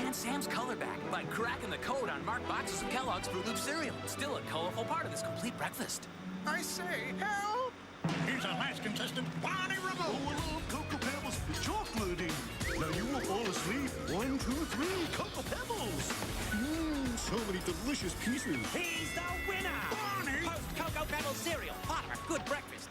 and Sam's color back by cracking the code on marked boxes of Kellogg's Fruit Loop cereal. Still a colorful part of this complete breakfast. I say, help! Here's our last contestant, Bonnie Remote. Oh, I love Cocoa Pebbles with chocolate in. Now you will fall asleep. 1, 2, 3, Cocoa Pebbles. So many delicious pieces. He's the winner! Bonnie! Post Cocoa Pebbles cereal, part of a good breakfast.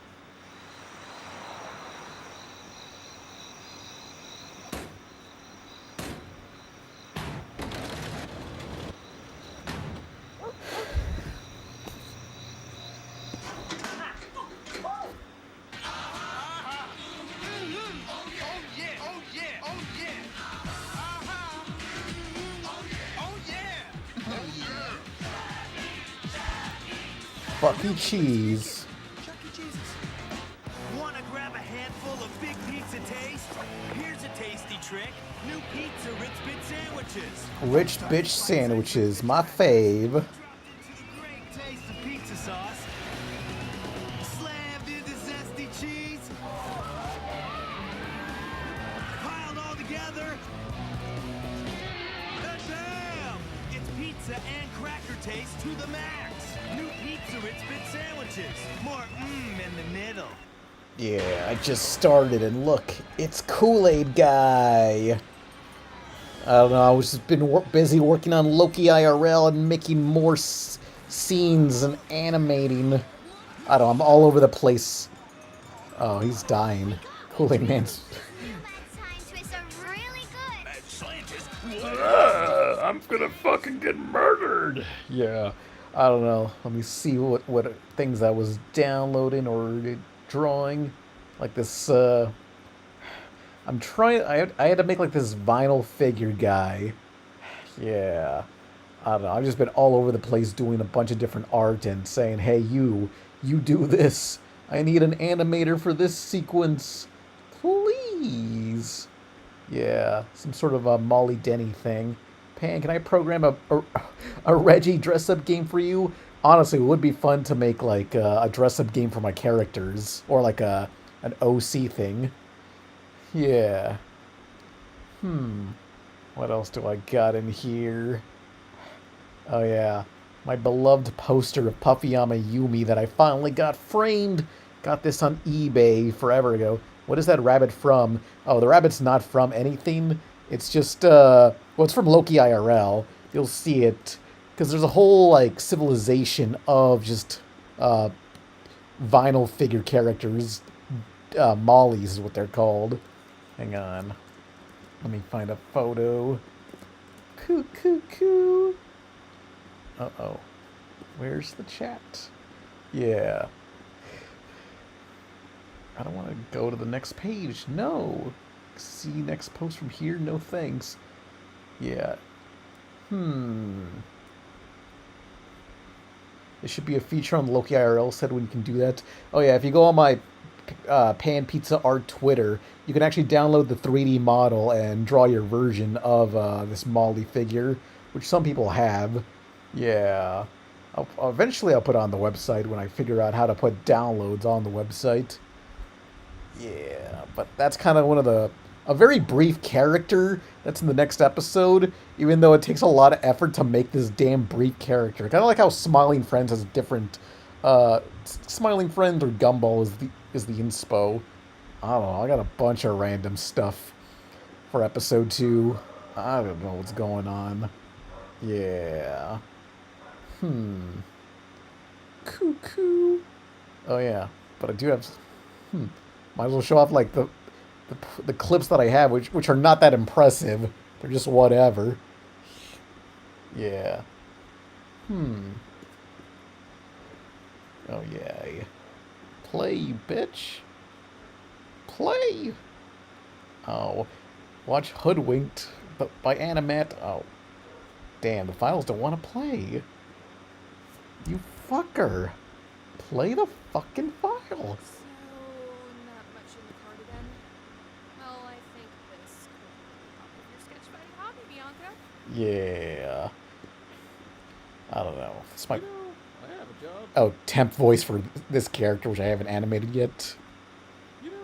Fucking cheese. Chuck E. Cheese's. Wanna grab a handful of Big Pizza Taste? Here's a tasty trick. New pizza Rich Bit sandwiches. Rich bitch sandwiches, my fave. Dropped into the great taste of pizza sauce. Slammed into zesty cheese. Piled all together. And bam! It's pizza and cracker taste to the max. New pizza Rich Bit sandwiches. More in the middle. Yeah, I just started and look, it's Kool-Aid Guy. I don't know, I was just been busy working on Loki IRL and making more scenes and animating. I don't know, I'm all over the place. Oh, he's dying. Kool-Aid Man's... I'm gonna fucking get murdered. Yeah, I don't know. Let me see what things I was downloading or drawing. Like this, I'm trying, I had to make like this vinyl figure guy. Yeah, I don't know. I've just been all over the place doing a bunch of different art and saying, hey, you do this. I need an animator for this sequence. Please. Yeah, some sort of a Molly Denny thing. Pan, can I program a Reggie dress-up game for you? Honestly, it would be fun to make like a dress-up game for my characters, or like an OC thing. Yeah. What else do I got in here? Oh yeah, my beloved poster of Puffyama Yumi that I finally got framed. Got this on eBay forever ago. What is that rabbit from? Oh, the rabbit's not from anything. It's just, well, it's from Loki IRL. You'll see it. Because there's a whole, like, civilization of just vinyl figure characters. Mollies is what they're called. Hang on. Let me find a photo. Coo. Uh-oh. Where's the chat? Yeah. I don't want to go to the next page. No. See next post from here? No thanks. Yeah. There should be a feature on Loki IRL said when you can do that. Oh yeah, if you go on my Pan Pizza Art Twitter, you can actually download the 3D model and draw your version of this Molly figure, which some people have. Yeah. Eventually I'll put it on the website when I figure out how to put downloads on the website. Yeah, but that's kind of one of a very brief character that's in the next episode, even though it takes a lot of effort to make this damn brief character. Kind of like how Smiling Friends has different, Smiling Friends or Gumball is the inspo. I don't know, I got a bunch of random stuff for episode 2. I don't know what's going on. Yeah. Cuckoo. Oh yeah, but I do have, might as well show off like the clips that I have, which are not that impressive. They're just whatever. Yeah. Oh yeah. Play, you bitch. Play. Oh, watch Hoodwinked by Animate'n. Oh, damn! The files don't want to play. You fucker. Play the fucking file. So, not much in the cardigan. Well, I think this could be your sketch hobby, Bianca. Yeah. I don't know. It's my... You know, I have a job. Oh, temp voice for this character, which I haven't animated yet. You know,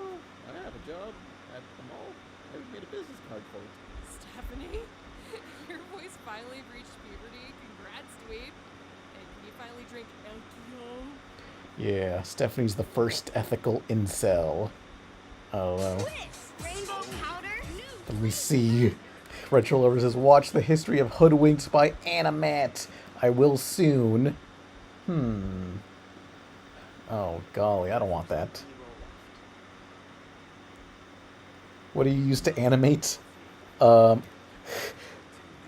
I have a job at the mall. I made a business card for it. Stephanie, weed? And can you finally drink alcohol? Yeah, Stephanie's the first ethical incel. Oh, well. Rainbow powder? Let me see. Retro Lover says, watch the history of Hoodwinked by Animate'n. I will soon. Oh, golly, I don't want that. What do you use to animate? Oh,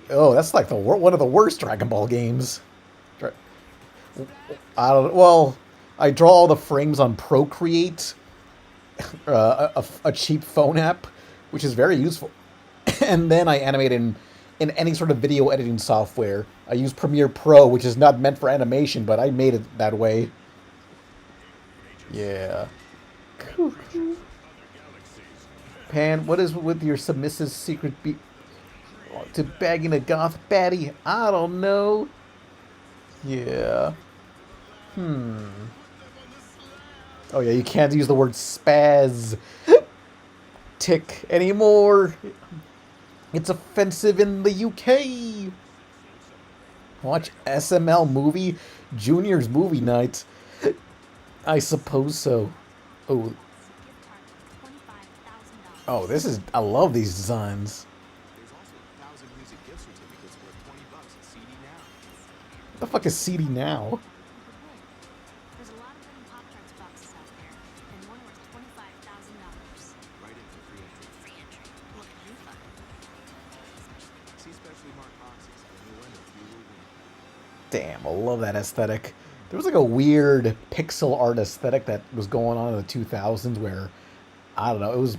that's like one of the worst Dragon Ball games. I don't. Well, I draw all the frames on Procreate, a cheap phone app, which is very useful. And then I animate in any sort of video editing software. I use Premiere Pro, which is not meant for animation, but I made it that way. Yeah. Pan, what is with your submissive secret to bagging a goth baddie? I don't know. Yeah. Oh yeah, you can't use the word spaz tick anymore. It's offensive in the UK. Watch SML movie, Junior's movie night. I suppose so. Oh. Oh, this is. I love these designs. There's also 1,000 music gift certificates worth $20 at CD Now. What the fuck is CD Now? There's a lot of hidden Pop Tarts boxes out there, and one worth $25,000. Right in for free entry. Free entry. What can you find? See specially marked boxes, and you'll win a few will win. Damn, I love that aesthetic. There was like a weird pixel art aesthetic that was going on in the 2000s where, I don't know, it was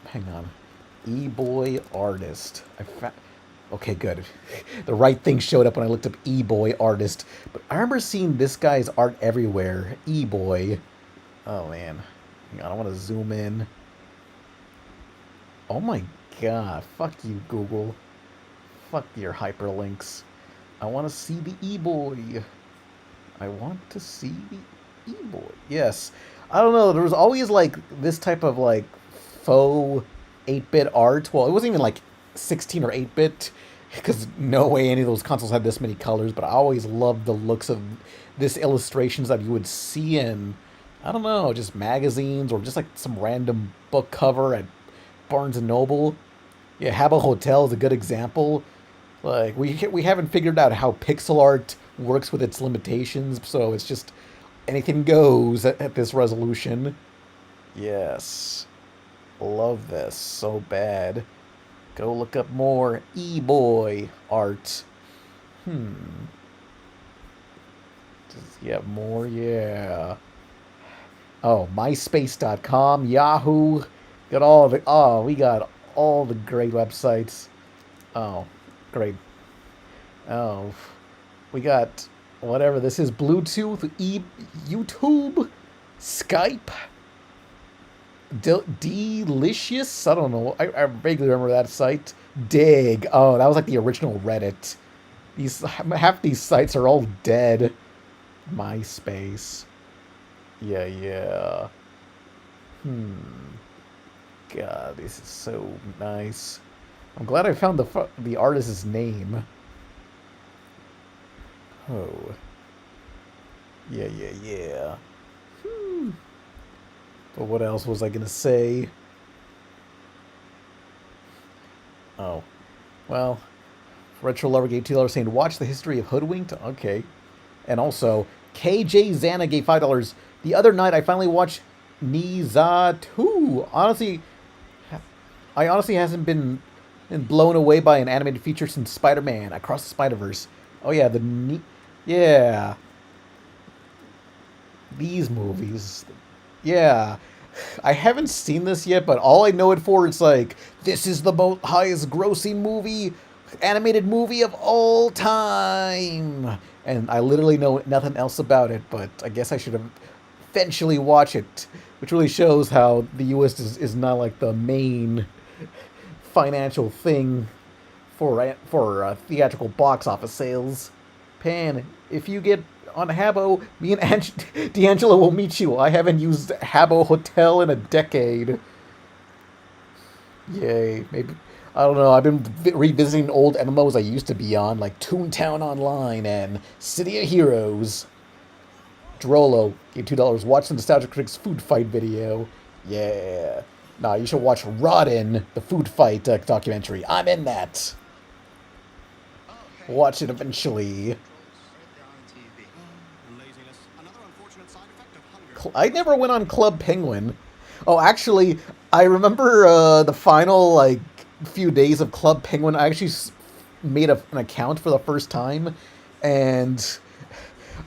hang on. E-boy artist. Okay, good. The right thing showed up when I looked up e-boy artist. But I remember seeing this guy's art everywhere. E-boy. Oh, man. Hang on, I want to zoom in. Oh, my God. Fuck you, Google. Fuck your hyperlinks. I want to see the e-boy. I want to see the e-boy. Yes. I don't know. There was always, like, this type of, like, faux 8-bit art. Well, it wasn't even, like, 16 or 8-bit, because no way any of those consoles had this many colors, but I always loved the looks of this illustrations that you would see in, I don't know, just magazines or just, like, some random book cover at Barnes & Noble. Yeah, Habbo Hotel is a good example. Like, we haven't figured out how pixel art works with its limitations, so it's just anything goes at this resolution. Yes. Love this so bad. Go look up more e-boy art. Does he have more? Yeah. Oh, myspace.com, Yahoo. Got all the we got all the great websites. Oh, great. Oh, we got whatever this is, Bluetooth, YouTube, Skype, Delicious. I don't know. I vaguely remember that site. Dig. Oh, that was like the original Reddit. Half these sites are all dead. MySpace. Yeah. God, this is so nice. I'm glad I found the artist's name. Oh. Yeah. But what else was I gonna say? Oh. Well, Retro Lover gave $2 saying, watch the history of Hoodwinked. Okay. And also, KJ Zana gave $5. The other night, I finally watched Nizatu. I honestly hasn't been blown away by an animated feature since Spider-Man Across the Spider-Verse. Oh yeah, yeah. These movies. Yeah. I haven't seen this yet, but all I know it for is like, this is the most highest grossing animated movie of all time. And I literally know nothing else about it, but I guess I should eventually watch it. Which really shows how the US is not like the main financial thing for theatrical box office sales. Pan, if you get on Habbo, me and D'Angelo will meet you. I haven't used Habbo Hotel in a decade. Yay. Maybe I don't know. I've been revisiting old MMOs I used to be on, like Toontown Online and City of Heroes. Drolo gave $2. Watch the Nostalgia Critics food fight video. Yeah. Nah, you should watch Rodden, the food fight documentary. I'm in that. Watch it eventually. Laziness. Another unfortunate side effect of hunger. I never went on Club Penguin. Oh, actually, I remember the final, like, few days of Club Penguin. I actually made an account for the first time. And,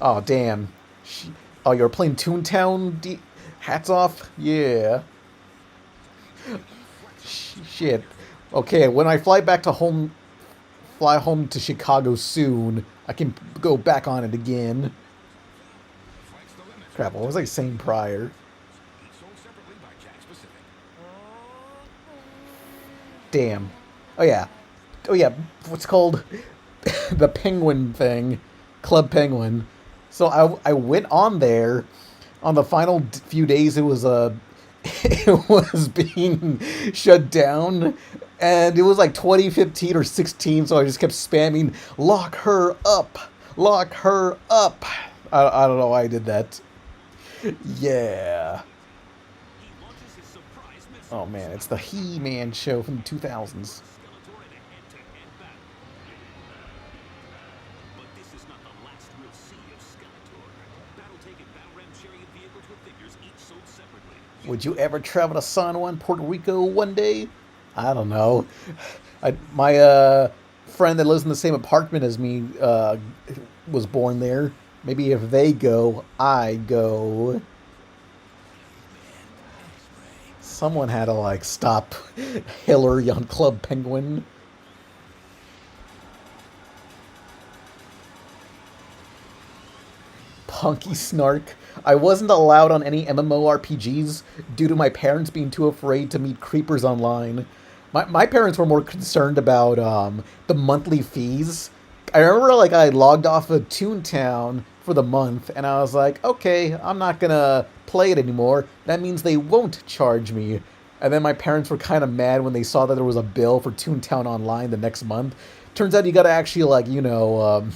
oh, damn. Oh, you're playing Toontown? Hats off? Yeah. Shit. Okay, when I fly home to Chicago soon, I can go back on it again. Crap, what was I saying prior? Damn. Oh yeah. What's called the Penguin thing, Club Penguin. So I went on there. On the final few days, it was it was being shut down, and it was like 2015 or 16. So I just kept spamming, lock her up, lock her up. I don't know why I did that. Yeah. Oh man, it's the He-Man show from the 2000s. Would you ever travel to San Juan, Puerto Rico one day? I don't know. My friend that lives in the same apartment as me was born there. Maybe if they go, I go. Someone had to, like, stop Hillary on Club Penguin. Punky Snark. I wasn't allowed on any MMORPGs due to my parents being too afraid to meet creepers online. My parents were more concerned about the monthly fees. I remember, like, I logged off of Toontown for the month, and I was like, okay, I'm not gonna play it anymore. That means they won't charge me. And then my parents were kind of mad when they saw that there was a bill for Toontown Online the next month. Turns out you gotta actually, like, you know,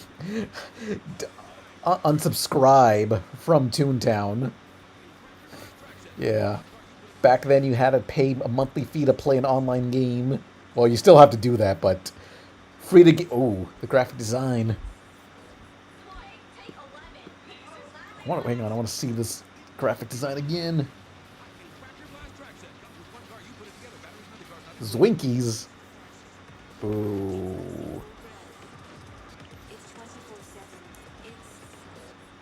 unsubscribe from Toontown. Yeah. Back then you had to pay a monthly fee to play an online game. Well, you still have to do that, but free to get. Oh, the graphic design. Hang on, I want to see this graphic design again. Zwinkies. Ooh.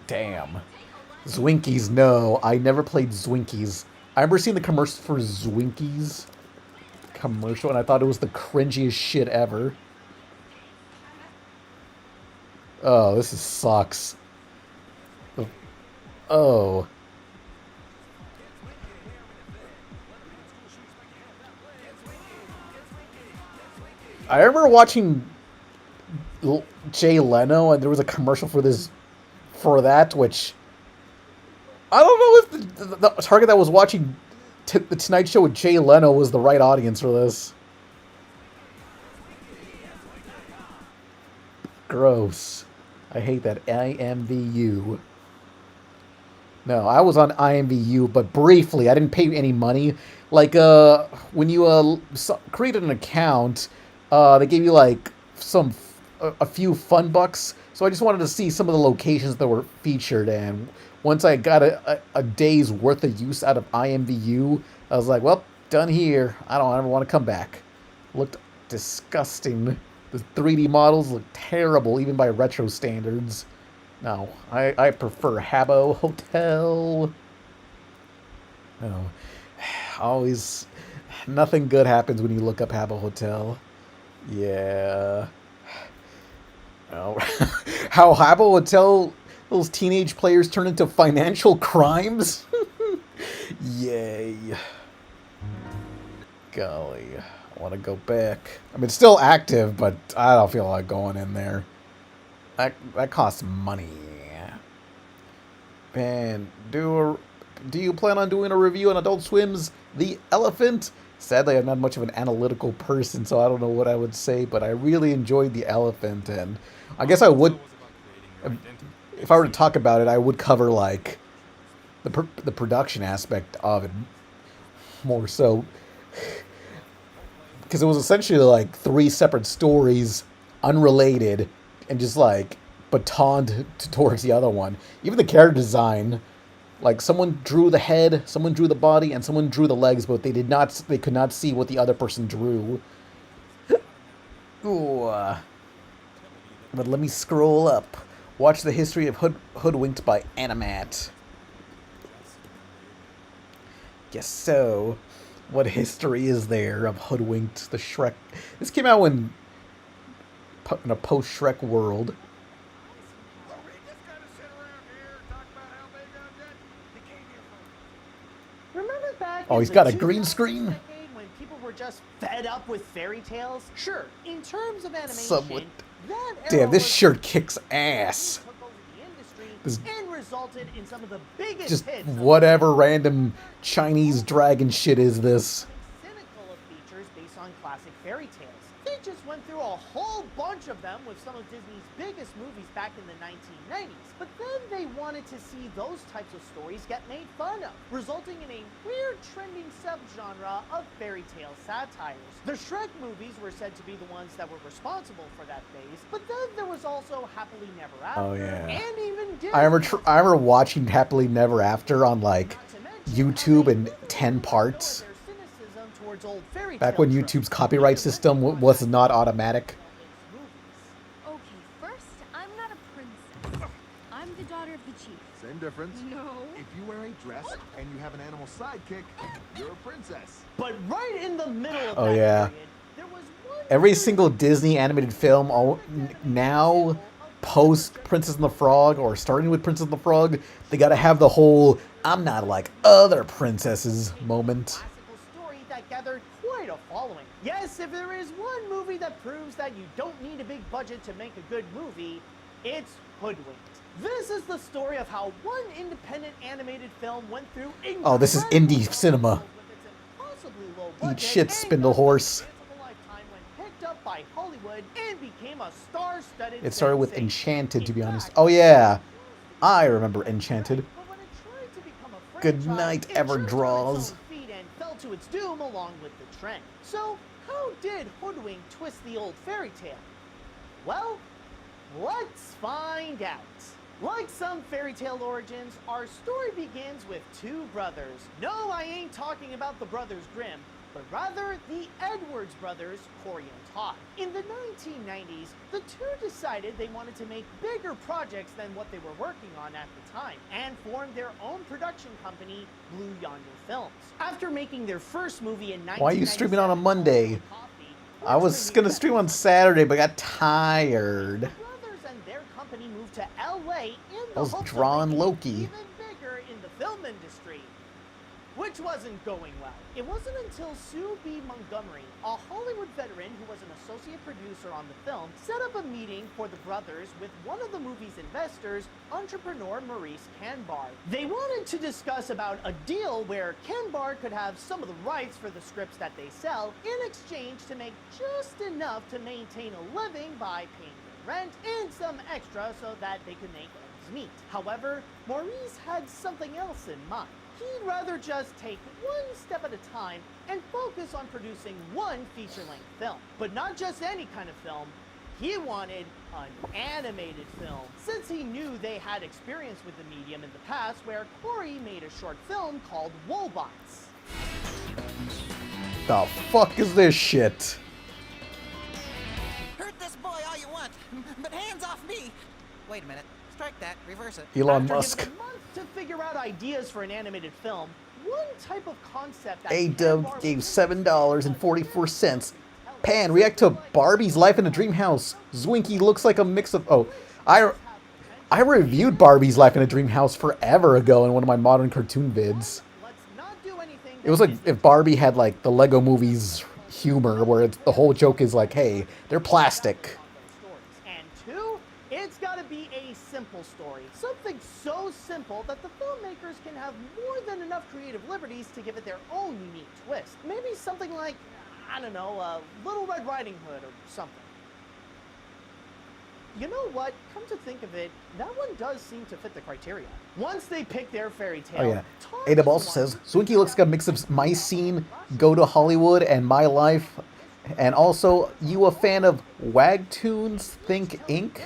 Damn. Zwinkies, no. I never played Zwinkies. I remember seeing the commercial for Zwinkies. Commercial, and I thought it was the cringiest shit ever. Oh, this sucks. Oh. I remember watching Jay Leno, and there was a commercial for that, which I don't know if the target that was watching the Tonight Show with Jay Leno was the right audience for this. Gross. I hate that. IMVU. No, I was on IMVU, but briefly. I didn't pay any money. Like, when you created an account, they gave you, like, a few fun bucks. So I just wanted to see some of the locations that were featured, and once I got a day's worth of use out of IMVU, I was like, well, done here. I don't ever want to come back. Looked disgusting. The 3D models look terrible, even by retro standards. No, I prefer Habbo Hotel. No, always, nothing good happens when you look up Habbo Hotel. Yeah. Oh. How Habbo Hotel, those teenage players turn into financial crimes? Yay. Golly, I want to go back. I mean, it's still active, but I don't feel like going in there. That costs money. And do you plan on doing a review on Adult Swim's The Elephant? Sadly, I'm not much of an analytical person, so I don't know what I would say, but I really enjoyed The Elephant, and I guess I would, if I were to talk about it, I would cover, like, the production aspect of it more so, because it was essentially, like, 3 separate stories, unrelated, and just, like, batoned towards the other one. Even the character design, like, someone drew the head, someone drew the body, and someone drew the legs, but they could not see what the other person drew. Ooh. But let me scroll up. Watch the history of Hoodwinked by Animate'n. Guess so. What history is there of Hoodwinked, the Shrek? This came out in a post-Shrek world. Well, we just gotta sit around here and talk about how big I'm dead. They came here for. Remember back Oh, in he's the got a green 2000s screen? decade when people were just fed up with fairy tales? Sure, in terms of animation, Somewhat. that era Damn, this was shirt kicks ass. took over the industry This- and resulted in some of the biggest Just hits of whatever random Chinese dragon shit is this. cynical of features based on classic fairy tales. They just went through a whole bunch of them with some of Disney's biggest movies back in the 1990s. But then they wanted to see those types of stories get made fun of, resulting in a weird trending subgenre of fairy tale satires. The Shrek movies were said to be the ones that were responsible for that phase, but then there was also Happily Never After, Oh, yeah. and even Disney. I remember watching Happily Never After on, like, Not to mention YouTube how in they 10 parts. their cynicism towards old fairy Back tale when tropes. YouTube's copyright system was not automatic. Okay, first, I'm not a princess. I'm the daughter of the chief. Same difference. No. If you wear a dress and you have an animal sidekick, you're a princess. But right in the middle of Oh, that yeah. period, there was one Every single Disney animated film now, post Princess and the Frog, or starting with Princess and the Frog, they gotta have the whole "I'm not like other princesses" moment. classical story that gathered quite a following. Yes, if there is one movie that proves that you don't need a big budget to make a good movie, it's Hoodwinked. This is the story of how one independent animated film went through Oh, this is incredible indie cinema. with its impossibly low Eat budget shit, and Spindle got the Horse. chance of a lifetime when picked up by Hollywood and became a star-studded It started with sensation. Enchanted, to be In honest. fact, Oh yeah, I remember Enchanted. but when it tried to become a Good franchise, night, it Ever jumped Draws. on its own feet and fell to its doom along with the trend. So, how did Hoodwink twist the old fairy tale? Well, let's find out. Like some fairy tale origins, our story begins with 2 brothers. No, I ain't talking about the Brothers Grimm, but rather the Edwards brothers, Corey and Todd. In the 1990s, the 2 decided they wanted to make bigger projects than what they were working on at the time, and formed their own production company, Blue Yonder Films. After making their first movie in 1997, Why are you streaming on a Monday? Coffee, I was gonna stream on Saturday, but got tired. the brothers and their company moved to LA in the I was hopes of drawing making it Loki. even bigger in the film industry, which wasn't going well. It wasn't until Sue B. Montgomery, a Hollywood veteran who was an associate producer on the film, set up a meeting for the brothers with one of the movie's investors, entrepreneur Maurice Canbar. They wanted to discuss about a deal where Canbar could have some of the rights for the scripts that they sell in exchange to make just enough to maintain a living by paying their rent and some extra so that they could make ends meet. However, Maurice had something else in mind. He'd rather just take one step at a time and focus on producing one feature-length film. But not just any kind of film. He wanted an animated film, since he knew they had experience with the medium in the past where Corey made a short film called Wobots. The fuck is this shit? Hurt this boy all you want, but hands off me! Wait a minute. Strike that. Reverse it. Elon After Musk. giving a month to figure out ideas for an animated film, one type of concept that A-Dub Canbar gave was $7.44. Pan, react to Barbie's Life in a Dream House. Zwinky looks like a mix of... Oh, I reviewed Barbie's Life in a Dream House forever ago in one of my modern cartoon vids. Let's not do anything It was like if Barbie had like the Lego movies humor, where the whole joke is like, hey, they're plastic. And 2, it's gotta be be a simple story. Something so simple that the filmmakers can have more than enough creative liberties to give it their own unique twist. Maybe something like, I don't know, Little Red Riding Hood or something. You know what? Come to think of it, that one does seem to fit the criteria. Once they pick their fairy tale... Oh, yeah. Adam also says, Swinky looks like a mix of My Scene, Go to Hollywood, and My Life. And also, you a fan of Wagtoons? Think Inc.?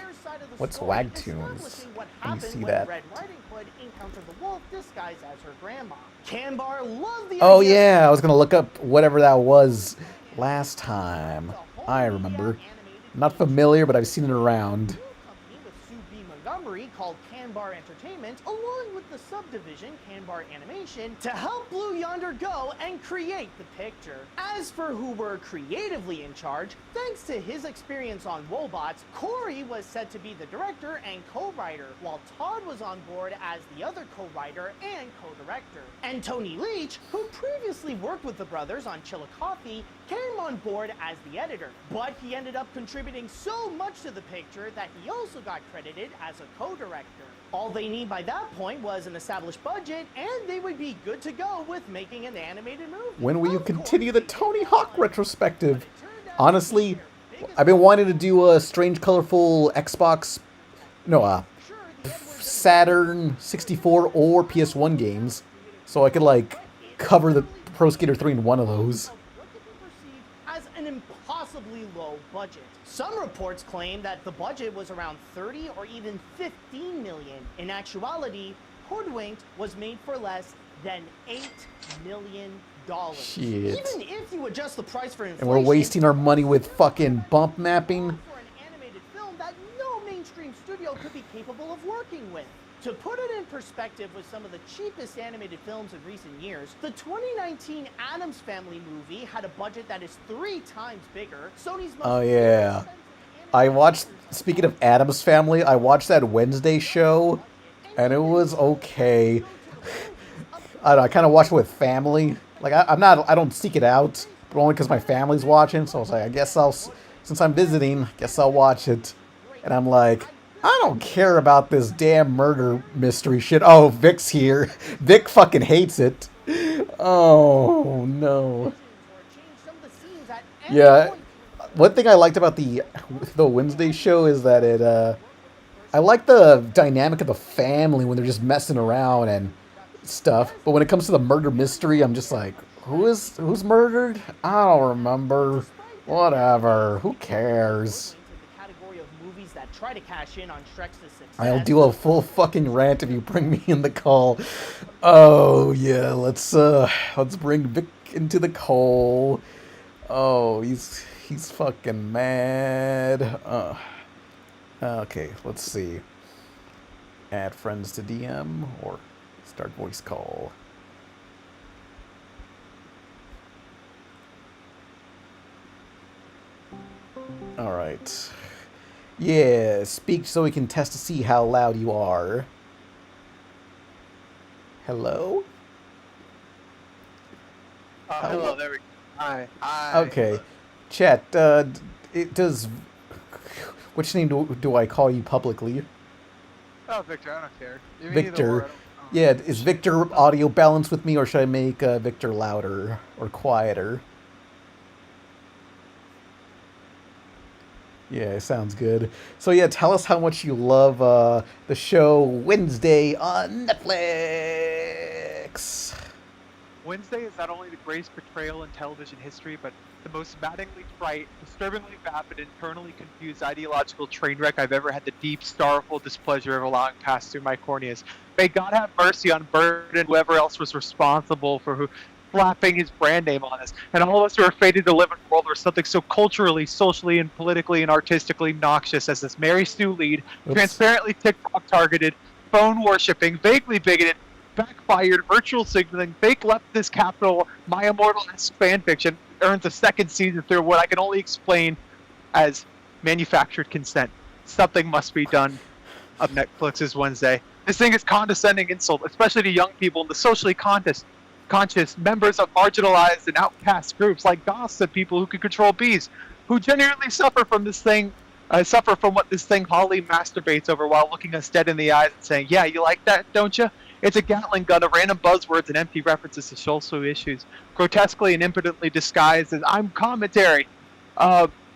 What's Wagtoons? Let me see that. Red Riding Hood encountered the wolf disguised as her grandma. Canbar loved the Oh, yeah. I was going to look up whatever that was last time. I remember. Not familiar, but I've seen it around. Company with Sue B. Montgomery called Canbar Entertainment, along with the subdivision Canbar Animation, to help Blue Yonder go and create the picture. As for who were creatively in charge, thanks to his experience on Wobots, Corey was said to be the director and co-writer, while Todd was on board as the other co-writer and co-director. And Tony Leach, who previously worked with the brothers on Chillicothe, came on board as the editor, but he ended up contributing so much to the picture that he also got credited as a co-director. All they need by that point was an established budget, and they would be good to go with making an animated movie. When will you continue the Tony Hawk retrospective? Honestly, I've been wanting to do a strange, colorful Xbox, Saturn 64 or PS1 games, so I could, like, cover the Pro Skater 3 in one of those. As an impossibly low budget. Some reports claim that the budget was around 30 or even 15 million. In actuality, Hoodwinked was made for less than $8 million. Shit. Even if you adjust the price for inflation, And we're wasting our money with fucking bump mapping. for an animated film that no mainstream studio could be capable of working with. To put it in perspective with some of the cheapest animated films in recent years, the 2019 Addams Family movie had a budget that is 3 times bigger. Sony's most Oh, yeah. I watched, speaking of Addams Family, I watched that Wednesday show, and it was okay. I don't know, I kind of watched it with family. Like, I don't seek it out, but only because my family's watching, so I was like, I guess since I'm visiting, I guess I'll watch it. And I'm like, I don't care about this damn murder mystery shit. Oh, Vic's here. Vic fucking hates it. Oh, no. Yeah, one thing I liked about the Wednesday show is that I like the dynamic of the family when they're just messing around and stuff. But when it comes to the murder mystery, I'm just like, who's murdered? I don't remember. Whatever. Who cares? Try to cash in on Shrek's success. I'll do a full fucking rant if you bring me in the call. Oh yeah, let's bring Vic into the call. Oh, he's fucking mad. Okay, let's see. Add friends to DM or start voice call. All right. Yeah, speak so we can test to see how loud you are. Hello? Hello, there we go. Hi. Okay. Chat, which name do I call you publicly? Oh, Victor, I don't care. You mean Victor. Yeah, is Victor audio balanced with me, or should I make Victor louder or quieter? Yeah, sounds good. So yeah, tell us how much you love the show Wednesday on Netflix. Wednesday is not only the greatest portrayal in television history, but the most maddeningly bright, disturbingly vapid, internally confused ideological train wreck I've ever had the deep, sorrowful displeasure of allowing pass through my corneas. May God have mercy on Bird and whoever else was responsible for slapping his brand name on us, and all of us who are fated to live in a world where something so culturally, socially, and politically and artistically noxious as this Mary Sue lead, transparently TikTok targeted, phone worshipping, vaguely bigoted, backfired, virtual signaling, fake leftist capital, my immortal-esque fanfiction earns a second season through what I can only explain as manufactured consent. Something must be done of Netflix's Wednesday. This thing is condescending insult, especially to young people and the socially conscious members of marginalized and outcast groups like goths and people who can control bees, who genuinely suffer from this thing I suffer from what this thing Holly masturbates over while looking us dead in the eyes and saying, "Yeah, you like that, don't you?" It's a Gatling gun of random buzzwords and empty references to social issues, grotesquely and impotently disguised as "I'm commentary."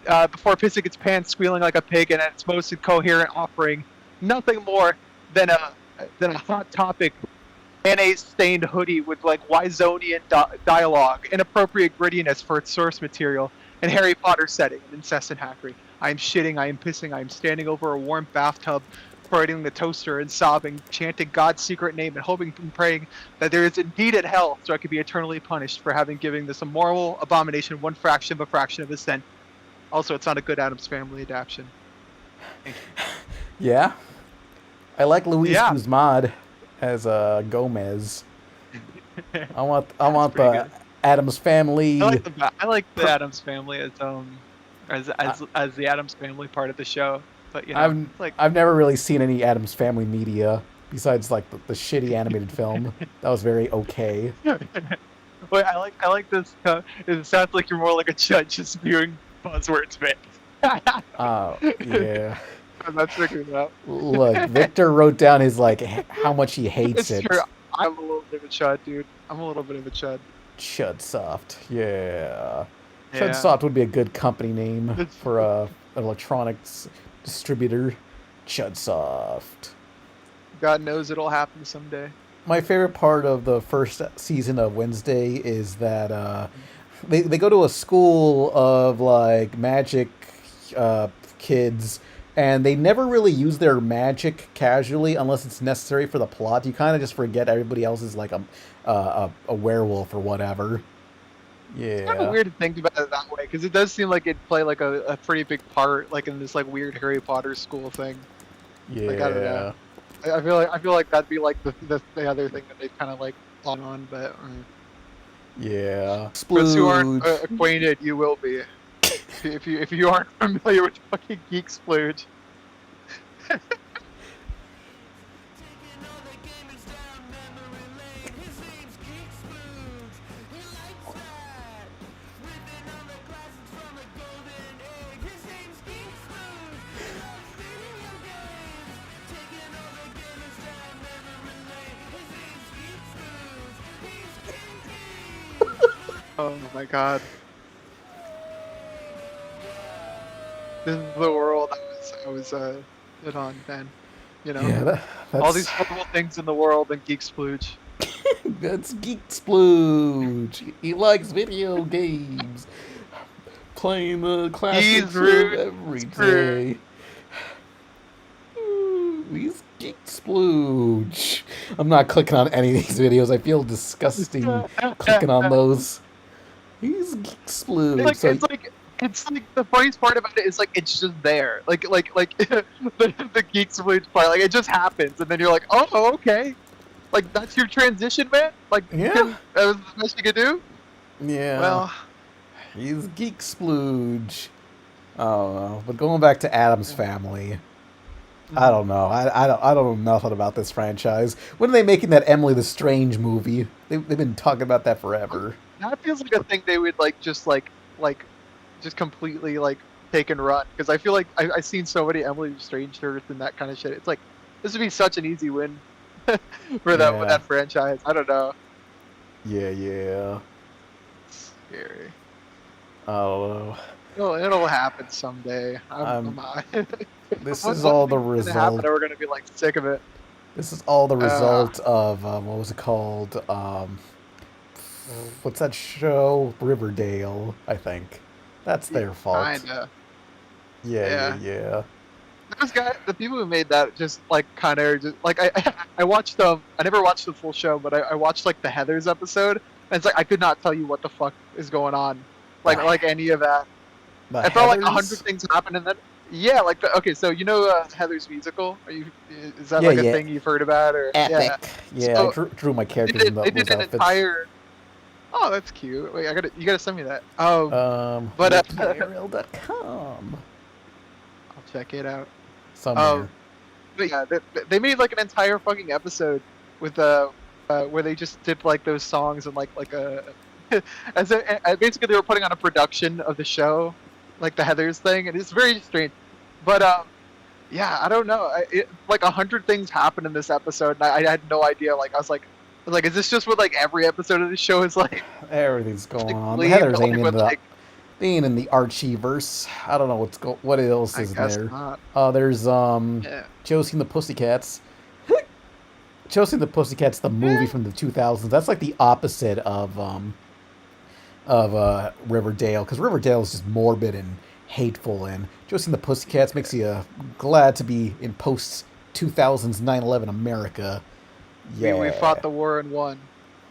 Before pissing its pants, squealing like a pig, and at its most incoherent offering nothing more than a hot topic mayonnaise-stained hoodie with like Wyzonian dialogue, inappropriate grittiness for its source material, and Harry Potter setting and incessant hackery. I am shitting, I am pissing, I am standing over a warm bathtub, operating the toaster and sobbing, chanting God's secret name and hoping and praying that there is indeed a hell so I could be eternally punished for having given this immoral abomination one fraction of a fraction of a cent. Also, it's not a good Addams Family adaptation. Thank you. Yeah. I like Luis Yeah. Guzman as Gomez. I want pretty the good. Addams Family. I like the Addams Family as the Addams Family part of the show. But you know, I've never really seen any Addams Family media besides like the shitty animated film. That was very okay. Wait, I like this. It sounds like you're more like a judge just spewing buzzwords, man. Yeah. I'm not checking it out. Look, Victor wrote down his like how much he hates it. True. I'm a little bit of a chud, dude. I'm a little bit of a chud. Chudsoft, yeah. Yeah. Chudsoft would be a good company name for an electronics distributor. Chudsoft. God knows it'll happen someday. My favorite part of the first season of Wednesday is that they go to a school of like magic kids, and they never really use their magic casually unless it's necessary for the plot. You kind of just forget everybody else is like a werewolf or whatever. Yeah. It's kind of weird to think about it that way, because it does seem like it'd play like a pretty big part, like in this like weird Harry Potter school thing. Yeah. Like, I don't know. I feel like that'd be like the other thing that they've kind of like on, but. Yeah. For those who aren't acquainted, you will be. If you aren't familiar with fucking Geek Splooge. Oh my god. This is the world I was hit on, man. You know? Yeah, that's... all these horrible things in the world and Geek Splooge. That's Geek Splooge. He likes video games. Playing the classics every day. He's Geek Splooge. I'm not clicking on any of these videos. I feel disgusting clicking on those. He's Geek Splooge. It's like the funniest part about it is like it's just there, like the Geek Splooge part, like it just happens, and then you're like, oh, okay, like that's your transition, man. Like, yeah, that was the best you could do. Yeah. Well, he's Geek Splooge. Oh, but going back to Addams Family, I don't know. I don't know nothing about this franchise. When are they making that Emily the Strange movie? They've been talking about that forever. That feels like a thing they would just completely like take and run, because I feel like I've seen so many Emily Strange shirts and that kind of shit. It's like this would be such an easy win for that franchise. I don't know. Yeah. Scary. I don't know. It'll happen someday. This is all the result. We're gonna be like sick of it. This is all the result of what was it called? What's that show? Riverdale, I think. That's their fault. Kinda. Yeah. Those guys, the people who made that, just like kind of just like I watched I never watched the full show, but I watched like the Heathers episode, and it's like I could not tell you what the fuck is going on, like any of that. I felt like 100 things happened, and then okay, so you know Heather's musical? Is that like a thing you've heard about? Or Epic. Yeah, so, I drew my characters in those outfits. They did an entire. Oh, that's cute. Wait, you gotta send me that. But ARL.com. I'll check it out. Somewhere. But yeah, they made like an entire fucking episode with where they just did like those songs and like a basically they were putting on a production of the show, like the Heathers thing, and it's very strange. But yeah, I don't know. Like 100 things happened in this episode, and I had no idea. Like I was like, is this just what like every episode of the show is like? Everything's going on. Particularly, Heather's like, ain't in with, the like, they ain't in the Archieverse. I don't know what else I is guess there. not. There's Yeah. Josie and the Pussycats. Josie and the Pussycats, the movie from the 2000s. That's like the opposite of Riverdale, because Riverdale is just morbid and hateful, and Josie and the Pussycats makes you glad to be in post 2000s 9/11 America. Yeah, We fought the war and won.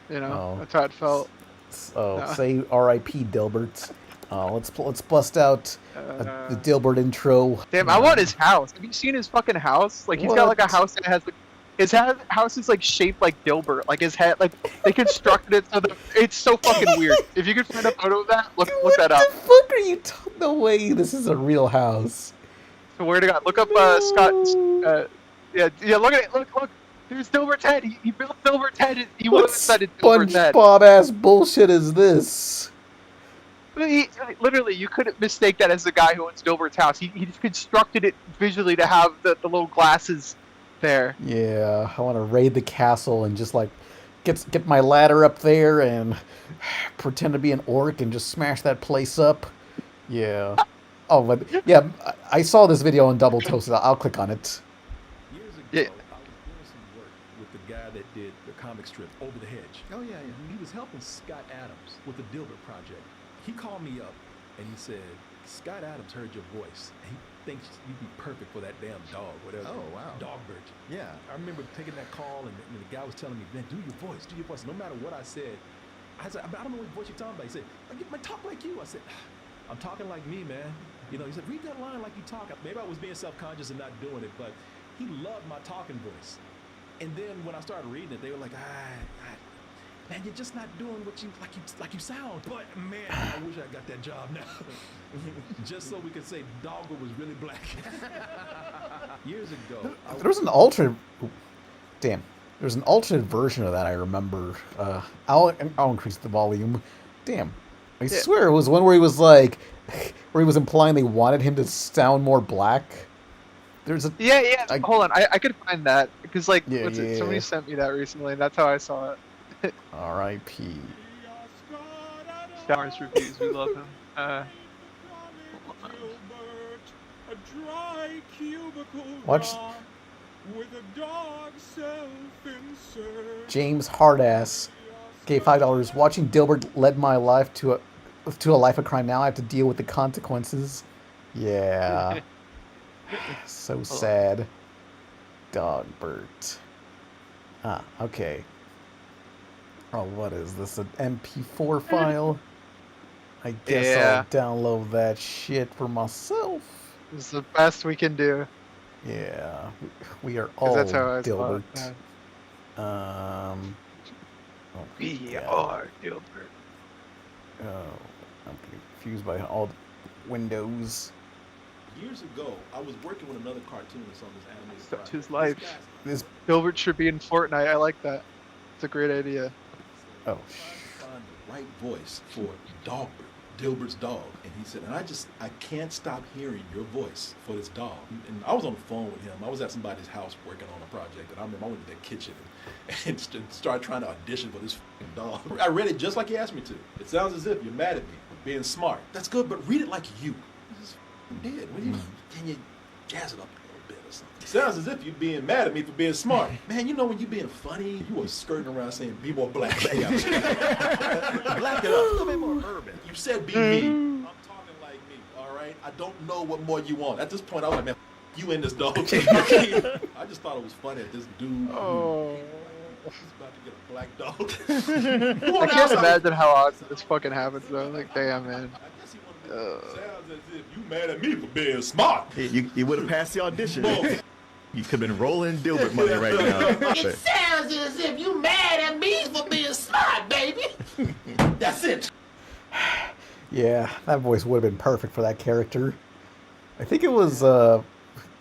You know, Oh. that's how it felt. Say R.I.P. Dilbert. Let's bust out the Dilbert intro. Damn, I want his house. Have you seen his fucking house? Like he's got like a What? house that has like house is like shaped like Dilbert. Like his head, like they constructed it so that it's so fucking weird. If you could find a photo of that, look that up. What the fuck are you? No way. This is a real house. So where to God? Look up Scott. Yeah. Look at it. Look. There's Dilbert's head. He built Dilbert's head. He would What have said it's Dilbert's head. SpongeBob ass bullshit is this? Literally, you couldn't mistake that as the guy who owns Dilbert's house. He just constructed it visually to have the little glasses there. Yeah, I want to raid the castle and just like get my ladder up there and pretend to be an orc and just smash that place up. Yeah. Oh, but yeah, I saw this video on Double Toasted. I'll click on it. Years ago, Yeah. I was doing some work with the guy that did the comic strip Over the Hedge. Oh, yeah. He was helping Scott Adams with the Dilbert project. He called me up and he said, Scott Adams heard your voice. And he thinks you'd be perfect for that damn dog, whatever. Oh, wow. Dogbert. Yeah. I remember taking that call and the guy was telling me, man, do your voice. No matter what I said, I said, I don't know what voice you're talking about. He said, I talk like you. I said, I'm talking like me, man. You know, he said, read that line like you talk. Maybe I was being self-conscious and not doing it, but he loved my talking voice. And then when I started reading it, they were like, man, you're just not doing what you like you sound. But man, I wish I got that job now. Just so we could say Doggo was really black. Years ago, There was an alternate. Damn. There's an alternate version of that I remember. I'll increase the volume. Damn. I swear it was one where he was like, where he was implying they wanted him to sound more black. There's a Yeah. Hold on, I could find that because like Yeah. somebody sent me that recently, and that's how I saw it. R.I.P. Stars reviews, we love him. A dry cubicle Watch- rock with a dog self-insert. James Hardass gave $5. Watching Dilbert led my life to a life of crime. Now I have to deal with the consequences. Yeah. So sad. Dogbert. Okay. Oh, what is this? An MP4 file? I guess Yeah. I'll download that shit for myself. This is the best we can do. Yeah. We are 'Cause all that's how I saw Dilbert. it. Oh, We God. are Dilbert. Oh, I'm confused by all the windows. Years ago, I was working with another cartoonist on this animated Such project. his life. This guy- This. Dilbert should be in Fortnite. I like that. It's a great idea. Oh, find the right voice for Dogbert, Dilbert's dog. And he said, and I can't stop hearing your voice for this dog. And I was on the phone with him. I was at somebody's house working on a project. And I remember I went to their kitchen and started trying to audition for this f***ing dog. I read it just like he asked me to. It sounds as if you're mad at me for being smart. That's good, but read it like you. This is f***ing dead. What do you, can you jazz it up a little bit or something? Sounds as if you're being mad at me for being smart. Man, you know when you're being funny, you were skirting around saying be more black. Black it up. A little bit more urban. You said be me. I'm talking like me, all right? I don't know what more you want. At this point, I was like, man, you in this dog. I just thought it was funny that this dude he's about to get a black dog. I can't imagine how often this fucking happens though. Like, damn, man. Sounds as if you mad at me for being smart. You would have passed the audition. You could have been rolling Dilbert money right now. It sounds as if you mad at me for being smart, baby. That's it. yeah, that voice would have been perfect for that character. I think it was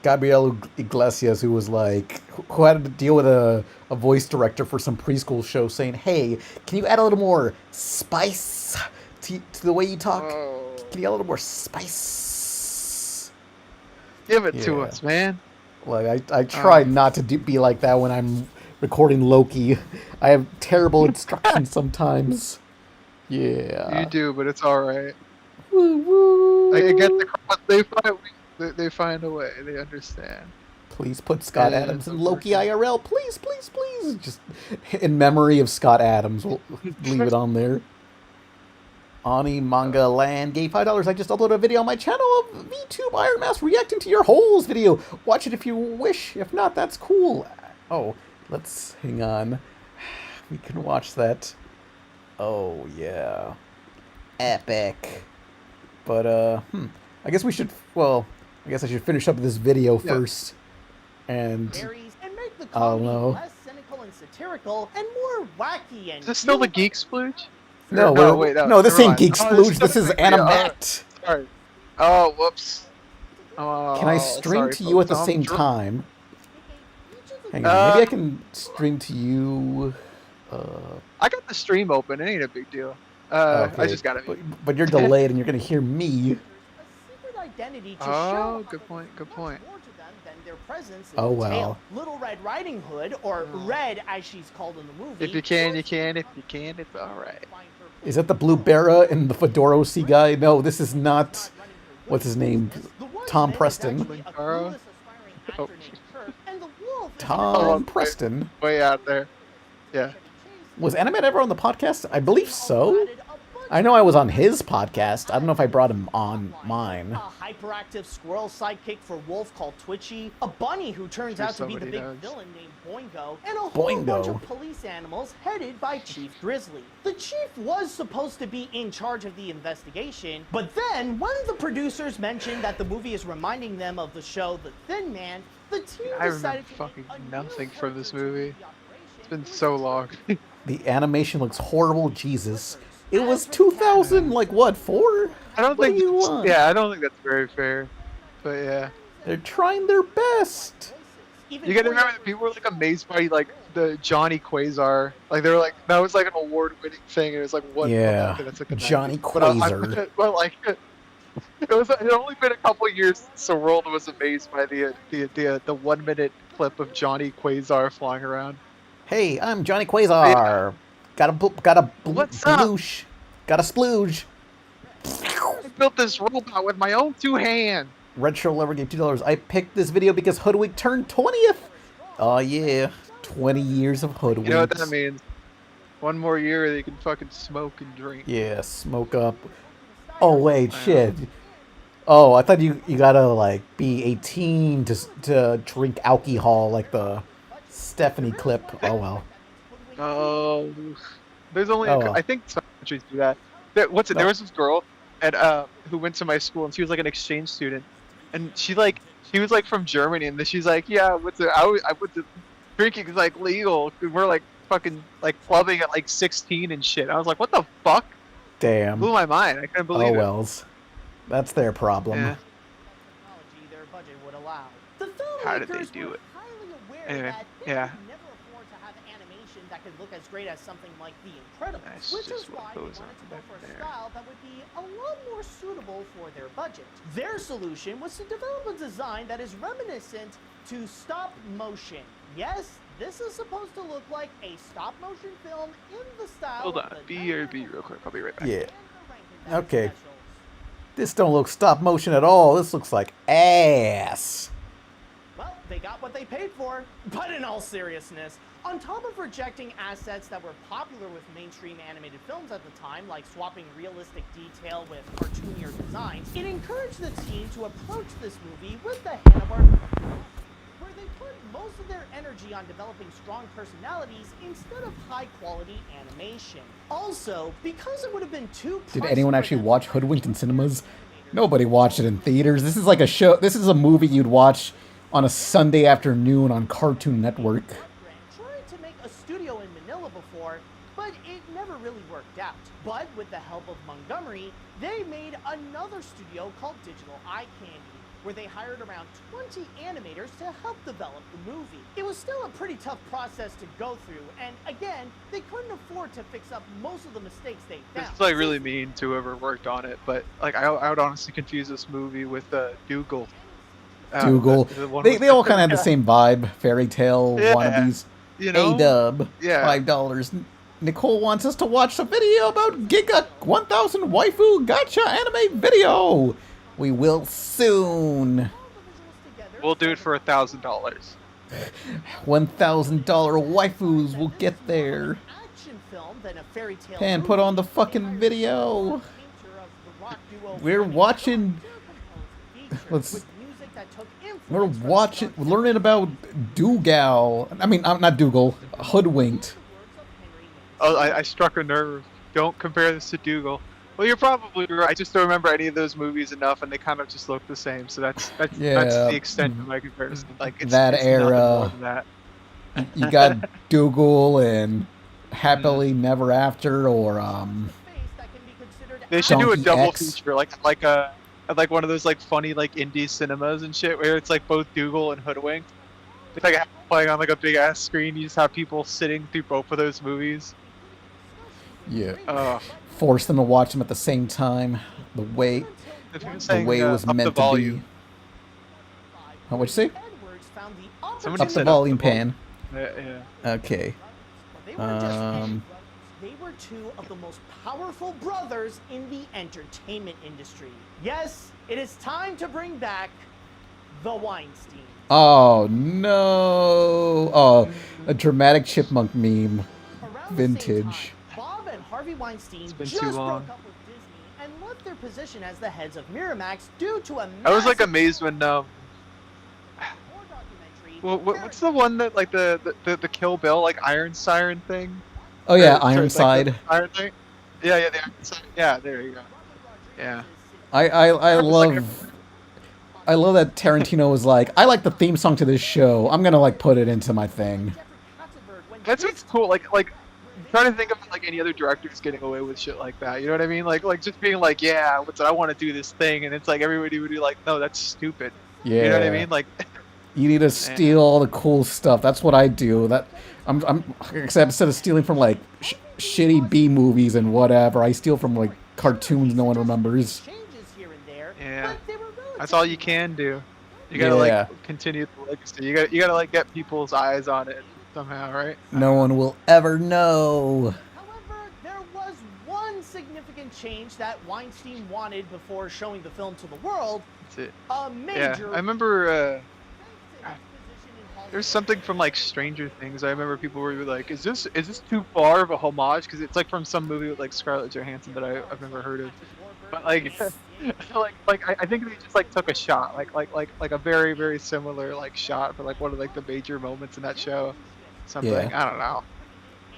Gabriel Iglesias who was like, who had to deal with a voice director for some preschool show saying, hey, can you add a little more spice to the way you talk? Can you add a little more spice? Give it to us, man. Like I try not to be like that when I'm recording Loki. I have terrible instructions sometimes. Yeah. You do, but it's all right. Woo woo. I get the cross. They find a way. They understand. Please put Scott And Adams in Loki IRL. Please, please, please. Just in memory of Scott Adams. We'll leave it on there. Ani Manga Land gave $5. I just uploaded a video on my channel of VTube Iron Mouse reacting to your holes video. Watch it if you wish. If not, that's cool. Oh, let's hang on. We can watch that. Oh yeah, epic. But I guess we should. Well, I guess I should finish up this video first. And make the I don't comedy know. less cynical and satirical and more wacky and. Is this still the Geek Splooge? No, no, this ain't Geek Splooge. This is Animate'n. Sorry. Oh, whoops. Can I stream to you at the same time? Hang on, maybe I can stream to you. I got the stream open. It ain't a big deal. Okay, I just got it. But you're delayed, and you're gonna hear me. Identity to Oh, show good point. Good point. more to them than their presence in Oh, the well. tale. Little Red Riding Hood, or Red as she's called in the movie. If you can, you can. If you can, it's all right. Is that the Blue Bera and the Fedorosi guy? No, this is not. What's his name? Tom Preston. Oh. Tom Preston. Way out there. Yeah. Was Animate'n ever on the podcast? I believe so. I know I was on his podcast. I don't know if I brought him on mine. A hyperactive squirrel sidekick for Wolf called Twitchy, a bunny who turns out to be the big villain named Boingo, and a whole bunch of police animals headed by Chief Grizzly. The chief was supposed to be in charge of the investigation, but then when the producers mentioned that the movie is reminding them of the show The Thin Man, the team I remember decided to fucking nothing from this movie. It's been so long. The animation looks horrible. Jesus. It was 2000, like what, 4? I don't think. Yeah, I don't think that's very fair. But yeah. They're trying their best. You gotta remember that people were like amazed by like the Johnny Quasar. Like they were like that was like an award-winning thing. And it was like what? Yeah, that's like a Johnny Quasar. But like it had only been a couple years since the world was amazed by the 1-minute clip of Johnny Quasar flying around. Hey, I'm Johnny Quasar. Got a splooge. Got a splooge. I built this robot with my own 2 hands. Retro Lover gave $2. I picked this video because Hoodwink turned 20th. Oh yeah, 20 years of Hoodwink. You know what that means? One more year they can fucking smoke and drink. Yeah, smoke up. Oh wait, shit. Oh, I thought you gotta like be 18 to drink alcohol like the Stephanie clip. Oh well. Oh, there's only well. I think some countries do that. There was this girl at who went to my school and she was like an exchange student, and she was like from Germany, and then she's like, yeah, I went to drinking is like legal. We're like fucking like clubbing at like 16 and shit. I was like, what the fuck? Damn. Blew my mind. I couldn't believe it. Oh wells, that's their problem. Yeah. Their budget would allow. How did they do it? Anyway, yeah. That could look as great as something like The Incredibles, which is why they wanted to go for a style that would be a lot more suitable for their budget. Their solution was to develop a design that is reminiscent to stop motion. Yes, this is supposed to look like a stop motion film in the style Hold of on, the BRB real quick. I'll be right back. Yeah. Okay. This don't look stop motion at all. This looks like ass. Well, they got what they paid for. But in all seriousness, on top of rejecting assets that were popular with mainstream animated films at the time, like swapping realistic detail with cartoonier designs, it encouraged the team to approach this movie with the Hanna-Barbera where they put most of their energy on developing strong personalities instead of high-quality animation. Also, because it would have been too Did anyone actually watch Hoodwinked in cinemas? Nobody watched it in theaters. This is like a show. This is a movie you'd watch on a Sunday afternoon on Cartoon Network. Tried to make a studio in Manila before, but it never really worked out. But with the help of Montgomery, they made another studio called Digital Eye Candy, where they hired around 20 animators to help develop the movie. It was still a pretty tough process to go through, and again, they couldn't afford to fix up most of the mistakes they found. It's like really mean to whoever worked on it, but like I would honestly confuse this movie with Dougal. Dougal. the one They with- they all kind of have the Yeah. same vibe. Fairy tale Yeah, wannabes. you know? A-dub. Yeah. $5. Nicole wants us to watch a video about Giga 1000 Waifu Gacha anime video. We will soon. We'll do it for $1,000. $1,000 waifus will get there. Action film than a fairy tale Pan, put on the fucking video. We're watching. We're watching. Learning about Dougal. I mean, I'm not Dougal. Hoodwinked. Oh, I struck a nerve. Don't compare this to Dougal. Well, you're probably right. I just don't remember any of those movies enough, and they kind of just look the same. So that's Yeah. the extent of my comparison. Like it's, That it's nothing more era. than that. You got Dougal and Happily Never After, or They should do a Donkey double X. feature, like one of those like funny like indie cinemas and shit, where it's like both Dougal and Hoodwinked. It's like playing on like a big ass screen. You just have people sitting through both of those movies. Yeah. Force them to watch them at the same time. The way it was up meant the to volume. be. What'd you say? Somebody Up the said volume up the pan. Yeah. Okay. They were two of the most powerful brothers in the entertainment industry. Yes, it is time to bring back the Weinstein. Oh no! Oh, a dramatic chipmunk meme. Vintage. Bob and Harvey Weinstein been just too broke long. up with Disney and left their position as the heads of Miramax due to a I was like massive amazed when what's the one that like the Kill Bill like Iron Siren thing? Oh yeah, Or, sorry, Ironside. Like the Iron thing? Yeah, the Iron Siren. Yeah, there you go. Yeah. I love that Tarantino was like, I like the theme song to this show. I'm gonna like put it into my thing. That's what's cool. Like I'm trying to think of like any other directors getting away with shit like that. You know what I mean? Like just being like, yeah, I want to do this thing, and it's like everybody would be like, no, that's stupid. Yeah. You know what I mean? Like. You need to steal all the cool stuff. That's what I do. Except instead of stealing from like shitty B movies and whatever, I steal from like cartoons no one remembers. Yeah, that's all you can do. You gotta like continue the legacy. You gotta like get people's eyes on it somehow, right? No one will ever know. However, there was one significant change that Weinstein wanted before showing the film to the world. That's it. A major. Yeah, I remember. There's something from like Stranger Things. I remember people were like, "Is this too far of a homage?" Because it's like from some movie with like Scarlett Johansson that I've never heard of. But like, I think they just like took a shot, like a very very similar like shot for like one of like the major moments in that show. Something I don't know.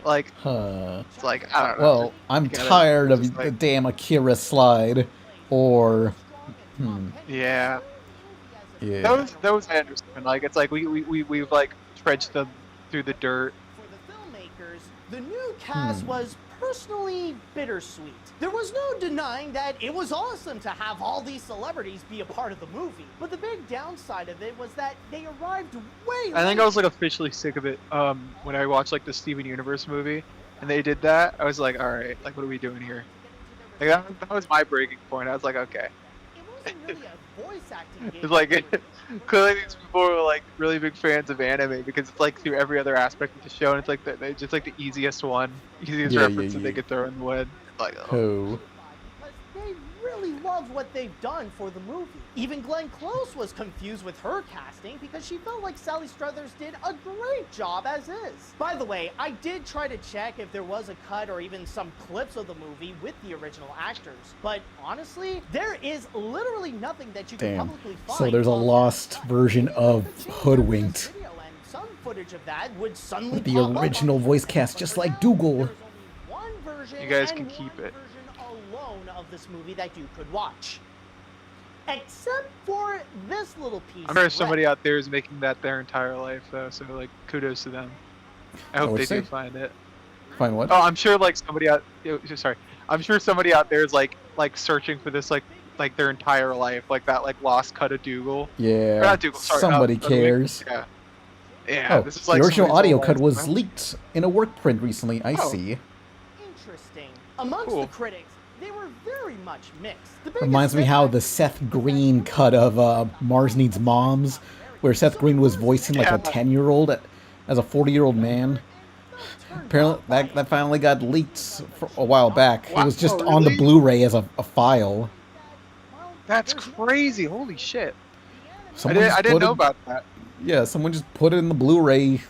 Like, it's like I don't know. Well, I'm tired of the damn Akira slide, or. Yeah. Yeah. Those I understand. Like it's like we've like trudged them through the dirt. For the filmmakers, the new cast was personally bittersweet. There was no denying that it was awesome to have all these celebrities be a part of the movie. But the big downside of it was that they arrived way I think I was like officially sick of it when I watched like the Steven Universe movie and they did that. I was like, all right, like what are we doing here? Like that was my breaking point. I was like, okay. It wasn't really a voice acting gig. It's like clearly these people were like really big fans of anime because it's like through every other aspect of the show and it's like they just like the easiest reference that they could throw in the wind. Like oh. Because they really love what they've done for the movie. Even Glenn Close was confused with her casting because she felt like Sally Struthers did a great job as is. By the way, I did try to check if there was a cut or even some clips of the movie with the original actors, but honestly, there is literally nothing that you can publicly find. So there's a lost version of Hoodwinked. Some footage of that would suddenly The original voice cast, just like Dougal. you guys can keep it. Alone of this movie that you could watch. Except for this little piece. I'm sure somebody out there is making that their entire life though, so like kudos to them. I hope they do find it. Find what? Oh, I'm sure like somebody out. Sorry, I'm sure somebody out there is like searching for this like their entire life, like that like lost cut of Dougal. Yeah. Or not Dougal, sorry, Somebody cares. Yeah. Yeah. Oh, This is like the original somebody's audio whole cut life. was leaked in a work print recently. I see. Interesting. Amongst the critics, they were very very much mixed. The biggest Reminds me how the Seth Green cut of Mars Needs Moms, where Seth Green was voicing like a 10-year-old as a 40-year-old man. Apparently, that finally got leaked for a while back. It was just on the Blu-ray as a file. That's crazy. Holy shit. I Someone just didn't put know it- about that. Yeah, someone just put it in the Blu-ray.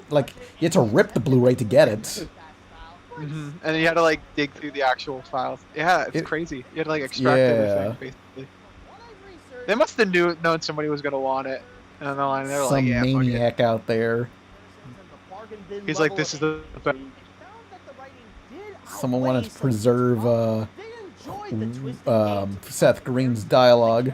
Like, you had to rip the Blu-ray to get it. And then you had to like dig through the actual files. Yeah, it's crazy. You had to like extract everything basically. They must have known somebody was gonna want it. And they're like, Some yeah, fuck it. maniac out there. He's like, this is the best. Someone wanted to preserve Seth Green's dialogue.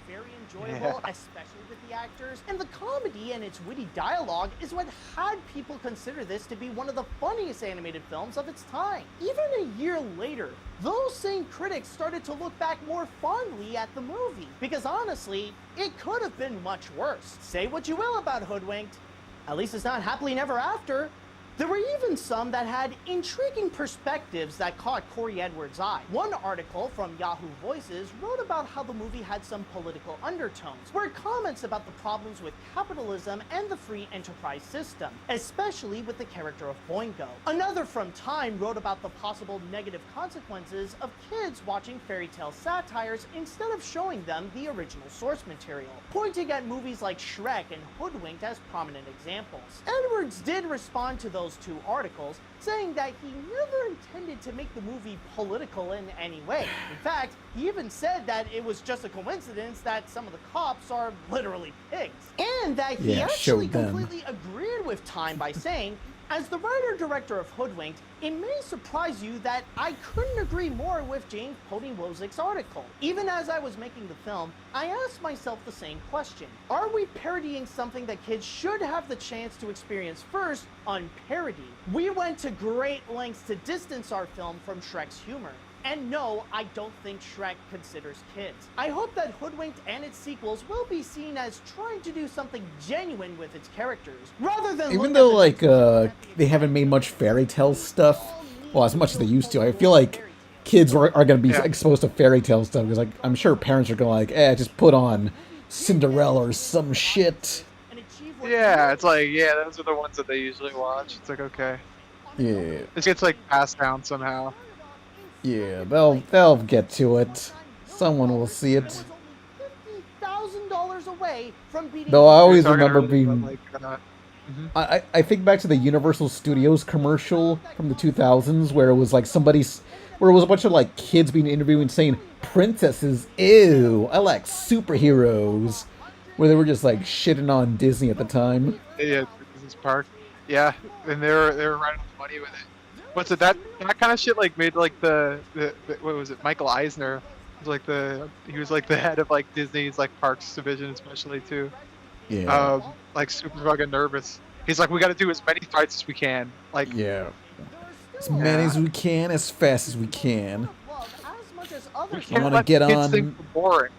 Enjoyable, especially with the actors, and the comedy and its witty dialogue is what had people consider this to be one of the funniest animated films of its time. Even a year later, those same critics started to look back more fondly at the movie, because honestly, it could have been much worse. Say what you will about Hoodwinked, at least it's not Happily Never After. There were even some that had intriguing perspectives that caught Corey Edwards' eye. One article from Yahoo Voices wrote about how the movie had some political undertones, where comments about the problems with capitalism and the free enterprise system, especially with the character of Boingo. Another from Time wrote about the possible negative consequences of kids watching fairy tale satires instead of showing them the original source material, pointing at movies like Shrek and Hoodwinked as prominent examples. Edwards did respond to those two articles, saying that he never intended to make the movie political in any way. In fact, he even said that it was just a coincidence that some of the cops are literally pigs. And that he actually completely agreed with Time by saying, as the writer-director of Hoodwinked, it may surprise you that I couldn't agree more with James Podin-Wozniak's article. Even as I was making the film, I asked myself the same question. Are we parodying something that kids should have the chance to experience first, unparodied? We went to great lengths to distance our film from Shrek's humor. And no, I don't think Shrek considers kids. I hope that Hoodwinked and its sequels will be seen as trying to do something genuine with its characters, rather than Even though, like, they haven't made much fairy tale stuff, well, as much as they used to, I feel like kids are going to be exposed to fairy tale stuff, because, like, I'm sure parents are going to, like, just put on Cinderella or some shit. Yeah, it's like, yeah, those are the ones that they usually watch. It's like, okay. Yeah. It gets, like, passed down somehow. Yeah, they'll get to it. Someone will see it. $50,000 away from beating. Though I always remember being. I think back to the Universal Studios commercial from the 2000s where it was like where it was a bunch of like kids being interviewed and saying princesses, ew, I like superheroes, where they were just like shitting on Disney at the time. Yeah, Disney's Park. Yeah, and they were right on the money with it. What's it that kind of shit like made like the what was it, Michael Eisner was like he was like the head of like Disney's like parks division especially too. Yeah. Like super fucking nervous. He's like, we got to do as many fights as we can. Like yeah. As many as we can, as fast as we can. I want to get on. Boring.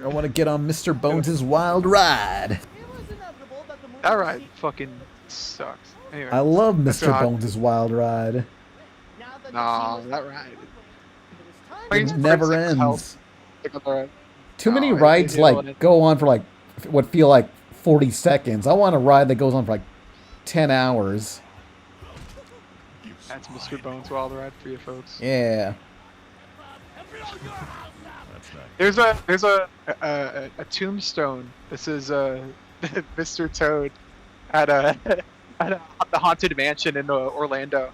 I want to get on Mr. Bones' wild ride. That ride fucking sucks. Anyway, I love Mr. Bones' wild ride. Nah, that ride. It never ends. Too many rides like go on for like what feel like 40 seconds. I want a ride that goes on for like 10 hours. That's Mr. Bones' wild ride for you folks. Yeah. There's a tombstone. This is Mr. Toad at the Haunted Mansion in Orlando.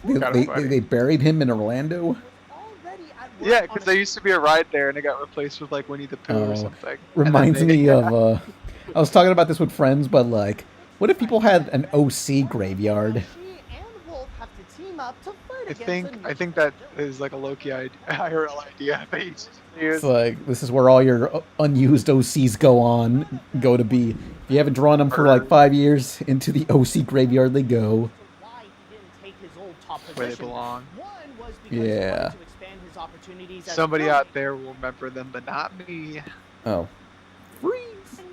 They buried him in Orlando? Yeah, because there used to be a ride there and it got replaced with like Winnie the Pooh or something. Reminds me of I was talking about this with friends, but like, what if people had an OC graveyard? I think that is like a LOKI IRL idea. It's like, this is where all your unused OCs go to be. If you haven't drawn them for like 5 years, into the OC graveyard they go. Where they belong. Yeah. Somebody out there will remember them, but not me. Oh. And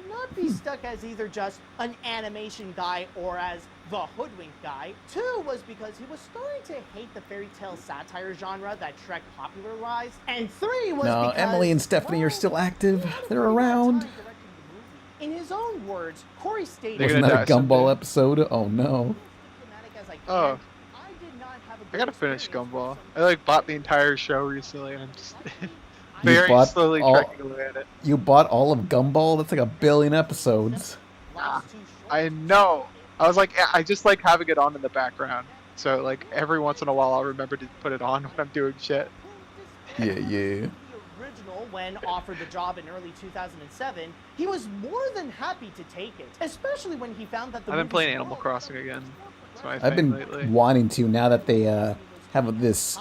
not be stuck as either just an animation guy or as the hoodwink guy. 2 was because he was starting to hate the fairy tale satire genre that Shrek popularized. And 3 was No, because Emily and Stephanie are still active. They're around. in his own words, Corey stated, They're Wasn't gonna that a die Gumball someday. episode? Oh no. Oh. I gotta finish Gumball. I like bought the entire show recently, and I'm just very bought slowly all- tracking away at it. You bought all of Gumball? That's like 1 billion episodes. I know. I was like, I just like having it on in the background. So like every once in a while, I'll remember to put it on when I'm doing shit. Yeah, yeah. original when offered the job in early 2007, he was more than happy to take it, especially when he found that the I've been movie's playing Animal Crossing again. That's my I've thing been lately. wanting to now that they have this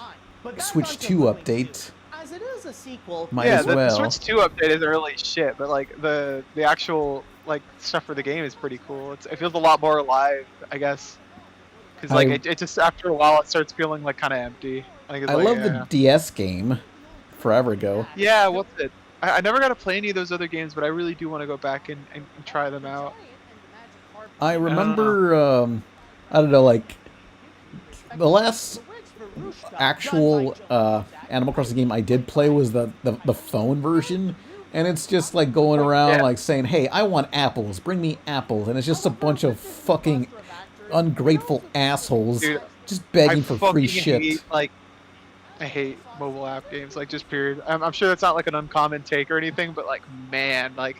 Switch 2 update. As it is a sequel, Might Yeah, as the well. Switch 2 update isn't really shit, but like the actual like stuff for the game is pretty cool. It feels a lot more alive, I guess. Because like it just after a while it starts feeling like kind of empty. Like, it's I like, love the DS game forever ago. Yeah, what's it? I never got to play any of those other games, but I really do want to go back and try them out. I remember, I don't know, like, the last actual Animal Crossing game I did play was the phone version. And it's just like going around like saying, hey, I want apples, bring me apples. And it's just a bunch of fucking ungrateful assholes Dude, just begging I for free fucking shit. hate, I hate mobile app games, like just period. I'm sure that's not like an uncommon take or anything, but like, man, like,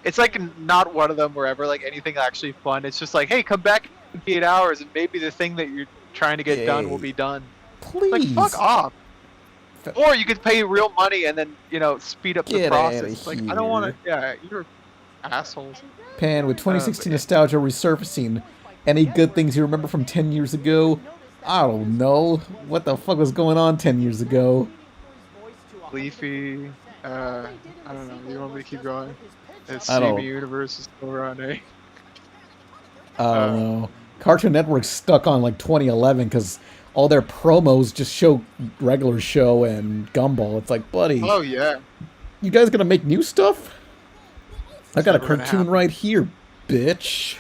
it's like not one of them where ever like anything actually fun. It's just like, hey, come back in 8 hours and maybe the thing that you're trying to get done will be done. Please. Like, fuck off. Or you could pay real money and then, you know, speed up the Get process. outta It's like, I don't want to, here. yeah, you're assholes. Pan, with 2016 nostalgia resurfacing, any good things you remember from 10 years ago? I don't know. What the fuck was going on 10 years ago? Leafy, I don't know. You want me to keep going? It's I don't- CB Universe is still running. I don't know. Cartoon Network's stuck on like 2011 because all their promos just show regular show and Gumball. It's like, buddy, Oh yeah. you guys gonna make new stuff? I got a never gonna cartoon happen. right here, bitch.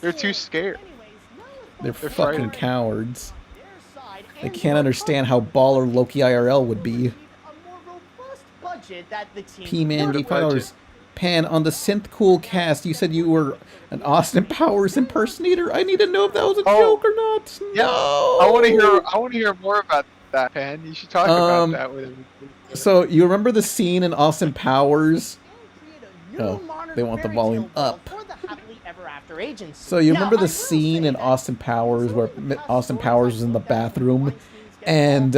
They're too scared. They're They're fucking frightened. cowards. They can't understand how baller Loki IRL would be. budget that the team P-Man, worked $5. Pan, on the Synth Cool cast, you said you were an Austin Powers impersonator. I need to know if that was a joke or not. Yeah. No. I want to hear more about that, Pan. You should talk about that with him. So, you remember the scene in Austin Powers? Oh, they want the volume up. for the happily ever after agency. So, you Now, remember I the will scene say in that Austin Powers where Austin Powers was in the bathroom and,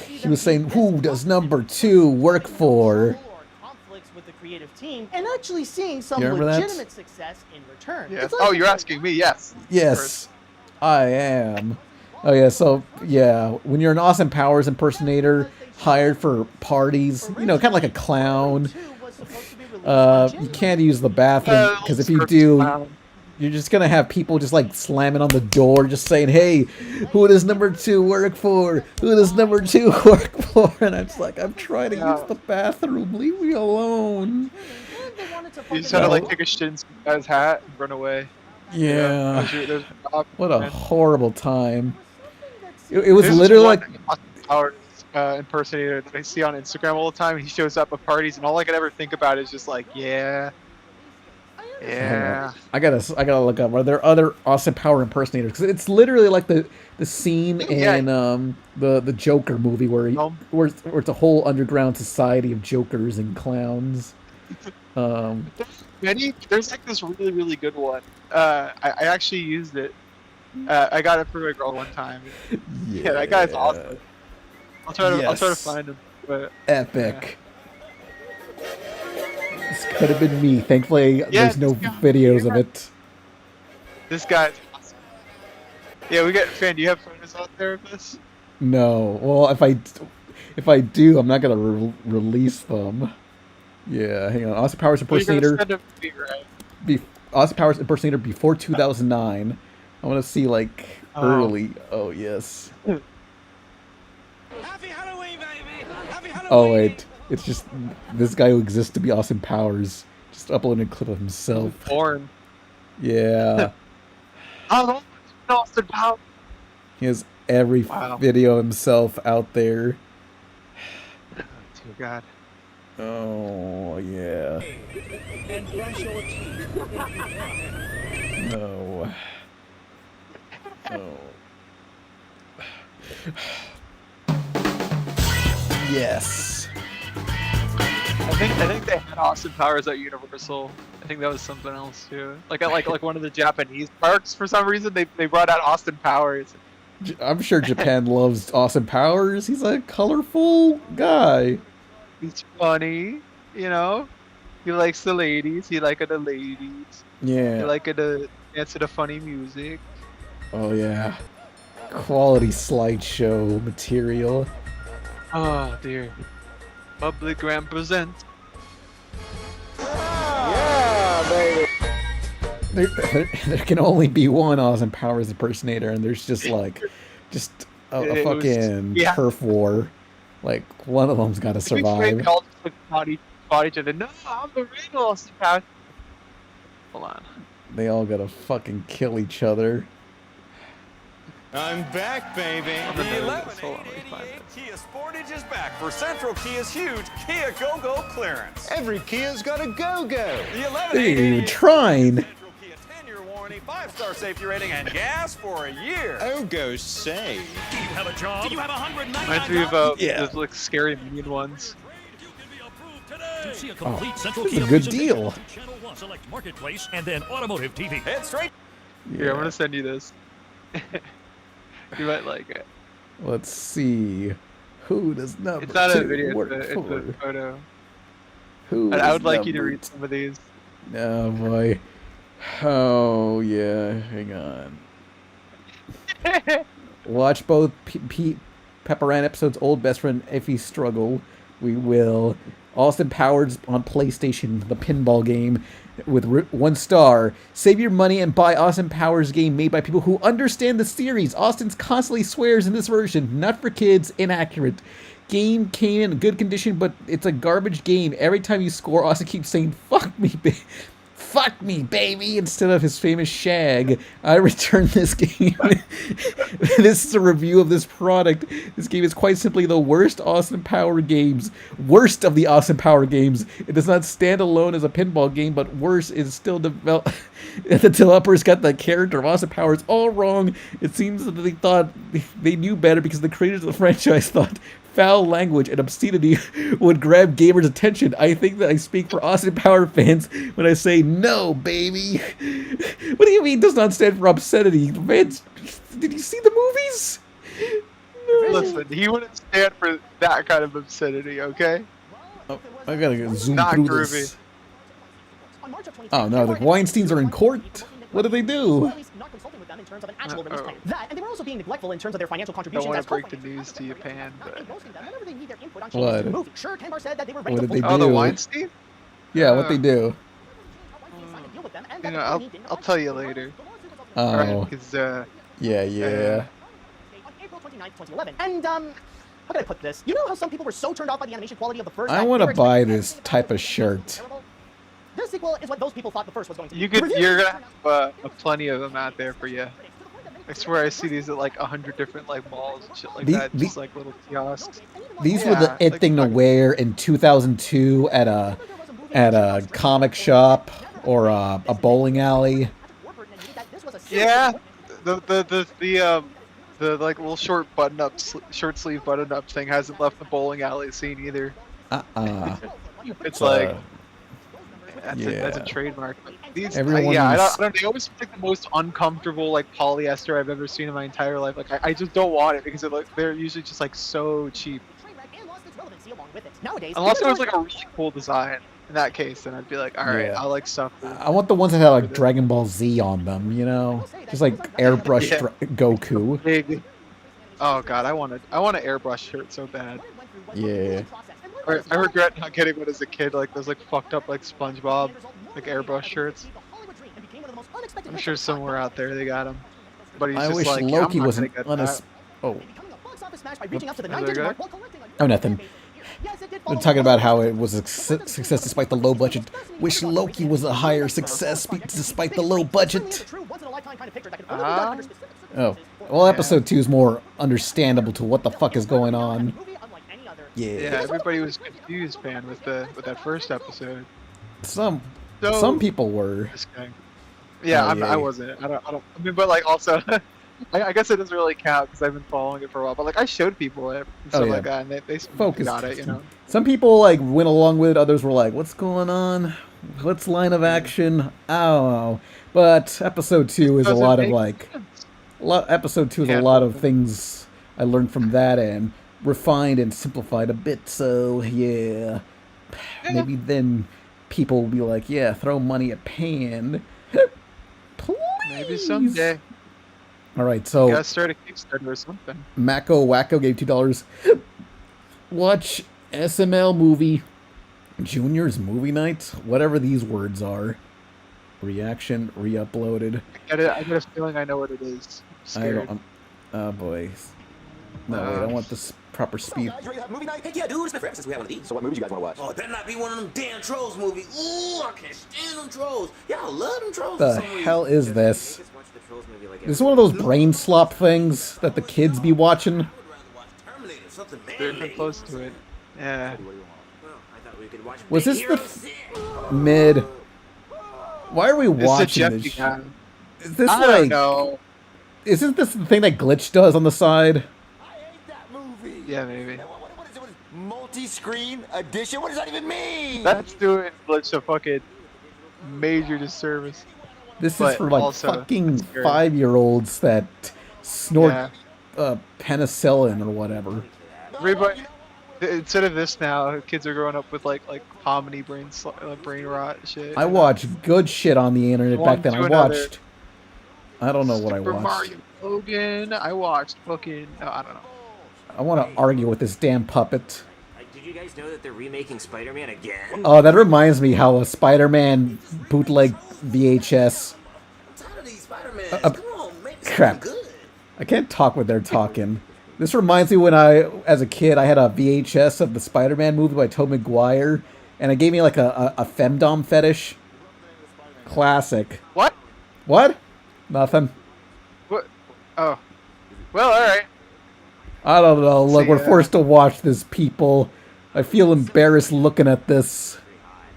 he was saying, who does number 2 work for? conflicts with the creative team and actually seeing some You remember that? legitimate success in return. Yeah. It's like Oh, you're asking me? Yes. Yes, I am. Oh yeah, so yeah, when you're an Austin Powers impersonator hired for parties, you know, kind of like a clown, you can't use the bathroom because if you do, you're just gonna have people just like slamming on the door, just saying, "Hey, who does number 2 work for? Who does number 2 work for?" And I'm just like, I'm trying to use the bathroom. Leave me alone. You just had to like take a shit in some guy's hat and run away. Yeah. There's What a horrible time. It was There's literally one like. Austin Powers impersonator that I see on Instagram all the time. He shows up at parties, and all I can ever think about is just like, yeah. I gotta look up. Are there other Austin Power impersonators? Because it's literally like the scene in the Joker movie where where it's a whole underground society of jokers and clowns. There's like this really good one. I actually used it. I got it for my girl one time. Yeah, that guy's awesome. I'll try to find him. But Epic. This could have been me. Thankfully, there's no videos of it. This guy's awesome. Yeah, we got fan. Do you have photos out there of this? No. Well, if I do, I'm not gonna release them. Yeah, hang on. Austin Powers impersonator. Austin Powers impersonator before 2009. I want to see like early. Oh yes. Happy Halloween, baby! Happy Halloween! Oh wait. It's just this guy who exists to be Austin Powers, just uploading a clip of himself. Born. Yeah. Oh, Austin Powers. He has every video of himself out there. Dear God. Oh, yeah. And brush your teeth. No. Oh. Yes. I think they had Austin Powers at Universal. I think that was something else too. Like at like one of the Japanese parks for some reason they brought out Austin Powers. I'm sure Japan loves Austin Powers. He's a colorful guy. He's funny, you know. He likes the ladies. He likes the ladies. Yeah. He likes to dance to the funny music. Oh yeah. Quality slideshow material. Oh dear. Public Gram presents. Yeah, baby. There can only be one Austin Powers impersonator, and there's just a fucking turf war. Like, one of them's got to survive. They all just like fought each other. No, I'm the real Austin Powers. Hold on. They all gotta fucking kill each other. I'm back, baby. The 1188 Kia Sportage is back for Central Kia's huge Kia Go-Go clearance. Every Kia's got a go-go. The Hey, 1188 trying. Central Kia 10-year warranty, 5-star safety rating, and gas for a year. Oh, go say. Do you have a job? Do you have Reminds me of those like scary minion ones. To see a Oh, complete Central this Kia is a good presentation, deal. Channel 1 select Marketplace and then Automotive TV. Head straight. Here, I'm gonna send you this. You might like it. Let's see. Who does number It's not a 2 video, work it's for? a photo. Who I does would like you to number read some of these. Oh boy. Oh yeah. Hang on. Watch both Pepperan episodes. Old best friend Effie struggle. We will. Austin Powers on PlayStation, the pinball game, with 1 star. Save your money and buy Austin Powers game made by people who understand the series. Austin constantly swears in this version. Not for kids. Inaccurate. Game came in good condition, but it's a garbage game. Every time you score, Austin keeps saying, fuck me, fuck me, baby, instead of his famous shag. I returned this game. This is a review of this product. This game is quite simply the worst Austin Power games. Worst of the Austin Power games. It does not stand alone as a pinball game, but worse is still developed. The developers got the character of Austin Powers all wrong. It seems that they thought they knew better because the creators of the franchise thought foul language and obscenity would grab gamers' attention. I think that I speak for Austin Power fans when I say no, baby. What do you mean does not stand for obscenity? Fans, did you see the movies? No. Listen, he wouldn't stand for that kind of obscenity, okay? Oh, I gotta zoom Not through groovy. this. Oh no, the Weinsteins are in court. What did they do? That, and they were also being neglectful in terms of their financial I contributions. want as to break the co-financers. news to you, Pan, but... What? Sure, Kenbar said that they were ready What to did they pull do? Oh, the Weinstein? Yeah, what they do? You know, I'll tell you later. Oh. Alright, 'cause, Yeah. On April 29th, 2011. And, how can I put this? You know how some people were so turned off by the animation quality of the first? I want to buy this type of shirt. This sequel is what those people thought the first was going to be. you're gonna have plenty of them out there for you. I swear I see these at like 100 different like malls and shit like that, just like little kiosks. These were the it thing to wear in 2002 at a comic shop or a bowling alley. Yeah, the like little short button up, short sleeve button up thing hasn't left the bowling alley scene either. It's like that's a trademark. These, I don't. They always look like the most uncomfortable like polyester I've ever seen in my entire life. Like I just don't want it because they're usually just like so cheap. Unless it was like a really cool design. In that case, then I'd be like, all right, Yeah. I like stuff. I want the ones that have like Dragon Ball Z on them, you know, just like airbrushed Goku. Big. Oh god, I want an airbrush shirt so bad. Yeah. I regret not getting one as a kid, like those like fucked up like SpongeBob, like airbrush shirts. I'm sure somewhere out there they got them. But he's I just wish like, Loki I'm not wasn't gonna get that. Oh. There we go. Oh, nothing. Yes, it did They're follow talking the about how it was a success despite the low budget. Wish Loki was a higher success despite the low budget. Oh, well, episode 2 is more understandable to what the fuck is going on. Yeah, Yeah. everybody was confused, man, with that first episode. Some So people were. this guy. Yeah, Oh, yeah. I wasn't. I don't. I mean, but like also, I guess it doesn't really count because I've been following it for a while. But like, I showed people it and stuff like that, and they Focused. got it, you know. Some people like went along with it. Others were like, "What's going on? What's line of action?" I don't know. But episode 2 is a lot of like. Episode 2 is a lot of things I learned from that and refined and simplified a bit. So yeah, maybe then people will be like, "Yeah, throw money at Pan." Please. Maybe someday. All right, so You gotta start a Kickstarter or something. Mako Wacko gave $2. Watch SML movie, Junior's movie night, whatever these words are. Reaction re-uploaded. I get a feeling I know what it is. I'm I scared. don't. Oh boy. No, wait. I want this proper speed. Guys, you ready to have movie night? Heck yeah, dude. It's been forever since we had one of these. So what movies you guys want to watch? Oh, it better not be one of them damn Trolls movies. Ooh, I can't stand them Trolls. Y'all love them Trolls. The hell is this? This is one of those brain slop things that the kids be watching. They're close to it. Yeah. Was this the mid? Why are we It's the watching Jeffy this? guy. Is this I like? don't know. Isn't this the thing that Glitch does on the side? Yeah, maybe. Multi-screen edition? What does that even mean? That's doing Glitch a fucking major disservice. This is But for like also, fucking that's scary. 5-year-olds that snort Yeah. penicillin or whatever. Everybody, instead of this now, kids are growing up with like comedy brain rot shit. I watched good shit on the internet back then. I to another. watched. I don't know what I Super watched. Mario Logan. I watched fucking. No, I don't know. I want to argue with this damn puppet. Did you guys know that they're remaking Spider-Man again? Oh, that reminds me how a Spider-Man bootleg VHS. Crap. I can't talk when they're talking. This reminds me when as a kid, I had a VHS of the Spider-Man movie by Tobey Maguire, and it gave me like a femdom fetish. Classic. What? What? Nothing. What? Oh. Well, all right. I don't know. Look, See, we're forced to watch this, people. I feel embarrassed looking at this.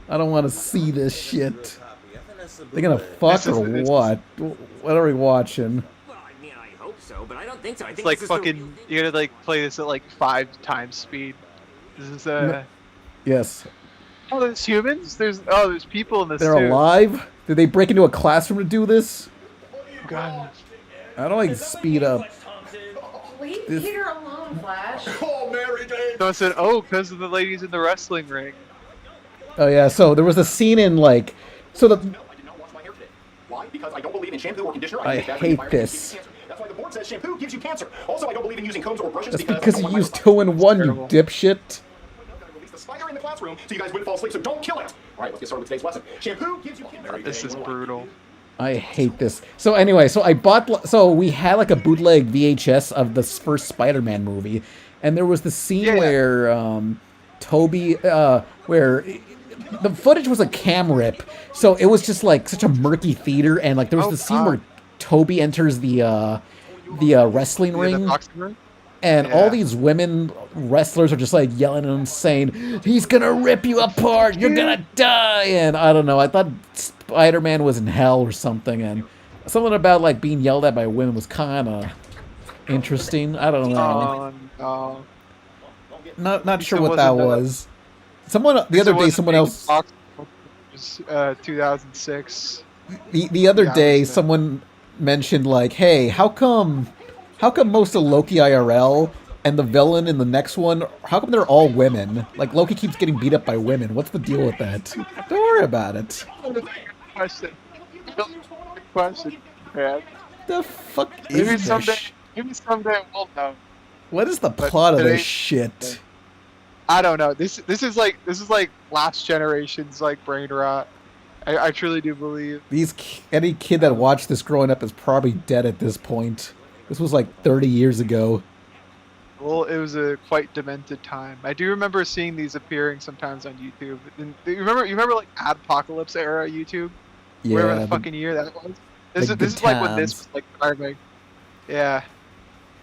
I don't want to see this shit. They gonna fuck or what? What are we watching? I mean, I hope so, but I don't think so. I think It's like this is the- fucking. You gotta like play this at like 5 times speed. This is Yes. Oh, there's humans. There's people in this. They're too. alive? Did they break into a classroom to do this? God. How do I speed up? Leave This- Peter alone, Flash. Oh, Mary Jane. So I said, oh, because of the ladies in the wrestling ring. Oh yeah, so there was a scene in like, so the Why? Because I don't believe in shampoo or conditioner. I think it's bad for the hate environment, it this. gives you cancer. That's why the board says shampoo gives you cancer. Also, I don't believe in using combs or brushes That's because because I you don't want used my 2-in-1, you Terrible. dipshit. release the spider in the classroom so you guys wouldn't fall asleep. So don't kill it. All right, let's get started with today's lesson. Shampoo gives you cancer. This is brutal. I hate this. So anyway, so we had like a bootleg VHS of the first Spider-Man movie, and there was the scene where Toby, where the footage was a cam rip, so it was just like such a murky theater, and like there was the scene where Toby enters the wrestling ring. The boxing ring? And all these women wrestlers are just like yelling at him, saying, "He's gonna rip you apart. You're gonna die." And I don't know. I thought Spider-Man was in hell or something, and something about like being yelled at by women was kind of interesting. I don't know. Oh, no. Not sure it what that wasn't was. Someone the other day, someone else. 2006. The other Yeah, day, it was, someone mentioned like, "Hey, how come most of Loki IRL and the villain in the next one, how come they're all women? Like Loki keeps getting beat up by women. What's the deal with that? Don't worry about it." Question. Question. Man. The fuck Maybe is someday. this? Maybe someday we'll know. What is the But plot of today- this shit? I don't know. This is like last generation's like brain rot. I truly do believe. Any kid that watched this growing up is probably dead at this point. This was like 30 years ago. Well, it was a quite demented time. I do remember seeing these appearing sometimes on YouTube. And you remember like Adpocalypse era YouTube? Whatever the Yeah, fucking year that was. the This good is like when this times. was like thriving. Yeah.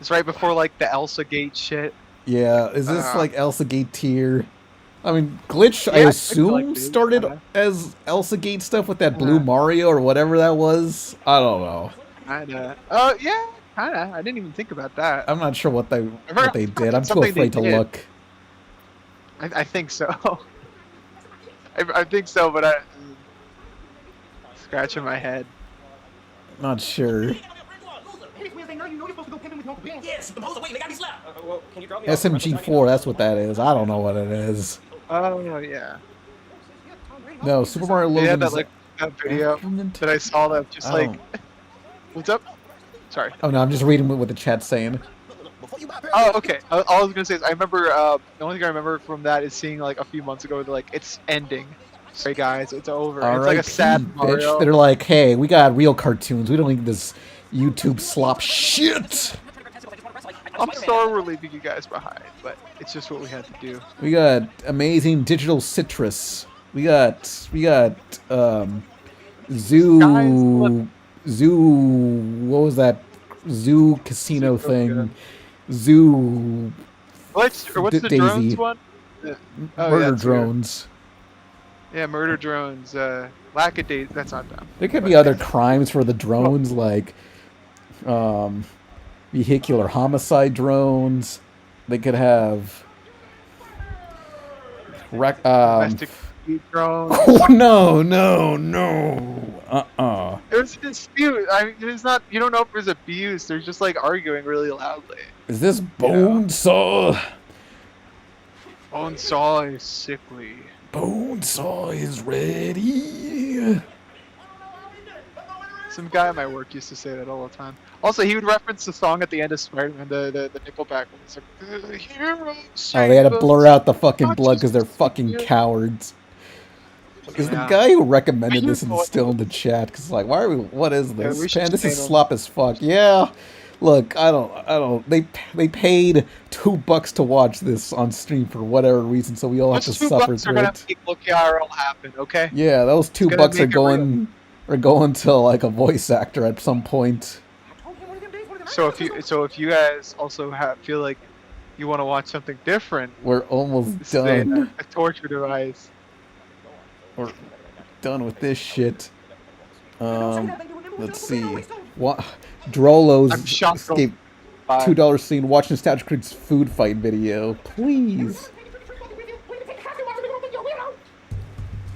It's right before like the Elsa Gate shit. Yeah, is this Uh, like Elsa Gate tier? I mean, Glitch, I yeah, I feel like assume, it is, started kinda. as Elsa Gate stuff with that Blue Mario or whatever that was. I don't know. Kinda. Oh yeah, kinda. I didn't even think about that. I'm not sure what they I forgot did. I'm that's too something they afraid to did. look. I think so. I think so, but scratching my head. Not sure. Yes, the most waiting. They got me slapped. Well, can you drop me SMG4, that's what that is. I don't know what it is. Oh yeah. No, Super Mario They had Logan that is like that video that I saw that just I like don't- what's up? Sorry. Oh no, I'm just reading what the chat's saying. Oh, okay. All I was gonna say is I remember the only thing I remember from that is seeing like a few months ago like it's ending. Sorry guys, it's over. And it's like a sad bitch. Mario. They're like, hey, we got real cartoons. We don't need this YouTube slop shit. I'm sorry we're leaving you guys behind, but it's just what we had to do. We got amazing digital citrus. We got Zoo. What was that? Zoo casino thing. Zoo. What's the Daisy. drones one? Oh, Murder yeah, it's weird. drones. Yeah, murder drones. Lackadaisy. That's not them. There could be other crimes for the drones, like vehicular homicide drones. They could have Domestic drones. Oh no! It was a dispute. I mean, it's not. You don't know if there's abuse. They're just like arguing really loudly. Is this Bonesaw? Bonesaw is sickly. Bonesaw is ready. Some guy at my work used to say that all the time. Also, he would reference the song at the end of Spider-Man, the Nickelback one. It's like, the hero Oh, they had to saved blur us. out the fucking blood because they're fucking cowards. Is the guy who recommended this still in the chat? Because like, why are we? What is Yeah, this? we should Man, this is name him. slop as fuck. Yeah. Look, I don't. They paid $2 to watch this on stream for whatever reason, so we all have to Those suffer $2 are through gonna it. make LOKI IRL happen, okay? Yeah, those It's gonna $2 make it are going to like a voice actor at some point. So if you guys also feel like you want to watch something different, We're almost this is done. a torture device. We're done with this shit. Let's see. What? Drolo's gave $2 scene. Watch Nostalgia Critic's food fight video, please.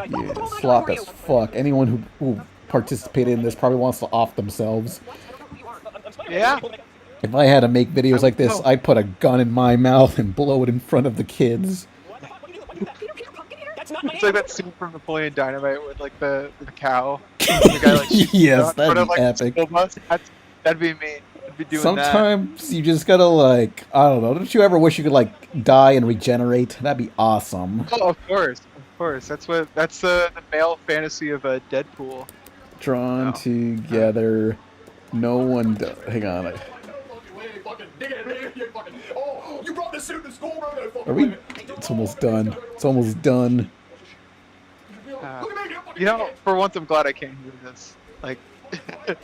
Yeah, slop as fuck. Anyone who participated in this probably wants to off themselves. Yeah. If I had to make videos like this, I'd put a gun in my mouth and blow it in front of the kids. It's like that scene from Napoleon Dynamite with like the cow. The guy, like, Yes, put that'd it, be like, the epic. school bus. That'd be me. I'd be doing that. Sometimes you just gotta like, I don't know. Don't you ever wish you could like die and regenerate? That'd be awesome. Oh, of course. That's the male fantasy of a Deadpool. Drawn together. No one. Hang on. Oh, you brought this suit to school, bro. Are we? It's almost done. It's almost done. You know, for once, I'm glad I came here to this. Like, Well,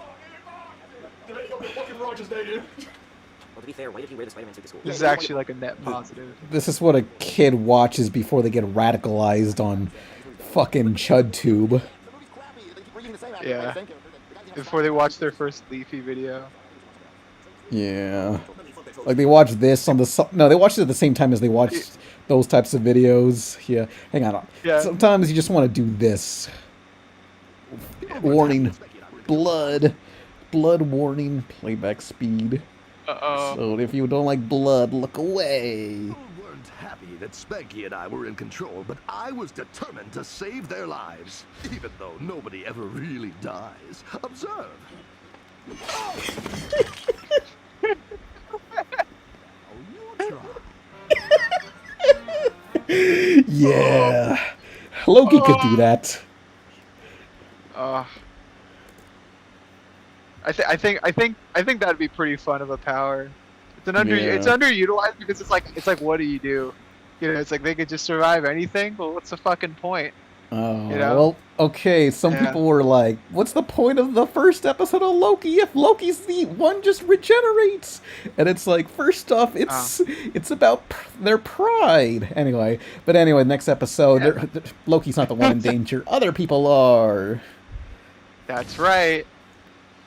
to be fair, why did you wear the Spider-Man suit to school? this is actually like a net positive. This is what a kid watches before they get radicalized on fucking ChudTube. Yeah. Before they watch their first Leafy video. Yeah. Like they watch this on the no, they watch it at the same time as they watch those types of videos. Yeah. Hang on. Yeah. Sometimes you just want to do this. Warning. Blood warning. Playback speed. Uh-oh. So if you don't like blood, look away. We weren't happy that Spanky and I were in control, but I was determined to save their lives, even though nobody ever really dies. Observe. Yeah. Loki could do that. I think that'd be pretty fun of a power. It's underutilized because it's like what do you do? You know, it's like they could just survive anything. Well, what's the fucking point? Oh, You know? well, okay, some people were like, what's the point of the first episode of Loki if Loki's the one just regenerates? And it's like, first off, it's about their pride. Anyway, next episode, Loki's not the one in danger. Other people are. That's right.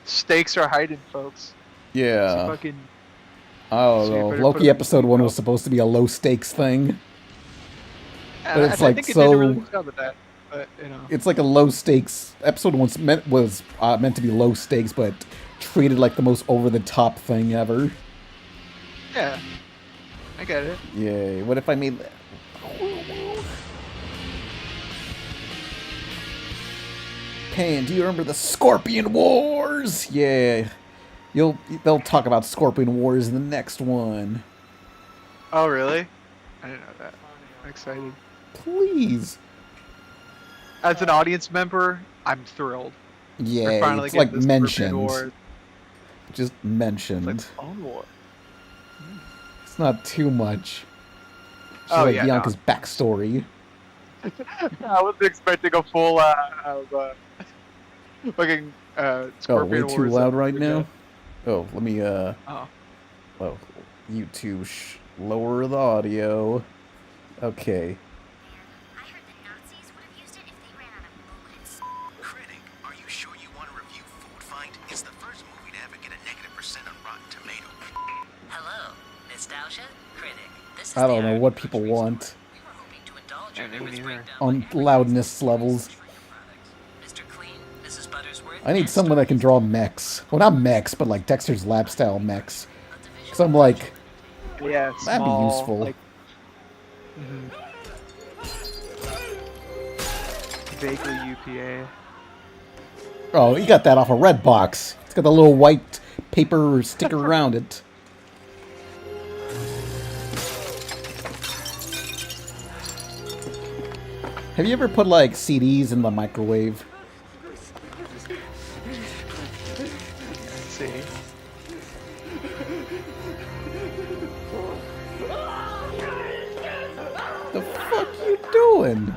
Stakes are hiding, folks. Yeah. Fucking... Oh, no. Loki episode 1 was supposed to be a low stakes thing. But it's like think so. It did a really good job of that, but, you know. It's like a low stakes episode. Was meant to be low stakes, but treated like the most over the top thing ever. Yeah, I get it. Yay! What if I made that? Pan, do you remember the Scorpion Wars? Yeah, they'll talk about Scorpion Wars in the next one. Oh really? I didn't know that. I'm excited. Please. As an audience member, I'm thrilled. Yeah, it's like mentioned. Just mentioned. It's like Clone War. It's not too much. It's like Bianca's backstory. I wasn't expecting a full fucking Scorpion Wars. Way too loud right now? Oh, let me Oh, YouTube lower the audio. Okay. I heard the Nazis would have used it if they ran out of bullets. Critic, are you sure you want to review Food Fight? It's the first movie to ever get a -% on Rotten Tomatoes. Hello, nostalgia critic. This is I don't know what people want. On loudness levels. Mr. Clean, Mrs. Buttersworth. I need someone that can draw mechs. Well, not mechs, but like Dexter's Lab style mechs. Because I'm like, yeah, that'd be useful. Like, vaguely UPA. Oh, you got that off a Redbox. It's got the little white paper sticker around it. Have you ever put like CDs in the microwave? Let's see. The fuck you doing?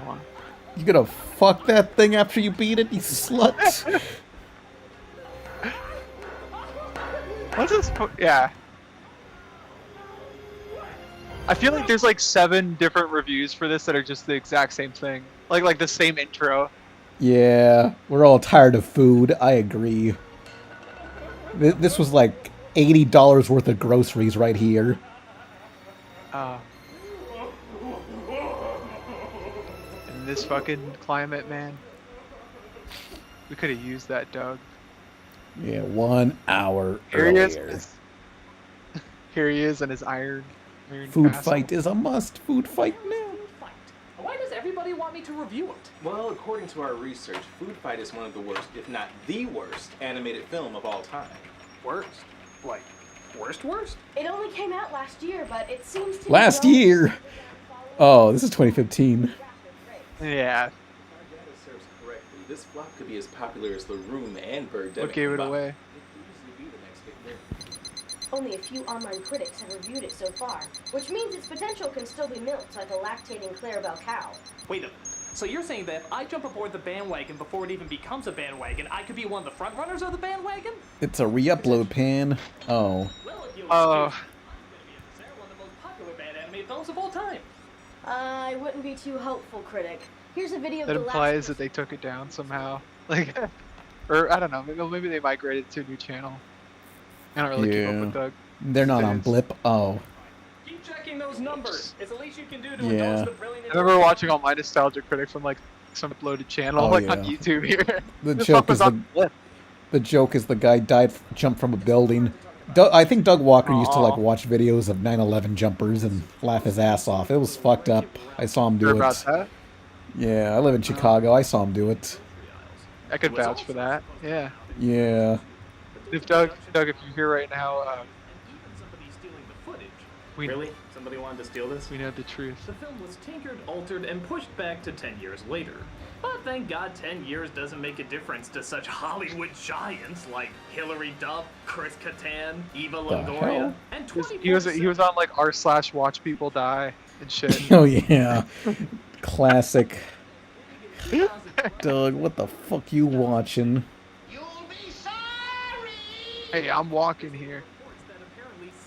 You gonna fuck that thing after you beat it, you slut? What's this? Yeah. I feel like there's like 7 different reviews for this that are just the exact same thing. Like the same intro. Yeah, we're all tired of food. I agree. This was like $80 worth of groceries right here. In this fucking climate, man. We could have used that, Doug. Yeah, 1 hour Here earlier. he is. Here he is in his iron Food castle. fight is a must. Food fight now. Why does everybody want me to review it? Well, according to our research, Food Fight is one of the worst, if not the worst, animated film of all time. Worst? Like, worst? It only came out last year, but it seems to Last year? Oh, this is 2015. Yeah. If our data serves correctly, this flop could be as popular as The Room and Birdemic. What gave it combined. away? It could easily be the next hit movie. Only a few online critics have reviewed it so far, which means its potential can still be milked like a lactating Clarabelle cow. Wait a minute. So you're saying that if I jump aboard the bandwagon before it even becomes a bandwagon, I could be one of the front runners of the bandwagon? It's a re-upload, Pan. Oh. Well, if you'll Oh. excuse me, Sarah, one of the most popular band animated films of all time. I wouldn't be too hopeful, critic. Here's a video That of the implies last that they took it down somehow. Like, or I don't know. Maybe they migrated to a new channel. I don't really keep up with Doug. They're not on Blip. Oh. Keep checking those numbers. It's the least you can do to Yeah. indulge the brilliant. I remember watching all my nostalgia critics from like some uploaded channel, Oh, like yeah. on YouTube here. The This joke stuff was is on Blip. the joke is the guy jumped from a building. I think Doug Walker used to like watch videos of 9/11 jumpers and laugh his ass off. It was fucked up. I saw him do Heard it. about that? Yeah, I live in Chicago. I saw him do it. I could vouch for that. Yeah. Yeah. If Doug, if you're here right now, we Really? Somebody wanted to steal this? We know the truth. The film was tinkered, altered, and pushed back to 10 years later. But thank God 10 years doesn't make a difference to such Hollywood giants like Hilary Duff, Chris Kattan, Eva Longoria, hell? and He was on like r/Watch People Die and shit. Oh yeah, classic. Doug, what the fuck you watching? Hey, I'm walking here.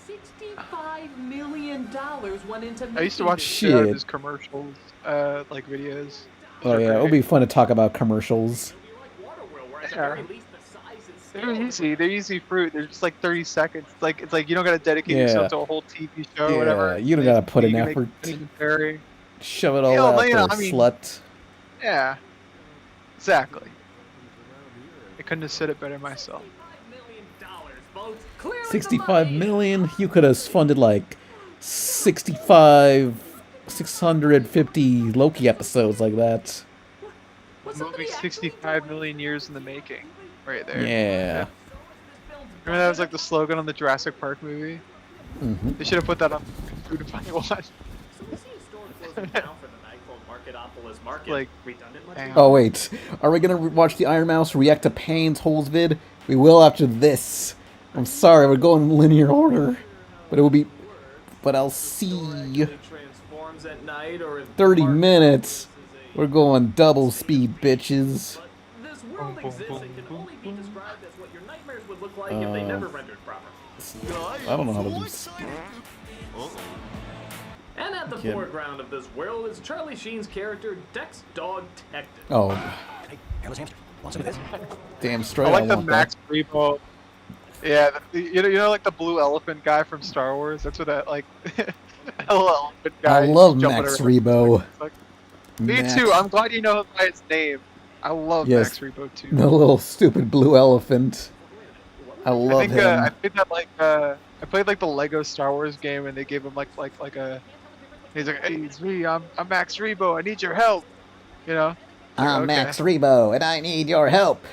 $65 million went into I used to making watch this. shit out of Shit. his commercials, like videos. Oh yeah, it'll be fun to talk about commercials. Yeah. They're easy fruit. They're just like 30 seconds. It's like you don't gotta dedicate yourself Yeah. to a whole TV show or Yeah, whatever. you don't gotta put in You can make effort. commentary. Shove it all out there, slut. Yeah. Exactly. I couldn't have said it better myself. $65 million. You could have funded like 650 Loki episodes like that. Movie 65 million years in the making, right there. Yeah. Remember that was like the slogan on the Jurassic Park movie? Mm-hmm. They should have put that on Food and Final One. Like, Oh wait, are we gonna watch the Iron Mouse react to Payne's Holes vid? We will after this. I'm sorry, we're going in linear order, but it will be. But I'll see. 30 minutes. We're going double speed, bitches. This world exists and can only be described as what your nightmares would look like if they never rendered properly. I don't know how to do this. And at the Kid. foreground of this world is Charlie Sheen's character, Dex Dog Detective. Oh. Hey, Hello's hamster. Want some of this? Damn straight. I like the want Max that. Rebo. Yeah, you know, like the blue elephant guy from Star Wars. That's what that like. Little elephant guy. I love jumping Max around. Rebo. Me Max. too. I'm glad you know him by his name. I love Yes, Max Rebo too. the little stupid blue elephant. I love I think him. I played that I played like the Lego Star Wars game, and they gave him like a. He's like, hey, it's me. I'm Max Rebo. I need your help. You know. I'm Okay. Max Rebo, and I need your help.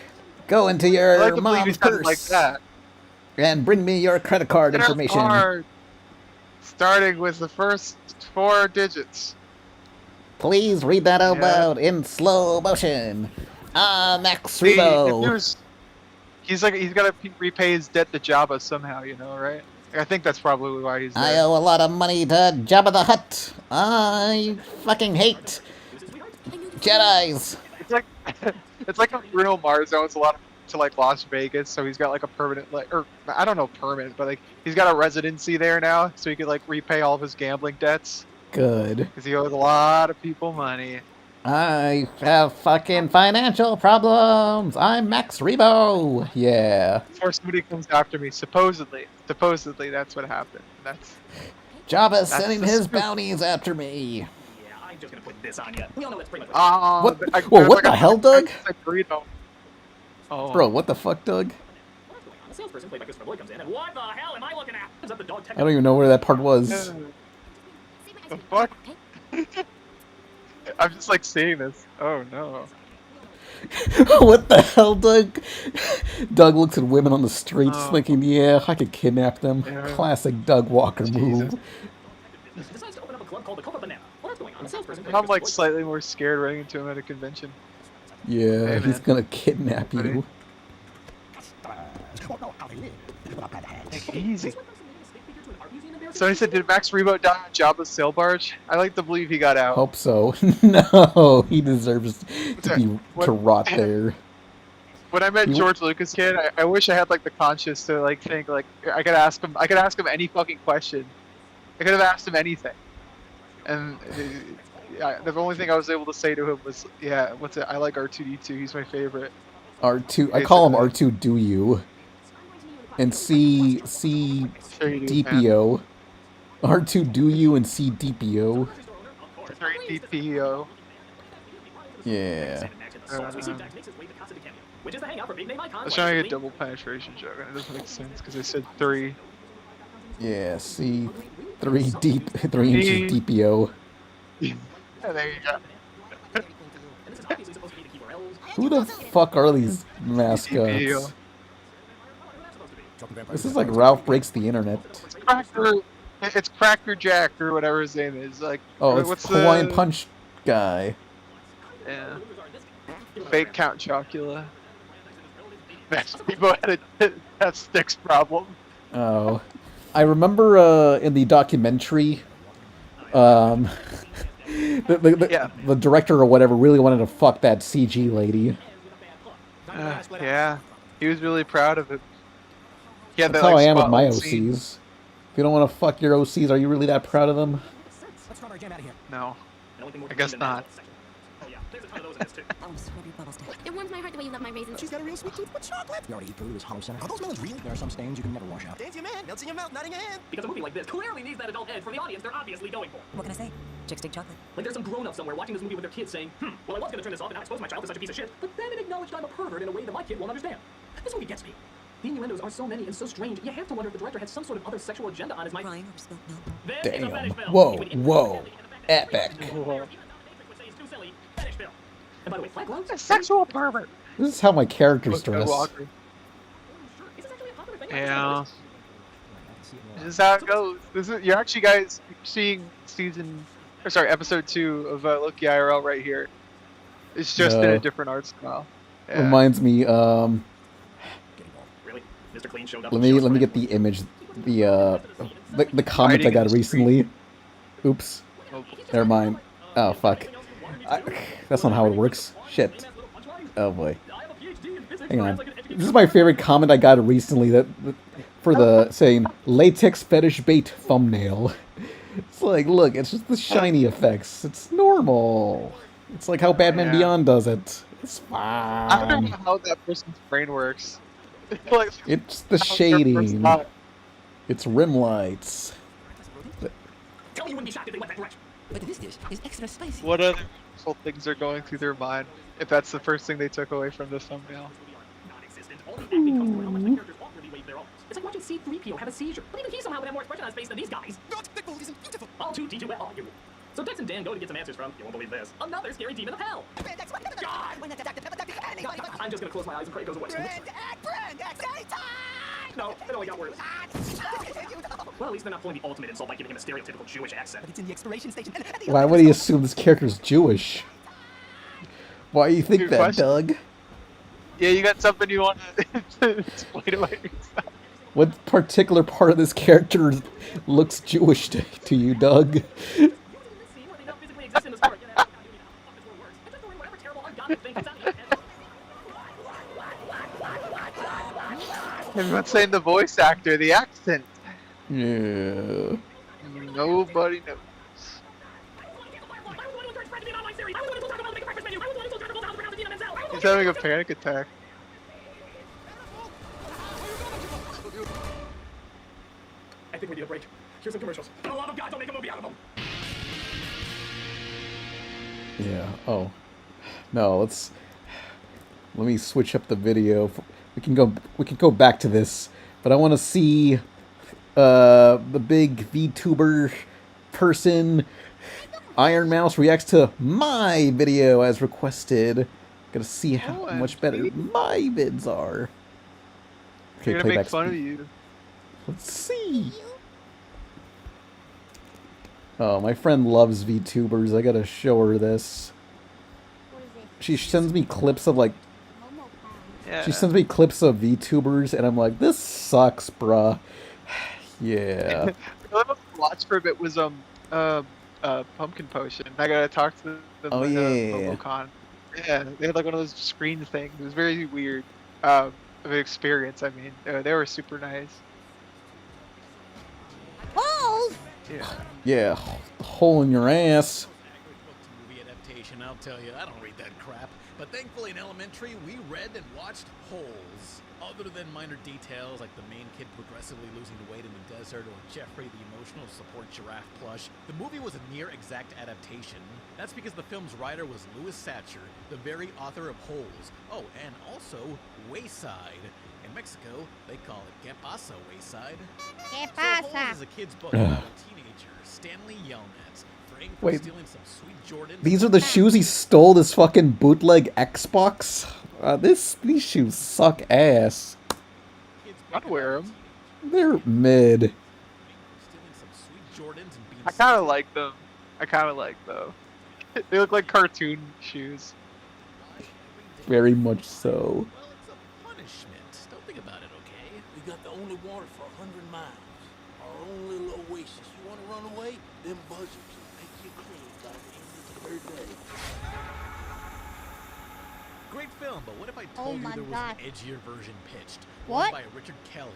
Go into your I like to believe mom's he sounded purse like that. and bring me your credit card Credit information. card, starting with the first 4 digits. Please read that out loud in slow motion. Max Rebo. He's got to repay his debt to Jabba somehow, you know, right? I think that's probably why he's there. I owe a lot of money to Jabba the Hutt. I fucking hate Jedis. It's like if Bruno Mars owns a lot to like Las Vegas, so he's got like a permanent, or I don't know permanent, but like he's got a residency there now, so he could like repay all of his gambling debts. Good. Because he owes a lot of people money. I have fucking financial problems. I'm Max Rebo. Yeah. Before somebody comes after me, supposedly that's what happened. Jabba's That's sending the his scoop. bounties after me. Yeah, I'm just gonna put this on you. We all know it's pretty much. What? Whoa, what the hell, Doug? Oh. Bro, what the fuck, Doug? The salesperson played by Christopher Lloyd comes in, and what the hell am I looking at? Is that the dog I don't even know where that part was. The fuck? I'm just like seeing this. Oh no. What the hell, Doug? Doug looks at women on the streets Oh. thinking, yeah, I could kidnap them. Yeah. Classic Doug Walker move. Decides to open up a club called the Coca Banana. What's going on? The salesperson plays I'm Christopher like Lloyd. slightly more scared running into him at a convention. Yeah, Hey, he's man. gonna kidnap you. Take it easy. So he said, did Max Rebo die on Jabba's sail barge? I like to believe he got out. Hope so. No, he deserves to rot there. When I met George Lucas kid, I wish I had like the conscience to like think like I could ask him any fucking question. I could have asked him anything. And the only thing I was able to say to him was, yeah, what's it? I like R2D2. He's my favorite. R2, I call him R2 Do You. And C DPO. R2 Do You and C DPO. DPO. Yeah. I was trying to get a double penetration joke, and it doesn't make sense because I said 3. Yeah, C 3 deep 3 inches DPO. Yeah, there you go. Who the fuck are these mascots? This is like Ralph Breaks the Internet. It's Cracker Jack or whatever his name is. Like, Oh, it's what's Hawaiian the Punch guy. Yeah. Fake Count Chocula. People had a sticks problem. Oh, I remember in the documentary, the director or whatever really wanted to fuck that CG lady. Yeah, he was really proud of it. He had That's that how like I am with my spotlight OCs. scene. If you don't want to fuck your OCs, are you really that proud of them? No, I guess not. It warms my heart the way you love my raisins. She's got a real sweet tooth with chocolate. You already eat food, it's hollow center. Are those melons real? There are some stains you can never wash out. Dance your man, melts in your mouth, not in your hand. Because a movie like this clearly needs that adult edge from the audience they're obviously going for. What can I say? Chicks dig chocolate. Like there's some grown-up somewhere watching this movie with their kids saying, well, I was gonna turn this off and not expose my child to such a piece of shit, but then it acknowledged I'm a pervert in a way that my kid won't understand. This movie gets me. The innuendos are so many and so strange, you have to wonder if the director had some sort of other sexual agenda on his mind. Crying over spilt milk. This is a fetish film. Whoa, whoa. Epic. And by the way, flag gloves? A sexual pervert. This is how my characters dress. Yeah. This is how it goes. You're actually guys seeing episode 2 of Loki IRL right here. It's just in a different art style. Yeah. Reminds me, Really? Mr. Clean showed up. let me get the image, the comment I got recently. Oops. Never mind. Oh fuck. That's not how it works. Shit. Oh boy. Hang on. This is my favorite comment I got recently for the saying latex fetish bait thumbnail. It's like, look, it's just the shiny effects. It's normal. It's like how Batman Beyond does it. It's fine. I don't know how that person's brain works. It's the shading. It's rim lights. Tell me you wouldn't be shocked if they went that direction. But this dish is extra spicy. What other things are going through their mind if that's the first thing they took away from this thumbnail? It's like watching C-3PO have a seizure. But even he somehow would have more expression on his face than these guys. That gold isn't beautiful. All too D2L are you. So Dex and Dan go to get some answers from, you won't believe this, another scary demon of hell. God! I'm just gonna close my eyes and pray it goes away. No, it only got worse. Well, at least they're not pulling the ultimate insult by giving him a stereotypical Jewish accent. But it's in the expiration station. Why would he assume this character's Jewish? Why do you think that, Doug? Yeah, you got something you want to explain about yourself? What particular part of this character looks Jewish to you, Doug? Everyone's saying the voice actor, the accent. Yeah. Nobody knows. He's having a panic attack. I think we need a break. Here's some commercials. For the love of God, don't make a movie out of them. Yeah. Oh. No. Let me switch up the video. We can go back to this, but I want to see the big VTuber person Iron Mouse reacts to my video as requested. Gotta see how much better my vids are. Okay, They're gonna make fun of you. Let's see. Oh, my friend loves VTubers. I gotta show her this. She sends me clips of She sends me clips of VTubers, and I'm like, this sucks, bruh. Yeah. The one I watched for a bit was Pumpkin Potion. I gotta talk to them. Oh yeah. MomoCon. Yeah, they had like one of those screen things. It was very weird of an experience. I mean, they were super nice. Holes! Yeah. Yeah, hole in your ass. Movie adaptation, I'll tell you, I don't read that crap. But thankfully in elementary, we read and watched Holes. Other than minor details like the main kid progressively losing weight in the desert or Jeffrey the emotional support giraffe plush, the movie was a near exact adaptation. That's because the film's writer was Louis Satcher, the very author of Holes. Oh, and also Wayside. In Mexico, they call it Que Pasa, Wayside. Que So Holes is a kid's book about a teenager, Stanley Yelnats, framed for Wait. stealing some sweet Jordans. These are the shoes he stole this fucking bootleg Xbox? These shoes suck ass. I'd wear them. They're mid. I kind of like them. They look like cartoon shoes. Very much so. Well, it's a punishment. Don't think about it, okay? We got the only water for 100 miles. Our own little oasis. You want to run away? Them buzzards will pick you clean by the end of the third day. Great film, but what if I told you there was an edgier version pitched? What? One by Richard Kelly,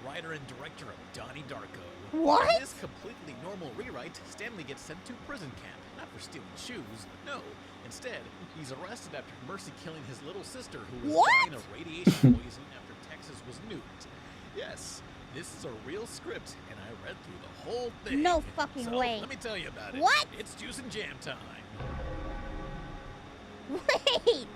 writer and director of Donnie Darko. What? In this completely normal rewrite, Stanley gets sent to prison camp, not for stealing shoes, no. Instead, he's arrested after mercy killing his little sister who was dying of radiation poisoning after Texas was nuked. Yes, this is a real script, and I read through the whole thing. No fucking so, way. let me tell you about it. What? It's Juice and Jam time. Wait!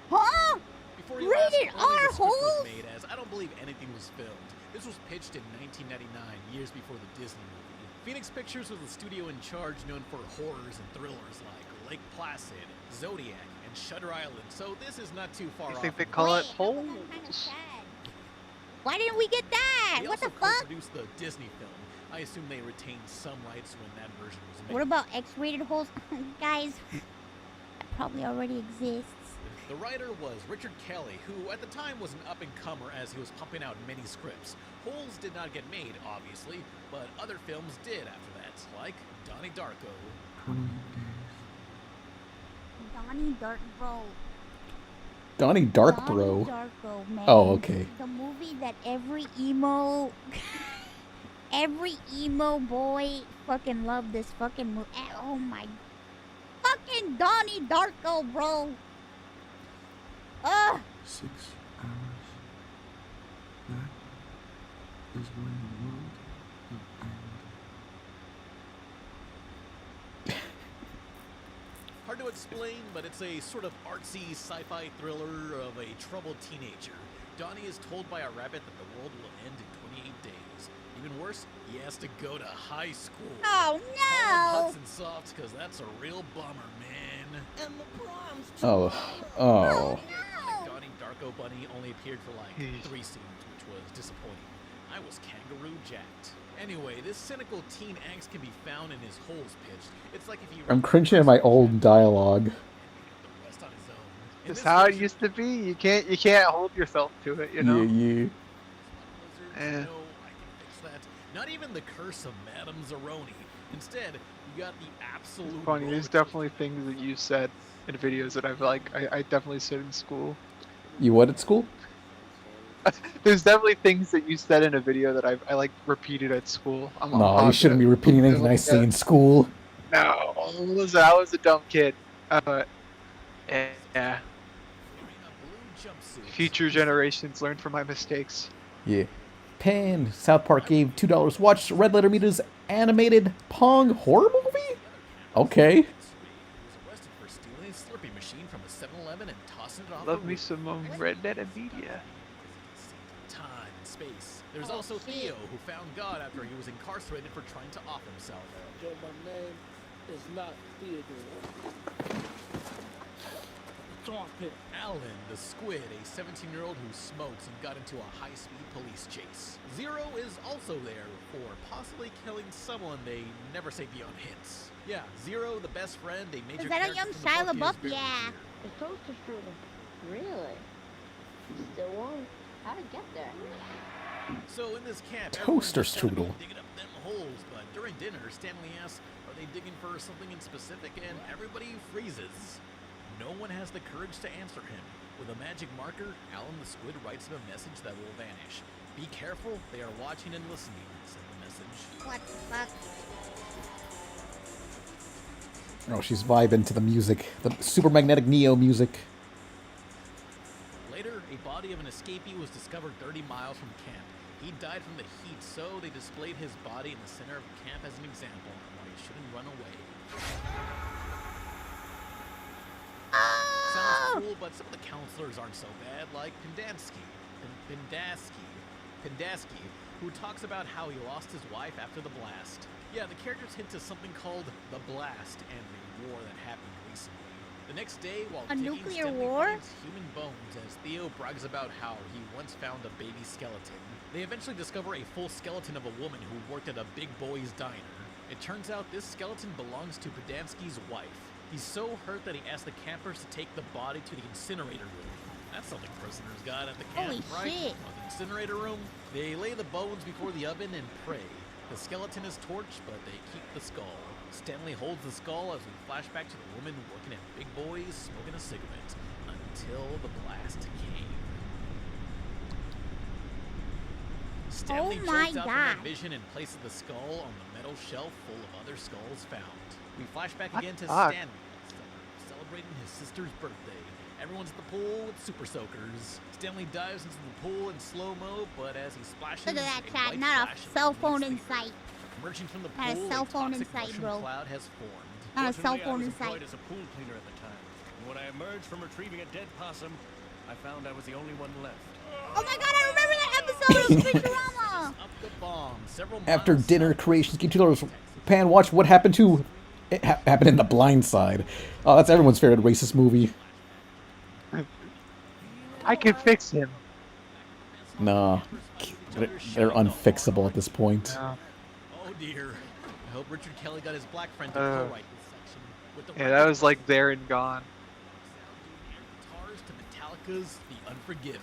Huh? Before you Rated ask, only R the script was holes? made, as I don't believe anything was filmed. This was pitched in 1999, years before the Disney movie. Phoenix Pictures was the studio in charge known for horrors and thrillers like Lake Placid, Zodiac, and Shutter Island, so this is not too far You off. think they call it Holes? Why didn't we get that? They What the also fuck? produced the Disney film. I assume they retained some rights when that version was made. What about X-rated holes? Guys, that probably already exists. The writer was Richard Kelly, who at the time was an up-and-comer as he was pumping out many scripts. Holes did not get made, obviously, but other films did after that, like Donnie Darko. Donnie Darko. Donnie Dark Bro. Donnie Darko, man. Oh, okay. The movie that every emo boy fucking loved this fucking movie. Oh my fucking Donnie Darko, bro. 6 hours. That is when the world will end. Hard to explain, but it's a sort of artsy sci-fi thriller of a troubled teenager. Donnie is told by a rabbit that the world will end in 28 days. Even worse, he has to go to high school. Oh Call him no! Hudson Soft, because that's a real bummer, man. And the prom's Oh. Oh. Donnie Darko Bunny only appeared for like 3 scenes, which was disappointing. I was kangaroo jacked. Anyway, this cynical teen angst can be found in his Holes pitch. It's like if you I'm cringing at my old dialogue. That's how it used to be. You can't hold yourself to it, you know. Yeah. Eh. Not even the curse of Madame Zeroni. Instead, you got the absolute. Funny. There's definitely things that you said in videos that I definitely said in school. You what at school? There's definitely things that you said in a video that I like repeated at school. I'm No, you positive. shouldn't be repeating anything I say in school. No, listen, I was a dumb kid. Yeah. Future generations learn from my mistakes. Yeah. Pan. South Park gave $2. Watch Red Letter Media's animated Pong horror movie? Okay. Arrested for stealing a Slurpee machine from a 7-Eleven and tossing it off. Love me some Red Letter Media. Time and space. There's also Theo, who found God after he was incarcerated for trying to off himself. Joe, my name is not Theodore. Alan, the squid, a 17-year-old who smokes and got into a high-speed police chase. Zero is also there for possibly killing someone they never say beyond hints. Yeah, Zero, the best friend, a major Is that a character young from the Shia book, LaBeouf? is very Yeah. The toaster strudel. Really? Still warm. How'd it get there? So in this camp, Toaster everyone's gotta be strudel. digging up them holes, but during dinner, Stanley asks, are they digging for something in specific? And everybody freezes. No one has the courage to answer him. With a magic marker, Alan the squid writes him a message that will vanish. Be careful, they are watching and listening, said the message. What the fuck? Oh, she's vibing to the music. The super magnetic Neo music. Later, a body of an escapee was discovered 30 miles from camp. He died from the heat, so they displayed his body in the center of camp as an example of why he shouldn't run away. Sounds cool, but some of the counselors aren't so bad, like Pendansky, who talks about how he lost his wife after the blast. Yeah, the characters hint to something called the blast and the war that happened recently. The next day, while A digging, nuclear Stanley war? finds human bones as Theo brags about how he once found a baby skeleton. They eventually discover a full skeleton of a woman who worked at a Big Boy's diner. It turns out this skeleton belongs to Pendansky's wife. He's so hurt that he asked the campers to take the body to the incinerator room. That's something prisoners got at the camp, Holy right? shit. Well, the incinerator room. They lay the bones before the oven and pray. The skeleton is torched, but they keep the skull. Stanley holds the skull as we flash back to the woman working at Big Boy's smoking a cigarette until the blast came. Stanley jumps out from that vision and places the skull on the metal shelf full of other skulls found. We flash back again to Stanley, celebrating his sister's birthday. Everyone's at the pool with super soakers. Stanley dives into the pool in slow-mo, but as he splashes, Look at that a chat, white not flash a cell phone in illuminates the sight. earth. Emerging from the Not a pool, cell phone in toxic sight, mushroom bro. cloud has formed. Not a cell Fortunately, phone I was in sight. employed as a pool cleaner at the time. And when I emerged from retrieving a dead possum, I found I was the only one left. Oh my god, I remember that episode of Futurama! Up the bomb, several After miles dinner, creations get $2. Pan, watch what happened to... It happened in The Blind Side. Oh, that's everyone's favorite racist movie. I can fix him. Nah. They're unfixable at this point. Oh dear. I hope Richard Kelly got his black friend to co-write this section. With the Yeah, that was like there and gone. guitars to Metallica's The Unforgiven.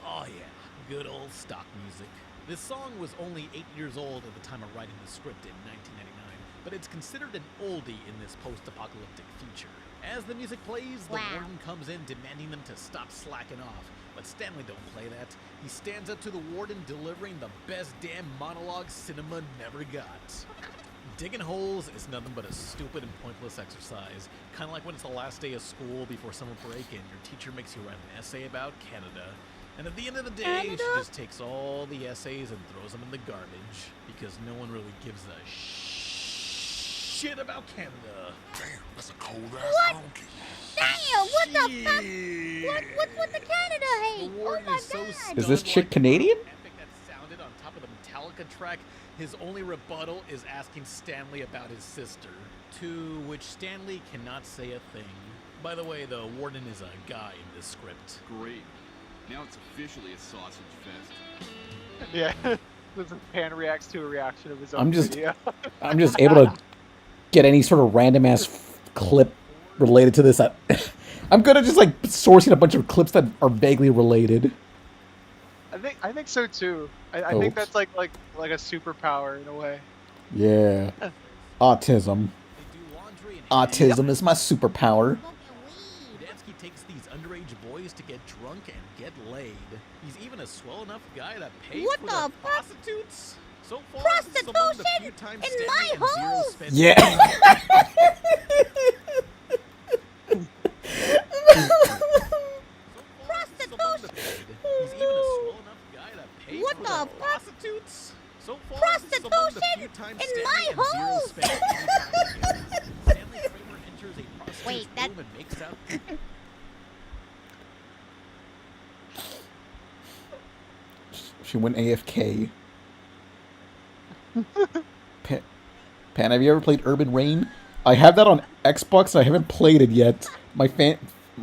Oh yeah, good old stock music. This song was only 8 years old at the time of writing the script in 1999, but it's considered an oldie in this post-apocalyptic future. As the music plays, the warden comes in demanding them to stop slacking off, but Stanley don't play that. He stands up to the warden delivering the best damn monologue cinema never got. Digging holes is nothing but a stupid and pointless exercise, kind of like when it's the last day of school before summer break and your teacher makes you write an essay about Canada. And at the end of the day, she just takes all the essays and throws them in the garbage, because no one really gives a shit about Canada. Damn, that's a cold-ass honky. Damn, what the fuck? What's with the Canada hate? Oh my god. Is this chick Canadian? Epic that sounded on top of the Metallica track, his only rebuttal is asking Stanley about his sister, to which Stanley cannot say a thing. By the way, the warden is a guy in this script. Great. Now it's officially a sausage fest. Yeah. Pan reacts to a reaction of his own I'm just video. I'm just able to get any sort of random ass clip related to this. I'm good at just like sourcing a bunch of clips that are vaguely related. I think so too. I think that's like a superpower in a way. Yeah. Autism. Autism is my superpower. Dansky takes these underage boys to get drunk and get laid. He's even a swell enough guy that pays What for the the fuck? prostitutes. So far, Prostitution this is among the few times in Stanley my and Zero home? spent Prostitution. He's even a swell enough guy that pays What for the the fuck? prostitutes. So far, this is among the few Prostitution times in Stanley my and Zero home? spent any time together. Stanley Kramer enters a prostitute's Wait, that- room and makes out. She went AFK. Pan, have you ever played Urban Rain? I have that on Xbox. I haven't played it yet. My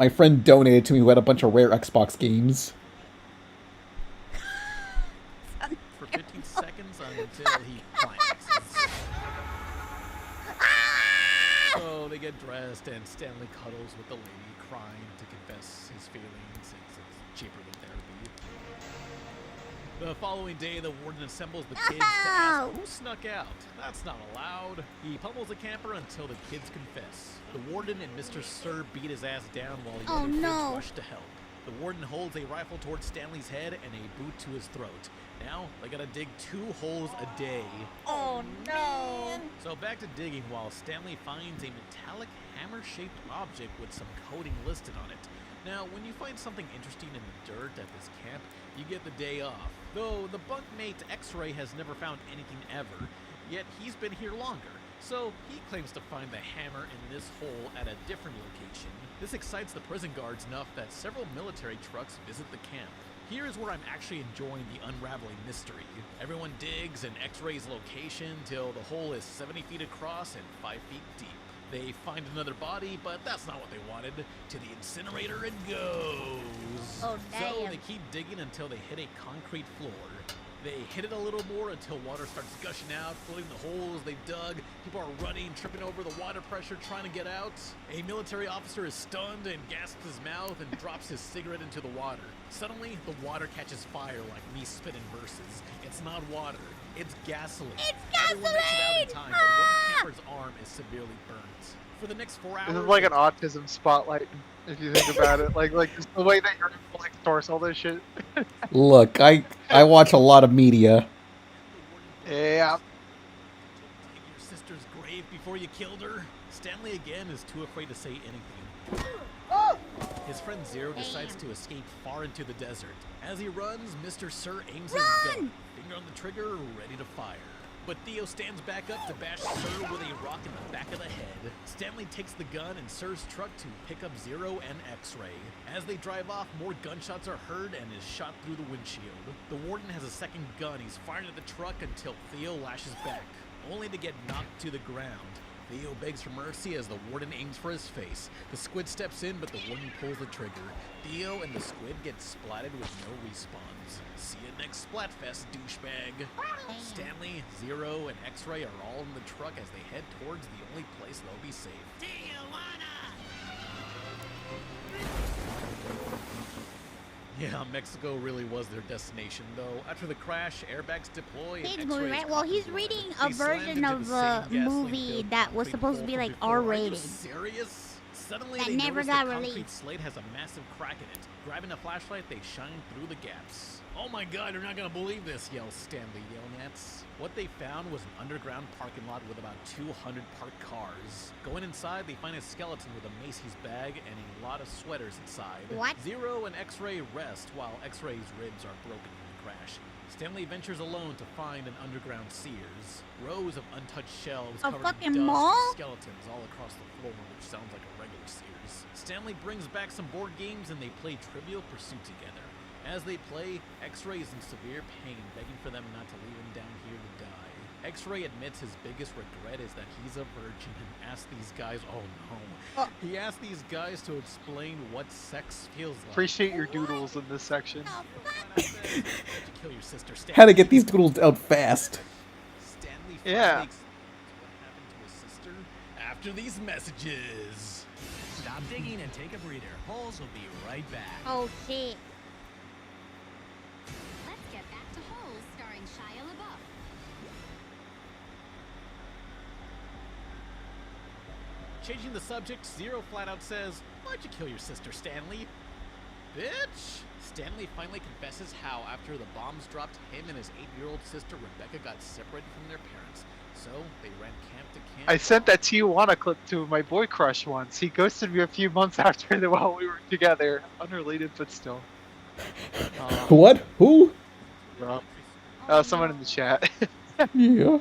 friend donated to me who had a bunch of rare Xbox games. For 15 seconds until he climaxes. So they get dressed and Stanley cuddles with the lady, crying to confess his feelings since it's cheaper than therapy. The following day, the warden assembles the kids to ask who snuck out. That's not allowed. He pummels the camper until the kids confess. The warden and Mr. Sir beat his ass down while the other kids rush to help. The warden holds a rifle towards Stanley's head and a boot to his throat. Now, they gotta dig 2 holes a day. Oh no. So back to digging while Stanley finds a metallic hammer-shaped object with some coding listed on it. Now, when you find something interesting in the dirt at this camp, you get the day off. Though the bunkmate X-Ray has never found anything ever, yet he's been here longer. So he claims to find the hammer in this hole at a different location. This excites the prison guards enough that several military trucks visit the camp. Here is where I'm actually enjoying the unraveling mystery. Everyone digs in X-Ray's location till the hole is 70 feet across and 5 feet deep. They find another body, but that's not what they wanted. To the incinerator it goes. Oh, So damn. they keep digging until they hit a concrete floor. They hit it a little more until water starts gushing out, flooding the holes they've dug. People are running, tripping over the water pressure, trying to get out. A military officer is stunned and gasps his mouth and drops his cigarette into the water. Suddenly, the water catches fire like me spitting verses. It's not water, it's gasoline. It's Everyone makes it out in time, but one camper's arm is severely burnt. For the next 4 hours... This is like an autism spotlight, if you think about it. Like just the way that you're like source all this shit. Look, I watch a lot of media. Yeah. Take your sister's grave before you killed her? Stanley again is too afraid to say anything. His friend Zero decides to escape far into the desert. As he runs, Mr. Sir aims his gun, finger on the trigger, ready to fire. But Theo stands back up to bash Sir with a rock in the back of the head. Stanley takes the gun in Sir's truck to pick up Zero and X-Ray. As they drive off, more gunshots are heard and is shot through the windshield. The warden has a second gun. He's firing at the truck until Theo lashes back, only to get knocked to the ground. Theo begs for mercy as the warden aims for his face. The squid steps in, but the warden pulls the trigger. Theo and the squid get splatted with no respawns. See you next Splatfest, douchebag. Stanley, Zero, and X-Ray are all in the truck as they head towards the only place they'll be safe. Yeah, Mexico really was their destination, though. After the crash, airbags deploy. He's going right. Well, he's reading a version of a movie that was supposed to be like R-rated. Serious? Suddenly, that they never notice got the concrete released. slate has a massive crack in it. Grabbing a flashlight, they shine through the gaps. Oh my God, you're not gonna believe this, yells Stanley Yelnats. What they found was an underground parking lot with about 200 parked cars. Going inside, they find a skeleton with a Macy's bag and a lot of sweaters inside. What? Zero and X-Ray rest while X-Ray's ribs are broken in the crash. Stanley ventures alone to find an underground Sears. Rows of untouched shelves A covered fucking in dust mall? and skeletons all across the floor, which sounds like a regular Sears. Stanley brings back some board games and they play Trivial Pursuit together. As they play, X-Ray is in severe pain, begging for them not to leave him down here to die. X-Ray admits his biggest regret is that he's a virgin and asks these guys, oh no, he asked these guys to explain what sex feels like. Appreciate your doodles in this section. Kill your sister, Stanley. How to get these doodles out fast. Stanley Yeah. explains what happened to his sister after these messages. Stop digging and take a breather. Holes will be right back. Oh shit. Let's get back to Holes, starring Shia LaBeouf. Changing the subject, Zero flat out says, why'd you kill your sister, Stanley? Bitch! Stanley finally confesses how, after the bombs dropped, him and his 8-year-old sister Rebecca got separated from their parents. So, they ran camp to camp. I sent that Tijuana clip to my boy crush once. He ghosted me a few months after that while we were together. Unrelated, but still. What? Who? Bro. Someone in the chat. Yeah.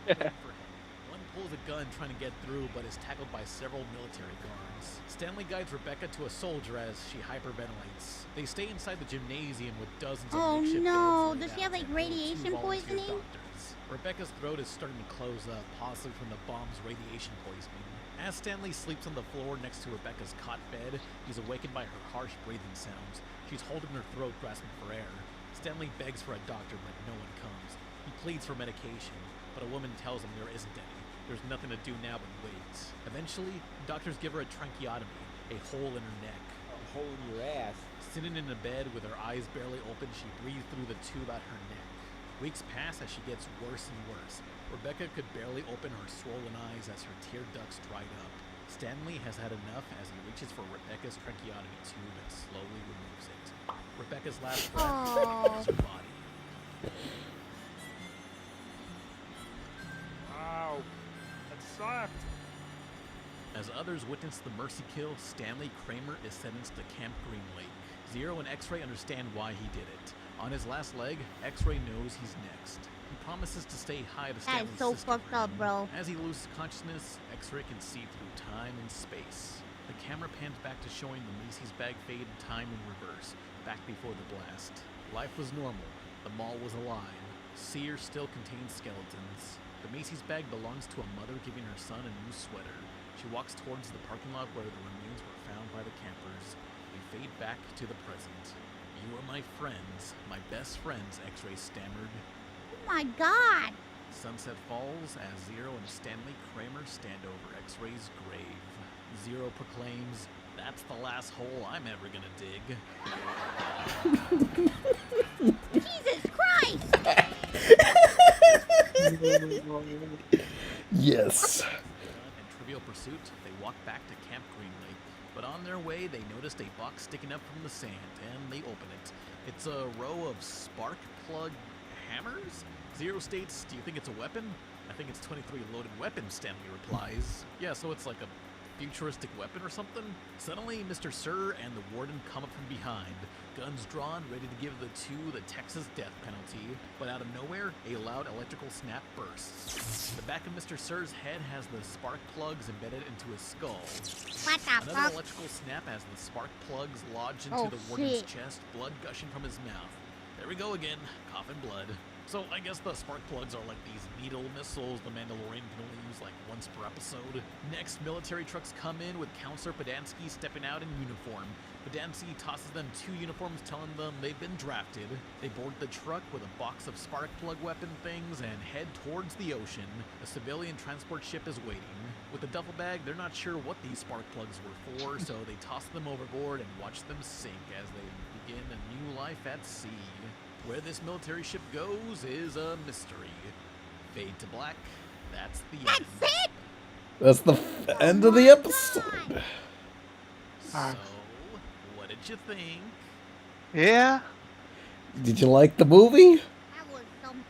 One pulls a gun trying to get through, but is tackled by several military guards. Stanley guides Rebecca to a soldier as she hyperventilates. They stay inside the gymnasium with dozens of Oh makeshift no, beds laid does she out have like and two radiation volunteer poisoning? doctors. Rebecca's throat is starting to close up, possibly from the bomb's radiation poisoning. As Stanley sleeps on the floor next to Rebecca's cot bed, he's awakened by her harsh breathing sounds. She's holding her throat, grasping for air. Stanley begs for a doctor, but no one comes. He pleads for medication, but a woman tells him there isn't any. There's nothing to do now but wait. Eventually, doctors give her a tracheotomy, a hole in her neck. A hole in your ass. Sitting in a bed with her eyes barely open, she breathes through the tube at her neck. Weeks pass as she gets worse and worse. Rebecca could barely open her swollen eyes as her tear ducts dried up. Stanley has had enough as he reaches for Rebecca's tracheotomy tube and slowly removes it. Rebecca's last breath is her body. Wow. That sucked. As others witness the mercy kill, Stanley Kramer is sentenced to Camp Green Lake. Zero and X-Ray understand why he did it. On his last leg, X-Ray knows he's next. He promises to stay high to Stanley's That is so sister fucked up, bro. As he loses consciousness, X-Ray can see through time and space. The camera pans back to showing the Macy's bag fade in time in reverse, back before the blast. Life was normal. The mall was alive. Sears still contains skeletons. The Macy's bag belongs to a mother giving her son a new sweater. She walks towards the parking lot where the remains were found by the campers. We fade back to the present. You were my friends, my best friends, X-Ray stammered. Oh my god! Sunset falls as Zero and Stanley Kramer stand over X-Ray's grave. Zero proclaims, "That's the last hole I'm ever gonna dig." Jesus Christ! Yes. In Trivial Pursuit, they walk back to Camp Green Lake, but on their way they noticed a box sticking up from the sand, and they open it. It's a row of spark plug hammers? Zero states, "Do you think it's a weapon?" "I think it's 23 loaded weapons," Stanley replies. "Yeah, so it's like a futuristic weapon or something?" Suddenly, Mr. Sir and the warden come up from behind, guns drawn, ready to give the two the Texas death penalty. But out of nowhere, a loud electrical snap bursts. The back of Mr. Sir's head has the spark plugs embedded into his skull. What the Another fuck? electrical snap as the spark plugs lodge into Oh, the warden's shit. chest, blood gushing from his mouth. There we go again, coughing blood. So I guess the spark plugs are like these needle missiles the Mandalorian can only use like once per episode. Next, military trucks come in with Counselor Podansky stepping out in uniform. Podansky tosses them 2 uniforms telling them they've been drafted. They board the truck with a box of spark plug weapon things and head towards the ocean. A civilian transport ship is waiting. With a duffel bag, they're not sure what these spark plugs were for, so they toss them overboard and watch them sink as they begin a new life at sea. Where this military ship goes is a mystery. Fade to black. That's the end. That's it? That's the end of the episode. So, what did you think? Yeah, Did you like the movie? That was something.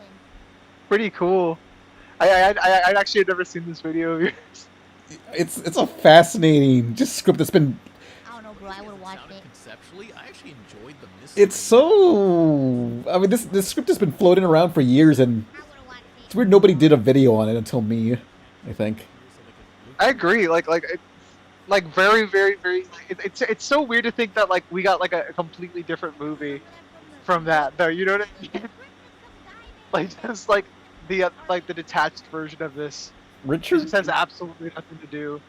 pretty cool. I actually had never seen this video of yours. It's a fascinating just script that's been. I don't know, bro. I would have watched it. Conceptually, I actually enjoyed the mystery. It's so. I mean, this script has been floating around for years, and it's weird nobody did a video on it until me. I think. I agree. Like very, very, very. It's so weird to think that like we got like a completely different movie from that, though. You know what I mean? Like just like the detached version of this. Richard This has absolutely nothing to do.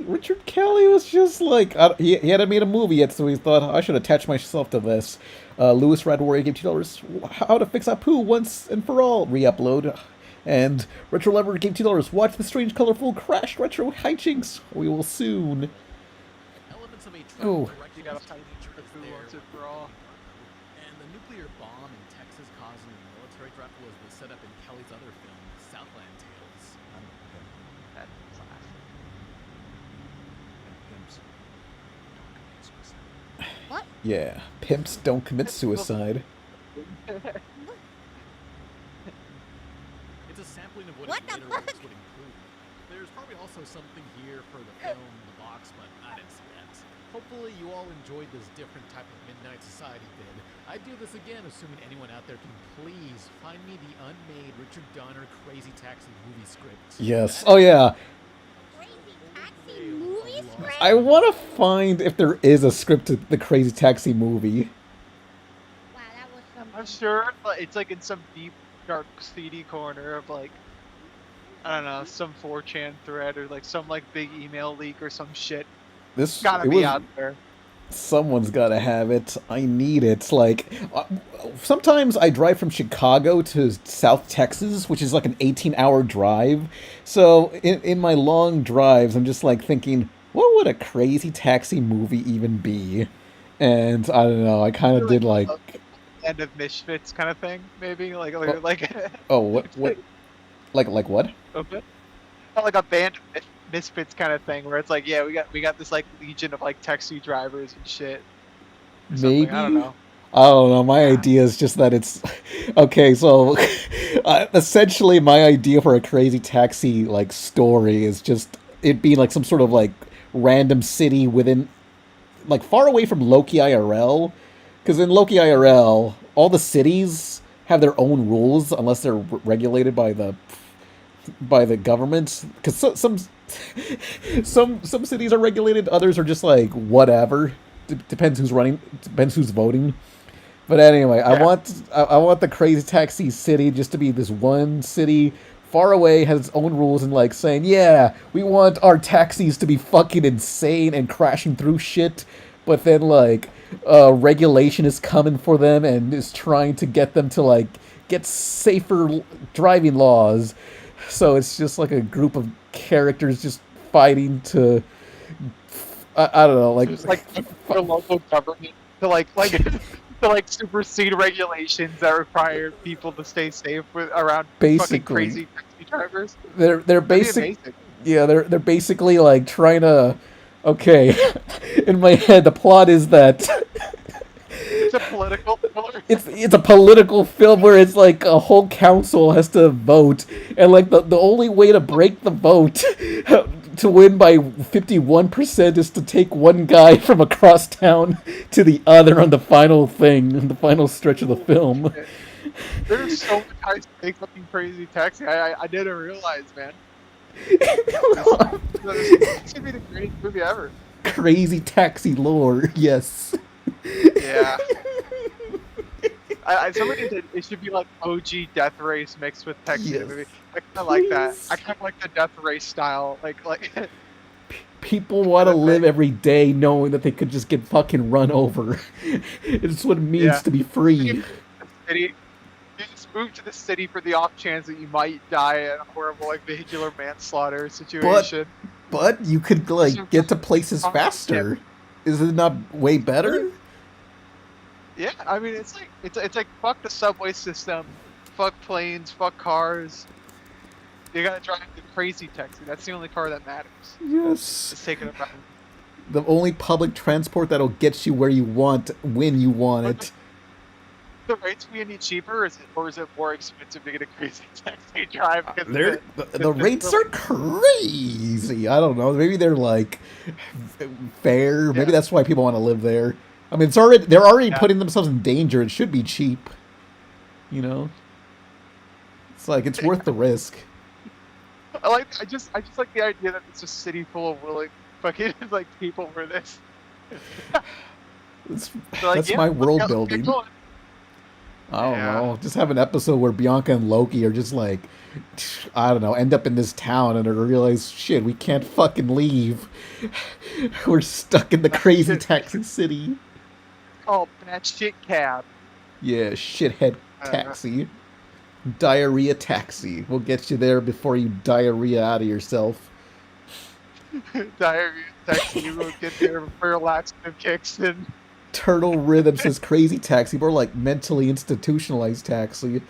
Richard Kelly was just like he hadn't made a movie yet, so he thought I should attach myself to this. Lewis Radwarrior gave $2. How to fix Apu once and for all. Re-upload. And Retro Lover gave $2. Watch the strange, colorful, crashed retro hijinks. We will soon. Elements of a Oh. You gotta fight Apu once and for all. And the nuclear bomb in Texas causing a military draft was the setup in Kelly's other film, Southland Tales. What? Yeah, pimps don't commit suicide. It's a sampling of what What his the later works fuck? would include. There's probably also something here for the film, the box, but I didn't see that. Hopefully you all enjoyed this different type of Midnight Society vid. I'd do this again, assuming anyone out there can please find me the unmade Richard Donner Crazy Taxi movie script. Yes. Oh yeah. Movie script? I want to find if there is a script to the Crazy Taxi movie. Wow, that was something. I'm sure it's like in some deep, dark, seedy corner of like, I don't know, some 4chan thread or like some like big email leak or some shit. This Gotta it be was- out there. Someone's got to have it. I need it. Like, sometimes I drive from Chicago to South Texas, which is like an 18-hour drive. So in my long drives, I'm just like thinking, what would a Crazy Taxi movie even be? And I don't know. I kind of did like. End of Misfits kind of thing, maybe like. Oh, what? Like what? Okay. Not like a band of Misfits kind of thing, where it's like, yeah, we got this like legion of like taxi drivers and shit. Or something, Maybe. I don't know. I don't know. My idea is just that it's okay. So, essentially, my idea for a Crazy Taxi like story is just it being like some sort of like random city within, like far away from Loki IRL, because in Loki IRL, all the cities have their own rules unless they're regulated by the government. Because some cities are regulated, others are just like whatever. Depends who's running. Depends who's voting. But anyway, I want the Crazy Taxi city just to be this one city far away, has its own rules, and like saying, yeah, we want our taxis to be fucking insane and crashing through shit, but then like regulation is coming for them and is trying to get them to like get safer driving laws. So it's just like a group of characters just fighting to I don't know, like Just like the local government to to like supersede regulations that require people to stay safe with around fucking basically crazy taxi drivers. they're That'd be basic amazing. yeah, they're basically like trying to okay, in my head the plot is that It's a political thriller. it's a political film where it's like a whole council has to vote, and like the only way to break the vote to win by 51% is to take one guy from across town to the other on the final thing, on the final stretch of the film. There's so much high stakes fucking crazy taxi. I didn't realize, man. This should be the greatest movie ever. Crazy taxi lore, yes. Yeah. Somebody did. It should be like OG Death Race mixed with Taxi Yes. movie. I kind of like that. I kind of like the Death Race style. Like. People want to live every day knowing that they could just get fucking run over. It's what it means to be free. You just move to the city for the off chance that you might die in a horrible like vehicular manslaughter situation. But you could like get to places faster. Is it not way better? Yeah, I mean it's like fuck the subway system, fuck planes, fuck cars. You gotta drive the crazy taxi. That's the only car that matters. Yes. It's taking around. The only public transport that'll get you where you want when you want it. The rates be any cheaper, or is it more expensive to get a crazy taxi drive? The rates are crazy. I don't know. Maybe they're like fair. Maybe that's why people want to live there. I mean, they're already putting themselves in danger. It should be cheap. You know, it's like it's worth the risk. I just like the idea that it's a city full of willing fucking like people for this. That's my world building. I don't know. Just have an episode where Bianca and Loki are just like, I don't know, end up in this town and realize, shit, we can't fucking leave. We're stuck in the crazy taxi city. Oh, that shit cab. Yeah, shithead taxi. Diarrhea taxi. We'll get you there before you diarrhea out of yourself. Diarrhea taxi will get there before your laxative kicks in. Turtle Rhythm says crazy taxi, but like mentally institutionalized taxi.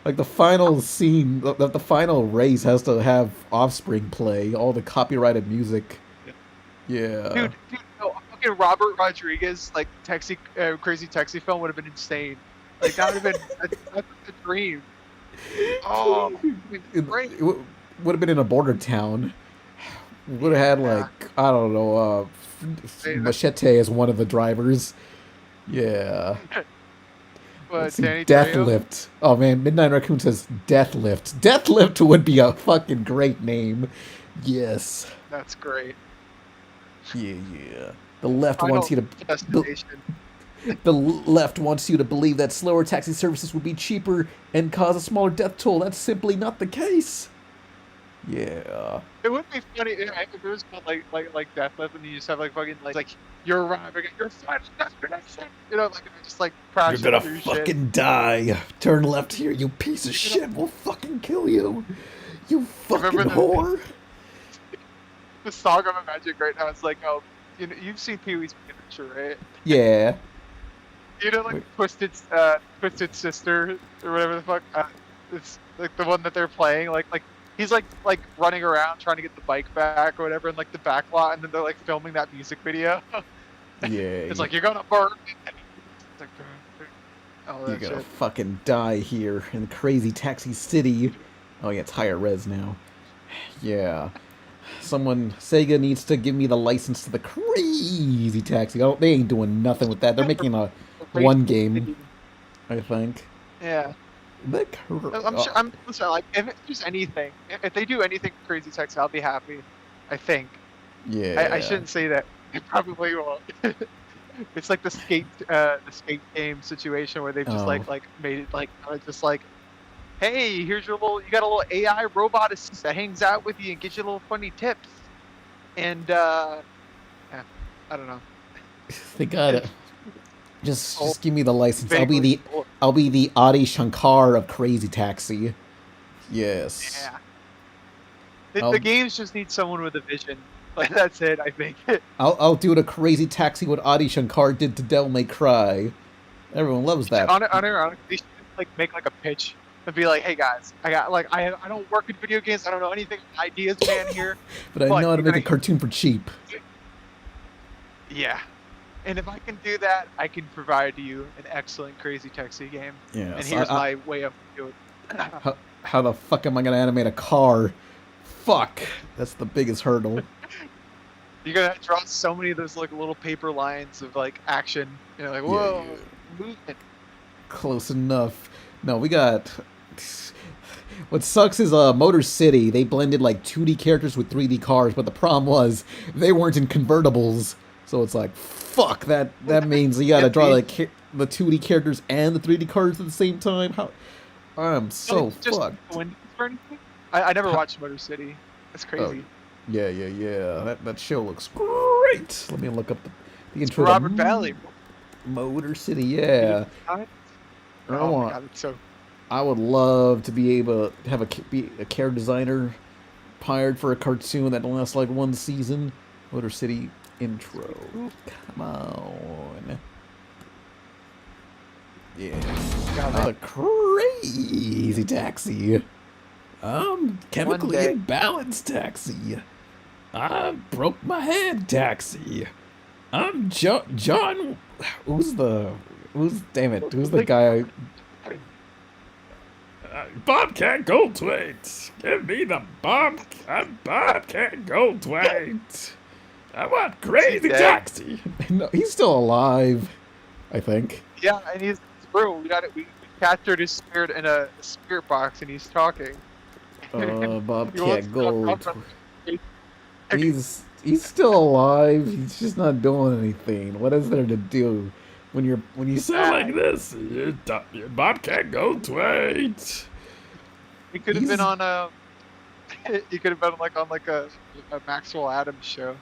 Like the final scene, the final race has to have Offspring play all the copyrighted music. Yeah. Dude, no, fucking Robert Rodriguez like crazy taxi film would have been insane. Like that would have been that's the dream. Oh, great. It would have been in a border town. Would have had like I don't know, Machete as one of the drivers. Yeah. Let's see, Death Lift. Oh man, Midnight Raccoon says Death Lift. Death Lift would be a fucking great name. Yes. That's great. Yeah. The left wants you to. The left wants you to believe that slower taxi services would be cheaper and cause a smaller death toll. That's simply not the case. Yeah. It would be funny if it was called like Death Lift and you just have like fucking like you're arriving at your final destination. You know, like just like crashing. You're gonna fucking die. Turn left here, you piece of shit. We'll fucking kill you. You fucking whore. The song I'm imagining right now is like, oh, you know, you've seen Pee-wee's Big Adventure, right? Yeah. You know, like Twisted Sister or whatever the fuck. It's like the one that they're playing. Like he's like running around trying to get the bike back or whatever in like the back lot, and then they're like filming that music video. Yeah. It's like you're gonna burn. It's like, oh, you're gonna fucking die here in the crazy taxi city. Oh yeah, it's higher res now. Yeah. Sega needs to give me the license to the crazy taxi. They ain't doing nothing with that. They're making a one game, I think. Yeah. I'm listen, like if it's just anything, if they do anything crazy taxi, I'll be happy. I think. Yeah. I shouldn't say that. They probably won't. It's like the skate game situation where they've just like made it like just like, hey, here's your you got a little AI robot assistant that hangs out with you and gives you little funny tips. And yeah, I don't know. They got it. Just give me the license. I'll be the Adi Shankar of Crazy Taxi. Yes. Yeah. The games just need someone with a vision. Like that's it, I think. I'll do the Crazy Taxi what Adi Shankar did to Devil May Cry. Everyone loves that. Unironically, they should like make like a pitch and be like, "Hey guys, I don't work in video games. I don't know anything. Ideas man here, but I know how to make a cartoon for cheap." Yeah, and if I can do that, I can provide you an excellent Crazy Taxi game. Yeah. And here's my way of doing it. How the fuck am I gonna animate a car? Fuck, that's the biggest hurdle. You're gonna draw so many of those like little paper lines of like action. You know, like whoa, movement. Close enough. No, we got. What sucks is Motor City. They blended like 2D characters with 3D cars, but the problem was they weren't in convertibles. So it's like, fuck, that means you gotta draw like the 2D characters and the 3D cars at the same time. How? I'm so fucked. I never watched Motor City. That's crazy. Oh, yeah. That show looks great. Let me look up the intro. Robert Valley. Motor City, yeah. Oh my God, it's so. I would love to be able to have be a character designer hired for a cartoon that lasts like one season. Motor City intro. Come on. Yeah. Another Crazy Taxi. Chemically imbalanced taxi. I broke my head taxi. I'm John. Who's the guy? Bobcat Goldthwait. Give me the Bobcat Goldthwait. I want Crazy Taxi. No, he's still alive, I think. Yeah, and he's bro. We captured his spirit in a spirit box, and he's talking. Bobcat Goldthwait. He's still alive. He's just not doing anything. What is there to do when you sound like this? You're Bobcat Goldthwait. He could have been on he could have been like on like a Maxwell Adams show.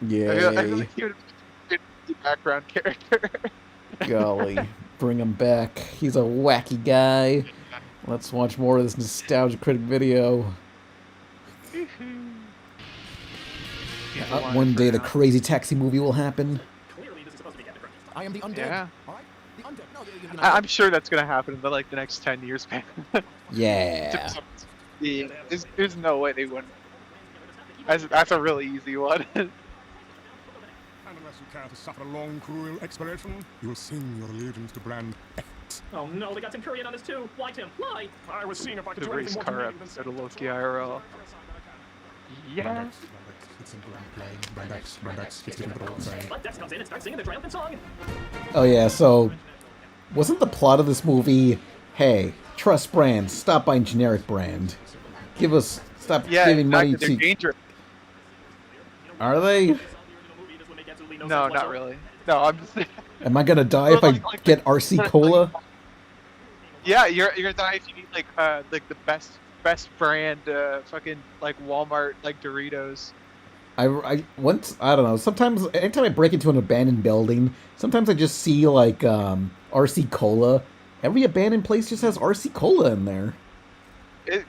Yeah. I feel like he would have been a background character. Golly, bring him back. He's a wacky guy. Let's watch more of this Nostalgia Critic video. One day the Crazy Taxi movie will happen. I am the undead. Yeah. All right? The undead. No, I'm sure that's gonna happen in the next 10 years, man. Yeah. There's no way they wouldn't. That's a really easy one. And unless you care to suffer a long, cruel expiration, you will sing your allegiance to brand X. Oh no, they got Centurion on this too. Why, Tim? Why? I was seeing if I could The do race anything more car convenient than episode of Loki IRL. Yeah. It's simple and plain. Brand X, it's different but all the same. But Dex comes in and starts singing the triumphant song. Oh yeah, so wasn't the plot of this movie, hey, trust brands, stop buying generic brand. Stop giving money to... Dangerous. Are they? No, not really. No, I'm just... Am I gonna die if I get RC Cola? Yeah, you're gonna die if you need like the best brand fucking like Walmart like Doritos. I don't know. Sometimes anytime I break into an abandoned building, sometimes I just see like RC Cola. Every abandoned place just has RC Cola in there.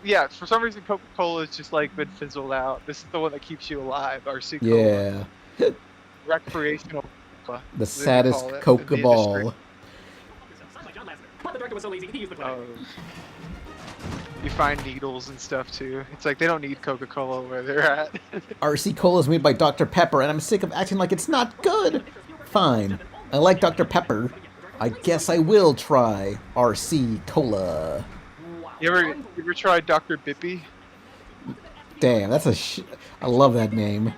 Yeah, for some reason Coca-Cola has just like been fizzled out. This is the one that keeps you alive. RC Cola. Yeah. Recreational. The saddest Coca ball. But the director was so lazy, he used the Twitter. You find needles and stuff too. It's like they don't need Coca-Cola where they're at. RC Cola is made by Dr. Pepper, and I'm sick of acting like it's not good. Fine. I like Dr. Pepper. I guess I will try RC Cola. You ever tried Dr. Bippy? Damn, that's I love that name.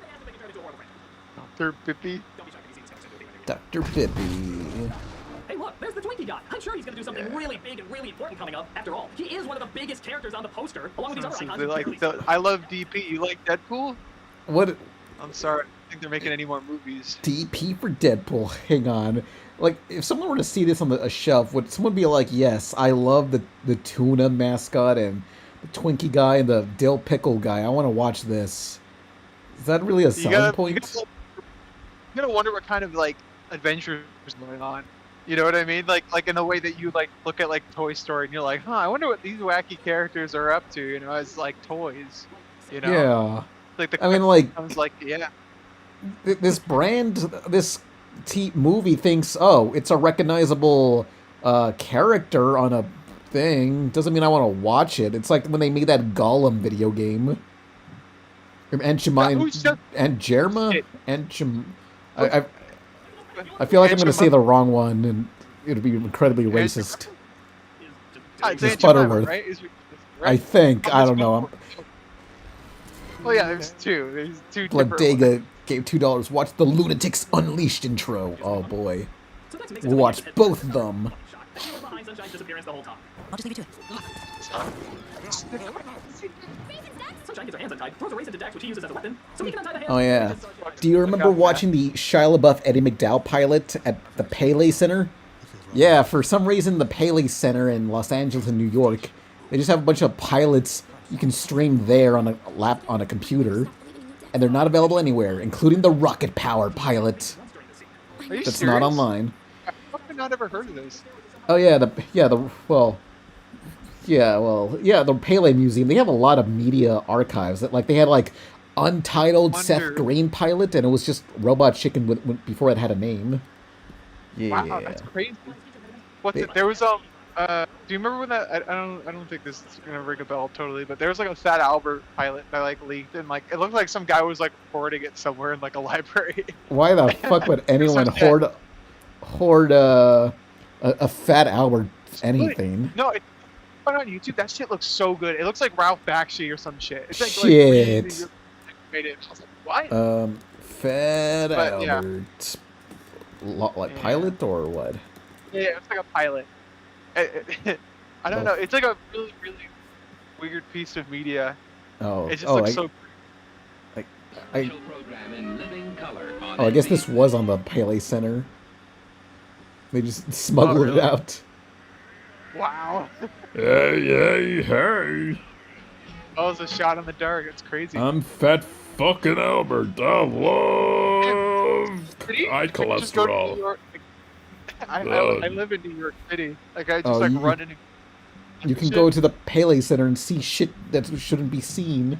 Dr. Bippy? Dr. Bippy. Hey look, there's the Twinkie guy. I'm sure he's gonna do something really big and really important coming up. After all, he is one of the biggest characters on the poster, along with these other icons. I love DP. You like Deadpool? What? I'm sorry. I don't think they're making any more movies. DP for Deadpool. Hang on. Like, if someone were to see this on a shelf, would someone be like, yes, I love the tuna mascot and the Twinkie guy and the dill pickle guy. I want to watch this. Is that really a selling point? You're gonna wonder what kind of like adventures going on. You know what I mean? Like in the way that you like look at like Toy Story and you're like, huh, I wonder what these wacky characters are up to, you know, as like toys. You know? Yeah. Like the I mean, like, I was like, yeah. this brand, this movie thinks, oh, it's a recognizable character on a thing. Doesn't mean I want to watch it. It's like when they made that Gollum video game. And Jerma? I feel like I'm going to say the wrong one, and it'll be incredibly racist. It's Just Jemima, Butterworth. right? I think. I don't know. Well, yeah, there's two. There's two different ones. Blodega gave $2. Watch the Lunatics Unleashed intro. Oh boy. We'll watch both of them. Behind Sunshine's disappearance the whole time. I'll just leave you to it. Sunshine gets her hands untied, throws a race into Dax, which he uses as a weapon, so he can untie the hands. Oh yeah. Do you remember watching the Shia LaBeouf Eddie McDowell pilot at the Pele Center? Yeah, for some reason the Pele Center in Los Angeles and New York, they just have a bunch of pilots you can stream there on a computer, and they're not available anywhere, including the Rocket Power pilot. Are you That's serious? not online. I've not ever heard of this. Oh yeah, the Pele Museum. They have a lot of media archives. That like they had like Untitled Seth Green pilot, and it was just Robot Chicken before it had a name. Yeah. Wow, that's crazy. There was do you remember when that? I don't think this is gonna ring a bell totally, but there was like a Fat Albert pilot that like leaked, and like it looked like some guy was like recording it somewhere in like a library. Why the fuck would anyone hoard a Fat Albert anything? No, it's on YouTube. That shit looks so good. It looks like Ralph Bakshi or some shit. It's like shit. Like, I was like, what? Fat Albert. Yeah. Like pilot or what? Yeah, it's like a pilot. I don't know. It's like a really, really weird piece of media. Oh, it just looks so. I guess this was on the Pele Center. They just smuggled it out. Wow. Hey. Oh, it's a shot in the dark. It's crazy. I'm Fat fucking Albert. I love high cholesterol. I live in New York City. Like I just run in. You can go to the Pele Center and see shit that shouldn't be seen.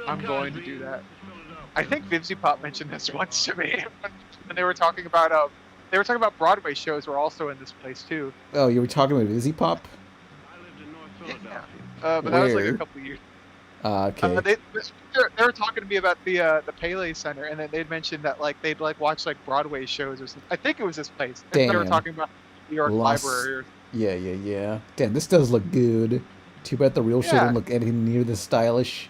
I'm going to do that. I think Vivzy Pop mentioned this once to me when they were talking about Broadway shows were also in this place too. Oh, you were talking about Vivzy Pop? Yeah. But that was like a couple years. Okay. They were talking to me about the Pele Center, and then they'd mentioned that like they'd like watch like Broadway shows or something. I think it was this place. Damn. They were talking about New York Library. Yeah. Damn, this does look good. Too bad the real shit didn't look anything near this stylish.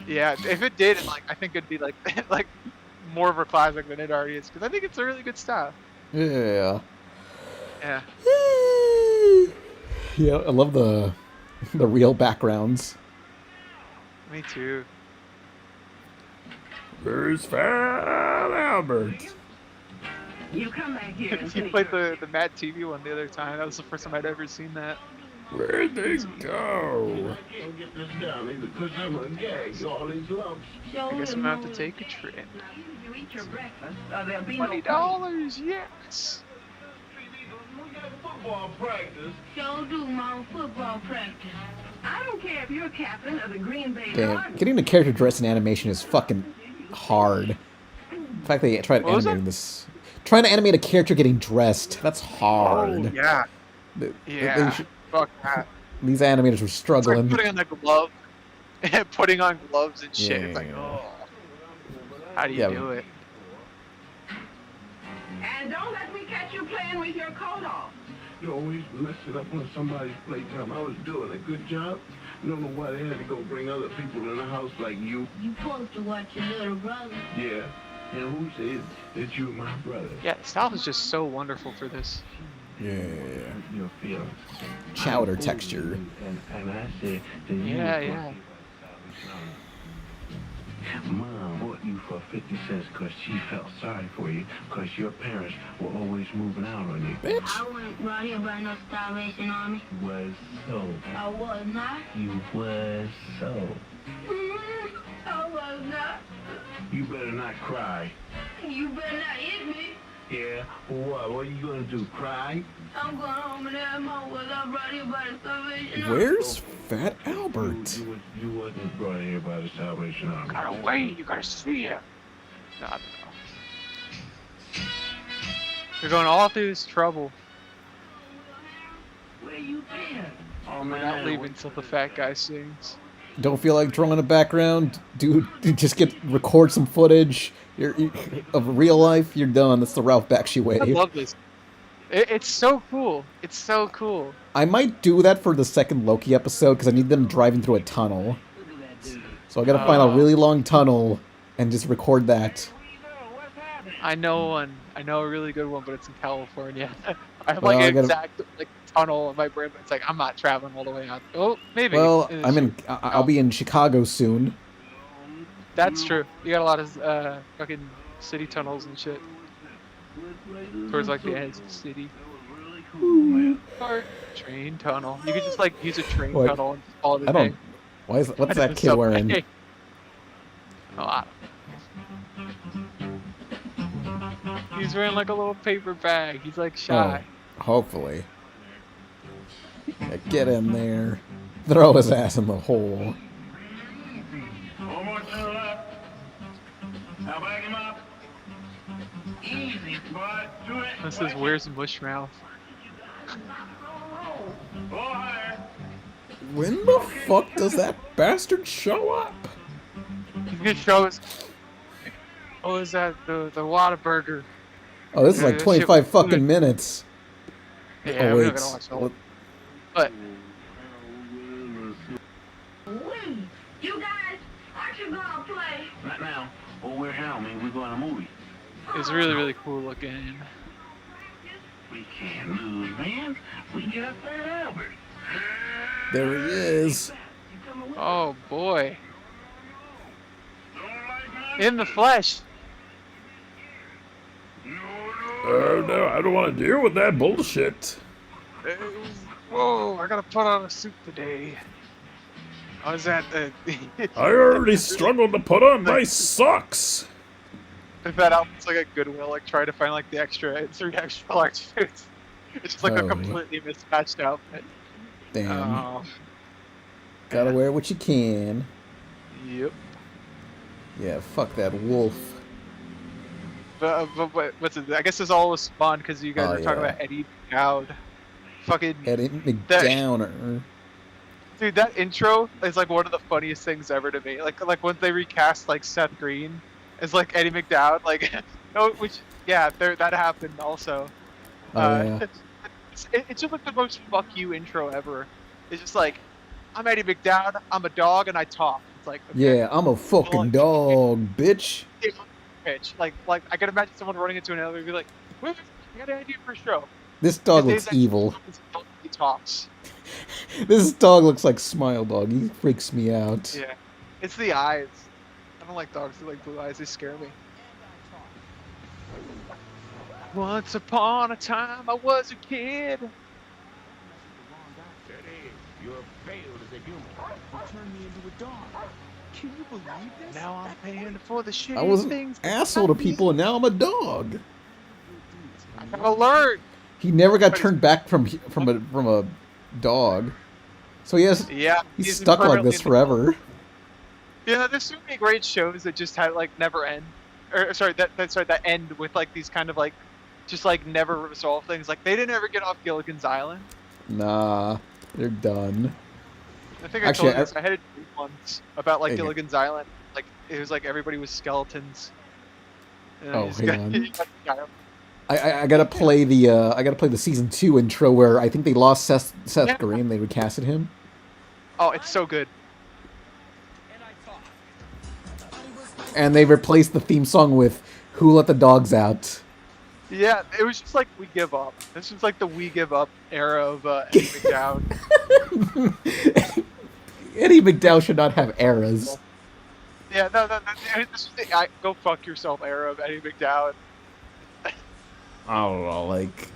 Yeah, if it did, I think it'd be like like more of a classic than it already is, because I think it's a really good style. Yeah. Yeah. Yeah, I love the real backgrounds. Me too. Where's Fat Albert? You come back here. You played the Mad TV one the other time. That was the first time I'd ever seen that. Where'd they go? I guess I'm gonna have to take a trip. You eat your breakfast, or there'll be $20, yes. Football practice. Sure do, Mom. Football practice. I don't care if you're captain of the Green Bay Damn, getting the character dressed in animation is fucking hard. The fact they tried animating this. Trying to animate a character getting dressed, that's hard. Oh, yeah. Fuck that. These animators were struggling. It's like putting on the glove, putting on gloves and shit. It's like, oh, how do you do it? And don't let me catch you playing with your coat off. You always mess it up on somebody's playtime. I was doing a good job. You don't know why they had to go bring other people in the house like you. You supposed to watch your little brother. Yeah. And who said that you're my brother? Yeah, the style is just so wonderful for this. Yeah. Your feelings. Chowder texture. And I said that you yeah. Mom bought you for 50 cents because she felt sorry for you because your parents were always moving out on you. Bitch. I wasn't brought here by no Salvation Army. Was so. I was not. You was so. I was not. You better not cry. You better not hit me. Yeah, what? What are you gonna do, cry? I'm going home and have my was I brought here by the Salvation Army. Where's Fat Albert? You wasn't brought here by the Salvation Army. You gotta wait, you gotta see him. No, I don't know. You're going all through this trouble. Where you been? Oh We're man, not leaving until the fat guy sings. Don't feel like drawing a background? Dude, just record some footage of real life. You're done. That's the Ralph Bakshi way. I love this. It's so cool. It's so cool. I might do that for the second Loki episode because I need them driving through a tunnel. So I gotta find a really long tunnel and just record that. I know one. I know a really good one, but it's in California. I have Well, like I an gotta- exact like tunnel in my brain, but it's like I'm not traveling all the way out. Oh, maybe. Well, I'll be in Chicago soon. That's true. You got a lot of fucking city tunnels and shit. Towards like the edge of the city. Or train tunnel. You could just like use a train What? tunnel and all the I don't. thing. What's that kid wearing? Oh, I don't. He's wearing like a little paper bag. He's like shy. Oh, hopefully. Yeah, get in there. Throw his ass in the hole. One more to the left. Now back him up. Easy, bud. Do it. This is Where's Mushmouth. Go higher. When the fuck does that bastard show up? He's gonna show us. Oh, is that the Whataburger? Oh, this is like 25 fucking minutes. Yeah, oh, we're wait. not gonna watch the whole. But Wait, you guys, aren't you gonna play? Not now. Oh, we're helming. We're going to movie. it's really, really cool looking. We can't lose, man. We got that Albert. There he is. Oh boy. In the flesh. Oh no, I don't want to deal with that bullshit. Whoa, I gotta put on a suit today. Oh, is that I already struggled to put on my socks. If that outfit's like a Goodwill, like trying to find like the extra 3 extra large suits. It's just like a Oh. completely mismatched outfit. Damn. Oh, Gotta wear what you can. yep. Yeah, fuck that wolf. But what's it? I guess this all was spawned because you guys Oh, were talking yeah. about Eddie Dowd. Fucking Eddie McDowner. dude, that intro is like one of the funniest things ever to me. Like when they recast like Seth Green as like Eddie McDowd, like no, which yeah, that happened also. Oh, yeah. It's just like the most fuck you intro ever. It's just like, I'm Eddie McDowd, I'm a dog, and I talk. It's like, okay. Yeah, I'm a fucking dog, bitch. Pitch. Like I can imagine someone running into an elevator and be like, wait, I got an idea for a show. This dog His looks name's evil. He talks. This dog looks like Smile Dog. He freaks me out. Yeah. It's the eyes. I don't like dogs with like blue eyes, they scare me. Once upon a time, I was a kid. You have failed as a human. You turned me into a dog. Can you believe this? Now I'm paying for the shit. I was an things. asshole to people, and now I'm a dog. I gotta learn. He never got turned back from a dog, so he's stuck like this forever. Yeah, there's so many great shows that just have like never end, or sorry, that end with like these kind of like, just like never resolve things. Like they didn't ever get off Gilligan's Island. Nah, they're done. I think I Actually, told you this. I had a dream once about like Okay. Gilligan's Island. Like it was like everybody was skeletons. And Oh, just hang got- on. I gotta play the season 2 intro where I think they lost Seth Green. They recasted him. Oh, it's so good. And they replaced the theme song with "Who Let the Dogs Out." Yeah, it was just like We Give Up. This was like the We Give Up era of Eddie McDowd. Eddie McDowd should not have eras. Yeah, no, this was the go fuck yourself era of Eddie McDowd. I don't know, like,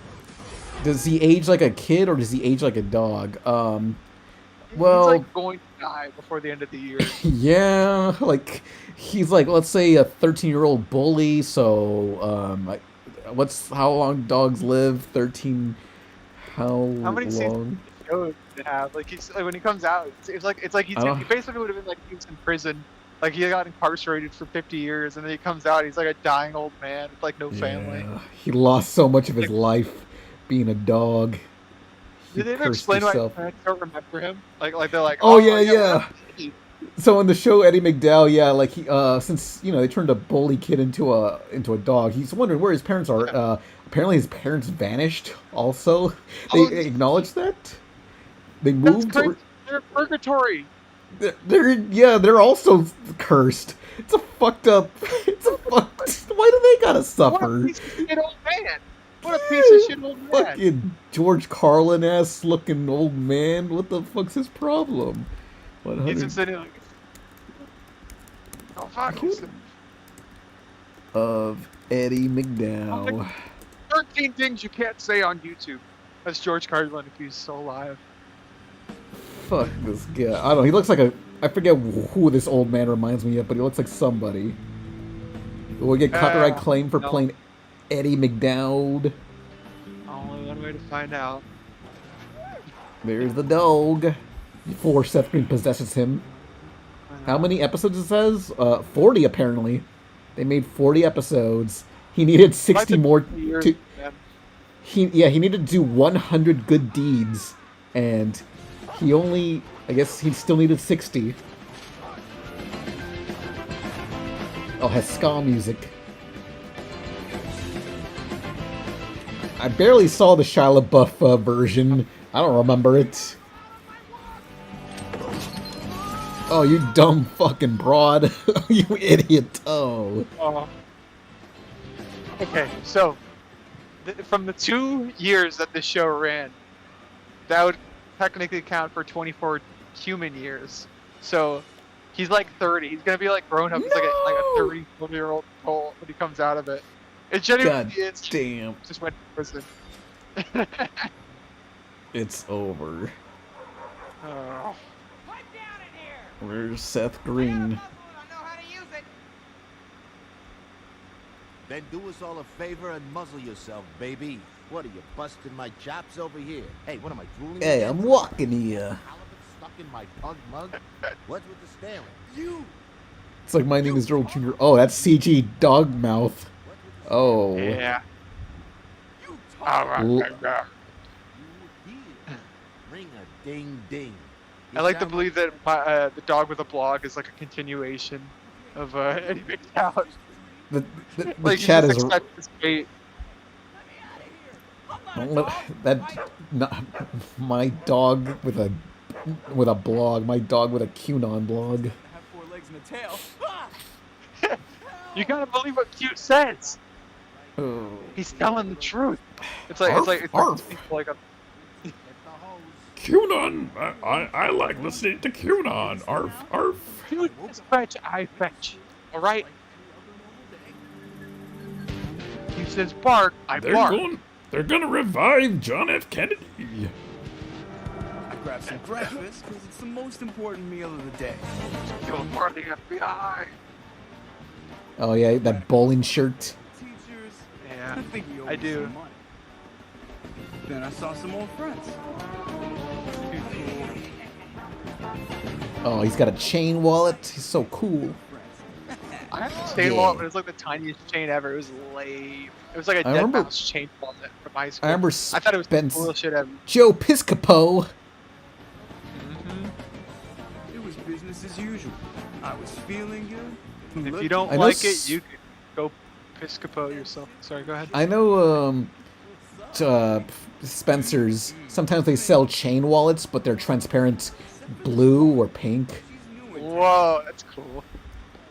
does he age like a kid or does he age like a dog? Well, He's like going to die before the end of the year. yeah, like he's like, let's say a 13-year-old bully. So What's how long dogs live? 13. How many long? shows did it have? Like he's like, when he comes out, it's like he basically would have been like he was in prison, like he got incarcerated for 50 years, and then he comes out, he's like a dying old man with like no family. He lost so much of his life being a dog. He Did they ever cursed explain why his himself. parents don't remember him? Like they're like, Oh yeah. yeah. So in the show, Eddie McDowell, yeah, like he, since they turned a bully kid into a dog, he's wondering where his parents are. Apparently, his parents vanished. Also, they acknowledged that they moved. They're in purgatory. They're also cursed. It's a fucked up. Why do they gotta suffer? What a piece of shit old man. What a piece of shit old man. Fucking George Carlin ass looking old man. What the fuck's his problem? He's just sitting like, oh fuck. Of Eddie McDowell. 13 things you can't say on YouTube. That's George Carlin if he's still alive. Fuck this guy. I don't know. He looks like I forget who this old man reminds me of, but he looks like somebody. Will we get copyright claim for playing Eddie McDowell? Only one way to find out. There's the dog. Before Seth Green possesses him. How many episodes it says? 40 apparently. They made 40 episodes. He needed 60 more to... He needed to do 100 good deeds. And he only... I guess he still needed 60. Oh, has ska music. I barely saw the Shia LaBeouf version. I don't remember it. Oh, you dumb fucking broad. You idiot. Oh. Okay, so from the 2 years that this show ran, that would technically count for 24 human years. So he's like 30. He's gonna be like grown up. He's like a 30-year-old adult when he comes out of it. It genuinely is. Damn. Just went to prison. It's over. Oh. Where's Seth Green? Then do us all a favor and muzzle yourself, baby. What are you, busting my chops over here? Hey, what am I, drooling? Hey, I'm walking here. Stuck in my pug mug? What's with the staring? You! It's like my name is Gerald Jr. Oh, that's CG dog mouth. Oh. Yeah. Ring a ding ding. I like to believe that the dog with a blog is like a continuation of Eddie McDowell. The like chat you is. just expect this fate. My dog with a blog. My dog with a QAnon blog. Have 4 legs and a tail. You gotta believe what Cute says. Oh. He's telling the truth. It's like a QAnon. I like listening to QAnon. Arf, arf. Cute is fetch, I fetch. All right. He says bark, I bark. They're gonna revive John F. Kennedy. I grabbed some breakfast because it's the most important meal of the day. You're part of the FBI. Oh yeah, that bowling shirt. Teachers, yeah, I think we owe I them do. some money. Then I saw some old friends. Oh, he's got a chain wallet. He's so cool. I have a chain wallet, but it was like the tiniest chain ever. It was lame. It was like a dead mouse chain wallet from high school. I remember I thought it was the coolest shit ever. Joe Piscopo. It was business as usual. I was feeling good. If you don't like it, you can go Piscopo yourself. Sorry, go ahead. I know Spencer's, sometimes they sell chain wallets, but they're transparent blue or pink. Whoa, that's cool.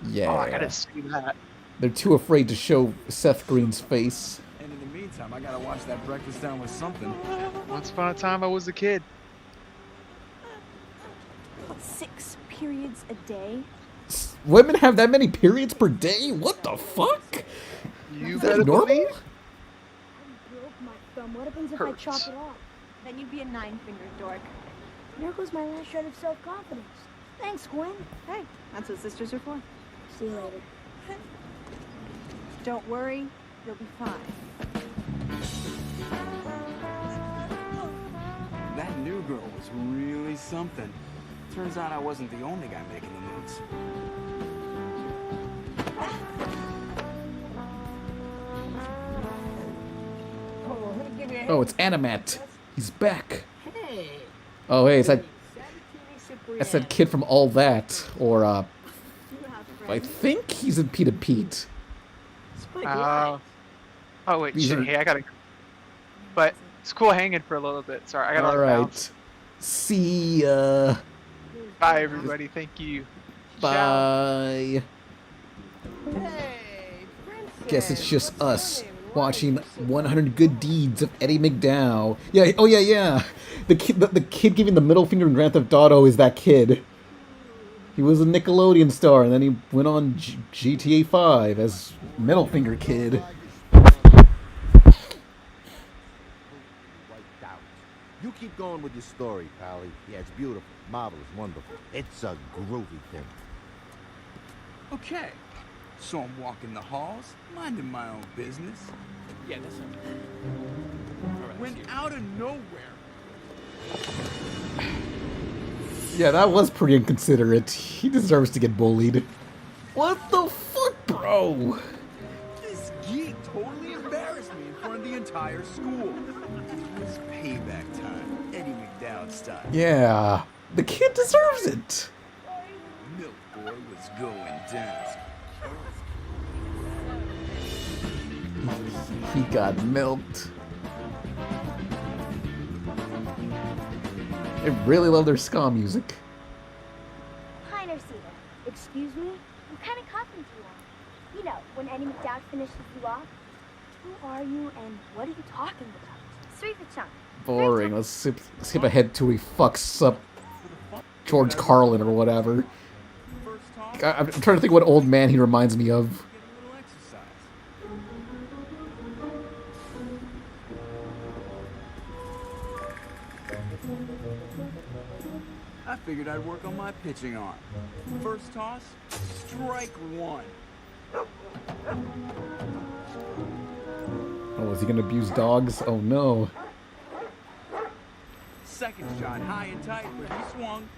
Yeah. Oh, I gotta see that. They're too afraid to show Seth Green's face. And in the meantime, I gotta watch that breakfast down with something. Once upon a time, I was a kid. 6 periods a day? Women have that many periods per day? What the fuck? You Is that better normal? believe. Broke my thumb. What happens if I chop it off? Then you'd be a 9-fingered dork. There goes my last shred of self-confidence. Thanks, Gwen. Hey, that's what sisters are for. See you later. Don't worry, you'll be fine. girl was really something. Turns out I wasn't the only guy making the moves. Oh, it's Animate'n. He's back. Hey. Oh, hey, it's that kid from All That, or I think he's in Pete and Pete. Oh wait, These shit. are- Hey, I gotta. But it's cool hanging for a little bit. Sorry, I gotta All like right. bounce. See ya. Bye, everybody. Thank you. Bye. Guess it's just us watching 100 Good Deeds of Eddie McDowell. Yeah. Oh yeah. The kid giving the middle finger in Grand Theft Auto is that kid. He was a Nickelodeon star, and then he went on GTA 5 as middle finger kid. You keep going with your story, Pally. Yeah, it's beautiful, marvelous, wonderful. It's a groovy thing. Okay, so I'm walking the halls, minding my own business. Yeah, that's right. When out of nowhere, Yeah, that was pretty inconsiderate. He deserves to get bullied. What the fuck, bro? this geek totally embarrassed me in front of the entire school. It's payback time, Eddie McDowell style. Yeah, the kid deserves it. Milk Boy was going down. He got milked. I really love their ska music. Hi, Narcita. Excuse me? What kind of costume do you want? You know, when Eddie McDowell finishes you off. Who are you and what are you talking about? Straight for chunk. Boring. Let's skip ahead to he fucks up George Carlin or whatever. I'm trying to think what old man he reminds me of. I figured I'd work on my pitching arm. First toss, strike one. Oh, is he gonna abuse dogs? Oh no. Second shot, high and tight, but he swung.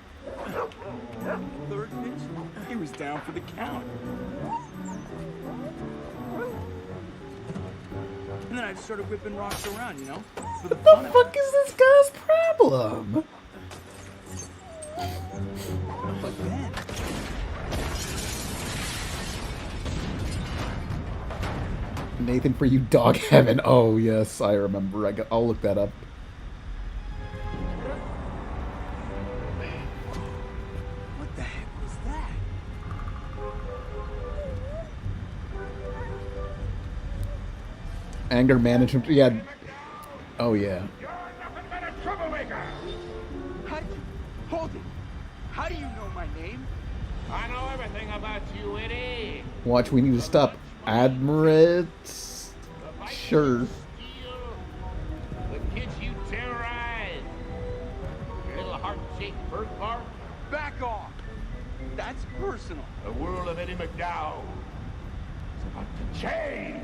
Third pitch, he was down for the count. And then I just started whipping rocks around, you know? For the What fun the of fuck is this guy's problem? But then, Nathan for you, dog heaven. Oh yes, I remember. I'll look that up. what the heck was that? Anger management. Yeah. Oh yeah. Hold it! How do you know my name? I know everything about you, Eddie. Watch, we need to stop. Admirate. Sure. The kids you terrorize. Your little heart-shaped birthmark. Back off! That's personal. The world of Eddie McDowell is about to change.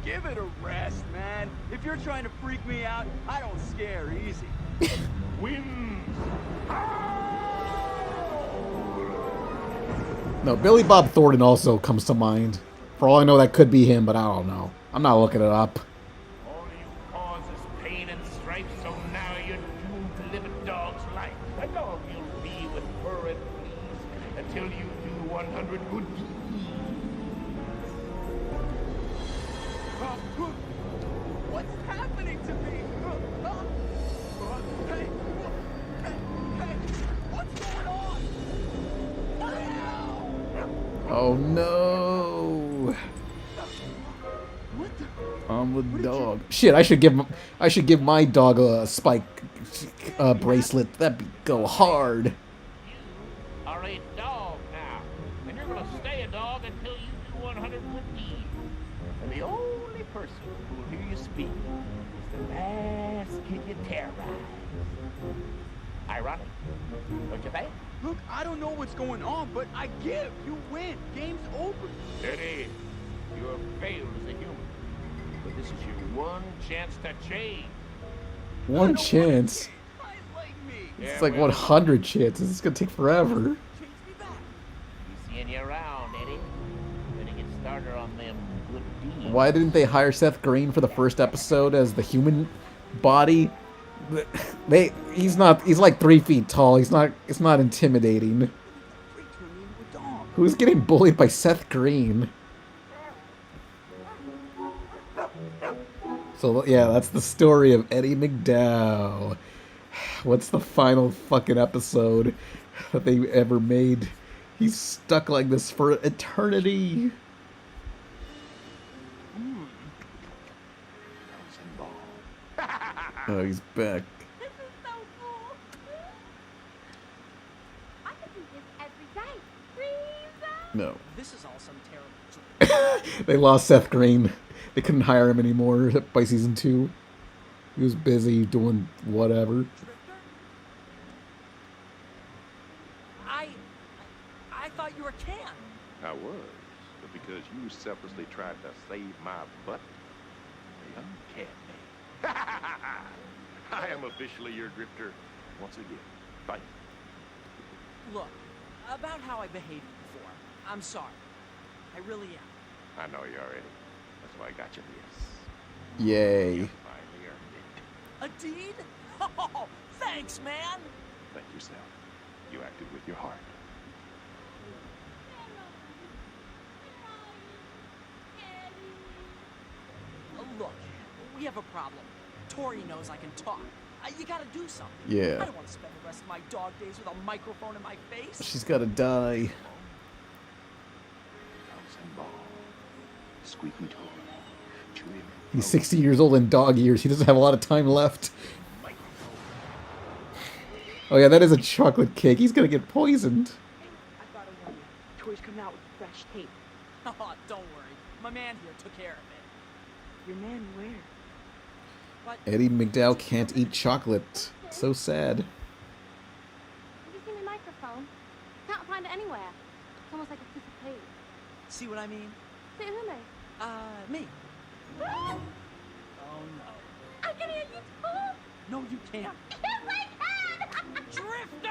Give it a rest, man. If you're trying to freak me out, I don't scare easy. Wins. No, Billy Bob Thornton also comes to mind. For all I know, that could be him, but I don't know. I'm not looking it up. All you cause is pain and strife, so now you're doomed to live a dog's life. A dog you'll be with fur and fleas until you do 100 good deeds. What's happening to me? Hey, what's going on? Oh no! I'm a dog. Shit! I should give my dog a spike bracelet. That'd go hard. Are a dog now, and you're gonna stay a dog until you do 100 good deeds. And the only person who will hear you speak is the last kid you terrorize. Ironic, don't you think? Look, I don't know what's going on, but I give. You win. Game's over. Eddie, you have failed as a human, but this is your one chance to change. One chance. It's like 100 chances. It's gonna take forever. Be seeing you around, Eddie. Better get started on them good deeds. Why didn't they hire Seth Green for the first episode as the human body? He's like 3 feet tall. It's not intimidating. Who's getting bullied by Seth Green? So yeah, that's the story of Eddie McDowell. What's the final fucking episode that they ever made? He's stuck like this for eternity. Oh, he's back. This is so cool. I could do this every day. Freeze! No. This is all some terrible. They lost Seth Green. They couldn't hire him anymore by season 2. He was busy doing whatever. I thought you were Can. I was, but because you selflessly tried to save my butt, they uncapped me. I am officially your drifter once again. Bye. Look, about how I behaved before, I'm sorry. I really am. I know you already. That's why I got you this. Yay. You finally earned it. A deed? Oh, thanks, man. Thank yourself. You acted with your heart. Look, we have a problem. Tori knows I can talk. You gotta do something. Yeah. I don't want to spend the rest of my dog days with a microphone in my face. She's gotta die. Squeaky toy. He's 60 years old in dog years. He doesn't have a lot of time left. Oh yeah, that is a chocolate cake. He's gonna get poisoned. I've got to warn you. Tori's coming out with fresh tape. Oh, don't worry. My man here took care of it. Your man where? What? Eddie McDowell can't eat chocolate. So sad. Have you seen my microphone? Can't find it anywhere. It's almost like a piece of paper. See what I mean? See who me? Me. Oh no. I can hear you talk. No, you can't. Yes, I can. Drifter!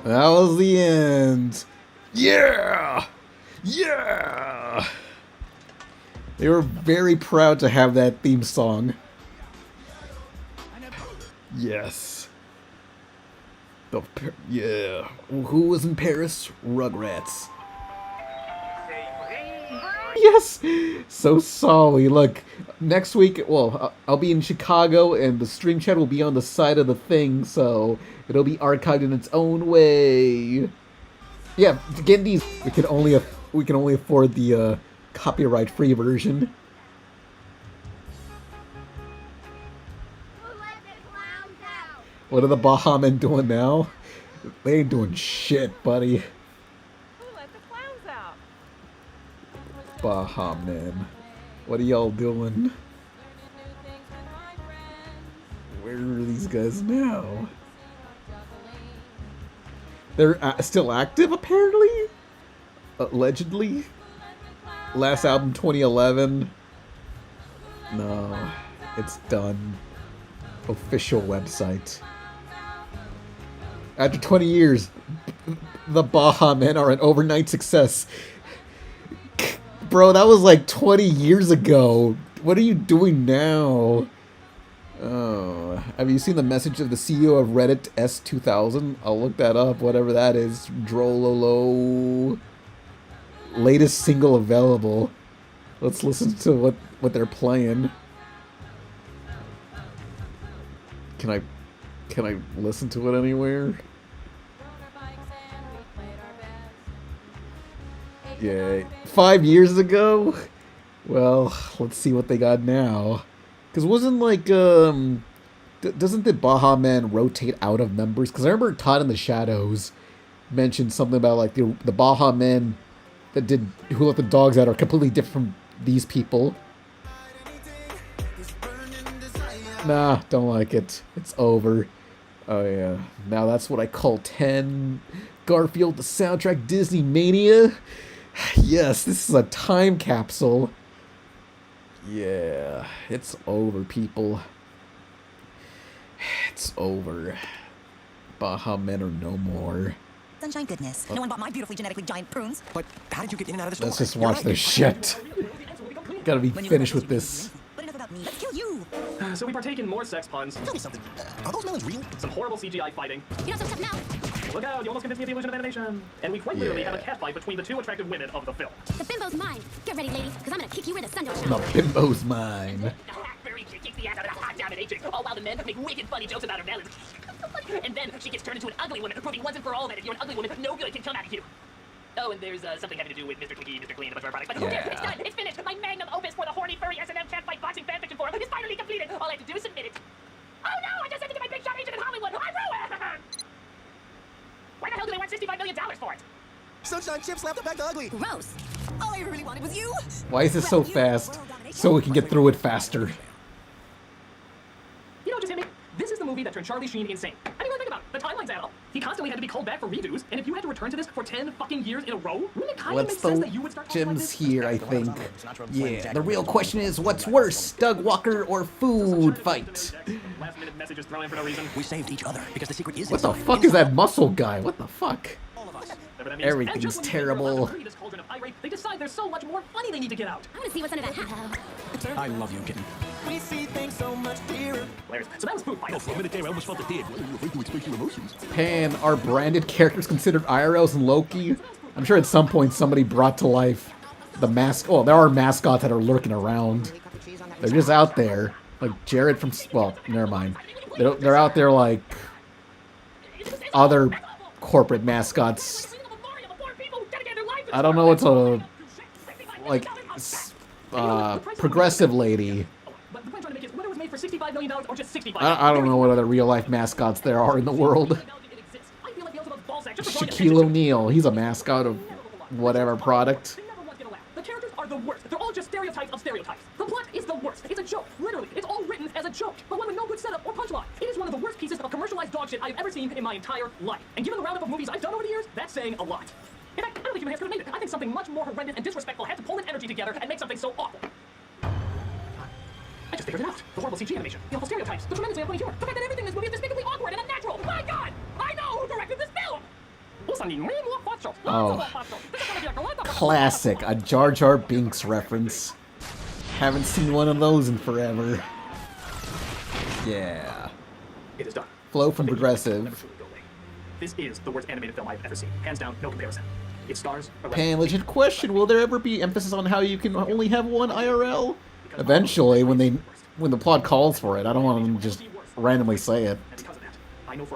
That was the end. Yeah! Yeah! They were very proud to have that theme song. Yes. Yeah. Who was in Paris? Rugrats. Yes! So sorry. Look, next week, well, I'll be in Chicago, and the stream chat will be on the side of the thing, so it'll be archived in its own way. Yeah, to get these, we can only afford the copyright-free version. What are the Baja Men doing now? They ain't doing shit, buddy. Who let the clowns out? Baja Men. What are y'all doing? Where are these guys now? They're still active, apparently? Allegedly? Last album, 2011. No, it's done. Official website. After 20 years, the Baja Men are an overnight success. Bro, that was like 20 years ago. What are you doing now? Oh, have you seen the message of the CEO of Reddit S2000? I'll look that up, whatever that is. Drololo. Latest single available. Let's listen to what they're playing. Can I listen to it anywhere? Yay. 5 years ago? Well, let's see what they got now. Because wasn't like, doesn't the Baja Men rotate out of members? Because I remember Todd in the Shadows mentioned something about like the Baja Men that did Who Let the Dogs Out are completely different from these people. Nah, don't like it. It's over. Oh yeah. Now that's what I call 10. Garfield, the soundtrack, Disney Mania. Yes, this is a time capsule. Yeah, it's over, people. It's over. Baja Men are no more. Sunshine goodness. No one bought my beautifully genetically giant prunes. But how did you get in and out of the store? Let's just watch this shit. Gotta be finished with this. But enough about me. Let's kill you. So we partake in more sex puns. Tell me something. Are those melons real? Some horrible CGI fighting. You know some stuff now. Look out, you almost convinced me of the illusion of animation. And we quite literally have a catfight between the two attractive women of the film. The bimbo's mine. Get ready, ladies, because I'm gonna kick you where the sun don't shine. The bimbo's mine. Very kicks the ass out of the hot dominatrix, all while the men make wicked funny jokes about her melons. And then she gets turned into an ugly woman, proving once and for all that if you're an ugly woman, no good can come out of you. Oh, and there's something having to do with Mr. Twiggy, Mr. Clean, and a bunch of our products. But who cares? It's done. It's finished. My magnum opus for the horny, furry S&M catfight boxing fanfiction forum is finally completed. All I have to do is submit it. Oh no! I just sent it to my big shot agent in Hollywood. I ruined. Why the hell do they want $65 million for it? Sunshine Chip slapped it back to ugly. Gross. All I ever really wanted was you. Why is this so fast? So we can get through it faster. You know what just hit me? This is the movie that turned Charlie Sheen insane. I mean, think about it. The timeline's add up. He constantly had to be called back for redos, and if you had to return to this for 10 fucking years in a row, wouldn't it kind of make sense that you would start talking like Jim's this? here, I think. Yeah, the real question is, what's worse, Doug Walker or food fight? Last minute messages thrown in for no reason. We saved each other because the secret is. What the fuck is that muscle guy? What the fuck? Whatever that means. Everything's And just when you terrible. think they're about to free this cauldron of irate, they decide there's so much more funny they need to get out. I want to see what's under that hat. I love you, kitten. We see things so much clearer. Hilarious. So that was food fight. For a minute there, I almost felt a dig. Well, you were afraid to express your emotions. Pan, are branded characters considered IRLs in Loki? I'm sure at some point somebody brought to life the mask. Oh, there are mascots that are lurking around. They're just out there. Like Jared from... Well, never mind. They're out there like other corporate mascots. I don't know what's a... Like... progressive lady. But the point I'm trying to make is whether it was made for $65 million or just $65 I don't know what other real life mascots there are in the world. I feel like Beelzebub's ballsack just for throwing Shaquille O'Neal, he's a mascot of whatever product. They never once get a laugh. The characters are the worst. They're all just stereotypes of stereotypes. The plot is the worst. It's a joke. Literally, it's all written as a joke, but one with no good setup or punchline. It is one of the worst pieces of commercialized dog shit I've ever seen in my entire life. And given the roundup of movies I've done over the years, that's saying a lot. In fact, I don't think Human Hands could have made it. I think something much more horrendous and disrespectful had to pull its energy together and make something so awful. I just figured it out. The horrible CG animation, the awful stereotypes, the tremendously unfunny humor, the fact that everything in this movie is despicably awkward and unnatural. My God! I know who directed this film! Oh, classic, a Jar Jar Binks reference. Haven't seen one of those in forever. Yeah. It is done. Flow from Progressive. This is the worst animated film I've ever seen. Hands down, no comparison. It stars a Pan, legit question, will there ever be emphasis on how you can only have one IRL? Eventually, when the plot calls for it. I don't want to just randomly say it.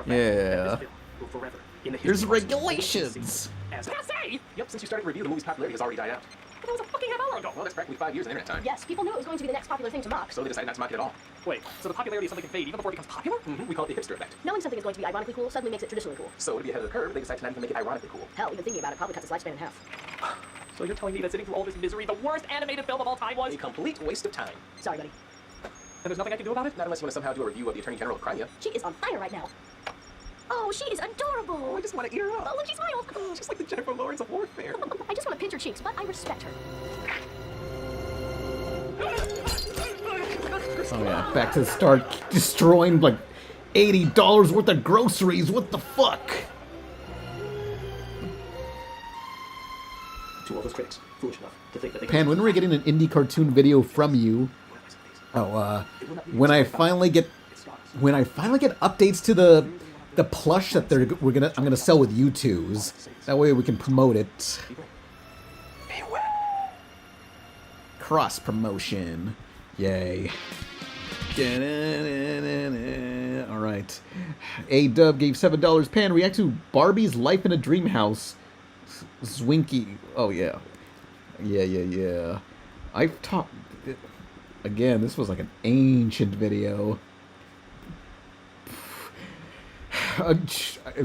Yeah. There's regulations. Yep, since you started review, the movie's popularity has already died out. But that was a fucking half hour ago. Well, that's practically 5 years in internet time. Yes, people knew it was going to be the next popular thing to mock. So they decided not to mock it at all. Wait, so the popularity of something can fade even before it becomes popular? Mm-hmm. We call it the hipster effect. Knowing something is going to be ironically cool suddenly makes it traditionally cool. So to be ahead of the curve, they decide to not even make it ironically cool. Hell, even thinking about it probably cuts its lifespan in half. So you're telling me that sitting through all this misery, the worst animated film of all time was a complete waste of time. Sorry, buddy. And there's nothing I can do about it? Not unless you want to somehow do a review of the Attorney General of Crimea. She is on fire right now. Oh, she is adorable. Oh, I just want to eat her up. Oh, look, she smiles. Oh, she's like the Jennifer Lawrence of warfare. I just want to pinch her cheeks, but I respect her. Oh yeah, back to the start, destroying like $80 worth of groceries. What the fuck? To all those critics, foolish enough to think that they Pan, when are we getting an indie cartoon video from you? Oh, when I finally get updates to the plush that I'm gonna sell with U2s. That way we can promote it. Cross promotion. Yay. Alright. A-Dub gave $7. Pan, react to Barbie's Life in a Dream House. Zwinky. Oh, yeah. Yeah. I've talked... Again, this was like an ancient video.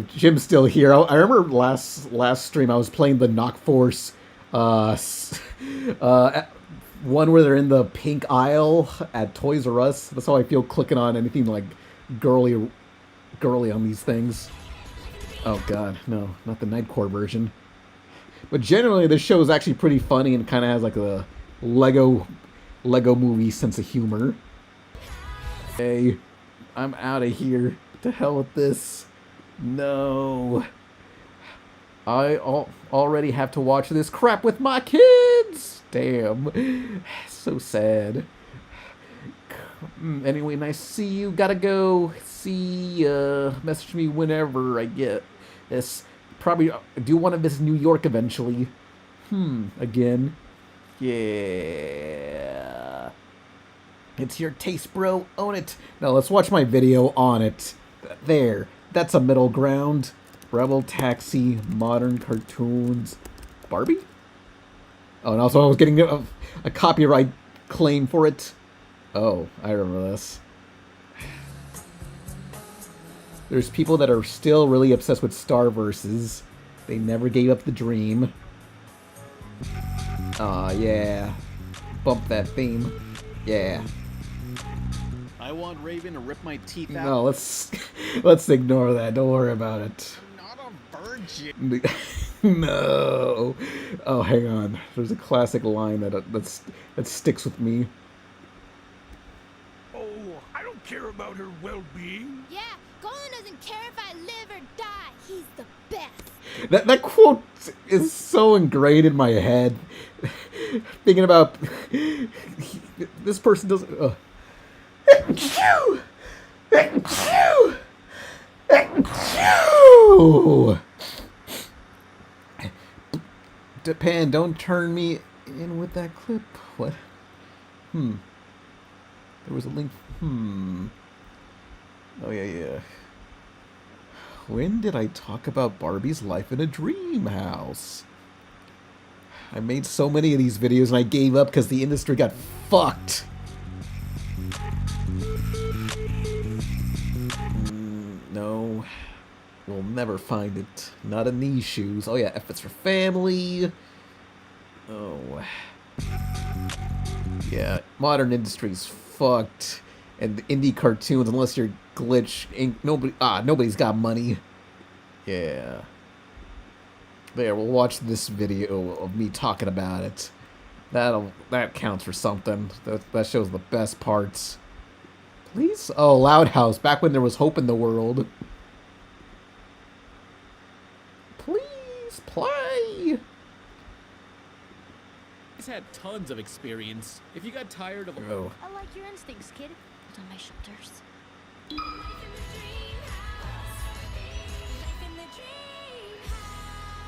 Jim's still here. I remember last stream I was playing the Knock Force one where they're in the pink aisle at Toys R Us. That's how I feel clicking on anything like girly on these things. Oh god, no, not the Nightcore version. But generally this show is actually pretty funny and kind of has like a Lego movie sense of humor. Hey, I'm out of here. To hell with this. No. I already have to watch this crap with my kids. Damn. So sad. Anyway, nice to see you. Gotta go. See message me whenever I get this. Probably do want to visit New York eventually. Again. Yeah. It's your taste, bro. Own it. Now let's watch my video on it. There. That's a middle ground. Rebel Taxi, modern cartoons. Barbie? Oh, and also I was getting a copyright claim for it. Oh, I remember this. There's people that are still really obsessed with Starverses. They never gave up the dream. Aw, yeah. Bump that theme. Yeah. I want Raven to rip my teeth out. No, let's ignore that. Don't worry about it. I'm not a virgin. No. Oh, hang on. There's a classic line that sticks with me. Oh, I don't care about her well-being. Yeah, Golan doesn't care if I live or die. He's the best. That quote is so ingrained in my head. Thinking about this person doesn't. Japan, don't turn me in with that clip. What? There was a link. Oh, yeah. When did I talk about Barbie's life in a dream house? I made so many of these videos and I gave up because the industry got fucked. No. We'll never find it. Not in these shoes. Oh yeah, F it's for family. Oh. Yeah, modern industry's fucked. And indie cartoons, unless you're glitch, ain't nobody's got money. Yeah. There, we'll watch this video of me talking about it. That counts for something. That shows the best parts. Please? Oh, Loud House, back when there was hope in the world. Please play. He's had tons of experience. If you got tired of Oh. I like your instincts, kid. It's on my shoulders.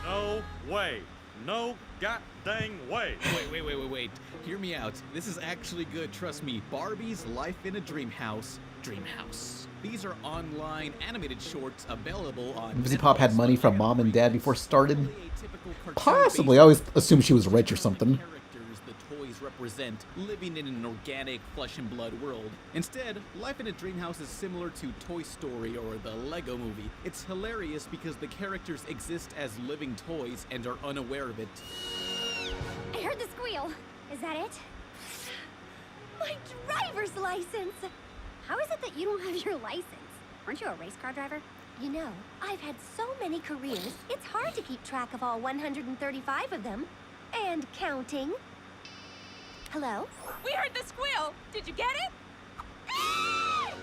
No way. No goddamn way. Wait. Hear me out. This is actually good, trust me. Barbie's Life in a Dream House. These are online animated shorts available on Vizzy Pop had money from mom and dad before started. Possibly. I always assumed she was rich or something. The toys represent living in an organic flesh and blood world. Instead, Life in a Dream House is similar to Toy Story or the Lego Movie. It's hilarious because the characters exist as living toys and are unaware of it. I heard the squeal. Is that it? My driver's license! How is it that you don't have your license? Aren't you a race car driver? You know, I've had so many careers, it's hard to keep track of all 135 of them. And counting. Hello? We heard the squeal. Did you get it?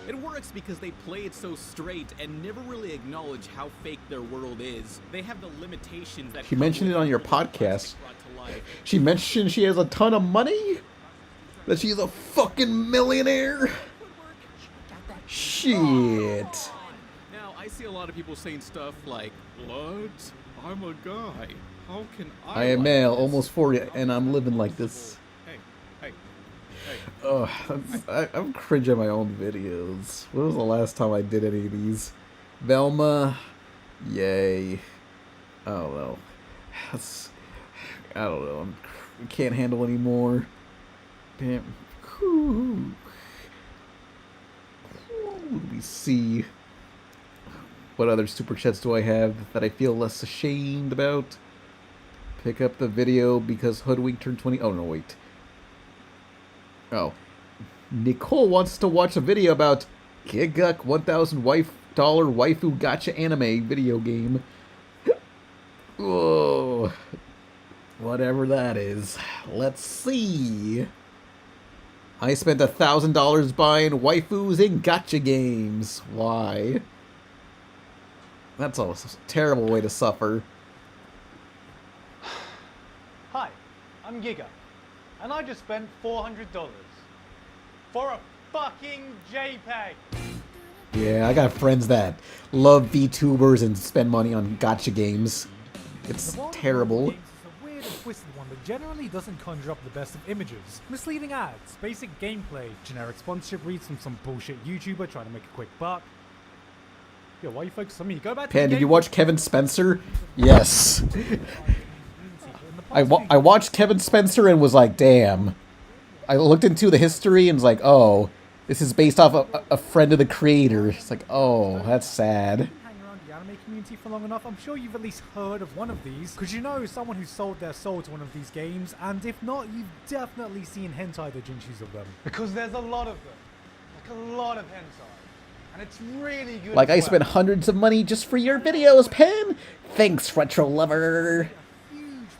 It works because they play it so straight and never really acknowledge how fake their world is. They have the limitations that She mentioned it on your podcast. She mentioned she has a ton of money? That she's a fucking millionaire? Shit. Now, I see a lot of people saying stuff like, what? I'm a guy. How can I am male, almost 40, and I'm living like this. Hey. Oh, I'm cringing at my own videos. When was the last time I did any of these? Velma, yay. I don't know. I don't know. I can't handle anymore. Damn. Let me see. What other super chats do I have that I feel less ashamed about? Pick up the video because Hoodwink turned 20. Oh, no, wait. Oh. Nicole wants to watch a video about Giguk $1,000 waifu gacha anime video game. Whoa. Whatever that is. Let's see. I spent $1,000 buying waifus in gacha games. Why? That's a terrible way to suffer. Hi, I'm Giga, and I just spent $400 for a fucking JPEG. Yeah, I got friends that love VTubers and spend money on gacha games. It's terrible. Weird and twisted one that generally doesn't conjure up the best of images. Misleading ads, basic gameplay, generic sponsorship reads from some bullshit YouTuber trying to make a quick buck. Yo, why you focus on me? Go back to Pan, did you watch Kevin Spencer? Yes. I watched Kevin Spencer and was like, damn. I looked into the history and was like, oh, this is based off a friend of the creator. It's like, oh, that's sad. Hang around the anime community for long enough, I'm sure you've at least heard of one of these, because you know someone who sold their soul to one of these games, and if not, you've definitely seen hentai doujinshis of them. Because there's a lot of them. Like a lot of hentai. And it's really good. Like, as I well. spent hundreds of money just for your videos, Pan. Thanks, Retro Lover.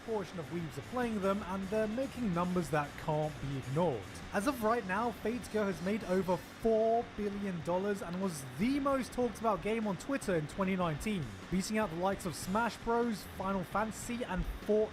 Portion of weebs are playing them, and they're making numbers that can't be ignored. As of right now, Fate Go has made over $4 billion and was the most talked about game on Twitter in 2019, beating out the likes of Smash Bros, Final Fantasy, and Fortnite.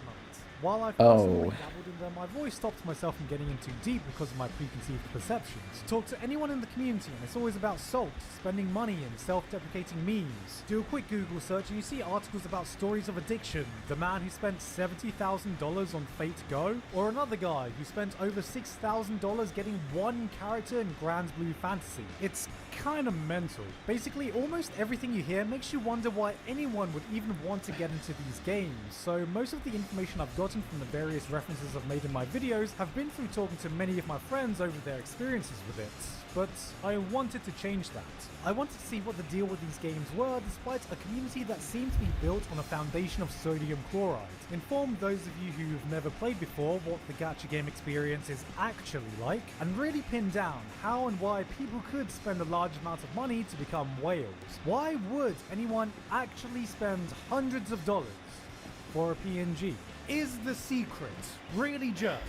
While I've personally dabbled in them, I've always stopped myself from getting in too deep because of my preconceived perceptions. Talk to anyone in the community and it's always about salt, spending money, and self-deprecating memes. Do a quick Google search and you see articles about stories of addiction, the man who spent $70,000 on Fate Go, or another guy who spent over $6,000 getting one character in Grand Blue Fantasy. It's kind of mental. Basically, almost everything you hear makes you wonder why anyone would even want to get into these games, so most of the information I've gotten from the various references I've made in my videos have been through talking to many of my friends over their experiences with it. But I wanted to change that. I wanted to see what the deal with these games were, despite a community that seemed to be built on a foundation of sodium chloride. Inform those of you who've never played before what the gacha game experience is actually like, and really pin down how and why people could spend a large amount of money to become whales. Why would anyone actually spend hundreds of dollars for a PNG? Is the secret really just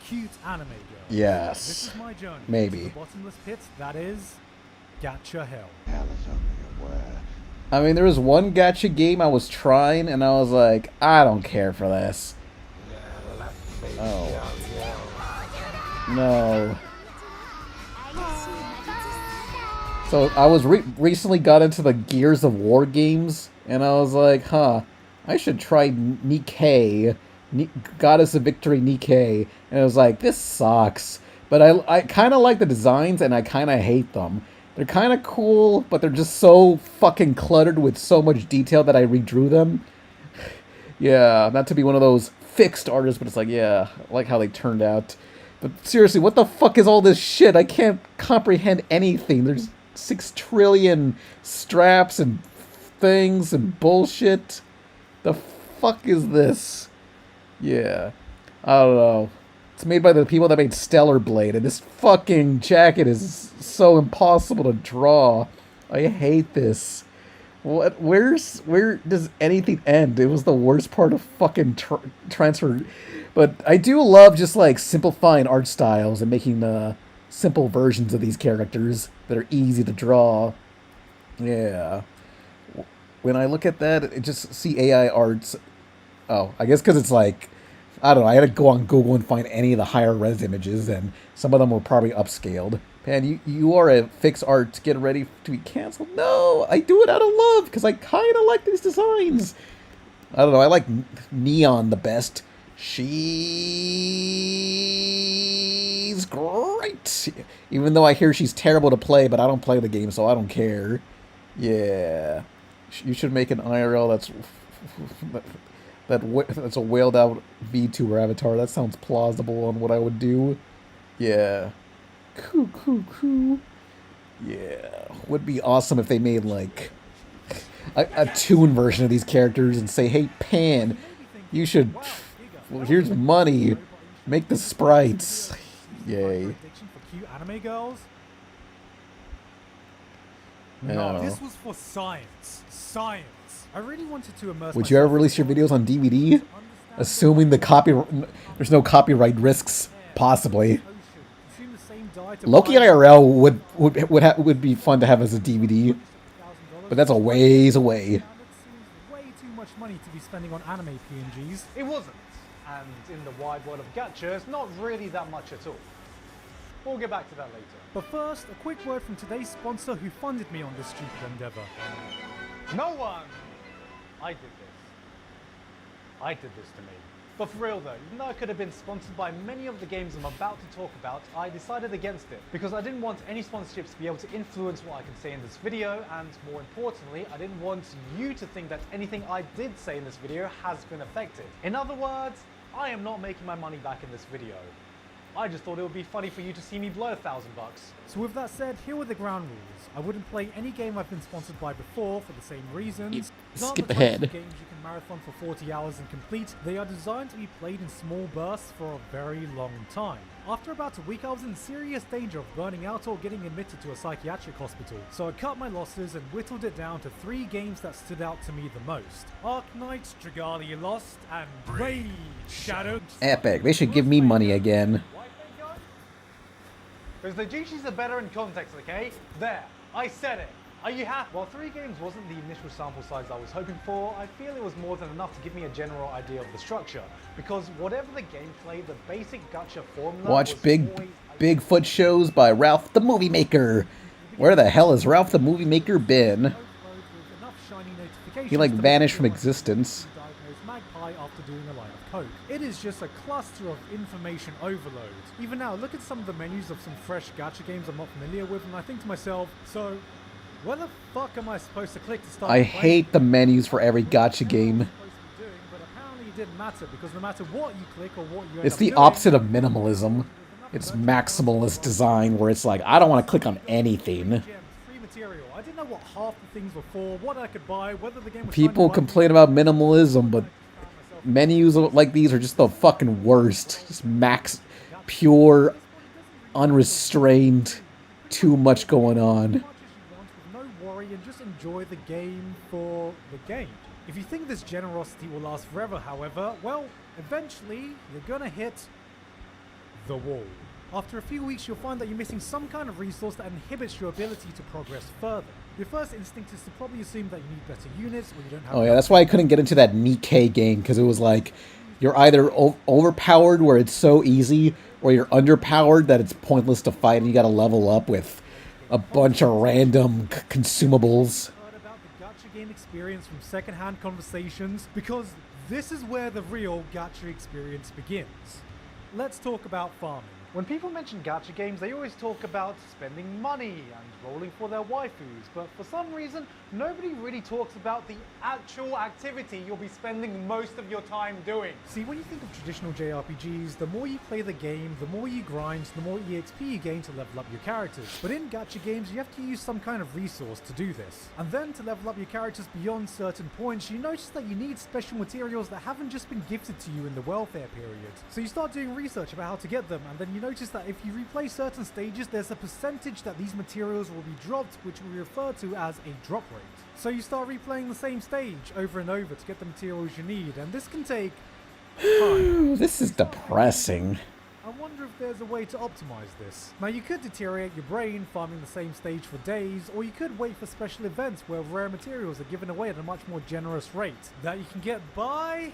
cute anime girl? Yes. This is my journey. Maybe. To the bottomless pit that is gacha hell. I mean, there was one gacha game I was trying, and I was like, I don't care for this. Oh. No. So I was recently got into the Gears of War games, and I was like, huh, I should try Nikkei, Goddess of Victory Nikkei, and I was like, this sucks. But I kind of like the designs, and I kind of hate them. They're kind of cool, but they're just so fucking cluttered with so much detail that I redrew them. Yeah, not to be one of those fixed artists, but it's like, yeah, I like how they turned out. But seriously, what the fuck is all this shit? I can't comprehend anything. There's 6 trillion straps and things and bullshit. The fuck is this? Yeah, I don't know. It's made by the people that made Stellar Blade, and this fucking jacket is so impossible to draw. I hate this. What? Where does anything end? It was the worst part of fucking transfer. But I do love just like simplifying art styles and making simple versions of these characters that are easy to draw. Yeah. When I look at that, I just see AI arts. Oh, I guess because it's like, I don't know, I had to go on Google and find any of the higher res images, and some of them were probably upscaled. Man, you are a fix art getting ready to be canceled? No, I do it out of love, because I kind of like these designs. I don't know, I like Neon the best. She's great. Even though I hear she's terrible to play, but I don't play the game, so I don't care. Yeah. You should make an IRL that's a whaled out VTuber avatar. That sounds plausible on what I would do. Yeah. Cool. Yeah. Would be awesome if they made like a toon version of these characters and say, hey Pan, you should, well, here's money. Make the sprites. Yay. Anime girls? No. This was for science. Science. I really wanted to immerse Would you ever release your videos on DVD? Assuming there's no copyright risks, possibly. Consume the try to Loki buy IRL would be fun to have as a DVD, but that's a ways away. way too much money to be spending on anime PNGs. It wasn't. And in the wide world of gachas, not really that much at all. We'll get back to that later. But first, a quick word from today's sponsor who funded me on this stupid endeavor. No one! I did this. I did this to me. But for real though, even though I could have been sponsored by many of the games I'm about to talk about, I decided against it because I didn't want any sponsorships to be able to influence what I can say in this video, and more importantly, I didn't want you to think that anything I did say in this video has been affected. In other words, I am not making my money back in this video. I just thought it would be funny for you to see me blow $1,000 bucks. So with that said, here were the ground rules. I wouldn't play any game I've been sponsored by before for the same reasons. Skip ahead. Games you can marathon for 40 hours and complete. They are designed to be played in small bursts for a very long time. After about a week, I was in serious danger of burning out or getting admitted to a psychiatric hospital. So I cut my losses and whittled it down to 3 games that stood out to me the most. Arknight, Dragalia Lost, and Raid Shadow. Epic. They should give me money again. Because the juices are better in context, okay? There, I said it. Are you happy? While 3 games wasn't the initial sample size I was hoping for, I feel it was more than enough to give me a general idea of the structure. Because whatever the gameplay, the basic gacha formula. Watch Bigfoot shows by Ralph the Movie Maker. Where the hell has Ralph the Movie Maker been? He like vanished from existence. Magpie after doing a line of coke. It is just a cluster of information overload. Even now, look at some of the menus of some fresh gacha games I'm not familiar with, and I think to myself, so where the fuck am I supposed to click to start I playing? hate the menus for every gacha game. But apparently it didn't matter, because no matter what you click or what you end It's up the doing, opposite of minimalism. It's maximalist design, where it's like, I don't want to click on anything. free material. I didn't know what half the things were for, what I could buy, whether the game was People complain about minimalism, but menus like these are just the fucking worst. Just pure, unrestrained, too much going on. no worry and just enjoy the game for the game. If you think this generosity will last forever, however, well, eventually you're gonna hit the wall. After a few weeks, you'll find that you're missing some kind of resource that inhibits your ability to progress further. Your first instinct is to probably assume that you need better units, or you don't have... Oh yeah, that's why I couldn't get into that Nikkei game, because it was like, you're either overpowered where it's so easy, or you're underpowered that it's pointless to fight and you gotta level up with a bunch of random consumables. About the gacha game experience from secondhand conversations, because this is where the real gacha experience begins. Let's talk about farming. When people mention gacha games, they always talk about spending money and rolling for their waifus, but for some reason, nobody really talks about the actual activity you'll be spending most of your time doing. See, when you think of traditional JRPGs, the more you play the game, the more you grind, the more EXP you gain to level up your characters. But in gacha games, you have to use some kind of resource to do this. And then to level up your characters beyond certain points, you notice that you need special materials that haven't just been gifted to you in the welfare period. So you start doing research about how to get them, and then you notice that if you replay certain stages, there's a percentage that these materials will be dropped, which we refer to as a drop rate. So you start replaying the same stage over and over to get the materials you need, and this can take time. This is depressing. I wonder if there's a way to optimize this. Now you could deteriorate your brain farming the same stage for days, or you could wait for special events where rare materials are given away at a much more generous rate that you can get by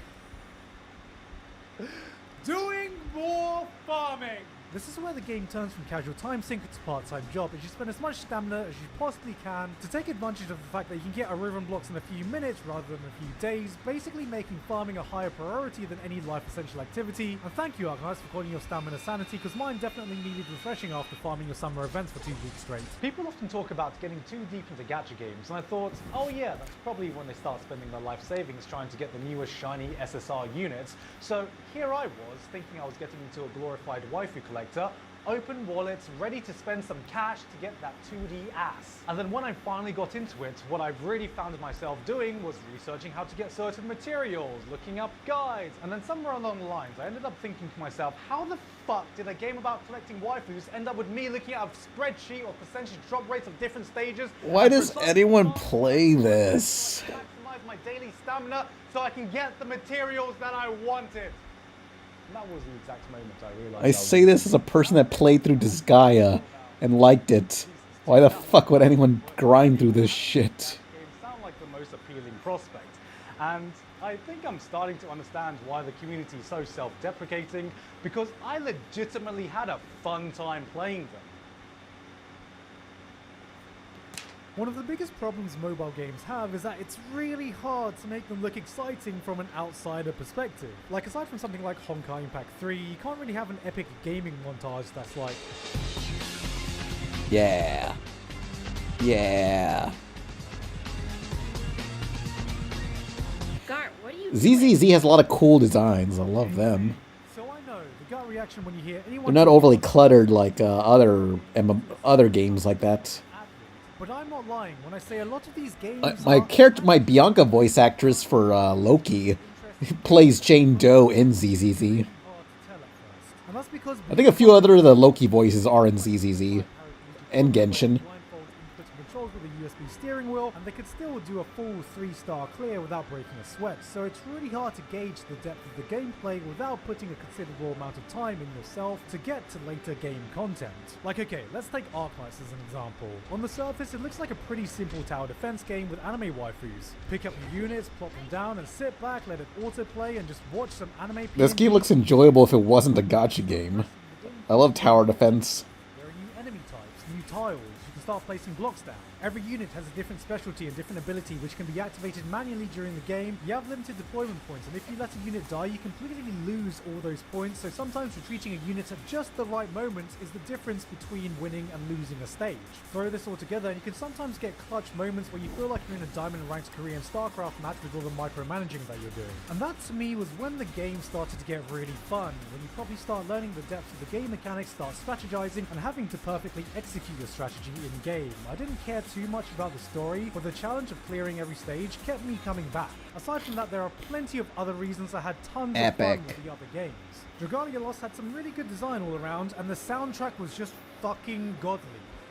doing more farming. This is where the game turns from casual time sinker to part-time job, as you spend as much stamina as you possibly can to take advantage of the fact that you can get Aruran blocks in a few minutes rather than a few days, basically making farming a higher priority than any life essential activity. And thank you, Arknights, for calling your stamina sanity, because mine definitely needed refreshing after farming your summer events for 2 weeks straight. People often talk about getting too deep into gacha games, and I thought, oh yeah, that's probably when they start spending their life savings trying to get the newest shiny SSR units. So here I was, thinking I was getting into a glorified waifu collector, open wallets, ready to spend some cash to get that 2D ass. And then when I finally got into it, what I really found myself doing was researching how to get certain materials, looking up guides, and then somewhere along the lines, I ended up thinking to myself, how the fuck did a game about collecting waifus end up with me looking at a spreadsheet or percentage drop rates of different stages? Why does anyone play this? Maximize my daily stamina so I can get the materials that I wanted. And that was the exact moment I realized I say this as a person that played through Disgaea and liked it. Why the fuck would anyone grind through this shit? games sound like the most appealing prospect. And I think I'm starting to understand why the community is so self-deprecating, because I legitimately had a fun time playing them. One of the biggest problems mobile games have is that it's really hard to make them look exciting from an outsider perspective. Like, aside from something like Honkai Impact 3, you can't really have an epic gaming montage that's like... Yeah. Yeah. Gart, what are you ZZZ has a lot of cool designs. I love them. So I know, the gut reaction when you hear anyone... They're not overly cluttered like other games like that. But I'm not lying when I say a lot of these games My Bianca voice actress for Loki plays Jane Doe in ZZZ. And that's because I think a few other of the Loki voices are in ZZZ and Genshin. controls with a USB steering wheel, and they could still do a full 3-star clear without breaking a sweat, so it's really hard to gauge the depth of the gameplay without putting a considerable amount of time in yourself to get to later game content. Like, okay, let's take Arknights as an example. On the surface, it looks like a pretty simple tower defense game with anime waifus. Pick up your units, plop them down, and sit back, let it autoplay, and just watch some anime. This game looks enjoyable if it wasn't a gacha game. I love tower defense. There are new enemy types, new tiles. You can start placing blocks down. Every unit has a different specialty and different ability which can be activated manually during the game. You have limited deployment points, and if you let a unit die, you completely lose all those points, so sometimes retreating a unit at just the right moment is the difference between winning and losing a stage. Throw this all together and you can sometimes get clutch moments where you feel like you're in a diamond ranked Korean StarCraft match with all the micromanaging that you're doing. And that to me was when the game started to get really fun, when you probably start learning the depth of the game mechanics, start strategizing, and having to perfectly execute your strategy in game. I didn't care too much about the story, but the challenge of clearing every stage kept me coming back. Aside from that, there are plenty of other reasons I had tons of fun with the other games. Dragalia Lost had some really good design all around, and the soundtrack was just fucking godly.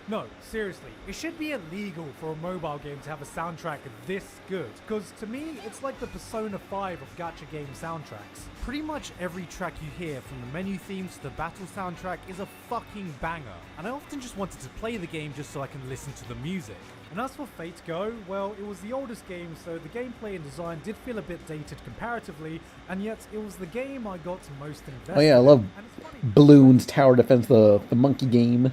No, seriously, it should be illegal for a mobile game to have a soundtrack this good, because to me, it's like the Persona 5 of gacha game soundtracks. Pretty much every track you hear, from the menu themes to the battle soundtrack, is a fucking banger, and I often just wanted to play the game just so I can listen to the music. And as for Fate Go, well, it was the oldest game, so the gameplay and design did feel a bit dated comparatively, and yet it was the game I got most invested in. Oh yeah, I love Bloons Tower Defense, the monkey game.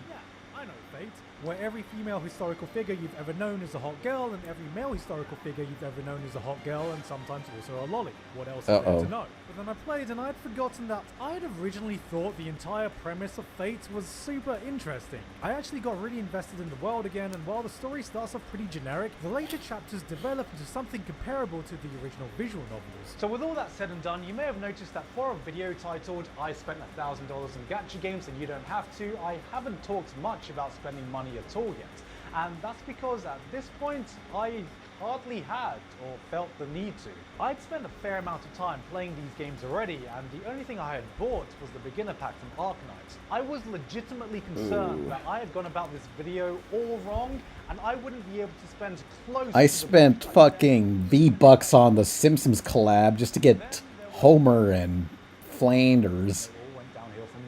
Where every female historical figure you've ever known is a hot girl, and every male historical figure you've ever known is a hot girl, and sometimes also a lolly. What else is there to know? But then I played and I'd forgotten that I'd originally thought the entire premise of Fate was super interesting. I actually got really invested in the world again, and while the story starts off pretty generic, the later chapters develop into something comparable to the original visual novels. So with all that said and done, you may have noticed that for a video titled I spent $1,000 in gacha games and you don't have to, I haven't talked much about spending money at all yet. And that's because at this point, I hardly had or felt the need to. I'd spent a fair amount of time playing these games already, and the only thing I had bought was the beginner pack from Arknights. I was legitimately concerned that I had gone about this video all wrong, and I wouldn't be able to spend close I to spent fucking V-Bucks on the Simpsons collab just to get Homer and Flanders,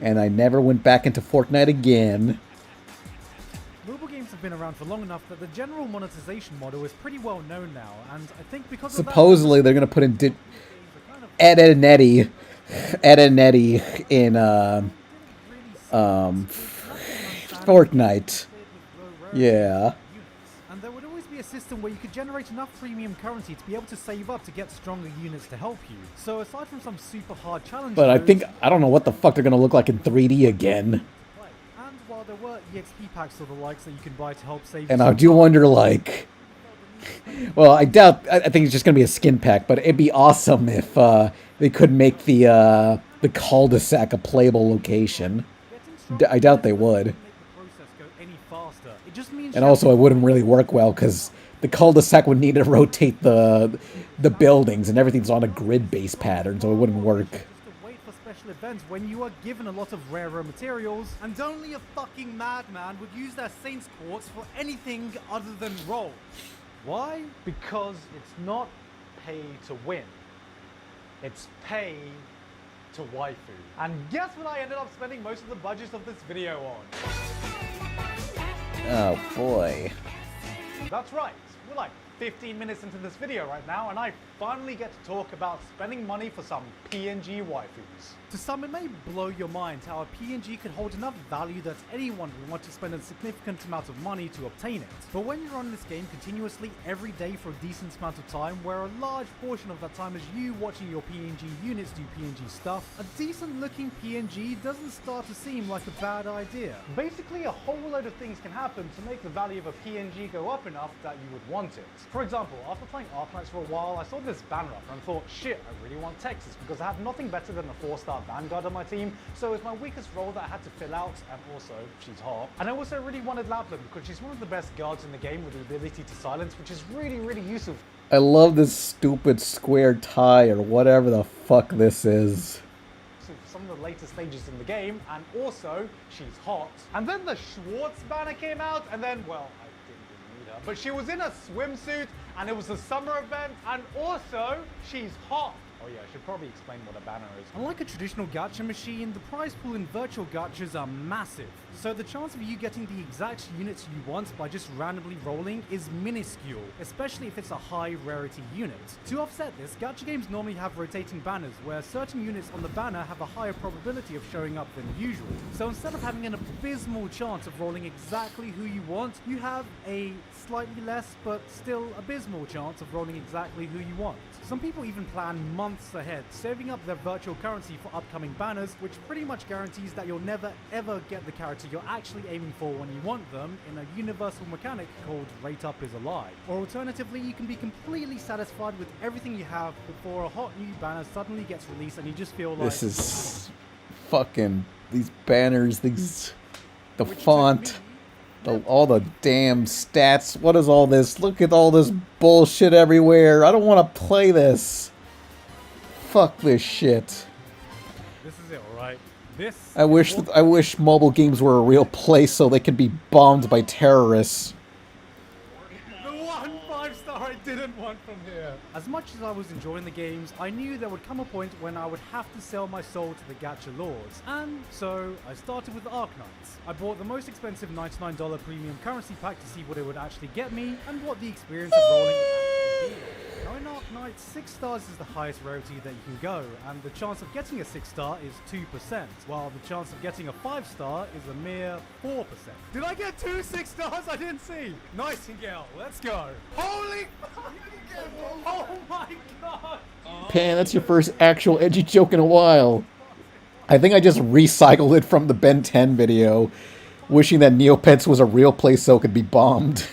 and I never went back into Fortnite again. Mobile games have been around for long enough that the general monetization model is pretty well known now, and I think because Supposedly they're gonna put in Ed and Eddie in Fortnite. Yeah. And there would always be a system where you could generate enough premium currency to be able to save up to get stronger units to help you. So aside from some super hard challenges, But I don't know what the fuck they're gonna look like in 3D again. and while there were EXP packs or the likes that you can buy to help save And I do wonder, like, well, I think it's just gonna be a skin pack, but it'd be awesome if they could make the cul-de-sac a playable location. I doubt they would. And also, it wouldn't really work well because the cul-de-sac would need to rotate the buildings, and everything's on a grid-based pattern, so it wouldn't work. wait for special events when you are given a lot of rarer materials, and only a fucking madman would use their Saints Quartz for anything other than roll. Why? Because it's not pay to win. It's pay to waifu. And guess what I ended up spending most of the budget of this video on? Oh boy. That's right, we're like 15 minutes into this video right now, and I finally get to talk about spending money for some PNG waifus. To some, it may blow your mind how a PNG could hold enough value that anyone would want to spend a significant amount of money to obtain it. But when you're on this game continuously every day for a decent amount of time, where a large portion of that time is you watching your PNG units do PNG stuff, a decent looking PNG doesn't start to seem like a bad idea. Basically, a whole load of things can happen to make the value of a PNG go up enough that you would want it. For example, after playing Arknights for a while, I saw this banner up and thought, shit, I really want Texas because I have nothing better than a 4-star Vanguard on my team, so it's my weakest role that I had to fill out, and also, she's hot. And I also really wanted Lapland because she's one of the best guards in the game with the ability to silence, which is really useful. I love this stupid square tie or whatever the fuck this is. Some of the later stages in the game, and also, she's hot. And then the Schwartz banner came out, and then, well, I didn't really need her, but she was in a swimsuit, and it was a summer event, and also, she's hot. Oh yeah, I should probably explain what a banner is. Unlike a traditional gacha machine, the prize pool in virtual gachas are massive, so the chance of you getting the exact units you want by just randomly rolling is minuscule, especially if it's a high rarity unit. To offset this, gacha games normally have rotating banners, where certain units on the banner have a higher probability of showing up than usual. So instead of having an abysmal chance of rolling exactly who you want, you have a slightly less but still abysmal chance of rolling exactly who you want. Some people even plan months ahead, saving up their virtual currency for upcoming banners, which pretty much guarantees that you'll never ever get the character you're actually aiming for when you want them, in a universal mechanic called rate up is a lie. Or alternatively, you can be completely satisfied with everything you have before a hot new banner suddenly gets released and you just feel like... This is fucking... these banners, these... the font... all the damn stats. What is all this? Look at all this bullshit everywhere. I don't want to play this. Fuck this shit. This is it, alright? This... I wish mobile games were a real place so they could be bombed by terrorists. The one 5-star I didn't want from here. As much as I was enjoying the games, I knew there would come a point when I would have to sell my soul to the gacha lords. And so I started with Arknights. I bought the most expensive $99 premium currency pack to see what it would actually get me and what the experience of rolling would actually be. Now in Arknights, 6 stars is the highest rarity that you can go, and the chance of getting a 6-star is 2%, while the chance of getting a 5-star is a mere 4%. Did I get 2 6-stars? I didn't see. Nightingale, let's go. Holy oh my god! Pan, that's your first actual edgy joke in a while. I think I just recycled it from the Ben 10 video, wishing that Neopets was a real place so it could be bombed.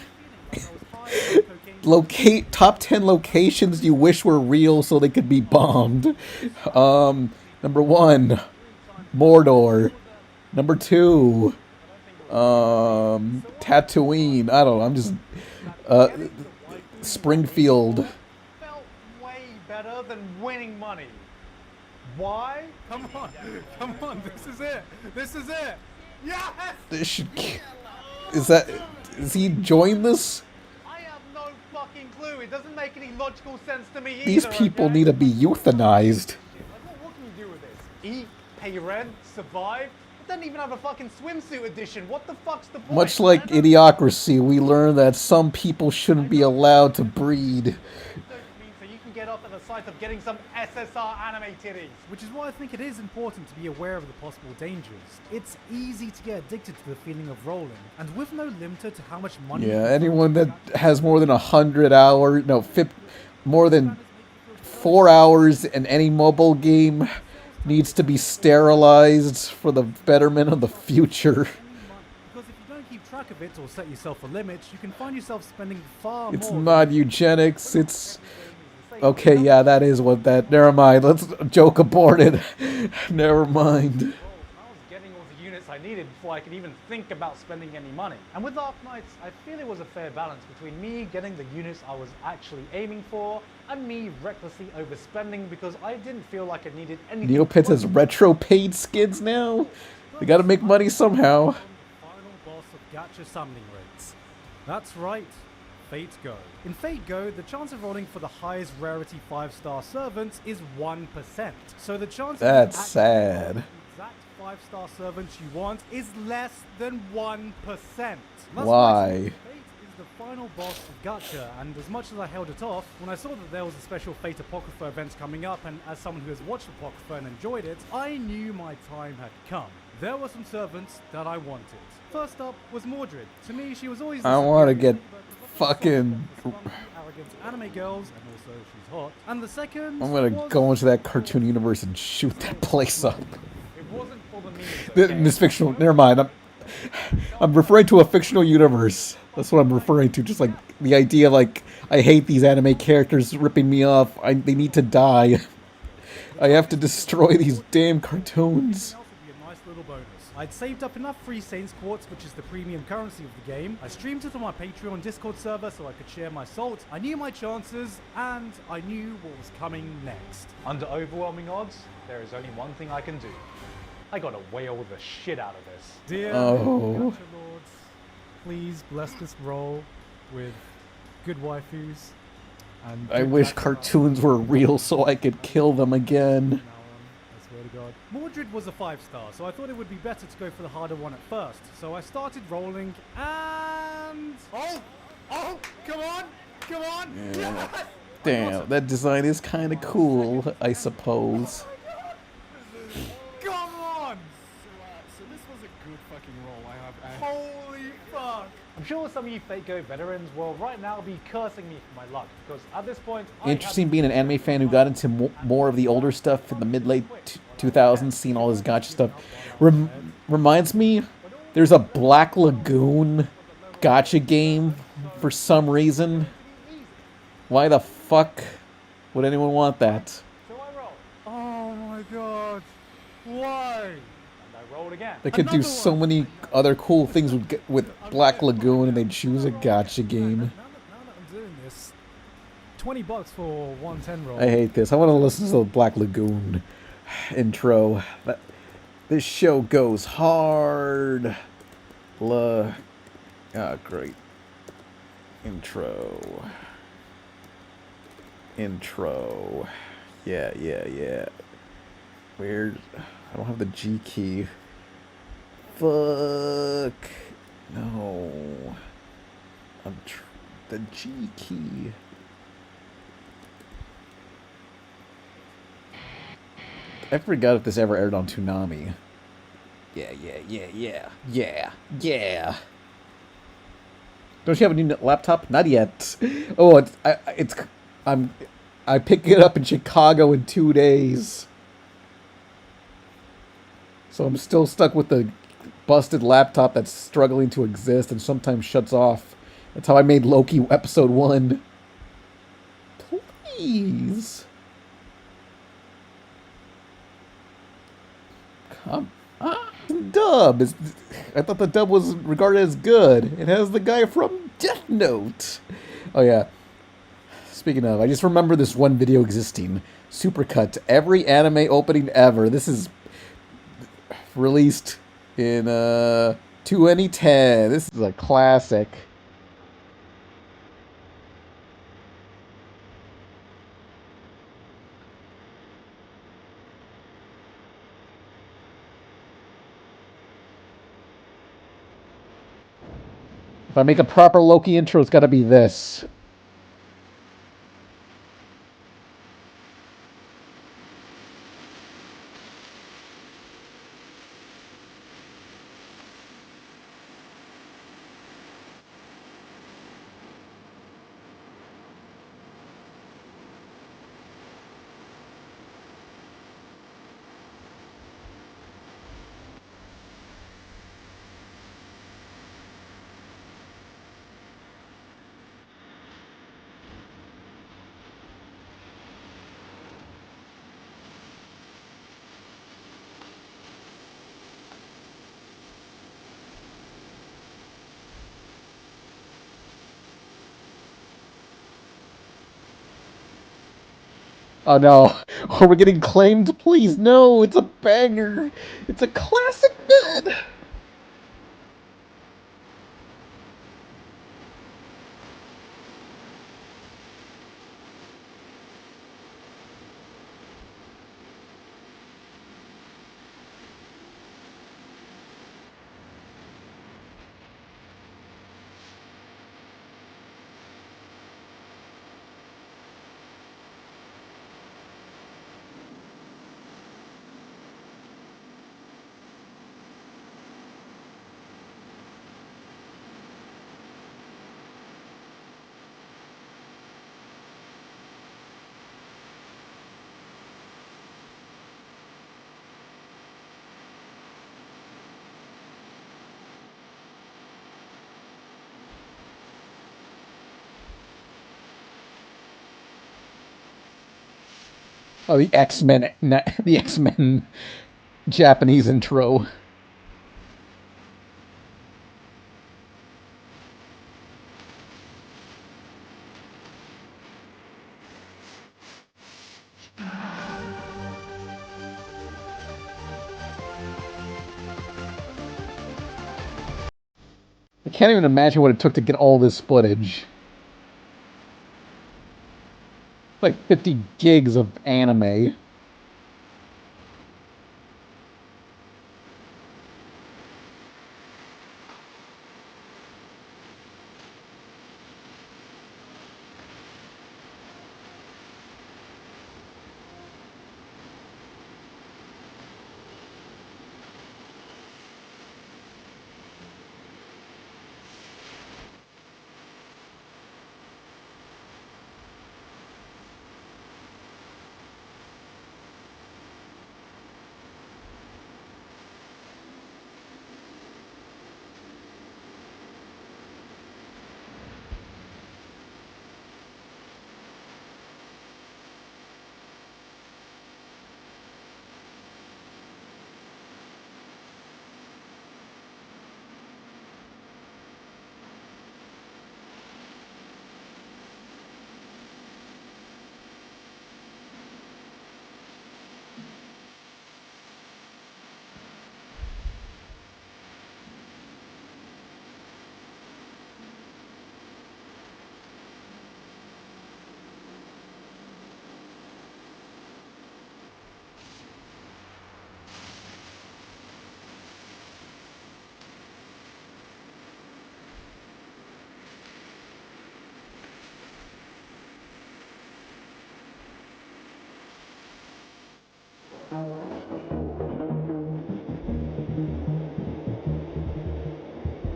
Locate top 10 locations you wish were real so they could be bombed. Number 1, Mordor. Number 2, Tatooine. I don't know. I'm just Springfield. Felt way better than winning money. Why? Come on, this is it. This is it. Yes! This should... Is he enjoying this? I have no fucking clue. It doesn't make any logical sense to me either. These people need to be euthanized. What can you do with this? Eat, pay rent, survive? It doesn't even have a fucking swimsuit edition. What the fuck's the point? Much like Idiocracy, we learn that some people shouldn't be allowed to breed. So you can get up at the sight of getting some SSR anime titties. Which is why I think it is important to be aware of the possible dangers. It's easy to get addicted to the feeling of rolling, and with no limiter to how much money... Yeah, anyone that has more than 100 hours, no, more than 4 hours in any mobile game needs to be sterilized for the betterment of the future. Because if you don't keep track of it or set yourself a limit, you can find yourself spending far more... It's not eugenics, it's... Okay, yeah, that is what that... Never mind, let's... Joke aborted. Never mind. I was getting all the units I needed before I could even think about spending any money. And with Arknights, I feel it was a fair balance between me getting the units I was actually aiming for and me recklessly overspending because I didn't feel like I needed anything. Neopets has retro paid skins now? They gotta make money somehow. Final boss of gacha summoning rates. That's right. Fate Go. In Fate Go, the chance of rolling for the highest rarity 5-star servants is 1%. So the chance That's of sad. the exact 5-star servants you want is less than 1%. That's Why? Fate is the final boss of Gacha, and as much as I held it off, when I saw that there was a special Fate Apocrypha event coming up, and as someone who has watched Apocrypha and enjoyed it, I knew my time had come. There were some servants that I wanted. First up was Mordred. To me, she was always the I want to superior get but was fucking. arrogant anime girls, and also she's hot. And the second I'm gonna was go into that cartoon universe and shoot that place up. It wasn't for the memes, This fictional. Never mind. I'm referring to a fictional universe. That's what I'm referring to. Just like the idea, like I hate these anime characters ripping me off. They need to die. I have to destroy these damn cartoons. nice little bonus. I'd saved up enough free Saints Quartz, which is the premium currency of the game. I streamed it on my Patreon Discord server so I could share my salt. I knew my chances, and I knew what was coming next. Under overwhelming odds, there is only one thing I can do. I gotta whale the shit out of this. Dear Oh. Gacha Lords, please bless this role with good waifus. And I good wish Gacha cartoons were real so I could kill them again. I swear to God. Mordred was a 5-star, so I thought it would be better to go for the harder one at first. So I started rolling, and... Oh! Come on! Come on! Yeah. Damn, that design is kind of cool, I suppose. Come on! So this was a good fucking roll. Holy fuck! I'm sure some of you Fate Go veterans will right now be cursing me for my luck, because at this point, I Interesting being an anime fan who got into more of the older stuff in the mid-late 2000s, seeing all this gacha stuff. Reminds me, there's a Black Lagoon gacha game for some reason. Why the fuck would anyone want that? Oh my god. Why? And I rolled again. They could do so many other cool things with Black Lagoon, and they'd choose a gacha game. Now that I'm doing this, $20 for 110 roll. I hate this. I want to listen to the Black Lagoon intro. This show goes hard. Oh, great. Intro. Yeah. Weird. I don't have the G key. Fuck. No. The G key. I forgot if this ever aired on Toonami. Yeah. Don't you have a new laptop? Not yet. Oh, I pick it up in Chicago in 2 days. So I'm still stuck with the busted laptop that's struggling to exist and sometimes shuts off. That's how I made Loki episode 1. Please. Come on. Dub. I thought the dub was regarded as good. It has the guy from Death Note. Oh yeah. Speaking of, I just remember this one video existing. Supercut. Every anime opening ever. This is released in 2010. This is a classic. If I make a proper Loki intro, it's got to be this. Oh no, are we getting claimed? Please, no, it's a banger. It's a classic bed. Oh, the X-Men, the X-Men Japanese intro. I can't even imagine what it took to get all this footage. Like 50 gigs of anime.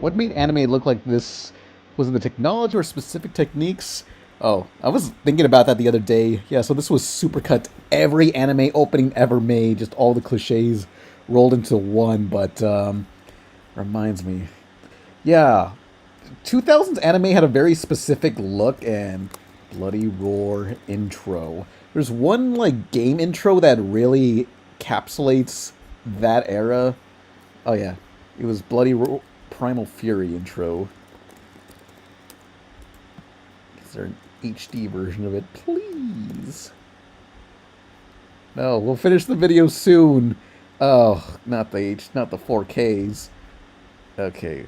What made anime look like this? Was it the technology or specific techniques? Oh, I was thinking about that the other day. Yeah, so this was supercut every anime opening ever made, just all the cliches rolled into one, but reminds me. Yeah, 2000s anime had a very specific look and bloody roar intro. There's one like game intro that really encapsulates that era. Oh yeah, it was bloody roar. Primal Fury intro. Is there an HD version of it? Please. No, we'll finish the video soon. Oh, not the 4Ks. Okay.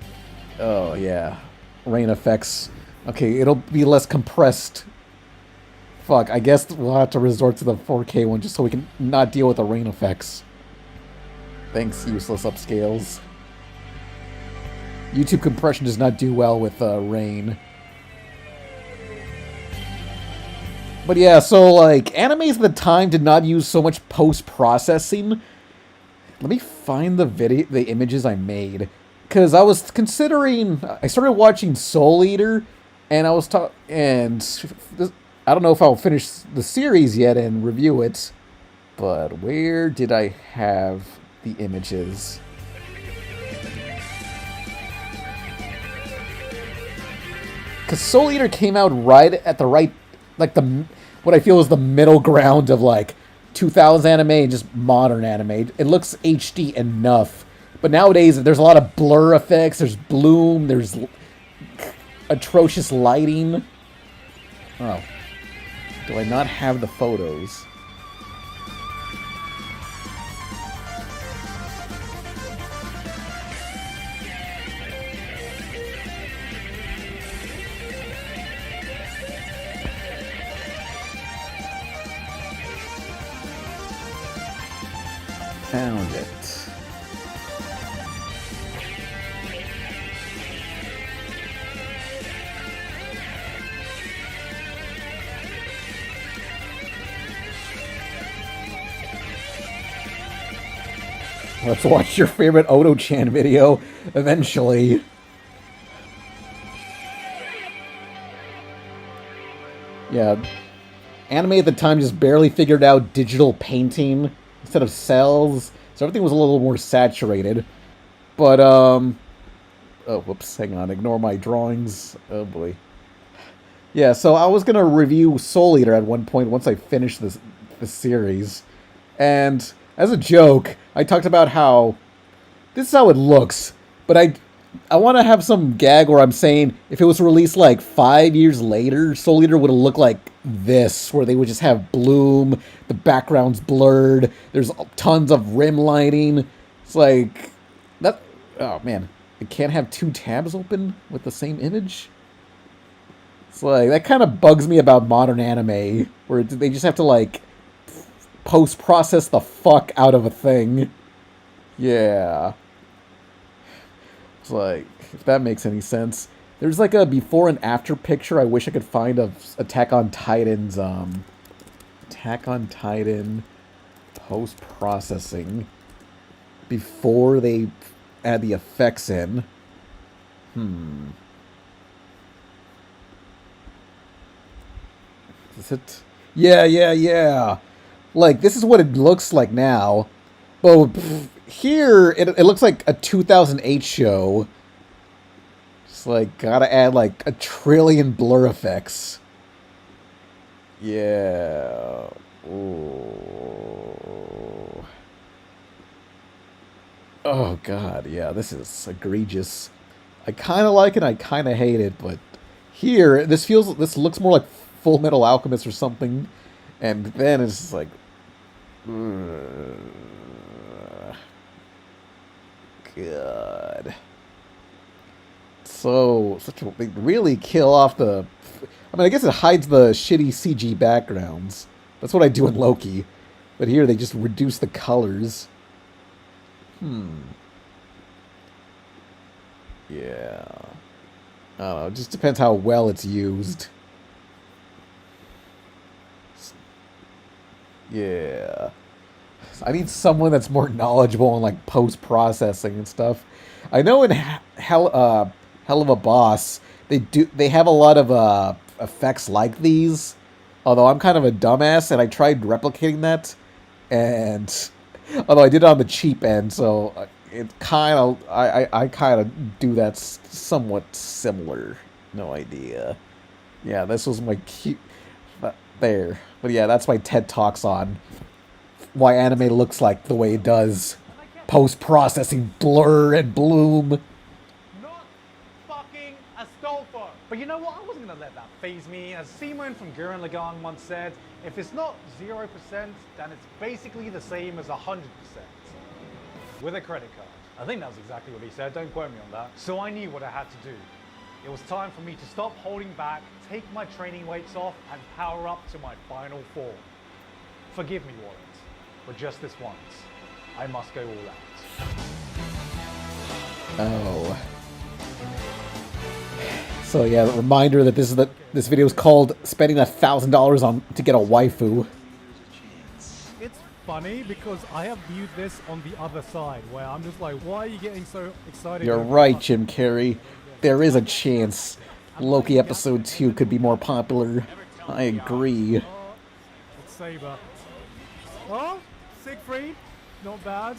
Oh yeah. Rain effects. Okay, it'll be less compressed. Fuck, I guess we'll have to resort to the 4K one just so we can not deal with the rain effects. Thanks, useless upscales. YouTube compression does not do well with rain. But yeah, so like animes at the time did not use so much post-processing. Let me find the images I made, because I was considering. I started watching Soul Eater, and I don't know if I'll finish the series yet and review it. But where did I have the images? Because Soul Eater came out right at the right, like what I feel is the middle ground of like 2000s anime and just modern anime. It looks HD enough, but nowadays there's a lot of blur effects. There's bloom. There's atrocious lighting. Oh, do I not have the photos? Found it. Let's watch your favorite Oto-chan video eventually. Yeah. Anime at the time just barely figured out digital painting instead of cells, so everything was a little more saturated. But, oh, whoops, hang on, ignore my drawings. Oh, boy. Yeah, so I was gonna review Soul Eater at one point once I finished this this series. And as a joke, I talked about how this is how it looks, but I want to have some gag where I'm saying if it was released like 5 years later, Soul Eater would have looked like this, where they would just have bloom, the background's blurred, there's tons of rim lighting. It's like that. Oh man, it can't have two tabs open with the same image. It's like that kind of bugs me about modern anime, where they just have to like post-process the fuck out of a thing. Yeah. It's like, if that makes any sense. There's like a before and after picture I wish I could find of Attack on Titan's, Attack on Titan post-processing before they add the effects in. Is it? Yeah. Like, this is what it looks like now. But here, it looks like a 2008 show. Just like, gotta add like 1 trillion blur effects. Yeah. Ooh. Oh god, yeah, this is egregious. I kind of like it, I kind of hate it, but here, this looks more like Full Metal Alchemist or something. And then it's just like... God. So, they really kill off the... I mean, I guess it hides the shitty CG backgrounds. That's what I do in Loki. But here, they just reduce the colors. Yeah. I don't know, it just depends how well it's used. Yeah. I need someone that's more knowledgeable on like post-processing and stuff. I know in Hell of a Boss, they have a lot of effects like these. Although I'm kind of a dumbass and I tried replicating that, and although I did it on the cheap end, so it kind of I kind of do that somewhat similar. No idea. Yeah, this was my cute there. But yeah, that's my TED Talks on why anime looks like the way it does. Post-processing blur and bloom. Not fucking Astolfo. But you know what? I wasn't going to let that faze me. As Simon from Gurren Lagann once said, if it's not 0%, then it's basically the same as 100%. With a credit card. I think that was exactly what he said. Don't quote me on that. So I knew what I had to do. It was time for me to stop holding back, take my training weights off, and power up to my final form. Forgive me, Warren, but just this once, I must go all out. Oh. So yeah, a reminder that this video is called "Spending $1,000 to get a waifu." It's funny because I have viewed this on the other side, where I'm just like, why are you getting so excited? You're right, Jim Carrey. There is a chance Loki episode 2 could be more popular. I agree. It's Saber. Oh, Siegfried. Not bad.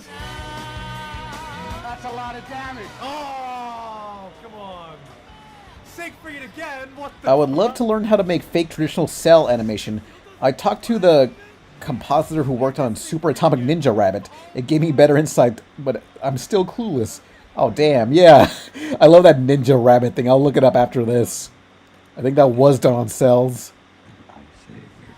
That's a lot of damage. Oh, come on. Siegfried again? What the I would love to learn how to make fake traditional cell animation. I talked to the compositor who worked on Super Atomic Ninja Rabbit. It gave me better insight, but I'm still clueless. Oh, damn, yeah. I love that Ninja Rabbit thing. I'll look it up after this. I think that was done on cells.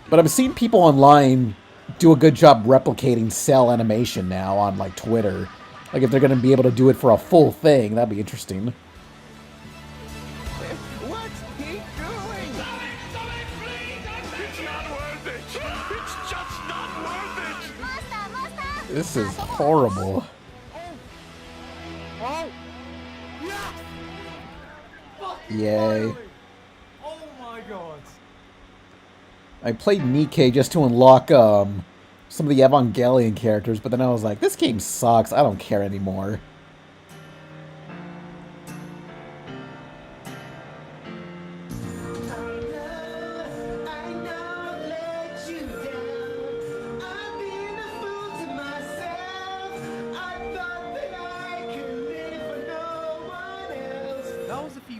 But I've seen people online do a good job replicating cell animation now on, like, Twitter. Like, if they're going to be able to do it for a full thing, that'd be interesting. What's he doing? It's not worth it. It's just not worth it. This is horrible. Oh! Yeah! Yay. Oh my god. I played Nikkei just to unlock some of the Evangelion characters, but then I was like, this game sucks. I don't care anymore.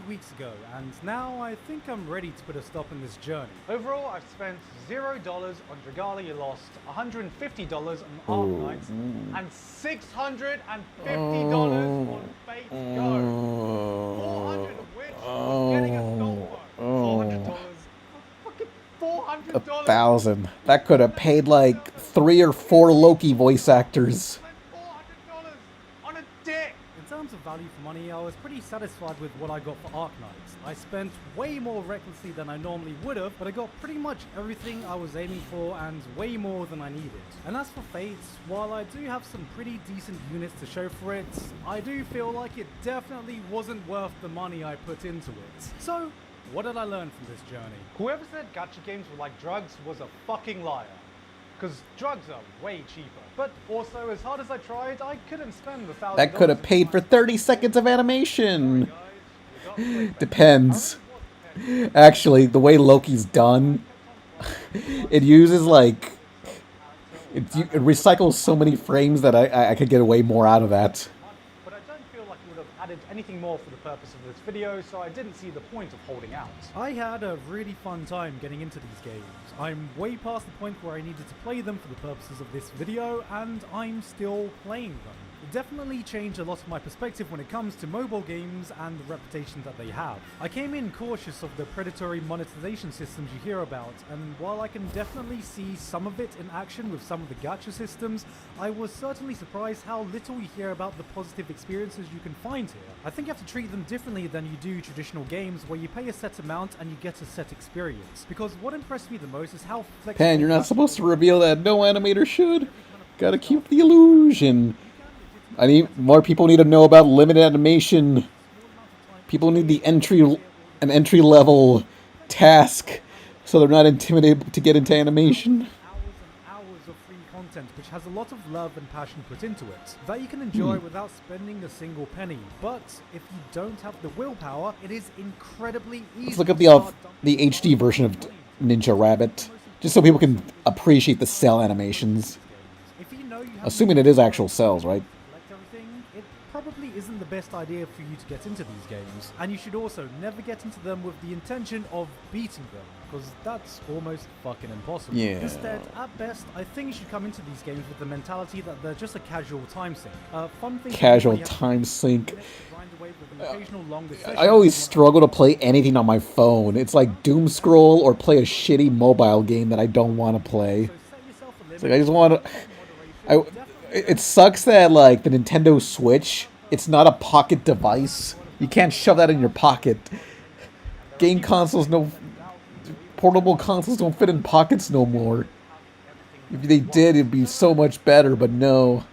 weeks ago, and now I think I'm ready to put a stop in this journey. Overall, I've spent $0 on Dragalia Lost, $150 on Arknights, and $650 on Fate's Go. 400 of which was getting a soul phone. $400. Fucking $400. 1,000. That could have paid like 3 or 4 Loki voice actors. On a dick. In terms of value for money, I was pretty satisfied with what I got for Arknights. I spent way more recklessly than I normally would have, but I got pretty much everything I was aiming for and way more than I needed. And as for Fates, while I do have some pretty decent units to show for it, I do feel like it definitely wasn't worth the money I put into it. So, what did I learn from this journey? Whoever said gacha games were like drugs was a fucking liar. Because drugs are way cheaper. But also, as hard as I tried, I couldn't spend $1,000. That could have paid for 30 seconds of animation. Depends. Actually, the way Loki's done, it uses like... It recycles so many frames that I could get way more out of that. But I don't feel like it would have added anything more for the purpose of this video, so I didn't see the point of holding out. I had a really fun time getting into these games. I'm way past the point where I needed to play them for the purposes of this video, and I'm still playing them. It definitely changed a lot of my perspective when it comes to mobile games and the reputation that they have. I came in cautious of the predatory monetization systems you hear about, and while I can definitely see some of it in action with some of the gacha systems, I was certainly surprised how little you hear about the positive experiences you can find here. I think you have to treat them differently than you do traditional games where you pay a set amount and you get a set experience. Because what impressed me the most is how flexible... Pan, you're not supposed to reveal that. No animator should. Gotta keep the illusion. More people need to know about limited animation. People need an entry level task, so they're not intimidated to get into animation. Hours of free content, which has a lot of love and passion put into it, that you can enjoy without spending a single penny. But if you don't have the willpower, it is incredibly easy. Let's look at the HD version of Ninja Rabbit, just so people can appreciate the cell animations. Assuming it is actual cells, right? Probably isn't the best idea for you to get into these games, and you should also never get into them with the intention of beating them, because that's almost fucking impossible. Yeah. Instead, at best, I think you should come into these games with the mentality that they're just a casual time sink. Fun thing. Casual time sink. I always struggle to play anything on my phone. It's like doom scroll or play a shitty mobile game that I don't want to play. It's like I just want to. It sucks that like the Nintendo Switch, it's not a pocket device. You can't shove that in your pocket. Game consoles, portable consoles don't fit in pockets no more. If they did, it'd be so much better, but no.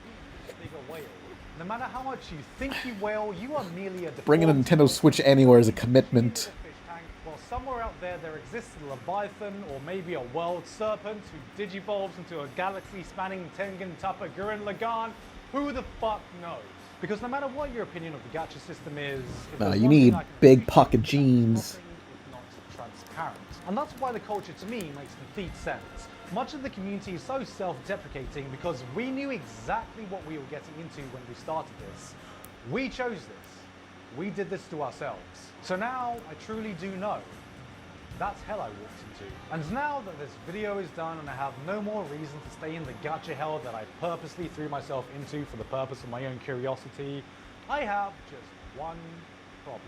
No matter how much you think you will, you are merely a Bringing a Nintendo Switch anywhere is a commitment. Well, somewhere out there exists a Leviathan, or maybe a world serpent who digivolves into a galaxy-spanning Tengen Tupper Gurren Lagann. Who the fuck knows? Because no matter what your opinion of the gacha system is, you need big pocket jeans. Not transparent. And that's why the culture to me makes complete sense. Much of the community is so self-deprecating because we knew exactly what we were getting into when we started this. We chose this. We did this to ourselves. So now I truly do know. That's hell I walked into. And now that this video is done and I have no more reason to stay in the gacha hell that I purposely threw myself into for the purpose of my own curiosity, I have just one problem.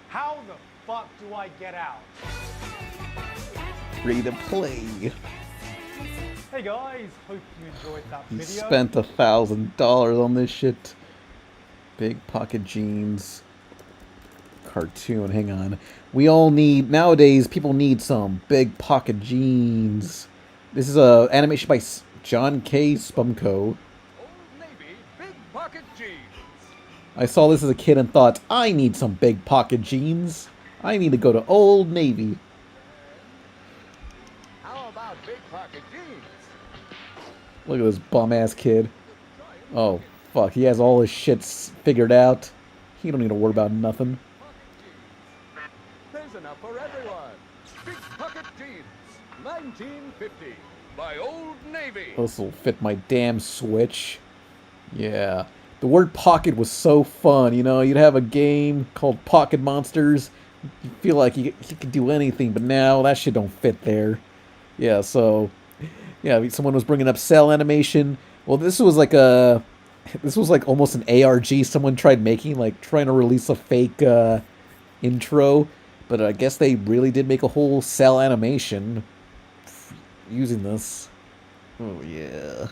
How the fuck do I get out? Ready to play. Hey guys, hope you enjoyed that He video. spent $1,000 on this shit. Big pocket jeans. Cartoon, hang on. We all need, nowadays, people need some big pocket jeans. This is a animation by John K. Spumco. Old Navy big pocket jeans. I saw this as a kid and thought, I need some big pocket jeans. I need to go to Old Navy. How about big pocket jeans? Look at this bum-ass kid. Oh, fuck. He has all his shit figured out. He don't need to worry about nothing. There's enough for everyone. Big pocket jeans, 1950, by Old Navy. This will fit my damn Switch. Yeah. The word pocket was so fun, you know. You'd have a game called Pocket Monsters. You feel like you could do anything, but now that shit don't fit there. Yeah, so yeah, someone was bringing up cell animation. Well, this was like almost an ARG someone tried making, like trying to release a fake intro, but I guess they really did make a whole cell animation using this. Oh yeah.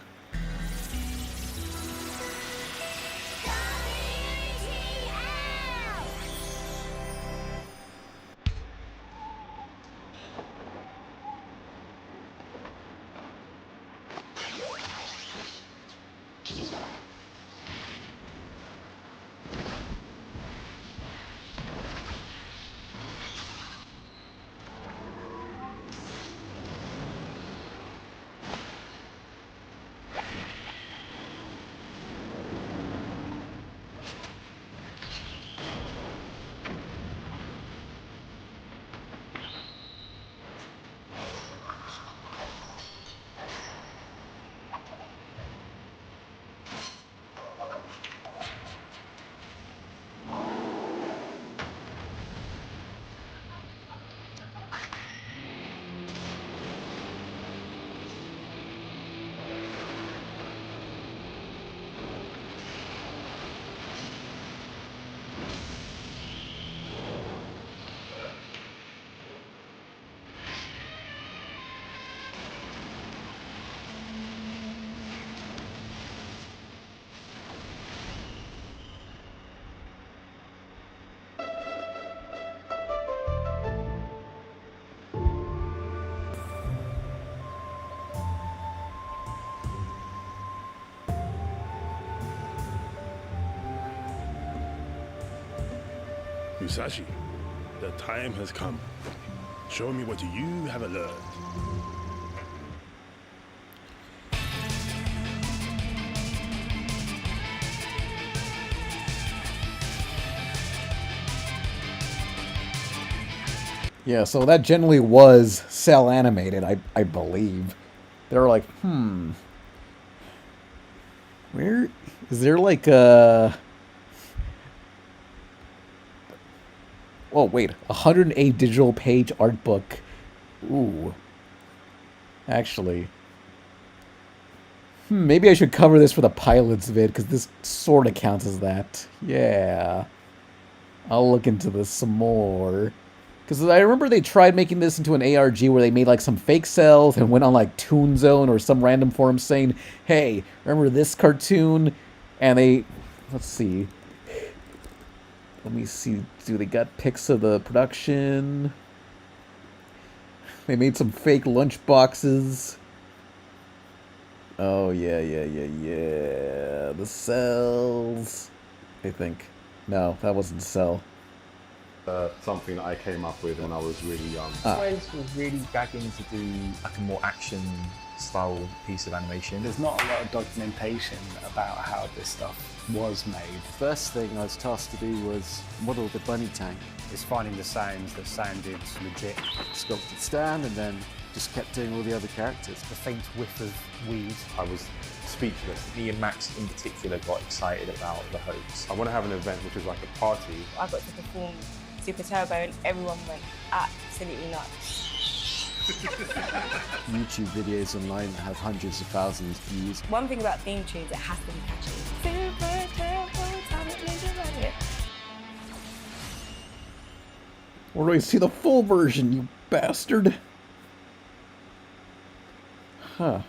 Musashi, the time has come. Show me what you have learned. Yeah, so that generally was cell animated, I believe. They were like, where is there like a... Oh, wait, 108 digital page art book. Ooh. Actually. Maybe I should cover this for the pilot's vid, because this sort of counts as that. Yeah. I'll look into this some more. Because I remember they tried making this into an ARG where they made like some fake cells and went on like Toon Zone or some random forum saying, hey, remember this cartoon? And they... Let's see. Let me see. Do they got pics of the production? They made some fake lunch boxes. Oh, yeah. The cells. I think. No, that wasn't cell. Something that I came up with when I was really young. Always was really gagging to do like a more action style piece of animation. There's not a lot of documentation about how this stuff was made. First thing I was tasked to do was model the bunny tank. It's finding the sounds that sounded legit. Sculpted Stan and then just kept doing all the other characters. The faint whiff of weed. I was speechless. Me and Max in particular got excited about the hoax. I want to have an event which is like a party. I got to perform Super Turbo and everyone went absolutely nuts. YouTube videos online that have hundreds of thousands of views. One thing about theme tunes, it has to be catchy. Super Turbo, Atomic Ninja Rabbit. Where do I see the full version, you bastard? Huh.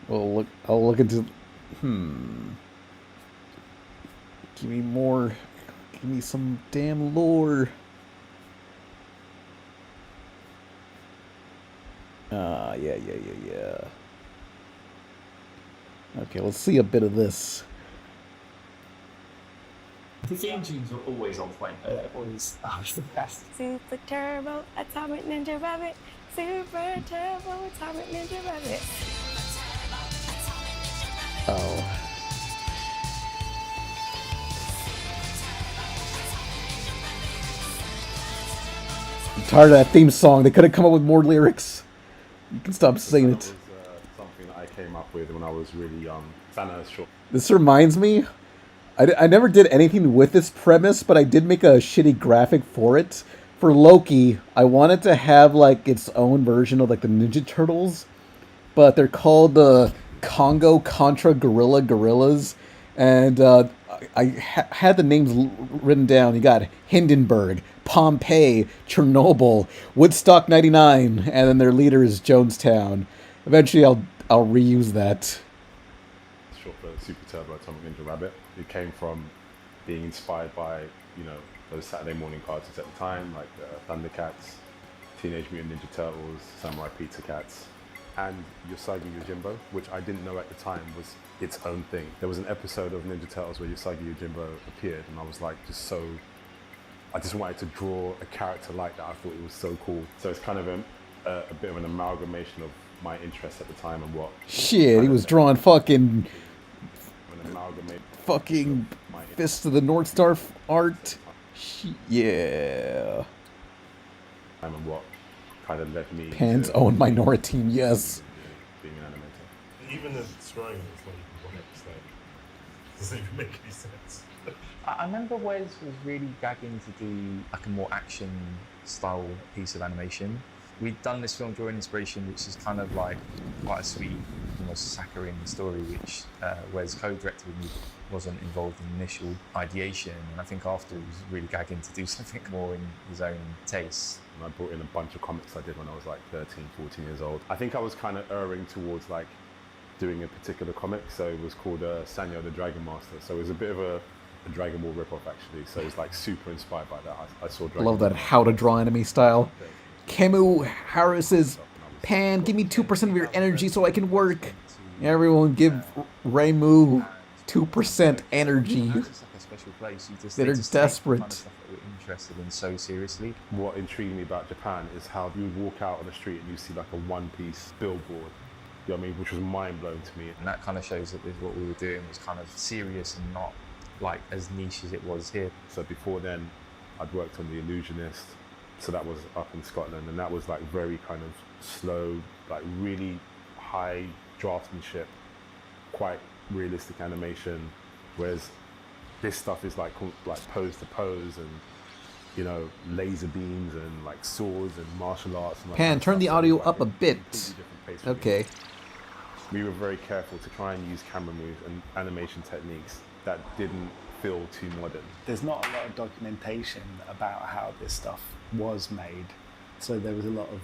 Well, look. I'll look into... Give me more... Give me some damn lore. Yeah. Okay, let's see a bit of this. The theme tunes are always on point. Always, it's the best. Super Turbo, Atomic Ninja Rabbit. Super Turbo, Atomic Ninja Rabbit. Oh. I'm tired of that theme song. They could have come up with more lyrics. You can stop saying it. That was something that I came up with when I was really young. Thanos short. This reminds me, I never did anything with this premise, but I did make a shitty graphic for it. For Loki, I wanted to have like its own version of like the Ninja Turtles, but they're called the Congo Contra Gorilla Gorillas, and had the names written down. You got Hindenburg, Pompeii, Chernobyl, Woodstock '99, and then their leader is Jonestown. Eventually, I'll reuse that. Short for Super Turbo Atomic Ninja Rabbit. It came from being inspired by, you know, those Saturday morning cartoons at the time, like Thundercats, Teenage Mutant Ninja Turtles, Samurai Pizza Cats, and Usagi Yojimbo, which I didn't know at the time was its own thing. There was an episode of Ninja Turtles where Usagi Yojimbo appeared, and I was like, I just wanted to draw a character like that. I thought it was so cool. So it's kind of a bit of an amalgamation of my interests at the time and what. Shit, he was drawing fucking Fist of the North Star art. Yeah. And what kind of led me. Pan's own minority, yes. Being an animator. Even the describing it's not even comics, like, doesn't even make any sense. I remember Wes was really gagging to do like a more action style piece of animation. We'd done this film Drawing Inspiration, which is kind of like quite a sweet, almost saccharine story, which Wes co-directed with me, wasn't involved in the initial ideation. And I think after he was really gagging to do something more in his own taste. And I brought in a bunch of comics I did when I was like 13, 14 years old. I think I was kind of erring towards like doing a particular comic. So it was called Sanyo the Dragon Master. So it was a bit of a Dragon Ball ripoff actually. So it's like super inspired by that. I saw Dragon Ball. Love that how to draw anime style. Camu Harris says, Pan, give me 2% of your energy so I can work. Everyone give Reimu 2% energy. It's just like a special place. They're desperate. Kind of stuff that we're interested in so seriously. What intrigued me about Japan is how you would walk out on the street and you see like a one-piece billboard. You know what I mean? Which was mind-blowing to me. And that kind of shows that what we were doing was kind of serious and not like as niche as it was here. So before then, I'd worked on The Illusionist. So that was up in Scotland, and that was like very kind of slow, like really high draftsmanship, quite realistic animation. Whereas this stuff is like pose to pose, and you know, laser beams and like swords and martial arts. And, like, Pan, turn the audio up a bit. Okay. We were very careful to try and use camera moves and animation techniques that didn't feel too modern. There's not a lot of documentation about how this stuff was made, so there was a lot of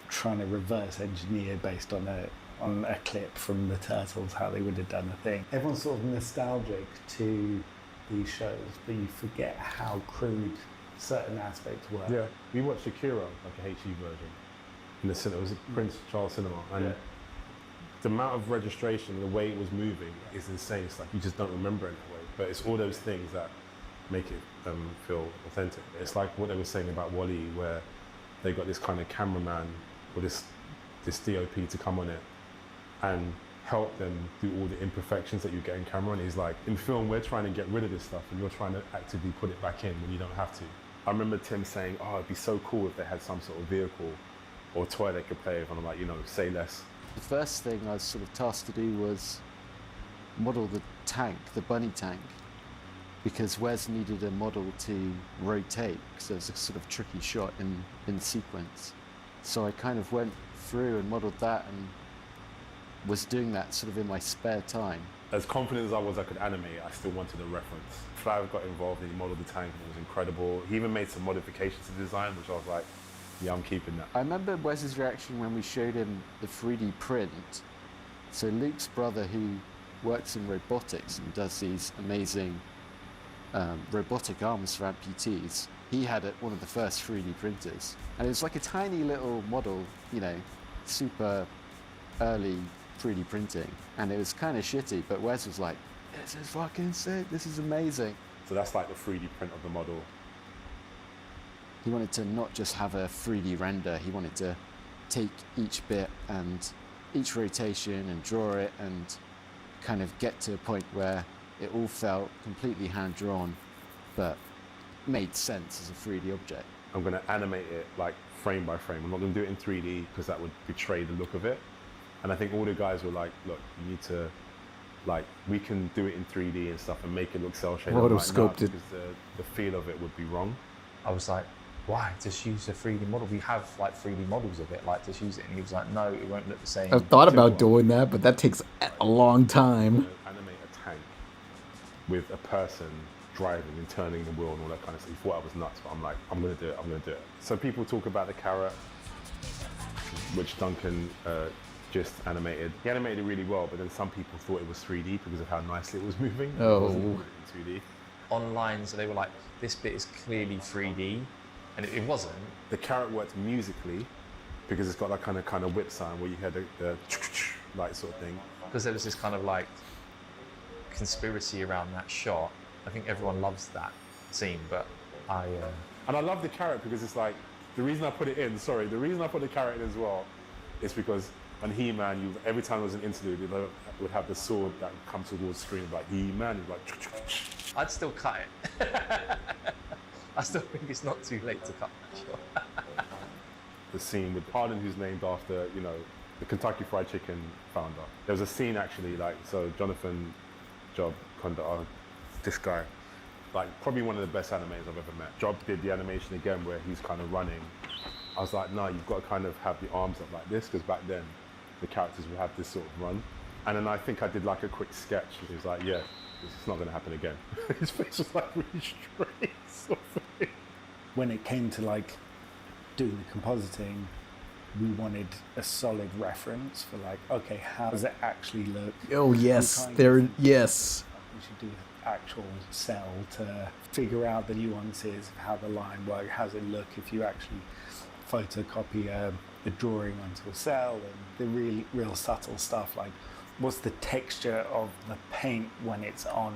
trying to reverse engineer based on a clip from the Turtles, how they would have done the thing. Everyone's sort of nostalgic to these shows, but you forget how crude certain aspects were. Yeah, we watched Akira, like a HE version, in the cinema. It was a Prince Charles Cinema, and the amount of registration, the way it was moving is insane. It's like you just don't remember it in that way. But it's all those things that make it feel authentic. It's like what they were saying about WALL-E, where they got this kind of cameraman or this DOP to come on it and help them do all the imperfections that you get in camera. And he's like, in film, we're trying to get rid of this stuff and you're trying to actively put it back in when you don't have to. I remember Tim saying, oh, it'd be so cool if they had some sort of vehicle or toy they could play with. And I'm like, you know, say less. The first thing I was sort of tasked to do was model the tank, the bunny tank, because Wes needed a model to rotate, because it was a sort of tricky shot in sequence. So I kind of went through and modeled that and was doing that sort of in my spare time. As confident as I was I could animate, I still wanted a reference. Flav got involved and he modeled the tank and it was incredible. He even made some modifications to the design, which I was like, yeah, I'm keeping that. I remember Wes's reaction when we showed him the 3D print. So Luke's brother, who works in robotics and does these amazing robotic arms for amputees, he had one of the first 3D printers. And it was like a tiny little model, you know, super early 3D printing. And it was kind of shitty, but Wes was like, this is fucking sick, this is amazing. So that's like the 3D print of the model. He wanted to not just have a 3D render, he wanted to take each bit and each rotation and draw it and kind of get to a point where it all felt completely hand-drawn, but made sense as a 3D object. I'm going to animate it like frame by frame. I'm not going to do it in 3D because that would betray the look of it. And I think all the guys were like, look, you need to like we can do it in 3D and stuff and make it look cel shaded. Rotoscoped it. Because the feel of it would be wrong. I was like, why? Just use a 3D model. We have like 3D models of it. Like, just use it. And he was like, no, it won't look the same. I've thought about doing that, but that takes a long time. Animate a tank with a person driving and turning the wheel and all that kind of stuff. He thought I was nuts, but I'm like, I'm gonna do it. So people talk about the carrot, which Duncan just animated. He animated it really well, but then some people thought it was 3D because of how nicely it was moving. Oh. It wasn't in 2D. Online, so they were like, this bit is clearly 3D, and it wasn't. The carrot worked musically because it's got that kind of whip sound where you hear the like sort of thing. Because there was this kind of like conspiracy around that shot. I think everyone loves that scene, but And I love the carrot because it's like, the reason I put the carrot in as well is because on He-Man, every time there was an interlude, it would have the sword that would come towards the screen, like He-Man, you'd like... I'd still cut it. I still think it's not too late to cut that shot. The scene with Harden, who's named after, the Kentucky Fried Chicken founder. There was a scene actually, so Jonathan Job Conda, this guy, probably one of the best animators I've ever met. Job did the animation again where he's kind of running. I was like, no, you've got to kind of have the arms up like this, because back then the characters would have this sort of run. And then I think I did a quick sketch. He was like, yeah, it's not going to happen again. His face was really straight. Sort of thing. When it came to doing the compositing, we wanted a solid reference for okay, how does it actually look? Oh yes, yes. We should do actual cell to figure out the nuances of how the line works, how does it look if you actually photocopy a drawing onto a cell, and the real subtle stuff like what's the texture of the paint when it's on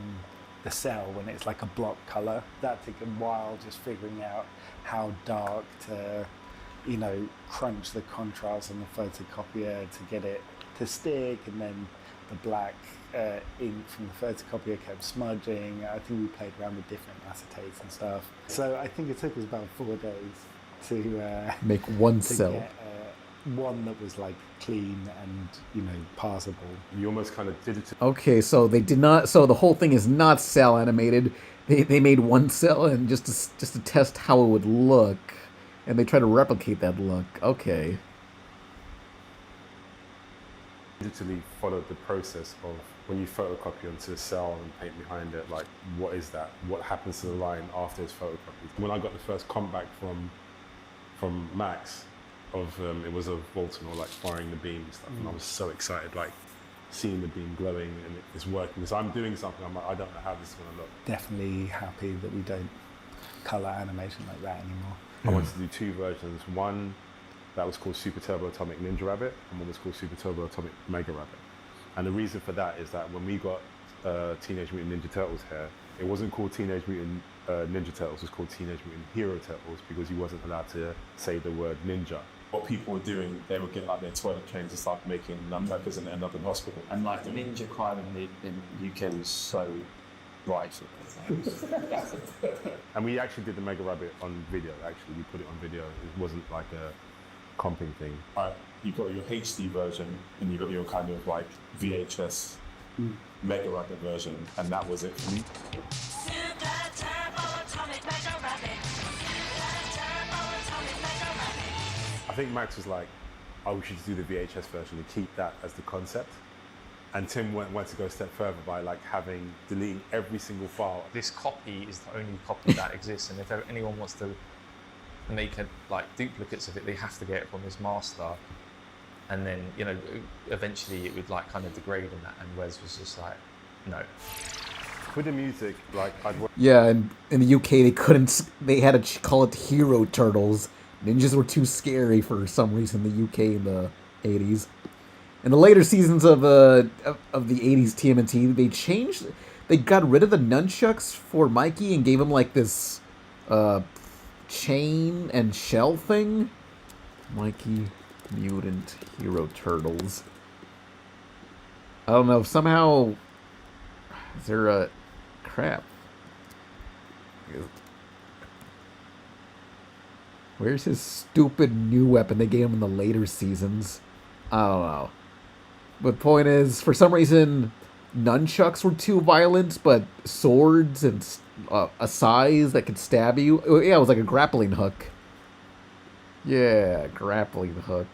the cell, when it's like a block color. That took a while, just figuring out how dark to crunch the contrast on the photocopier to get it to stick, and then the black ink from the photocopier kept smudging. I think we played around with different acetates and stuff. So I think it took us about 4 days to make one to cell. Get, one that was clean and passable. You almost kind of did it. Okay, so they did not. So the whole thing is not cell animated. They made one cell and just to test how it would look, and they try to replicate that look. Okay. Digitally followed the process of when you photocopy onto a cell and paint behind it, what is that? What happens to the line after it's photocopied? When I got the first comp back from Max, it was of Bolton firing the beam and stuff, and I was so excited, seeing the beam glowing and it's working. Because I'm doing something, I'm like, I don't know how this is going to look. Definitely happy that we don't color animation like that anymore. I wanted to do 2 versions. One that was called Super Turbo Atomic Ninja Rabbit, and one was called Super Turbo Atomic Mega Rabbit. And the reason for that is that when we got Teenage Mutant Ninja Turtles here, it wasn't called Teenage Mutant Ninja Turtles, it was called Teenage Mutant Hero Turtles, because you wasn't allowed to say the word ninja. What people were doing, they would get their toilet trains and start making nutcrackers and end up in hospital. And the ninja crime in the UK was so bright. And we actually did the Mega Rabbit on video, we put it on video. It wasn't like a comping thing. You got your HD version and you got your kind of VHS Mega Rabbit version, and that was it for me. I think Max was like, oh, we should do the VHS version and keep that as the concept. And Tim went to go a step further by deleting every single file. This copy is the only copy that exists, and if anyone wants to make duplicates of it, they have to get it from this master. And then, eventually it would kind of degrade and that, and Wes was just like, no. With the music, Yeah, and in the UK they had to call it Hero Turtles. Ninjas were too scary for some reason in the UK in the 80s. In the later seasons of the 80s TMNT, they got rid of the nunchucks for Mikey and gave him this chain and shell thing. Mikey Mutant Hero Turtles. I don't know, somehow is there a crap. Where's his stupid new weapon they gave him in the later seasons? I don't know. But point is, for some reason, nunchucks were too violent, but swords and a size that could stab you. Oh, yeah, it was like a grappling hook. Yeah, grappling hook.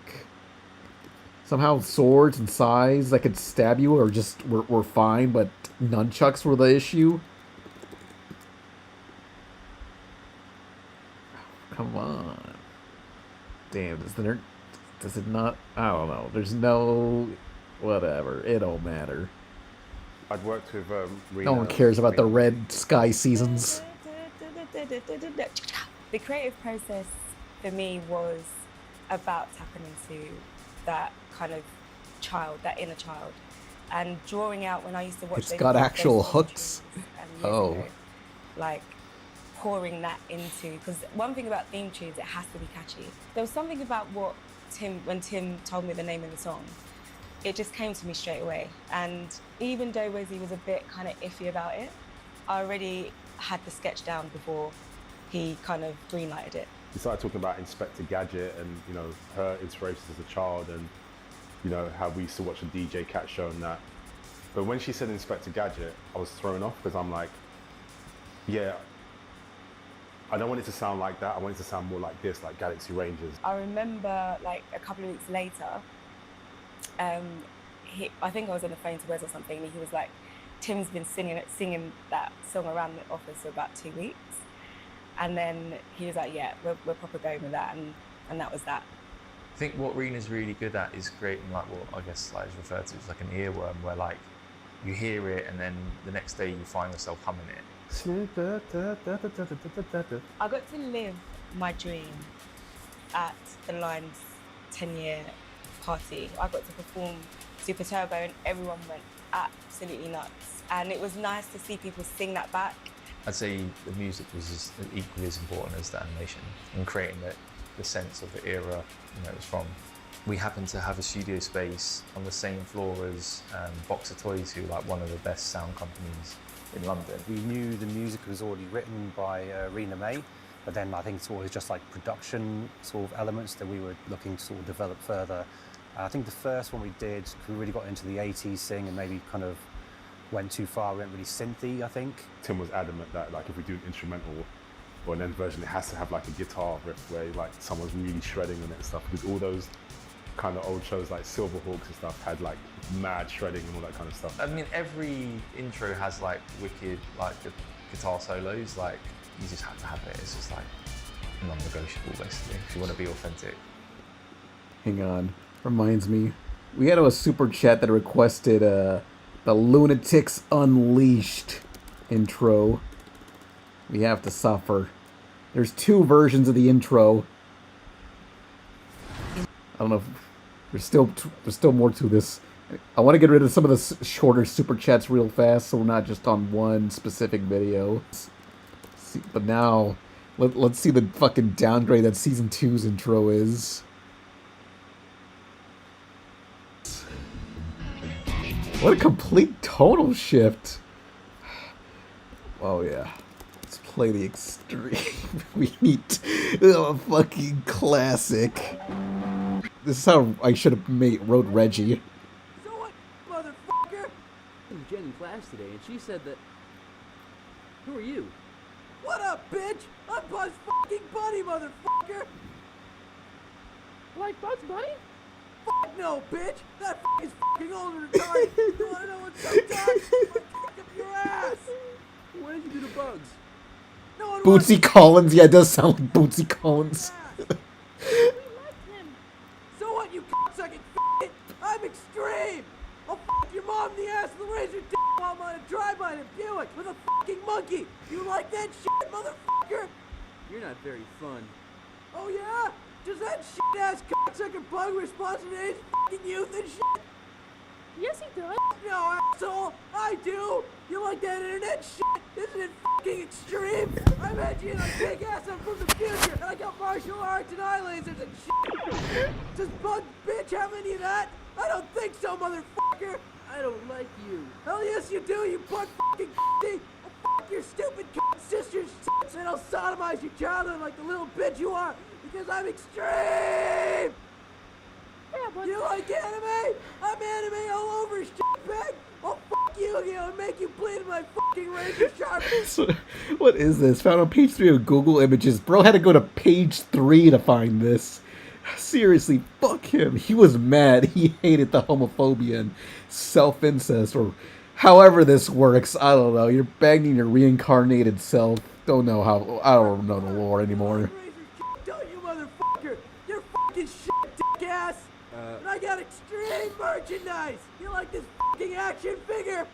Somehow swords and size that could stab you or just were fine, but nunchucks were the issue. Come on. Damn, does it not? I don't know. There's no... Whatever. It don't matter. I'd worked with Rena. No one cares about the Red Sky seasons. The creative process for me was about tapping into that kind of child, that inner child, and drawing out when I used to watch. It's got actual hooks. Oh. Ago, like pouring that into, because one thing about theme tunes, it has to be catchy. There was something about when Tim told me the name of the song, it just came to me straight away. And even though Wesley was a bit kind of iffy about it, I already had the sketch down before he kind of greenlighted it. We started talking about Inspector Gadget and, you know, her inspirations as a child and, you know, how we used to watch a DJ Cat show and that. But when she said Inspector Gadget, I was thrown off because I'm like, yeah, I don't want it to sound like that. I want it to sound more like this, like Galaxy Rangers. I remember like a couple of weeks later, I think I was on the phone to Wes or something, and he was like, Tim's been singing that song around the office for about 2 weeks. And then he was like, yeah, we're proper going with that, and that was that. I think what Rena's really good at is creating like what I guess like is referred to as like an earworm, where like you hear it and then the next day you find yourself humming it. I got to live my dream at the Lime's 10-year party. I got to perform Super Turbo and everyone went absolutely nuts. And it was nice to see people sing that back. I'd say the music was equally as important as the animation and creating the sense of the era it was from. We happened to have a studio space on the same floor as Boxer Toys, who are like one of the best sound companies in London. We knew the music was already written by Rena May, but then I think it's always just like production sort of elements that we were looking to sort of develop further. I think the first one we did, we really got into the 80s thing and maybe kind of went too far, went really synthy, I think. Tim was adamant that like if we do an instrumental or an end version, it has to have like a guitar riff where like someone's really shredding on it and stuff, because all those kind of old shows like Silverhawks and stuff had like mad shredding and all that kind of stuff. I mean, every intro has like wicked like guitar solos, like you just have to have it. It's just like non-negotiable basically if you want to be authentic. Hang on, reminds me, we had a super chat that requested the Lunatics Unleashed intro. We have to suffer. There's 2 versions of the intro. I don't know if there's still more to this. I want to get rid of some of the shorter super chats real fast, so we're not just on one specific video. But now, let's see the fucking downgrade that Season 2's intro is. What a complete tonal shift. Oh yeah. Let's play the extreme. We need a fucking classic. This is how I should have wrote Reggie. So what, motherfucker? I was Jen in class today, and she said that... Who are you? What up, bitch? I'm Bugs fucking Bunny, motherfucker! Like Bugs Bunny? Fuck no, bitch! That is fucking old and retarded! You wanna know what's so dumb? I'm gonna kick up your ass! What did you do to Bugs? No one Bootsy Collins? Yeah, it does sound like Bootsy Collins. So what, you cocksucking f***? I'm extreme! I'll fuck your mom in the ass with a razor dick while I'm on a drive-by in a Buick with a fucking monkey! You like that shit, motherfucker? You're not very fun. Oh yeah? Does that shit-ass cocksucker bug respond to today's fucking youth and shit? Yes, he does. No, asshole! I do! You like that internet shit? Isn't it fucking extreme? I met you in a big ass, I'm from the future, and I got martial arts and eye lasers and shit! Does Bug Bitch have any of that? I don't think so, motherfucker! I don't like you. Hell yes you do, you butt fucking c***y! I'll fuck your stupid cunt sister's tits and I'll sodomize your childhood like the little bitch you are, because I'm extreme! Yeah, but you like anime? I'm anime all over, shitbag! I'll fuck fuck Yu-Gi-Oh! And make you bleed in my fucking razor sharp. So, what is this? Found on page 3 of Google Images. Bro had to go to page 3 to find this. Seriously, fuck him. He was mad. He hated the homophobia and self-incest, or however this works. I don't know. You're banging your reincarnated self. Don't know how. I don't know the lore anymore. Don't you, motherfucker? You're fucking shit, dick ass. And I got extreme merchandise. You like this fucking action figure?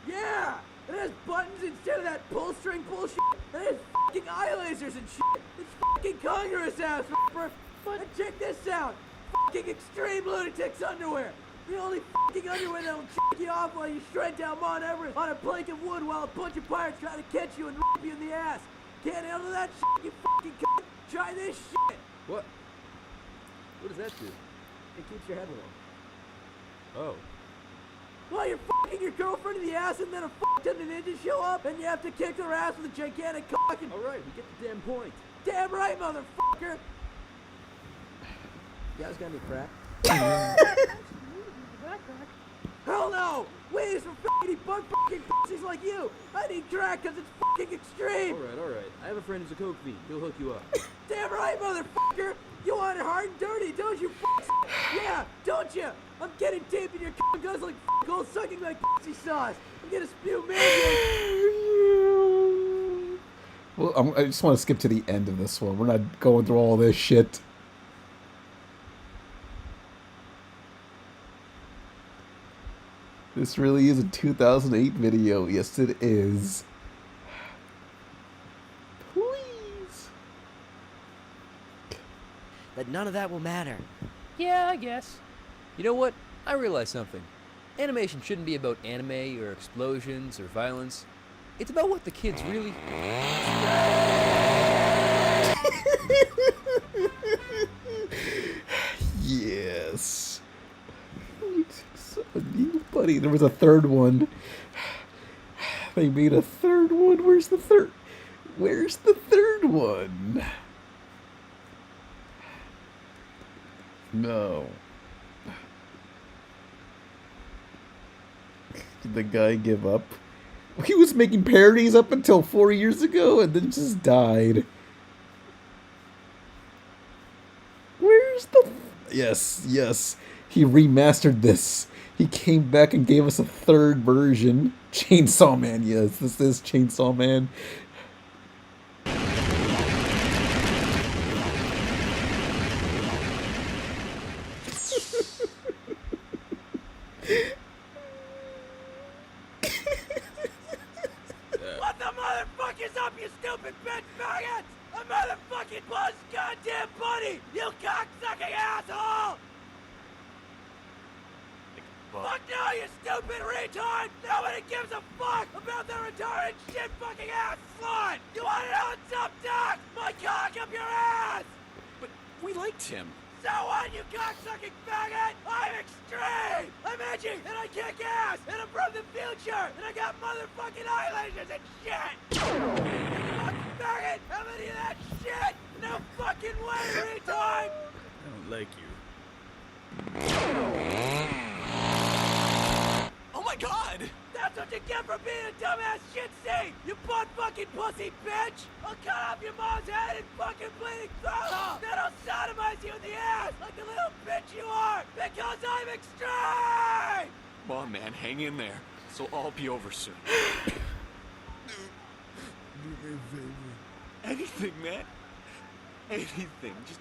Yeah. It has buttons instead of that pull string bullshit. And it has fucking eye lasers and shit. It's fucking Congress ass, rapper. And check this out. Fucking extreme lunatics underwear. The only fucking underwear that'll check you off while you shred down Mount Everest on a plank of wood while a bunch of pirates try to catch you and rip you in the ass. Can't handle that shit, you fucking cunt. Try this shit. What? What does that do? It keeps your head warm. Oh. Well, you're fucking your girlfriend in the ass and then a fuck-ton of ninjas show up and you have to kick their ass with a gigantic cock and... Alright, we get the damn point. Damn right, motherfucker! You guys got any crack? Hell no! Weed is for fucking bug fucking pussies like you! I need crack because it's fucking extreme! Alright. I have a friend who's a coke fiend. He'll hook you up. Damn right, motherfucker! You want it hard and dirty, don't you, fucks? Yeah, don't you? I'm getting deep in your cum guts like fuck sucking my pussy sauce. I'm gonna spew man. Well, I just want to skip to the end of this one. We're not going through all this shit. This really is a 2008 video. Yes, it is. Please. But none of that will matter. Yeah, I guess. You know what? I realized something. Animation shouldn't be about anime or explosions or violence. It's about what the kids really... Yes. Buddy, there was a third one. They made a third one. Where's the third? Where's the third one? No. Did the guy give up? He was making parodies up until 4 years ago and then just died. Where's the... Yes. He remastered this. He came back and gave us a third version. Chainsaw Man, yes. This is Chainsaw Man. What the motherfucker's up, you stupid bitch faggots? A motherfucking buzz goddamn buddy, you cocksucking asshole! Fuck no, you stupid retard! Nobody gives a fuck about the retarded shit fucking ass slut! You want it on some duck? My cock up your ass! But we liked him. So what, you cocksucking faggot? I'm extreme! I'm edgy, and I kick ass, and I'm from the future, and I got motherfucking eyelasers and shit! You fucking faggot! Have any of that shit? No fucking way, retard! I don't like you. Oh my god! That's what you get for being a dumbass shit seed! You butt fucking pussy bitch! I'll cut off your mom's head and fucking bleeding throat! Then I'll sodomize you in the ass like the little bitch you are! Because I'm extreme! Come on, man, hang in there. This will all be over soon. Do me a favor. Anything, man. Anything. Just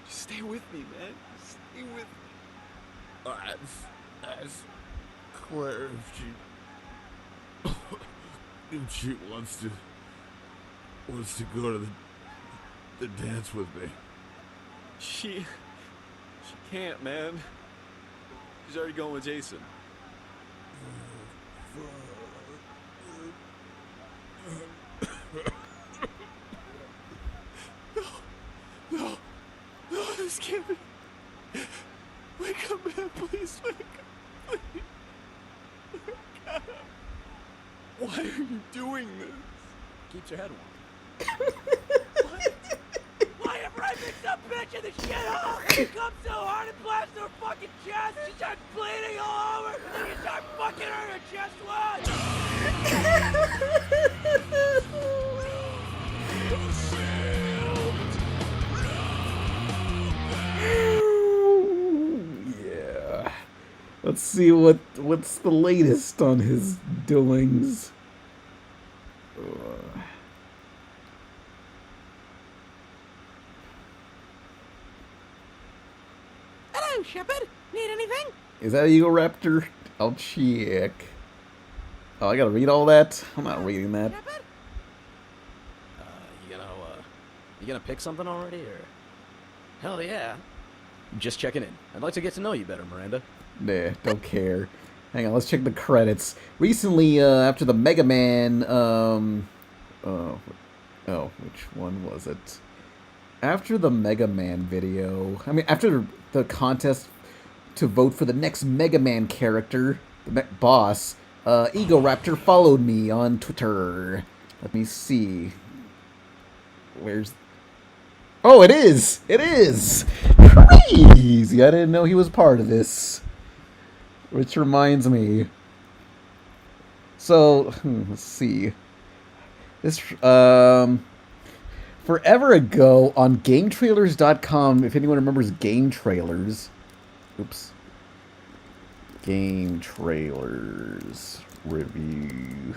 stay with me, man. Stay with me. As Claire, if she wants to go to the dance with me. She can't, man. She's already going with Jason. No, this can't be. Wake up, man, please, wake up, please. Wake up. Why are you doing this? Keeps your head warm. Why have Ray picked up bitch in the shithole? She comes so hard and blasts her fucking chest, she starts bleeding all over, then you start fucking her in chest wounds. Yeah. Let's see what's the latest on his doings. Hello, Shepard. Need anything? Is that Eagle Raptor? I'll check. Oh, I gotta read all that? I'm not reading that. You gonna pick something already, or? Hell yeah. Just checking in. I'd like to get to know you better, Miranda. Nah, don't care. Hang on, let's check the credits. Recently, after the Mega Man, which one was it? After the Mega Man video, after the contest to vote for the next Mega Man character, the boss, Ego Raptor followed me on Twitter. Let me see. Where's... Oh, it is! It is! Crazy! I didn't know he was part of this. Which reminds me. So, let's see. This, forever ago on GameTrailers.com, if anyone remembers Game Trailers. Oops. Game Trailers review.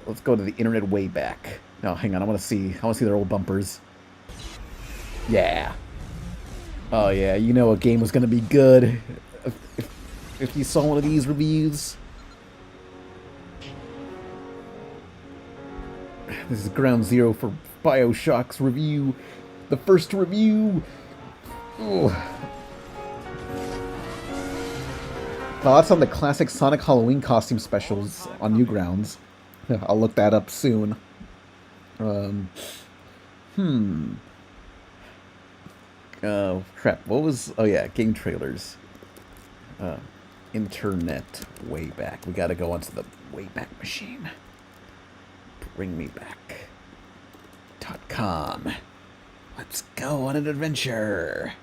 Let's go to the internet way back. No, hang on, I want to see their old bumpers. Yeah. Oh yeah, you know a game was gonna be good if you saw one of these reviews. This is ground zero for BioShock's review. The first review. Ugh. Thoughts on the classic Sonic Halloween costume specials on Newgrounds. I'll look that up soon. Oh, crap. What was... Oh, yeah. Game Trailers. Internet way back. We gotta go onto the Wayback Machine. Bring me back. .com. Let's go on an adventure.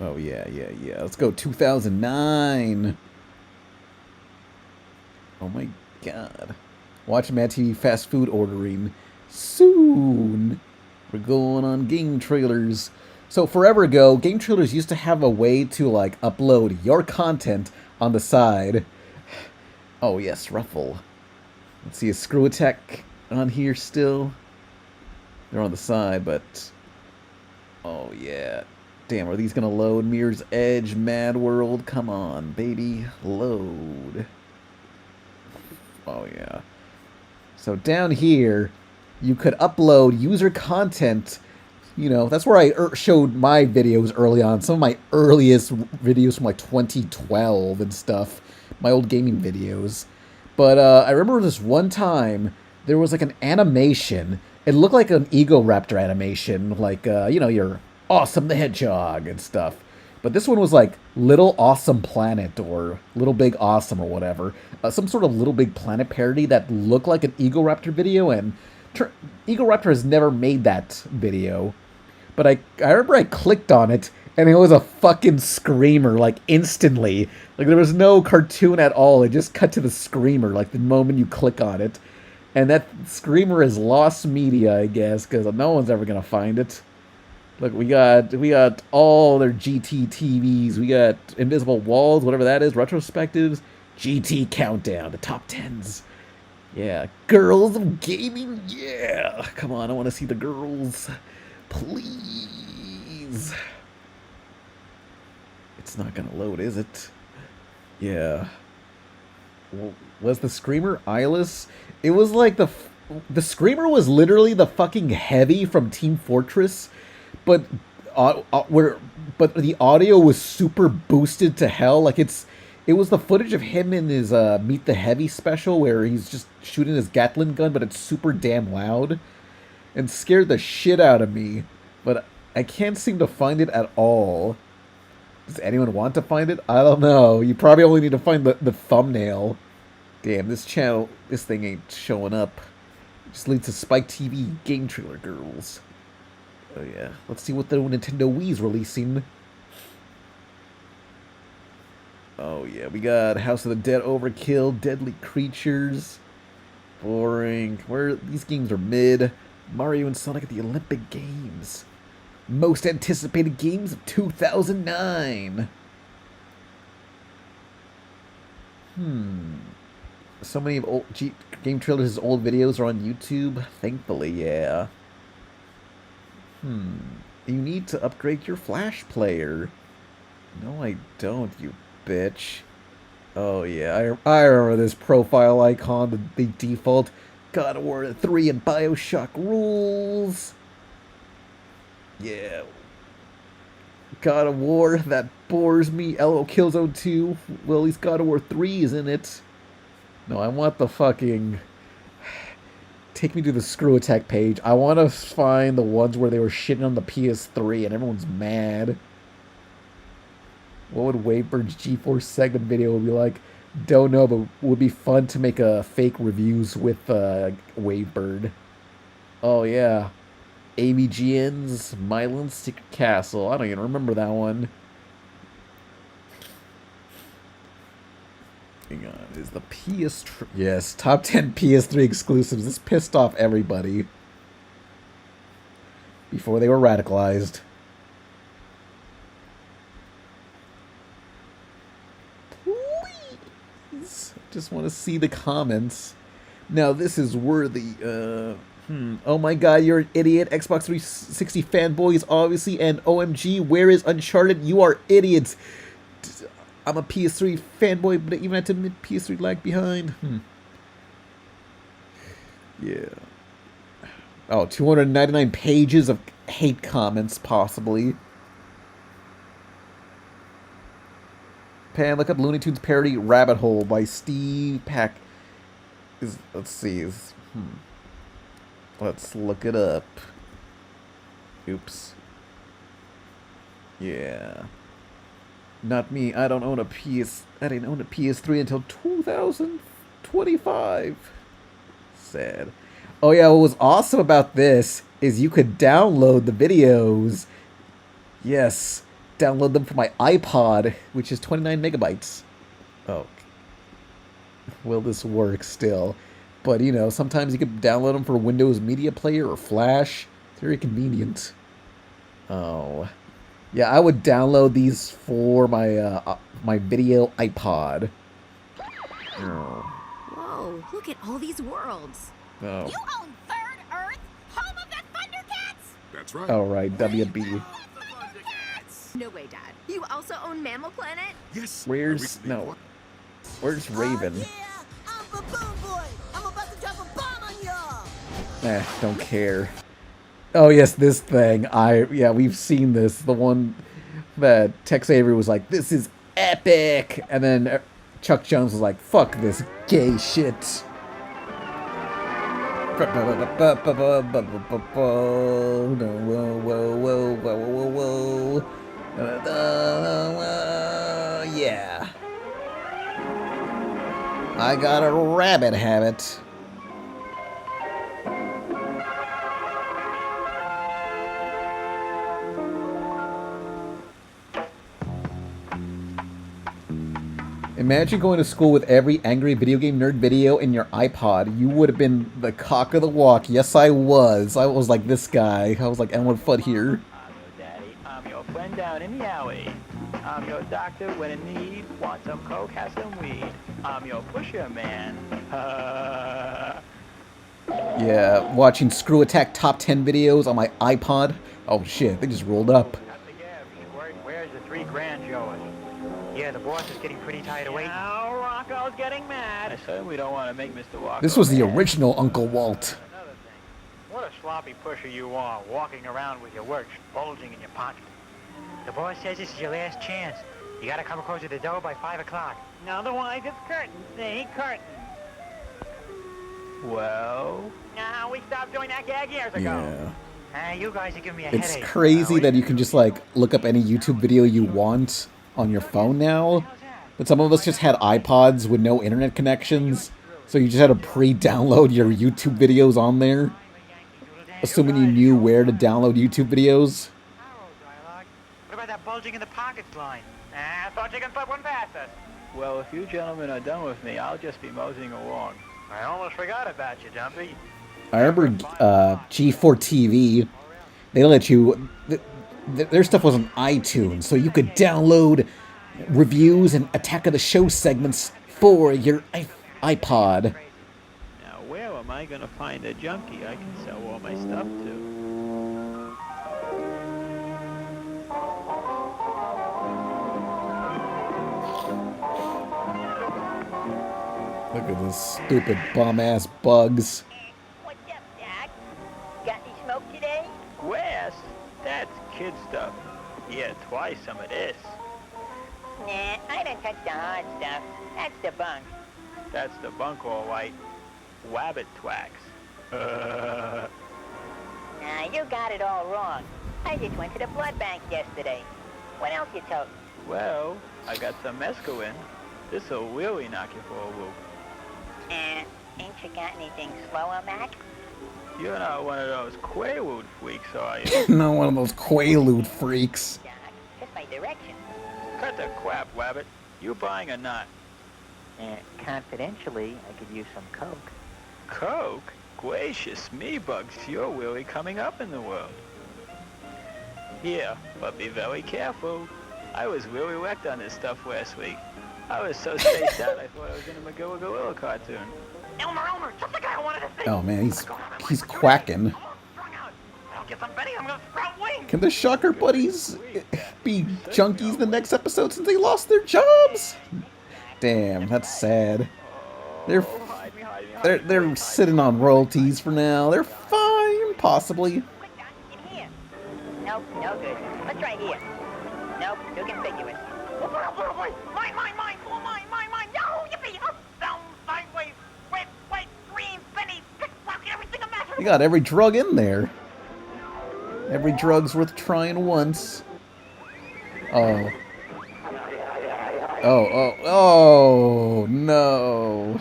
Oh, yeah. Let's go 2009. Oh, my God. Watch Mad TV fast food ordering soon. We're going on Game Trailers. So forever ago, Game Trailers used to have a way to like upload your content on the side. Oh yes, Ruffle. Let's see, a Screw Attack on here still. They're on the side, but oh yeah. Damn, are these gonna load? Mirror's Edge, Mad World, come on, baby, load. Oh yeah. So down here, you could upload user content. You know, that's where I showed my videos early on. Some of my earliest videos from like 2012 and stuff. My old gaming videos. But I remember this one time, there was like an animation. It looked like an Ego Raptor animation. Like, you know, your Awesome the Hedgehog and stuff. But this one was like Little Awesome Planet or Little Big Awesome or whatever. Some sort of Little Big Planet parody that looked like an Ego Raptor video. And Ego Raptor has never made that video. But I remember I clicked on it, and it was a fucking screamer, like, instantly. Like, there was no cartoon at all. It just cut to the screamer, like, the moment you click on it. And that screamer is lost media, I guess, because no one's ever going to find it. Look, we got all their GT TVs. We got Invisible Walls, whatever that is, retrospectives, GT Countdown, the top 10s. Yeah, girls of gaming, yeah. Come on, I want to see the girls. Please. It's not gonna load, is it? Yeah. Was the Screamer eyeless? It was like the Screamer was literally the fucking Heavy from Team Fortress, but the audio was super boosted to hell. Like it was the footage of him in his Meet the Heavy special where he's just shooting his Gatling gun, but it's super damn loud. And scared the shit out of me, but I can't seem to find it at all. Does anyone want to find it? I don't know. You probably only need to find the thumbnail. Damn, this thing ain't showing up. It just leads to Spike TV Game Trailer Girls. Oh yeah, let's see what the Nintendo Wii's releasing. Oh yeah, we got House of the Dead Overkill, Deadly Creatures. Boring. Where these games are mid. Mario and Sonic at the Olympic Games. Most anticipated games of 2009. So many of old game trailers' old videos are on YouTube. Thankfully, yeah. You need to upgrade your Flash player. No, I don't, you bitch. Oh yeah, I remember this profile icon, the default God of War 3 and Bioshock rules. Yeah. God of War, that bores me. LO Killzone 2. Well, at least God of War 3 is in it. No, I want the fucking... Take me to the Screw Attack page. I want to find the ones where they were shitting on the PS3 and everyone's mad. What would Wavebird's GeForce segment video be like? Don't know, but would be fun to make a fake reviews with Wavebird. Oh yeah, AVGN's Mylan's Secret Castle. I don't even remember that one. Hang on, is the PS3? Yes, top 10 PS3 exclusives. This pissed off everybody before they were radicalized. Just want to see the comments. Now this is worthy. Oh my god, you're an idiot. Xbox 360 fanboys, obviously, and OMG, where is Uncharted? You are idiots. I'm a PS3 fanboy, but even I have to admit PS3 lag behind. Yeah. Oh, 299 pages of hate comments, possibly. Pan, look up Looney Tunes parody Rabbit Hole by Steve Pack. Let's see. Let's look it up. Oops. Yeah. Not me. I didn't own a PS3 until 2025. Sad. Oh yeah, what was awesome about this is you could download the videos. Yes. Download them from my iPod, which is 29 megabytes. Oh. Will this work still? But, you know, sometimes you can download them for Windows Media Player or Flash. It's very convenient. Oh. Yeah, I would download these for my my video iPod. Oh. Whoa, look at all these worlds. Oh. You own Third Earth, home of the Thundercats? That's right. Oh, right, WB. No way, Dad. You also own Mammal Planet? Yes. Where's Raven? I'm Baboon Boy. I'm about to drop a bomb on y'all. Don't care. Oh yes, this thing. Yeah, we've seen this. The one that Tex Avery was like, "This is epic," and then Chuck Jones was like, "Fuck this gay shit." Yeah. I got a rabbit habit. Imagine going to school with every angry video game nerd video in your iPod. You would have been the cock of the walk. Yes, I was. I was like this guy. I was like Elwood Fudd here. I'm your friend down in the alley. I'm your doctor when in need. Want some coke, have some weed. I'm your pusher man. Yeah, watching Screw Attack top 10 videos on my iPod. Oh shit, they just rolled up. Where's the $3,000 yours? Yeah, the boss is getting pretty tired of waiting. Now Rocco's getting mad. I said we don't want to make Mr. Walker. This was the original Uncle Walt. What a sloppy pusher you are, walking around with your work bulging in your pocket. The boss says this is your last chance. You gotta come across to the door by 5 o'clock. Otherwise, it's curtain. See? Curtain. Well? Nah, we stopped doing that gag years ago. Yeah. You guys are giving me a It's headache. crazy that you can just like look up any YouTube video you want on your phone now. But some of us just had iPods with no internet connections. So you just had to pre-download your YouTube videos on there. assuming you knew where to download YouTube videos. What about that bulging in the pockets line? I thought you could put one past us. Well, if you gentlemen are done with me, I'll just be moseying along. I almost forgot about you, Dumpy. I remember G4 TV. They let you. Their stuff was on iTunes, so you could download reviews and Attack of the Show segments for your iPod. Now, where am I going to find a junkie I can sell all my stuff to? Look at this stupid bum-ass bugs. What's up, Doc? Got any smoke today? Wes, that's kid stuff. Yeah, twice some of this. Nah, I don't touch the hard stuff. That's the bunk. That's the bunk, all right. Wabbit twacks. Nah, you got it all wrong. I just went to the blood bank yesterday. What else you told? Well, I got some mescaline. This'll really knock you for a loop. Ain't you got anything slower, Mac? You're not one of those Quaalude freaks, are you? Not one of those Quaalude freaks. Just my direction. Cut the crap, Wabbit. You buying or not? Confidentially, I could use some coke. Coke? Gracious me, Bugs, you're really coming up in the world. Here, but be very careful. I was really wrecked on this stuff last week. I was so spaced out, I thought I was in a McGilla Gorilla cartoon. Elmer, just the guy I wanted to see. Oh man, he's quacking. I'll get some Betty, I'm gonna sprout wings. Can the Shocker Buddies be junkies the next episode since they lost their jobs? Damn, that's sad. They're sitting on royalties for now. They're fine, possibly. In here. Nope, no good. Let's try here. Nope, too conspicuous. Mine, no, yippee, up, down, sideways, red, white, green, penny, pickpocket, everything imaginable. You got every drug in there. Every drug's worth trying once. Oh, no. Oh, no.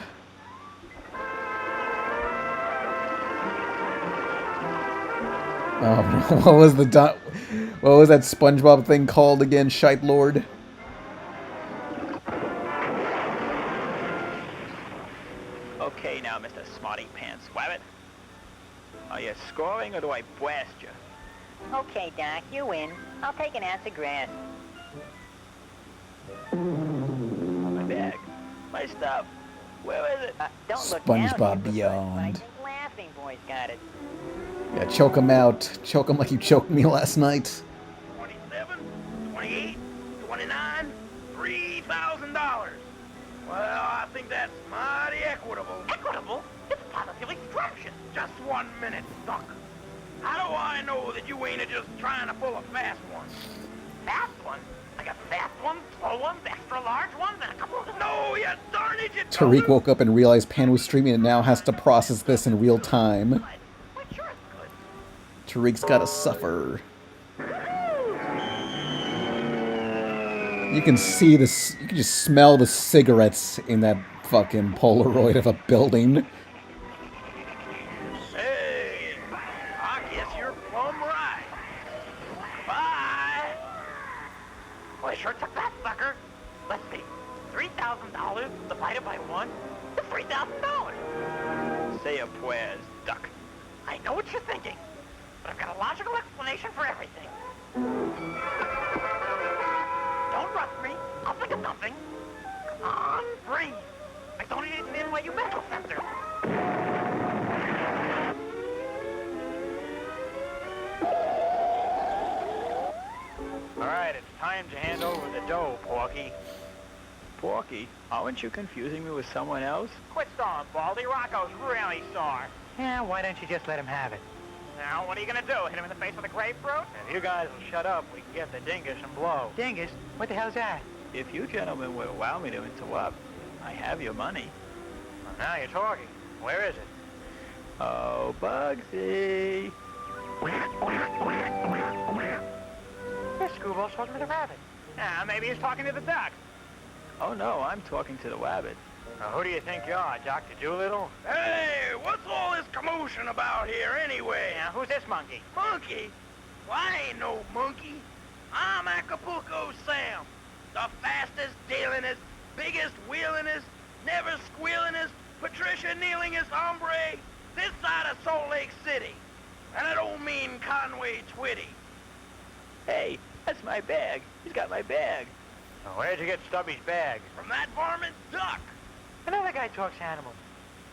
What was that SpongeBob thing called again, Shite Lord? Okay now, Mr. Smarty Pants Wabbit. Are you scoring or do I blast you? Okay, Doc, you win. I'll take an ounce of grass. My bag. My stuff. Where is it? Don't look SpongeBob down, Beyond. I think Laughing Boy's got it. Yeah, choke him out. Choke him like you choked me last night. 27, 28, 29, $3,000. Well, I think that's mighty equitable. Equitable? It's positively scrumptious. Just 1 minute, Doc. How do I know that you ain't just trying to pull a fast one? Fast one? I got fast ones, slow ones, extra large ones, and a couple of... No, you darn it, you Tariq woke up and realized Pan was streaming and now has to process this in real time. Tariq's gotta suffer. You can see this, you can just smell the cigarettes in that fucking Polaroid of a building. Hey, I guess you're plumb right. Bye. Well, I sure took that sucker. Let's see, $3,000 divided by 1 is $3,000. Say a prayers, Duck. I know what you're thinking, but I've got a logical explanation for everything. Don't rush me. I'll think of something. Come on, breathe. I don't need it to the NYU Medical Center. All right, it's time to hand over the dough, Porky. Porky, aren't you confusing me with someone else? Quit stalling, Baldy. Rocco's really sore. Yeah, why don't you just let him have it? Now, what are you gonna do? Hit him in the face with a grapefruit? If you guys will shut up, we can get the dingus and blow. Dingus? What the hell's that? If you gentlemen would allow me to interrupt, I have your money. Well, now you're talking. Where is it? Oh, Bugsy. This screwball's talking to the rabbit. Maybe he's talking to the duck. Oh no, I'm talking to the wabbit. Who do you think you are, Dr. Doolittle? Hey, what's all this commotion about here anyway? Now, who's this monkey? Monkey? Well, I ain't no monkey. I'm Acapulco Sam, the fastest, dealingest, biggest, wheelingest, never squealingest, Patricia kneelingest hombre this side of Salt Lake City. And I don't mean Conway Twitty. Hey, that's my bag. He's got my bag. Now, where'd you get Stubby's bag? From that varmint duck. Another guy talks animals.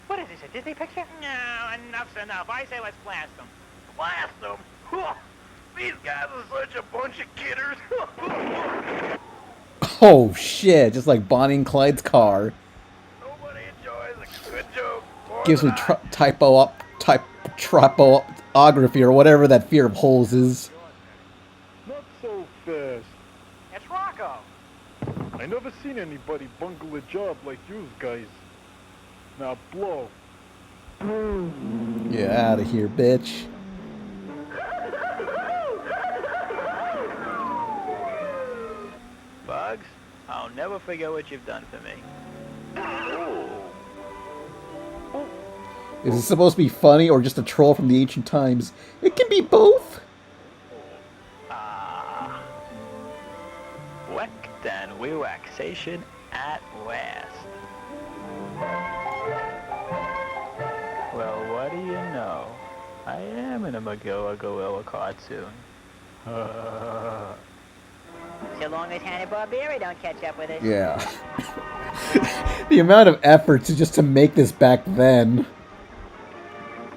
What is this, a Disney picture? No, enough's enough. I say let's blast them. Blast them? These guys are such a bunch of kidders. Oh shit! Just like Bonnie and Clyde's car. Nobody enjoys a good joke more Gives me than I. typography or whatever that fear of holes is. Not so fast. It's Rocco. I never seen anybody bungle a job like you guys. Now blow. Get out of here, bitch. Bugs, I'll never forget what you've done for me. Is it supposed to be funny or just a troll from the ancient times? It can be both. Whacked and relaxation at last. Well, what do you know? I am in a Magoa Gorilla cartoon. So long as Hanna-Barbera don't catch up with us. Yeah. The amount of effort just to make this back then.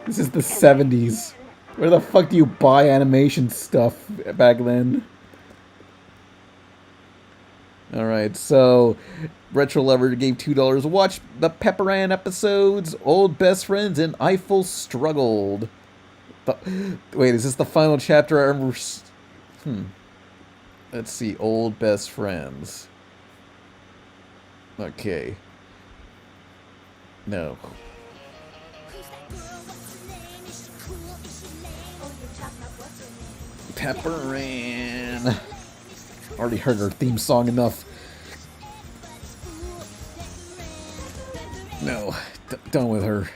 This is the 70s. Where the fuck do you buy animation stuff back then? Alright, so Retro Lover gave $2. Watch the Pepper Ann episodes, Old Best Friends, and Eiffel Struggled. Wait, is this the final chapter I ever... Let's see, Old Best Friends. Okay. No. Pepper Ann. Already heard her theme song enough. No, done with her.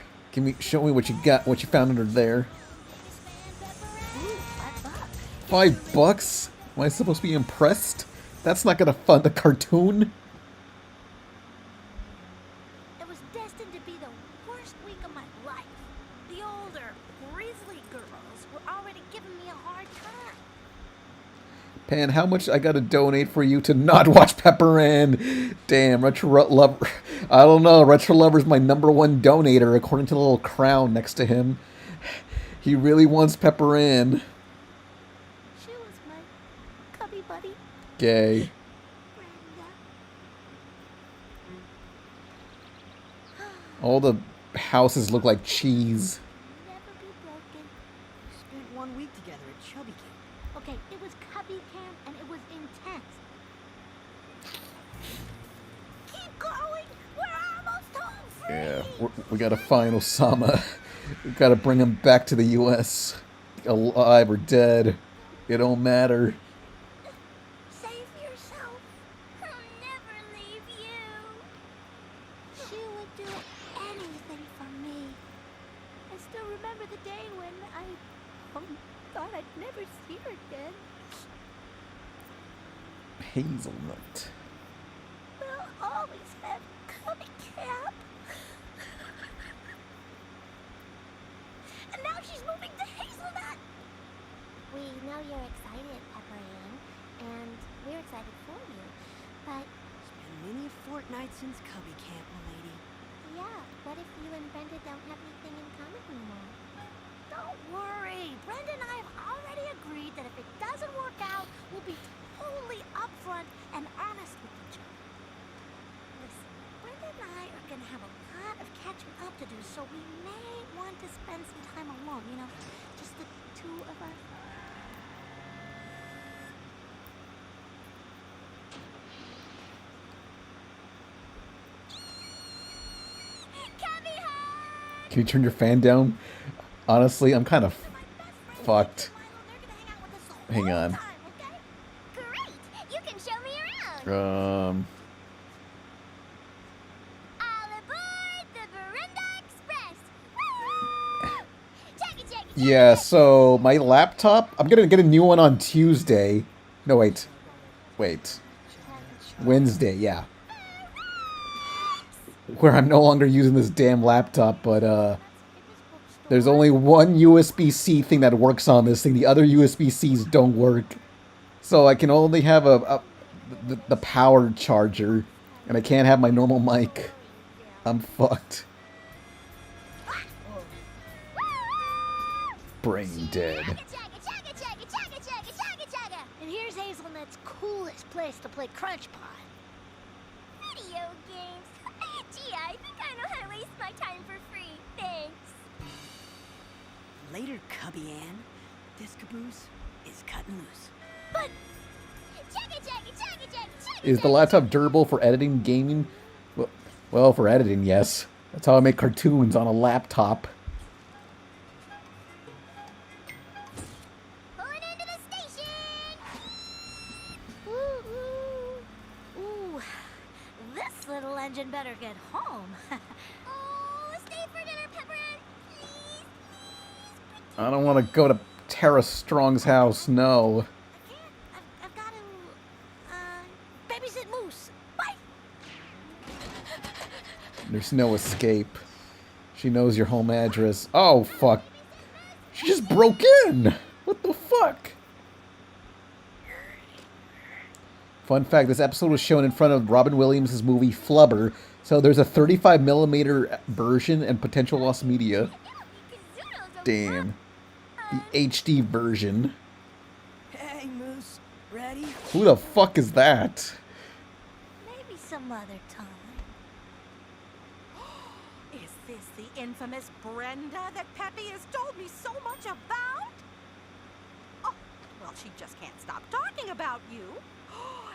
Show me what you got, what you found under there. $5? Am I supposed to be impressed? That's not gonna fund the cartoon. It was destined to be the worst week of my life. The older, grizzly girls were already giving me a hard time. Pan, how much I gotta donate for you to not watch Pepper Ann? Damn, Retro Lover. I don't know. Retro Lover's my #1 donator, according to the little crown next to him. He really wants Pepper Ann. She was my cubby buddy. Gay. All the houses look like cheese. Spent 1 week together at Chubby Camp. Okay, it was cubby camp and it was intense. Keep going! We're almost home free! Yeah, we gotta find Osama. We gotta bring him back to the U.S. Alive or dead. It don't matter. Save yourself. I'll never leave you. She would do anything for me. I still remember the day when I thought I'd never see her again. Hazelnut. We'll always have cubby camp. And now she's moving to Hazelnut. We know you're excited, Pepper Ann, and we're excited for you. But It's been many a fortnight since Cubby Camp, m'lady. yeah, what if you and Brenda don't have anything in common anymore? Don't worry. Brenda and I have already agreed that if it doesn't work out, we'll be totally upfront and honest with each other. Listen, Brenda and I are going to have a lot of catching up to do, so we may want to spend some time alone, you know, just the two of us. Can you turn your fan down? Honestly, I'm kind of fucked. Hang on. Great! You can show me around! Um. All Yeah, so my laptop, I'm gonna get a new one on Tuesday. No, wait. Wednesday, yeah. Where I'm no longer using this damn laptop, but there's only one USB-C thing that works on this thing. The other USB-Cs don't work. So I can only have the powered charger, and I can't have my normal mic. I'm fucked. Brain dead. And here's Hazelnut's coolest place to play Crunch Pod. Video games. Gee, I think I know how to waste my time for free. Thanks. Later, Cubby Ann. This caboose is cutting loose. But Is the laptop durable for editing gaming? Well, for editing, yes. That's how I make cartoons on a laptop. Ooh, this little engine better get home. Oh, stay for dinner, Pepper. Please. I don't want to go to Tara Strong's house, no. I've got to, babysit Moose. Bye. There's no escape. She knows your home address. Oh, fuck. She just broke in! What the fuck? Fun fact, this episode was shown in front of Robin Williams' movie Flubber, so there's a 35mm version and potential lost media. Damn. The HD version. Hey, Moose. Ready? Who the fuck is that? Maybe some other time. Is this the infamous Brenda that Peppy has told me so much about? Oh, well, she just can't stop talking about you.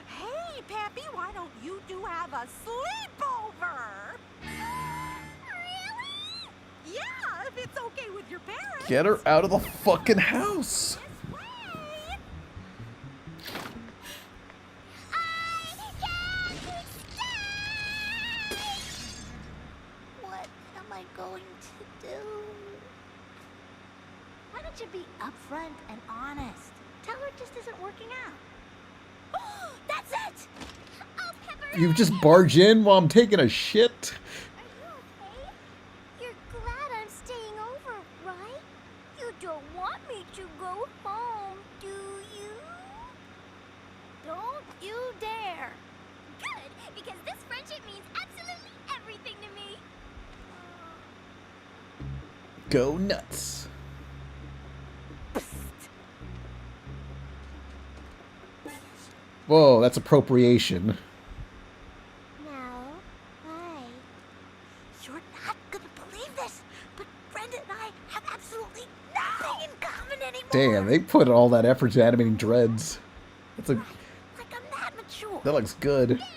Hey, Peppy, why don't you two have a sleepover? Really? Yeah, if it's okay with your parents. Get her out of the fucking house. What am I going to do? Why don't you be upfront and honest? Tell her it just isn't working out. That's it! Oh, Pepper. You just barge in while I'm taking a shit? You're glad I'm staying over, right? You don't want me to go home, do you? Don't you dare! Good, because this friendship means absolutely everything to me. Go nuts. Whoa, that's appropriation. No. Why? You're not gonna believe this, but Brenda and I have absolutely nothing in common anymore. Damn, they put all that effort to animating dreads. That's a. Like I'm that mature. That looks good. Hi,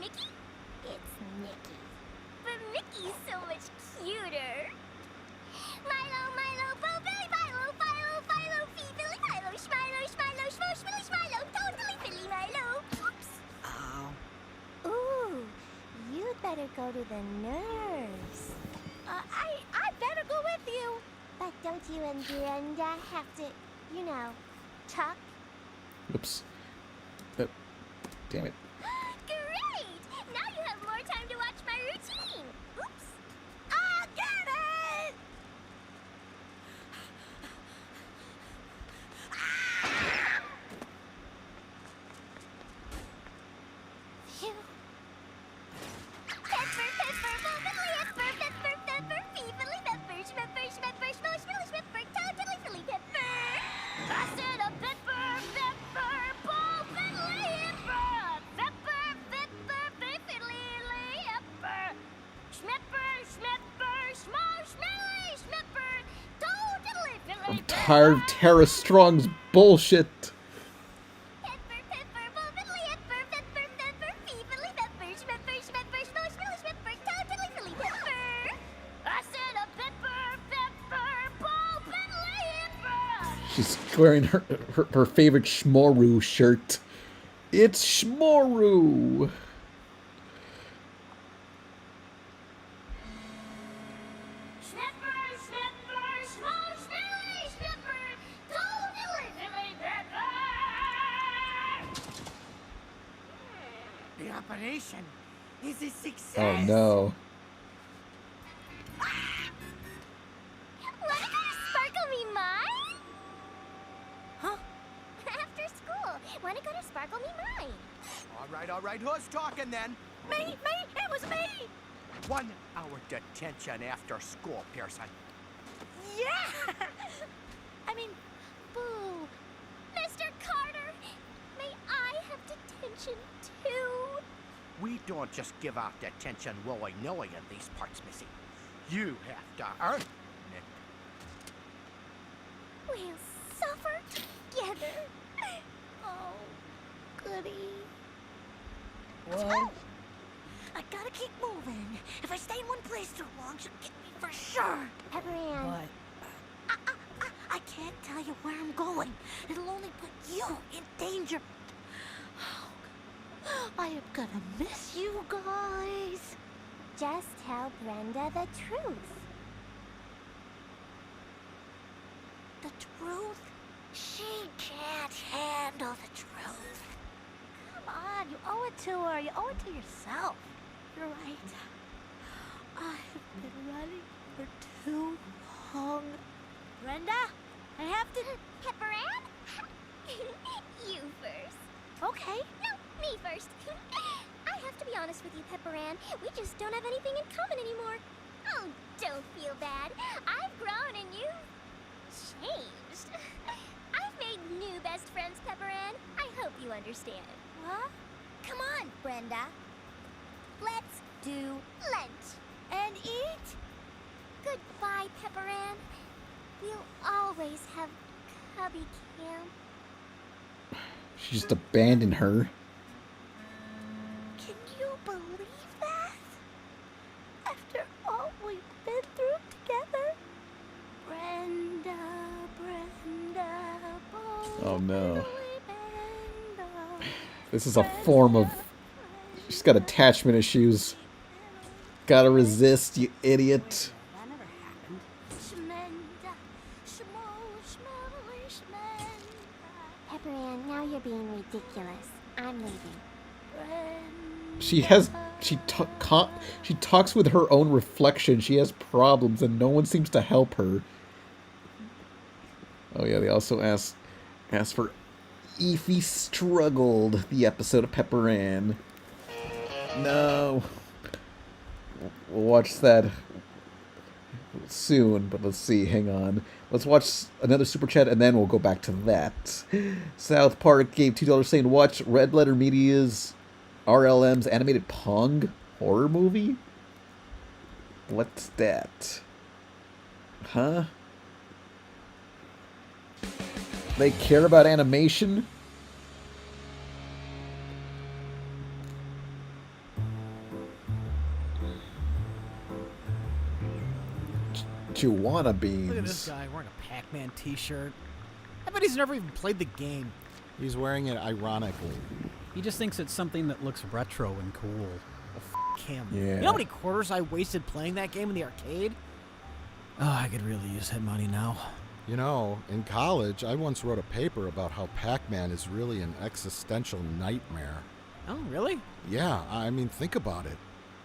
Mickey. It's Mickey. But Mickey's so much cuter. Milo, Milo, Bo, Billy, Philo, Philo, Philo, Fee, Billy, Philo, Schmilo, Schmilo, Schmo, Schmilly, Schmilo, totally Billy, Milo. Oops. Oh. Ooh, you'd better go to the nurse. I better go with you. But don't you and Brenda have to, you know, talk? Oops. Damn it. Great! Now you have more time to watch my routine. Oops. I get it! Phew. Pepper, pepper, bubbly, pepper, pepper, pepper, feebly, pepper, schmepper, schmepper, schmo, schmilly, schmepper, totally filly pepper. I said a pepper, pepper, bubbly, pepper, pepper, pepper, fiddly, pepper, schmepper, schmepper, schmo, schmilly, schmepper, totally filly I'm tired of Tara Strong's bullshit. She's wearing her favorite Schmoru shirt. It's Schmoru! The operation is a success. Oh no. Wanna go to Sparkle Me Mine? Huh? After school. Wanna go to Sparkle Me Mine? All right, who's talking then? Me, it was me. 1 hour detention after school, Pearson. Yeah. I mean, boo. Mr. Carter, may I have detention too? We don't just give out detention willy-nilly in these parts, Missy. You have to earn it. We'll suffer together. Oh, goody. What? I gotta keep moving. If I stay in one place too long, she'll get me for sure. Pepper Ann. What? I can't tell you where I'm going. It'll only put you in danger. I am gonna miss you guys. Just tell Brenda the truth. The truth? She can't handle the truth. Come on, you owe it to her. You owe it to yourself. You're right. I've been running for too long. Brenda, I have to... Pepper Ann? You first. Okay. No, me first. I have to be honest with you, Pepper Ann. We just don't have anything in common anymore. Oh, don't feel bad. I've grown and you've changed. I've made new best friends, Pepper Ann. I hope you understand. What? Come on, Brenda. Let's do lunch. And eat? Goodbye, Pepper Ann. We'll always have Cubby Camp. She just abandoned her. Can you believe that? After all we've been through together? Brenda, Oh no. This is a form of... She's got attachment issues. Gotta resist, you idiot. Pepper Ann, now you're being ridiculous. I'm leaving. She talks with her own reflection. She has problems and no one seems to help her. Oh yeah, they also asked for Ify Struggled, the episode of Pepper Ann. No. We'll watch that soon, but let's see, hang on. Let's watch another super chat and then we'll go back to that. South Park gave $2 saying, watch Red Letter Media's RLM's animated Pong horror movie? What's that? Huh? They care about animation? Juana beans. Look at this guy wearing a Pac-Man t-shirt. I bet he's never even played the game. He's wearing it ironically. He just thinks it's something that looks retro and cool. Well, f*** him. Yeah. You know how many quarters I wasted playing that game in the arcade? Oh, I could really use that money now. You know, in college, I once wrote a paper about how Pac-Man is really an existential nightmare. Oh, really? Yeah, I mean, think about it.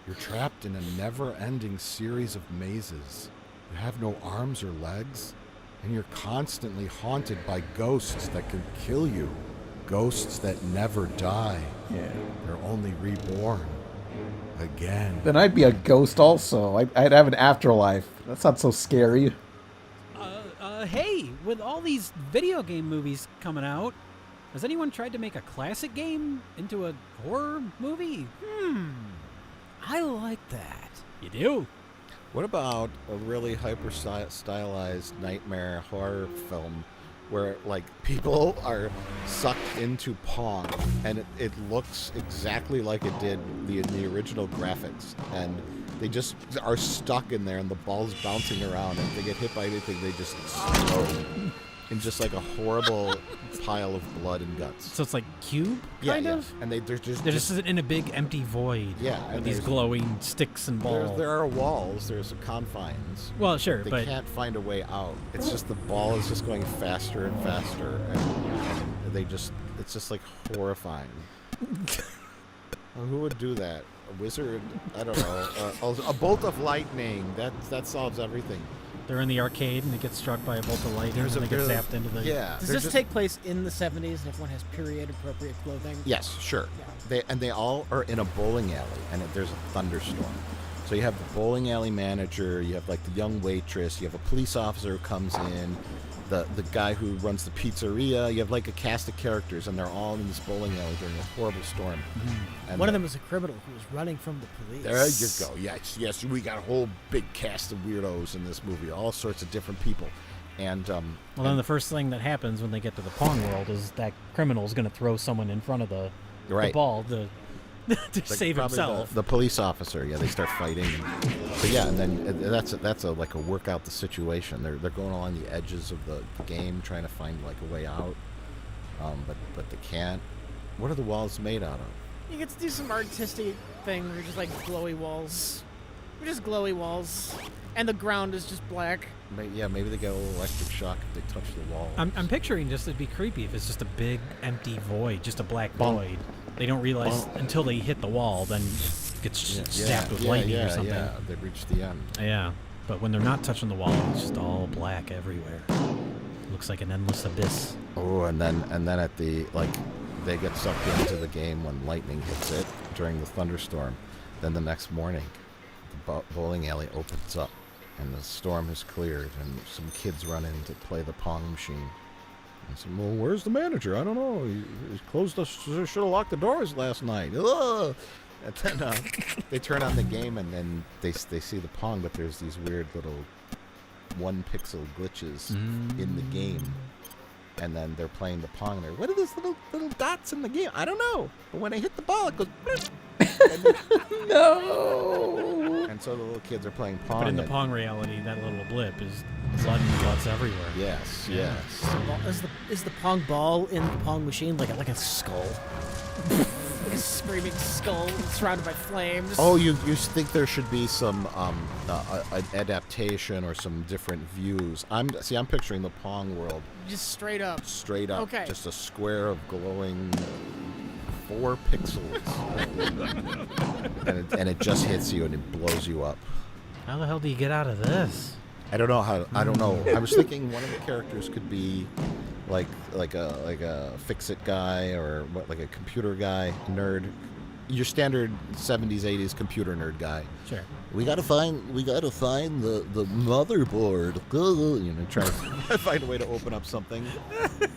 You're trapped in a never-ending series of mazes. You have no arms or legs, and you're constantly haunted by ghosts that can kill you. Ghosts that never die. Yeah. They're only reborn. Again. Then I'd be a ghost also. I'd have an afterlife. That's not so scary. Hey, with all these video game movies coming out, has anyone tried to make a classic game into a horror movie? I like that. You do? What about a really hyper-stylized nightmare horror film where, like, people are sucked into Pong and it looks exactly like it did in the original graphics, and they just are stuck in there and the ball's bouncing around, and if they get hit by anything, they just explode in just like a horrible pile of blood and guts. So it's like Cube, kind of? And they're just in a big empty void. Yeah, with these glowing sticks and balls. There are walls. There's confines. Well, sure, they but can't find a way out. It's just the ball is just going faster and faster, and it's just like horrifying. Who would do that? A wizard? I don't know. A bolt of lightning. That solves everything. They're in the arcade and they get struck by a bolt of lightning and they get zapped into the... Yeah. Does this take place in the 70s and everyone has period-appropriate clothing? Yes, sure. They all are in a bowling alley, and there's a thunderstorm. So you have the bowling alley manager, you have like the young waitress, you have a police officer who comes in, the guy who runs the pizzeria. You have like a cast of characters, and they're all in this bowling alley during a horrible storm. And one of them was a criminal who was running from the police. There you go. Yes. We got a whole big cast of weirdos in this movie, all sorts of different people. And well, then the first thing that happens when they get to the Pong world is that criminal's going to throw someone in front of the ball to save himself. The police officer, they start fighting. But yeah, and then that's like a work out the situation. They're going along the edges of the game, trying to find like a way out. But they can't. What are the walls made out of? You get to do some artistic thing where you're just like glowy walls. They're just glowy walls, and the ground is just black. Maybe they get a little electric shock if they touch the wall. I'm picturing just it'd be creepy if it's just a big empty void, just a black void. They don't realize until they hit the wall, then it gets zapped with lightning or something. Yeah, they reach the end. Yeah, but when they're not touching the wall, it's just all black everywhere. Looks like an endless abyss. Oh, and then at the they get sucked into the game when lightning hits it during the thunderstorm. Then the next morning, the bowling alley opens up, and the storm has cleared, and some kids run in to play the Pong machine. I said, well, where's the manager? I don't know. He closed us. Should have locked the doors last night. Ugh! And then they turn on the game, and then they see the Pong, but there's these weird little 1-pixel glitches in the game. And then they're playing the Pong. And what are those little dots in the game? I don't know. But when I hit the ball, it goes... No! And so the little kids are playing Pong. But in the Pong reality, that little blip is blood and guts everywhere. Yes. Is the Pong ball in the Pong machine like a skull? Like a screaming skull surrounded by flames. Oh, you think there should be some an adaptation or some different views? I'm picturing the Pong world. Just straight up. Okay. Just a square of glowing 4 pixels. and it just hits you and it blows you up. How the hell do you get out of this? I don't know how. I don't know. I was thinking one of the characters could be like a fix-it guy or like a computer guy, nerd. Your standard 70s, 80s computer nerd guy. Sure. We gotta find the motherboard. Try to find a way to open up something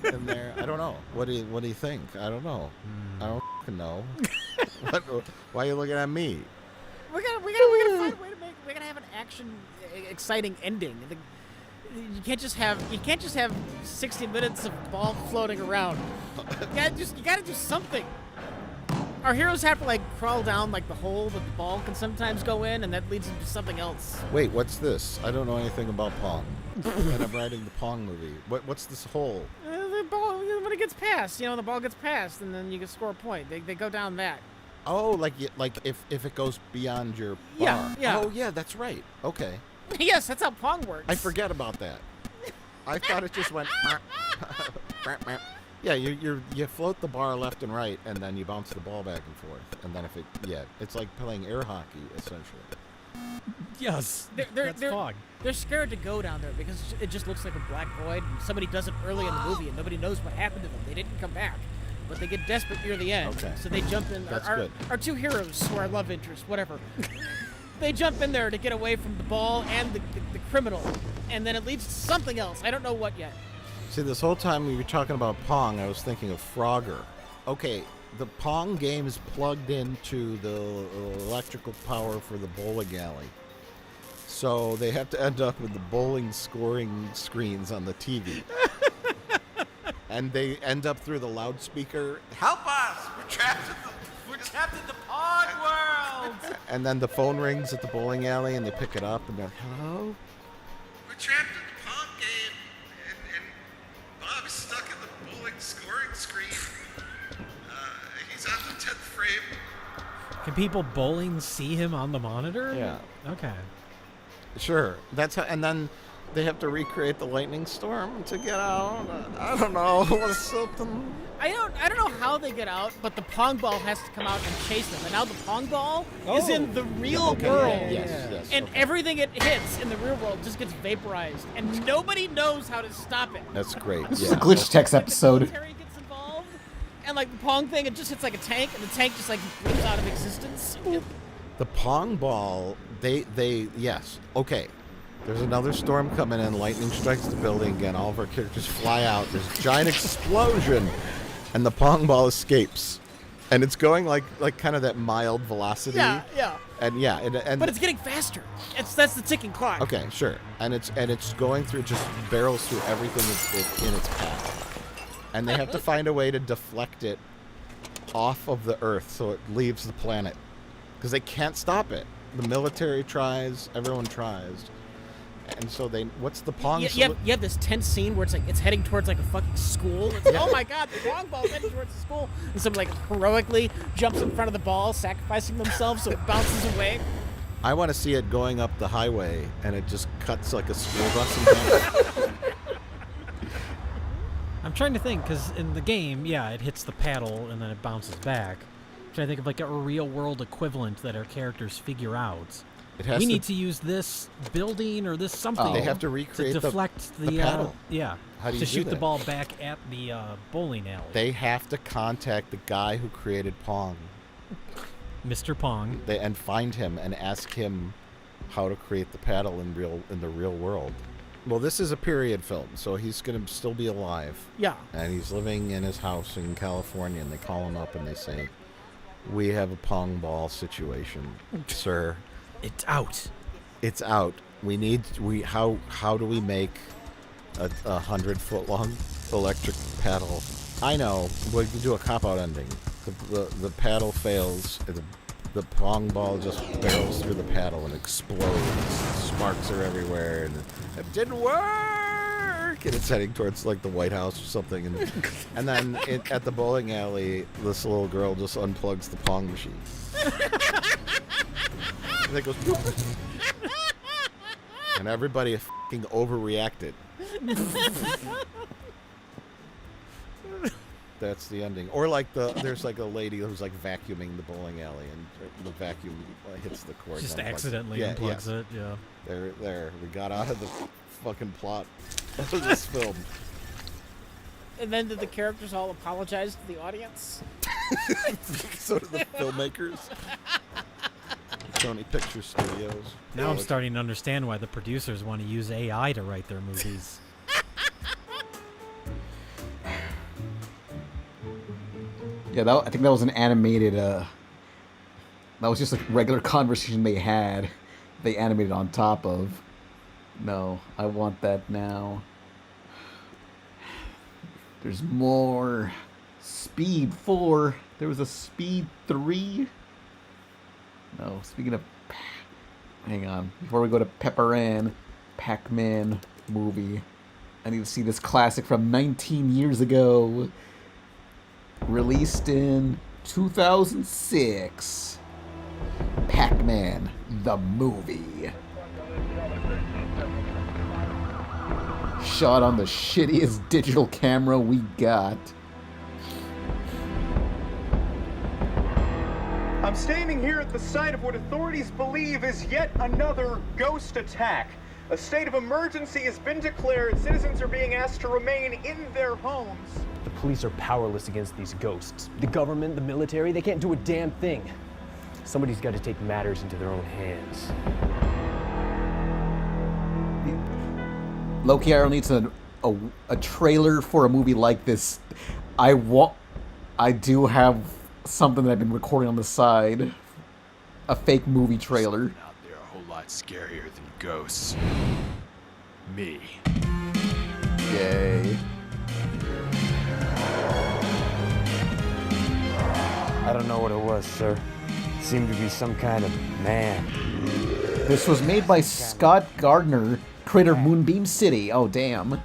in there. I don't know. What do you think? I don't know. I don't fucking know. Why are you looking at me? We're gonna find a way to make. We're gonna have an action, exciting ending. You can't just have 60 minutes of ball floating around. You gotta do something. Our heroes have to crawl down the hole that the ball can sometimes go in, and that leads them to something else. Wait, what's this? I don't know anything about Pong. And I'm writing the Pong movie. What's this hole? The ball, when it gets passed, the ball gets passed, and then you can score a point. They go down that. Oh, like if it goes beyond your bar. Yeah. Oh, yeah, that's right. Okay. Yes, that's how Pong works. I forget about that. I thought it just went. Yeah, you float the bar left and right, and then you bounce the ball back and forth, and then it's like playing air hockey essentially. Yes, that's fog. They're scared to go down there because it just looks like a black void. And somebody does it early in the movie, and nobody knows what happened to them. They didn't come back, but they get desperate near the end. Okay. So they jump in. That's good. Our two heroes, who are love interests, whatever. They jump in there to get away from the ball and the criminal, and then it leads to something else. I don't know what yet. See, this whole time we were talking about Pong, I was thinking of Frogger. Okay, the Pong game is plugged into the electrical power for the bowling alley. So they have to end up with the bowling scoring screens on the TV. And they end up through the loudspeaker. Help us! We're trapped in the Pong world! And then the phone rings at the bowling alley and they pick it up and they're, hello? We're trapped in the Pong game. And Bob's stuck in the bowling scoring screen. He's on the 10th frame. Can people bowling see him on the monitor? Yeah. Okay. Sure. That's how, and then they have to recreate the lightning storm to get out. I don't know. Something. I don't know how they get out, but the Pong ball has to come out and chase them. And now the Pong ball is in the real world. Yes. And everything it hits in the real world just gets vaporized. And nobody knows how to stop it. That's great. This is a glitch text episode. The military gets involved, and like the Pong thing, it just hits like a tank, and the tank just like goes out of existence. The Pong ball, yes. Okay. There's another storm coming in. Lightning strikes the building again. All of our characters fly out. There's a giant explosion, and the Pong ball escapes, and it's going like kind of that mild velocity. Yeah. And But it's getting faster. That's the ticking clock. okay, sure. And it's going through, just barrels through everything in its path, and they have to find a way to deflect it off of the Earth so it leaves the planet, because they can't stop it. The military tries. Everyone tries. And so what's the Pong? You have this tense scene where it's heading towards like a fucking school. It's oh my god, the Pong ball's heading towards the school, and someone like heroically jumps in front of the ball, sacrificing themselves so it bounces away. I want to see it going up the highway, and it just cuts like a school bus in half. I'm trying to think, because in the game, it hits the paddle and then it bounces back. I'm trying to think of like a real world equivalent that our characters figure out. We need to use this building or this something. They have to recreate to deflect the paddle. How do you to do shoot that? the ball back at the bowling alley. They have to contact the guy who created Pong, Mr. Pong, and find him and ask him how to create the paddle in the real world. Well, this is a period film, so he's going to still be alive. Yeah. And he's living in his house in California, and they call him up and they say, "We have a Pong ball situation, sir. It's out. It's out. How do we make a 100-foot long electric paddle?" I know. We can do a cop-out ending. The paddle fails. The Pong ball just barrels through the paddle and explodes. Sparks are everywhere, and it didn't work. And it's heading towards like the White House or something. And then at the bowling alley, this little girl just unplugs the Pong machine. And it goes, and everybody f***ing overreacted. That's the ending. Or like there's like a lady who's like vacuuming the bowling alley, and the vacuum hits the cord. Just and accidentally unplugs it. Yeah. There. We got out of the fucking plot of this film. And then did the characters all apologize to the audience? So did the filmmakers. Sony Pictures Studios. Now I'm starting to understand why the producers want to use AI to write their movies. Yeah, I think that was an animated. That was just a regular conversation they had. They animated on top of. No, I want that now. There's more. Speed 4. There was a Speed 3. No, speaking of... Hang on. Before we go to Pepper Ann, Pac-Man movie. I need to see this classic from 19 years ago. Released in 2006. Pac-Man, the movie. Shot on the shittiest digital camera we got. I'm standing here at the site of what authorities believe is yet another ghost attack. A state of emergency has been declared. Citizens are being asked to remain in their homes. The police are powerless against these ghosts. The government, the military, they can't do a damn thing. Somebody's got to take matters into their own hands. Loki Arrow needs a trailer for a movie like this. I do have something that I've been recording on the side. A fake movie trailer. Out there a whole lot scarier than ghosts. Me. Yay. I don't know what it was, sir. It seemed to be some kind of man. This was made by Scott Gardner, creator of Moonbeam City. Oh, damn.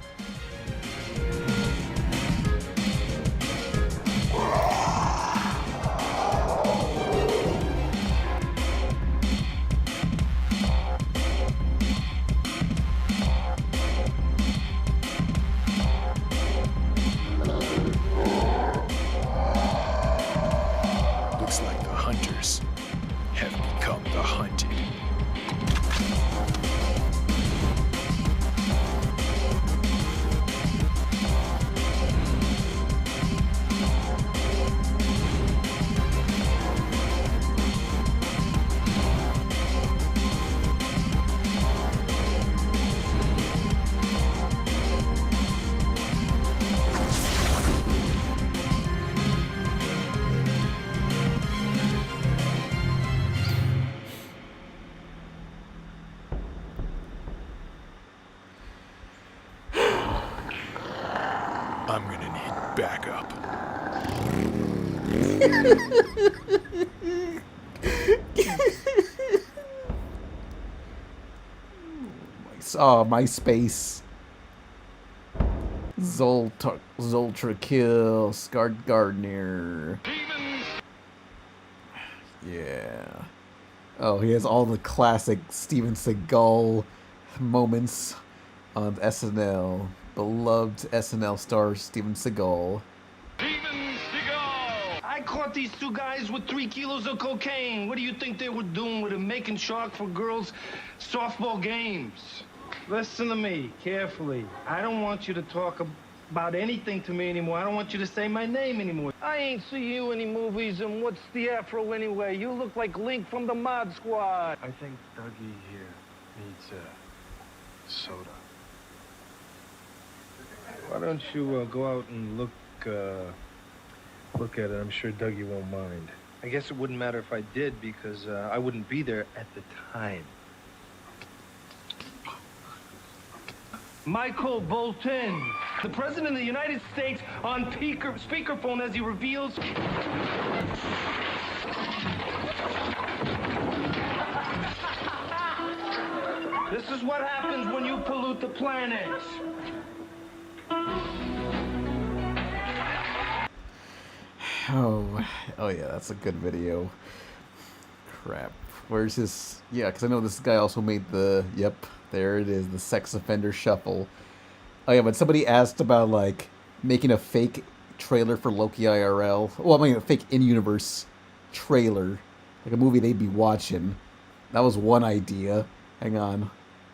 Oh, MySpace. Zoltra Kill, Scarred Gardner. Yeah. Oh, he has all the classic Steven Seagal moments on SNL. Beloved SNL star Steven Seagal. I caught these two guys with 3 kilos of cocaine. What do you think they were doing with it? Making chalk for girls' softball games. Listen to me carefully. I don't want you to talk about anything to me anymore. I don't want you to say my name anymore. I ain't see you any movies, and what's the afro anyway? You look like Link from the Mod Squad. I think Dougie here needs a soda. Why don't you go out and look at it? I'm sure Dougie won't mind. I guess it wouldn't matter if I did because I wouldn't be there at the time. Michael Bolton, the President of the United States, on speakerphone as he reveals... This is what happens when you pollute the planet. Oh yeah, that's a good video. Crap. Where's his... Yeah, because I know this guy also made the... Yep, there it is, the Sex Offender Shuffle. Oh yeah, but somebody asked about, like, making a fake trailer for Loki IRL. Well, I mean, a fake in-universe trailer. Like a movie they'd be watching. That was one idea. Hang on.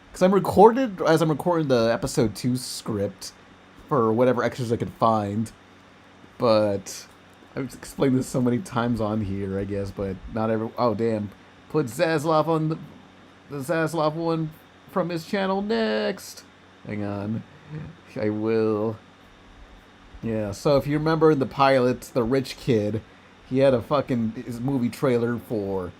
Because I'm recording the episode 2 script for whatever extras I could find. But... I've explained this so many times on here, I guess, but not every... Oh, damn. Put Zaslav on the Zaslav one from his channel next. Hang on. I will. Yeah, so if you remember in the pilot, the rich kid, he had his movie trailer for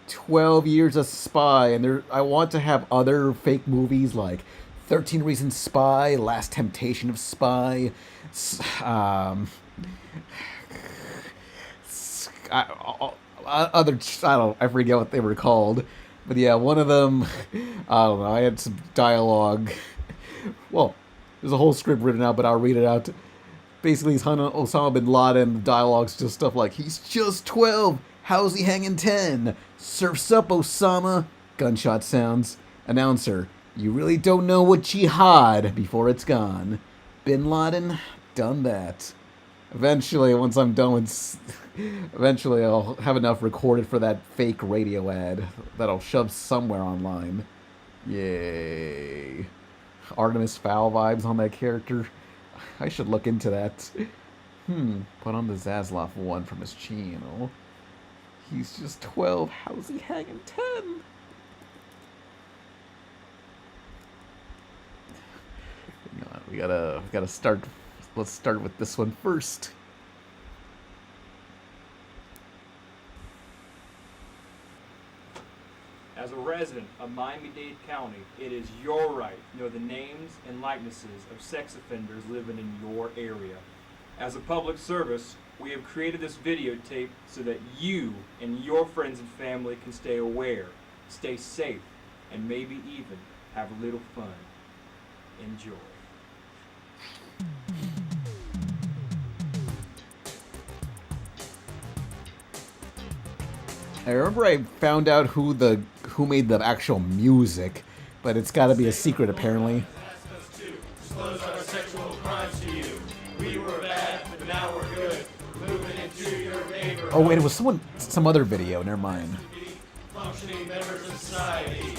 12 Years a Spy, and I want to have other fake movies like 13 Reasons Spy, Last Temptation of Spy, I forget what they were called, but yeah, one of them, I don't know, I had some dialogue. Well, there's a whole script written out, but I'll read it out. Basically, he's hunting Osama bin Laden. The dialogue's just stuff like, he's just 12, how's he hanging 10? Surf's up, Osama. Gunshot sounds. Announcer, you really don't know what jihad before it's gone. Bin Laden, done that. Eventually, once I'm done with... Eventually, I'll have enough recorded for that fake radio ad that I'll shove somewhere online. Yay. Artemis Fowl vibes on that character. I should look into that. Put on the Zaslav one from his channel. He's just 12. How's he hanging 10? Hang on, we gotta start. Let's start with this one first. As a resident of Miami-Dade County, it is your right to know the names and likenesses of sex offenders living in your area. As a public service, we have created this videotape so that you and your friends and family can stay aware, stay safe, and maybe even have a little fun. Enjoy. I remember I found out who made the actual music, but it's got to be a secret apparently. Disclose our sexual crimes to you. We were bad, but now we're good. Moving into your neighborhood. Oh wait, it was some other video. Never mind. Functioning members of society.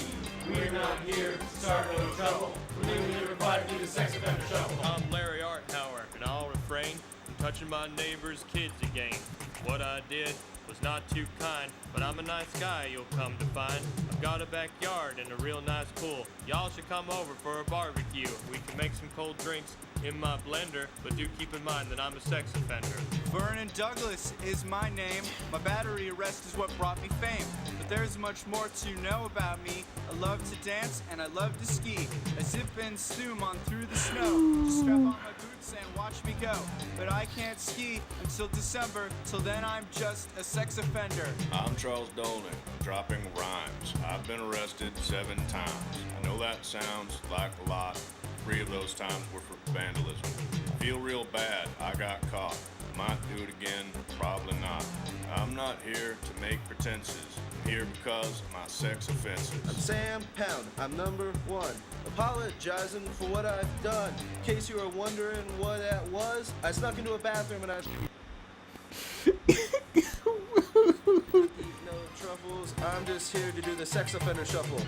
We're not here to start no trouble. We're legally required to do the sex offender shuffle. I'm Larry Arthauer, and I'll refrain from touching my neighbor's kids again. What I did was not too kind, but I'm a nice guy, you'll come to find. I've got a backyard and a real nice pool. Y'all should come over for a barbecue. We can make some cold drinks, in my blender, but do keep in mind that I'm a sex offender. Vernon Douglas is my name. My battery arrest is what brought me fame. But there's much more to know about me. I love to dance and I love to ski. I zip and zoom on through the snow. Just strap on my boots and watch me go. But I can't ski until December. Till then I'm just a sex offender. I'm Charles Dolan, dropping rhymes. I've been arrested 7 times. I know that sounds like a lot. 3 of those times were for vandalism. Feel real bad, I got caught. Might do it again, probably not. I'm not here to make pretenses. I'm here because of my sex offenses. I'm Sam Pound, I'm number 1. Apologizing for what I've done. In case you were wondering what that was, I snuck into a bathroom and I... No truffles, I'm just here to do the sex offender shuffle.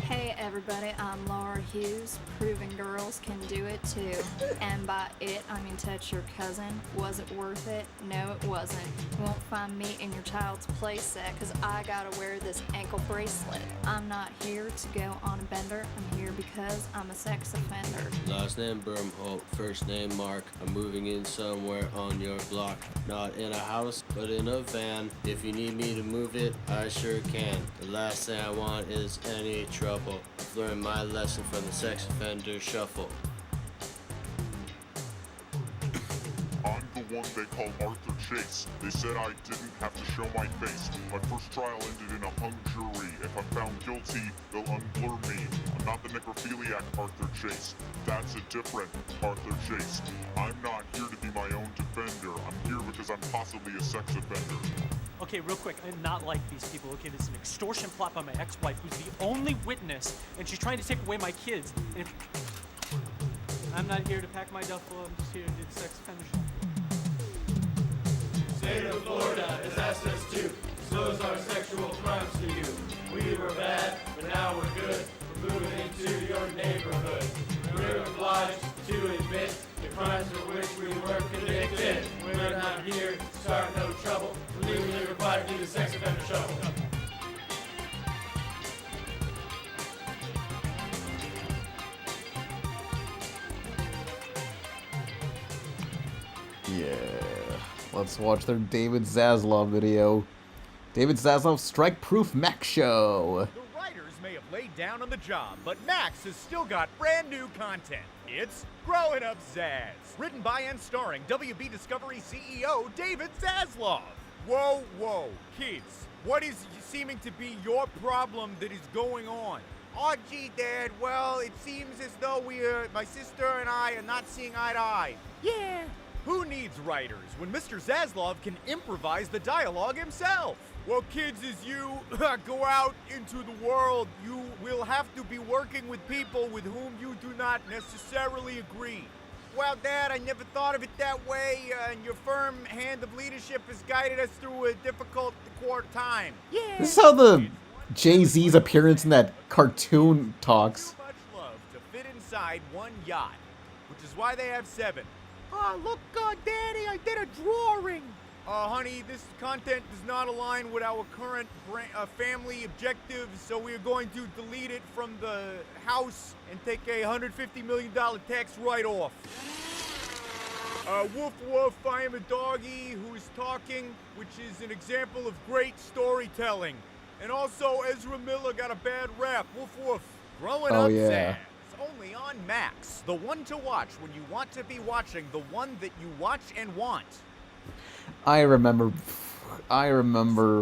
Hey everybody, I'm Laura Hughes, proving girls can do it too. And by it, I mean touch your cousin. Was it worth it? No, it wasn't. You won't find me in your child's playset, cause I gotta wear this ankle bracelet. I'm not here to go on a bender, I'm here because I'm a sex offender. Last name Bermholt, first name Mark. I'm moving in somewhere on your block. Not in a house, but in a van. If you need me to move it, I sure can. The last thing I want is any trouble. I've learned my lesson from the sex offender shuffle. I'm the one they call Arthur Chase. They said I didn't have to show my face. My first trial ended in a hung jury. If I'm found guilty, they'll unblur me. I'm not the necrophiliac Arthur Chase. That's a different Arthur Chase. I'm not here to be my own defender. I'm here because I'm possibly a sex offender. Okay, real quick, I'm not like these people. Okay, this is an extortion plot by my ex-wife, who's the only witness, and she's trying to take away my kids. And if... I'm not here to pack my duffel, I'm just here to do the sex offender shuffle. State of Florida has asked us to disclose our sexual crimes to you. We were bad, but now we're good. We're moving into your neighborhood. We're obliged to admit the crimes for which we were convicted. We're not here to start no trouble. We're legally required to do the sex offender shuffle. Yeah. Let's watch their David Zaslav video. David Zaslav's Strike Proof Mac Show. The writers may have laid down on the job, but Max has still got brand new content. It's Growing Up Zaz, written by and starring WB Discovery CEO David Zaslav. Whoa, whoa, kids, what is seeming to be your problem that is going on? Oh, gee, Dad, well, it seems as though my sister and I are not seeing eye to eye. Yeah. Who needs writers when Mr. Zaslav can improvise the dialogue himself? Well, kids, as you go out into the world, you will have to be working with people with whom you do not necessarily agree. Well, Dad, I never thought of it that way, and your firm hand of leadership has guided us through a difficult time. Yeah. This is how the Jay-Z's appearance in that cartoon talks. Too much love to fit inside one yacht, which is why they have 7. Oh, look, Daddy, I did a drawing. Honey, this content does not align with our current family objectives, so we are going to delete it from the house and take a $150 million tax write-off. Woof woof, I am a doggy who is talking, which is an example of great storytelling. And also, Ezra Miller got a bad rap. Woof woof. Growing Up Zaz. Only on Max. The one to watch when you want to be watching the one that you watch and want. I remember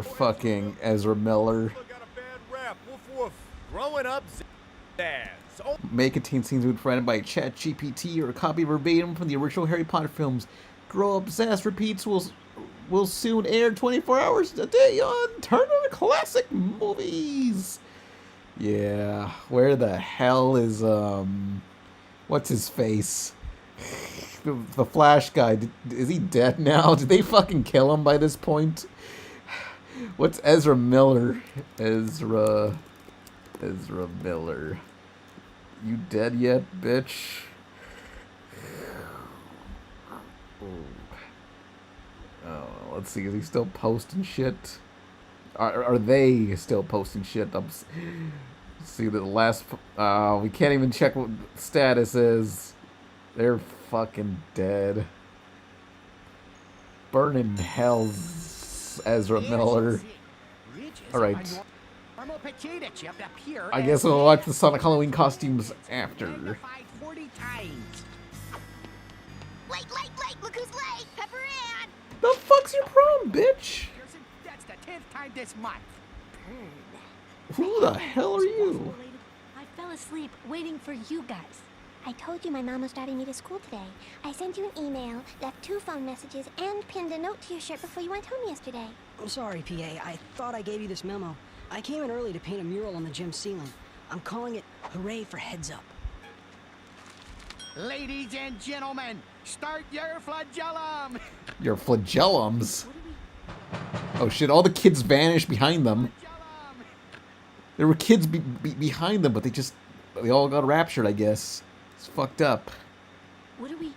fucking Ezra Miller. Got a bad rap. Woof woof. Growing Up Zaz. May contain scenes provided by ChatGPT or a copy verbatim from the original Harry Potter films. Grow Up Zaz repeats will soon air 24 hours a day on Turner Classic Movies. Yeah, where the hell is what's his face? The Flash guy. Is he dead now? Did they fucking kill him by this point? What's Ezra Miller? Ezra Miller. You dead yet, bitch? Oh, let's see. Is he still posting shit? Are they still posting shit? See the last. We can't even check what the status is. They're fucking dead. Burn in hell, Ezra Miller. Alright. I guess we'll watch the Sonic Halloween costumes after. 40 times. Late, look who's late, Pepper Ann. The fuck's your problem, bitch? That's the 10th time this month. Who the hell are you? I fell asleep waiting for you guys. I told you my mom was driving me to school today. I sent you an email, left 2 phone messages, and pinned a note to your shirt before you went home yesterday. I'm sorry, PA. I thought I gave you this memo. I came in early to paint a mural on the gym ceiling. I'm calling it Hooray for Heads Up. Ladies and gentlemen, start your flagellum! Your flagellums? Oh shit, all the kids vanished behind them. There were kids behind them, but they all got raptured, I guess. It's fucked up. What do we...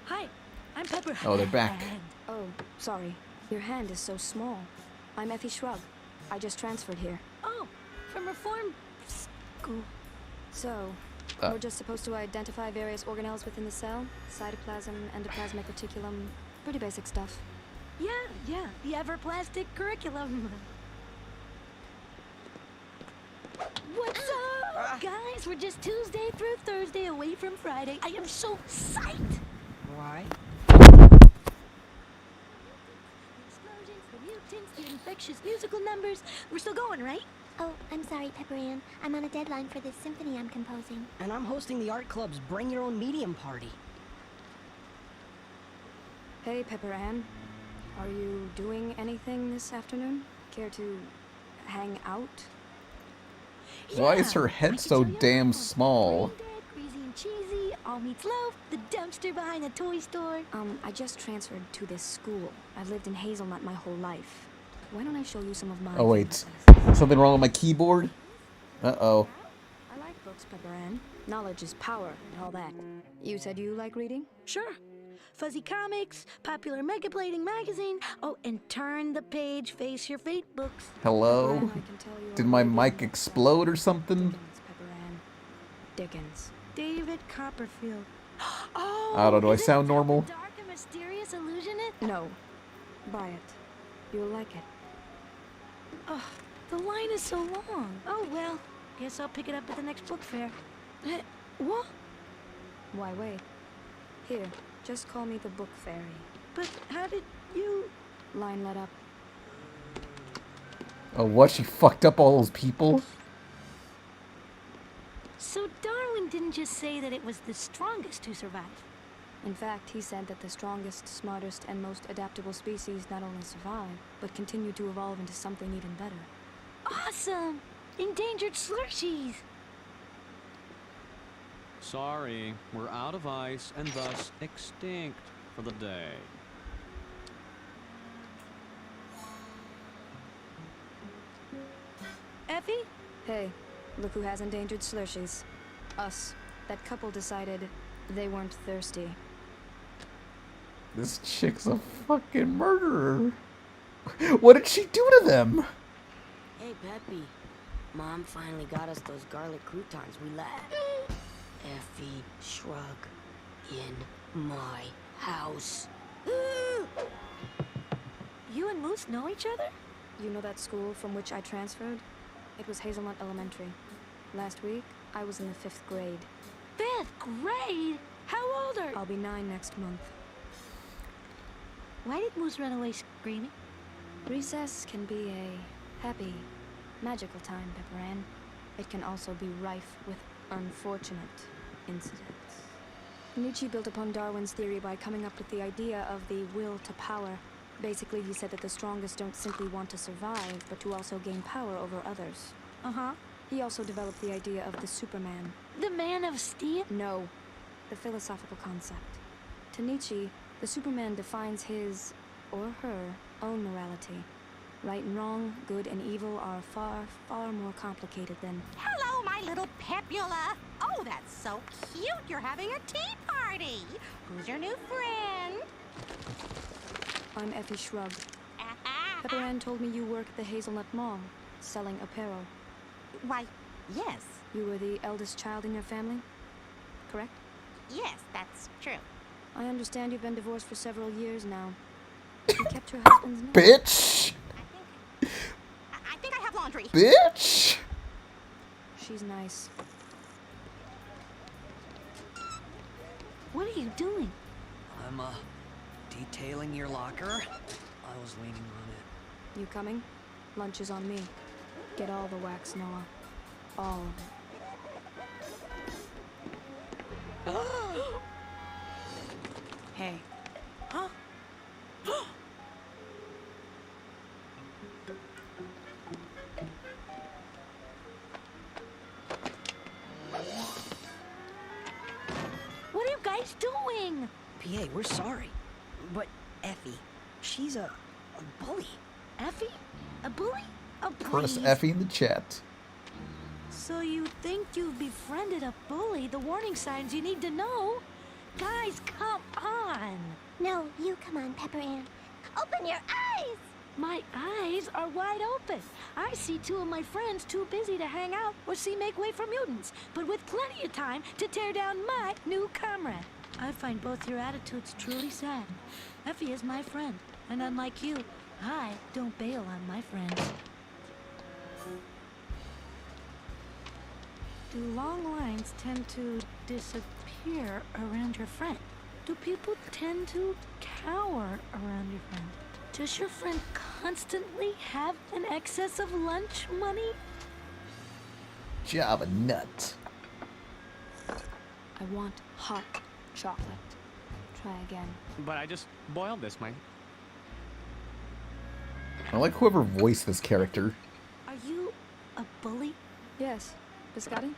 Hi, I'm Pepper. Oh, they're back. Oh, sorry. Your hand is so small. I'm Effie Shrug. I just transferred here. Oh, from Reform School. So, we're just supposed to identify various organelles within the cell. Cytoplasm, endoplasmic reticulum. Pretty basic stuff. Yeah, the ever-plastic curriculum. What's up, guys? We're just Tuesday through Thursday away from Friday. I am so psyched. Why? Explosions, the mutants, the infectious musical numbers. We're still going, right? Oh, I'm sorry, Pepper Ann. I'm on a deadline for this symphony I'm composing. And I'm hosting the art club's Bring Your Own Medium party. Hey, Pepper Ann. Are you doing anything this afternoon? Care to hang out? Why is her head so damn small? Greasy and cheesy, all meets loaf, the dumpster behind the toy store. I just transferred to this school. I've lived in Hazelnut my whole life. Why don't I show you some of my... Oh wait, something wrong with my keyboard? Uh-oh. I like books, Pepper Ann. Knowledge is power and all that. You said you like reading? Sure. Fuzzy Comics, Popular Megablading Magazine. Oh, and Turn the Page, Face Your Fate books. Hello? Did my mic explode or something? Pepper Ann. Dickens. David Copperfield. Oh, I don't know, I sound normal? Dark and mysterious illusionist? No. Buy it. You'll like it. Oh, the line is so long. Oh, well, guess I'll pick it up at the next book fair. What? Why wait? Here, just call me the book fairy. But how did you... Line let up. Oh, what? She fucked up all those people? So Darwin didn't just say that it was the strongest who survived. In fact, he said that the strongest, smartest, and most adaptable species not only survive, but continue to evolve into something even better. Awesome! Endangered slushies! Sorry, we're out of ice and thus extinct for the day. Effie? Hey, look who has endangered slushies. Us. That couple decided they weren't thirsty. This chick's a fucking murderer. What did she do to them? Hey, Peppy. Mom finally got us those garlic croutons we lacked. Effie Shrug in my house. You and Moose know each other? You know that school from which I transferred? It was Hazelnut Elementary. Last week, I was in the 5th grade. 5th grade? How old are you? I'll be 9 next month. Why did Moose run away screaming? Recess can be a happy, magical time, Pepper Ann. It can also be rife with unfortunate incidents. Nietzsche built upon Darwin's theory by coming up with the idea of the will to power. Basically, he said that the strongest don't simply want to survive, but to also gain power over others. Uh-huh. He also developed the idea of the Superman. The Man of Steel? No, the philosophical concept. To Nietzsche, the Superman defines his, or her, own morality. Right and wrong, good and evil are far, far more complicated than... Hello, my little Pepula. Oh, that's so cute. You're having a tea party. Who's your new friend? I'm Effie Shrug. Pepper Ann told me you work at the Hazelnut Mall, selling apparel. Why, yes. You were the eldest child in your family, correct? Yes, that's true. I understand you've been divorced for several years now. You kept your husband's name. Bitch! I think I have laundry. Bitch! She's nice. What are you doing? I'm, detailing your locker. I was leaning on it. You coming? Lunch is on me. Get all the wax, Noah. All of it. Hey. Huh? What are you guys doing? PA, we're sorry. But Effie, she's a bully. Effie? A bully? Oh, Press please. Effie in the chat. So you think you've befriended a bully? The warning signs you need to know. Guys, come on. No, you come on, Pepper Ann. Open your eyes! My eyes are wide open. I see two of my friends too busy to hang out or see make way for mutants, but with plenty of time to tear down my new comrade. I find both your attitudes truly sad. Effie is my friend, and unlike you, I don't bail on my friends. Do long lines tend to disappear around your friend? Do people tend to cower around your friend? Does your friend constantly have an excess of lunch money? Java nut. I want hot chocolate. Try again. But I just boiled this, Mike. I like whoever voiced this character. Are you a bully? Yes. Biscotti?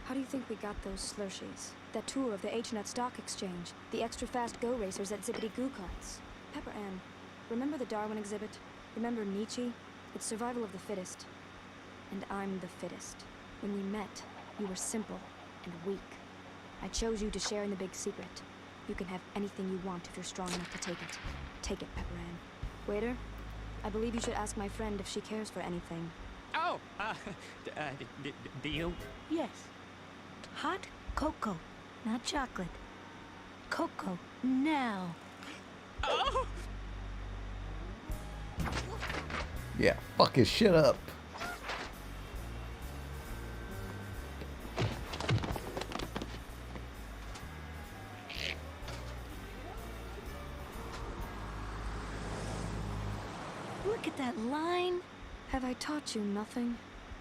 How do you think we got those Slurshys? That tour of the H-Nut Stock Exchange, the extra fast go racers at Zippity Goo Karts. Pepper Ann, remember the Darwin exhibit? Remember Nietzsche? It's survival of the fittest. And I'm the fittest. When we met, you were simple and weak. I chose you to share in the big secret. You can have anything you want if you're strong enough to take it. Take it, Pepper Ann. Waiter, I believe you should ask my friend if she cares for anything. Oh, do you? Yes. Hot cocoa, not chocolate. Cocoa, now. Oh! Yeah, fuck his shit up. Look at that line. Have I taught you nothing?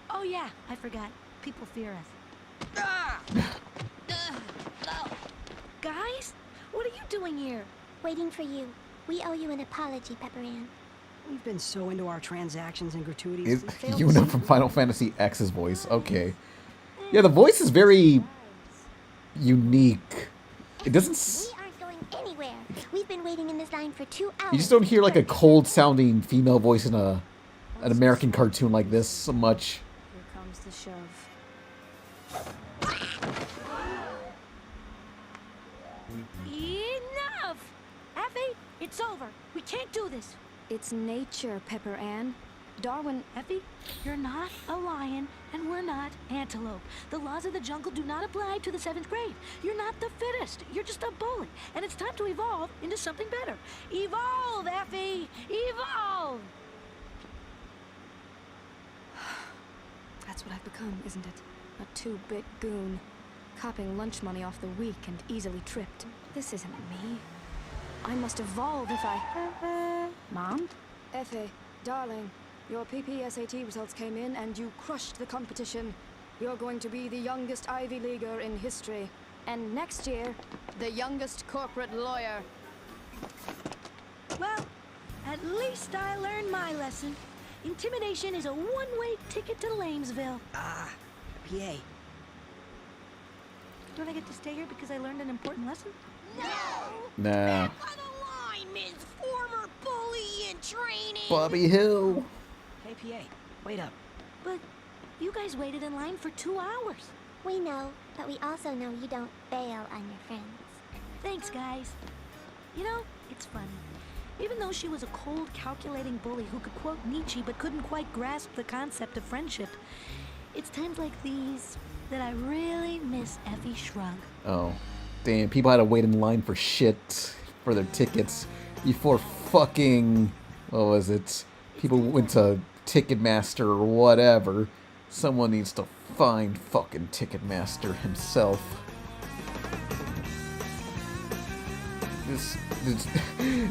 Oh yeah, I forgot. People fear us. Guys, what are you doing here? Waiting for you. We owe you an apology, Pepper Ann. We've been so into our transactions and gratuities. Is Yuna from Final Fantasy X's voice? Okay. Yeah, the voice is very unique. It doesn't. We aren't going anywhere. We've been waiting in this line for 2 hours. You just don't hear like a cold-sounding female voice in an American cartoon like this so much. Here comes the shove. Enough! Effie, it's over. We can't do this. It's nature, Pepper Ann. Darwin... Effie, you're not a lion, and we're not antelope. The laws of the jungle do not apply to the 7th grade. You're not the fittest. You're just a bully. And it's time to evolve into something better. Evolve, Effie! Evolve! That's what I've become, isn't it? A 2-bit goon. Copping lunch money off the weak and easily tripped. This isn't me. I must evolve if I... Mom? Effie, darling, your PPSAT results came in and you crushed the competition. You're going to be the youngest Ivy Leaguer in history. And next year, the youngest corporate lawyer. Well, at least I learned my lesson. Intimidation is a one-way ticket to Lamesville. PA. Don't I get to stay here because I learned an important lesson? Nah. On the line, Ms. Former Bully! training. Bobby Hill. Hey, PA, wait up. But you guys waited in line for 2 hours. We know, but we also know you don't bail on your friends. Thanks, guys. You know, it's funny. Even though she was a cold, calculating bully who could quote Nietzsche but couldn't quite grasp the concept of friendship, it's times like these that I really miss Effie Shrug. Oh, damn! People had to wait in line for shit for their tickets before fucking what was it? People went to Ticketmaster or whatever. Someone needs to find fucking Ticketmaster himself.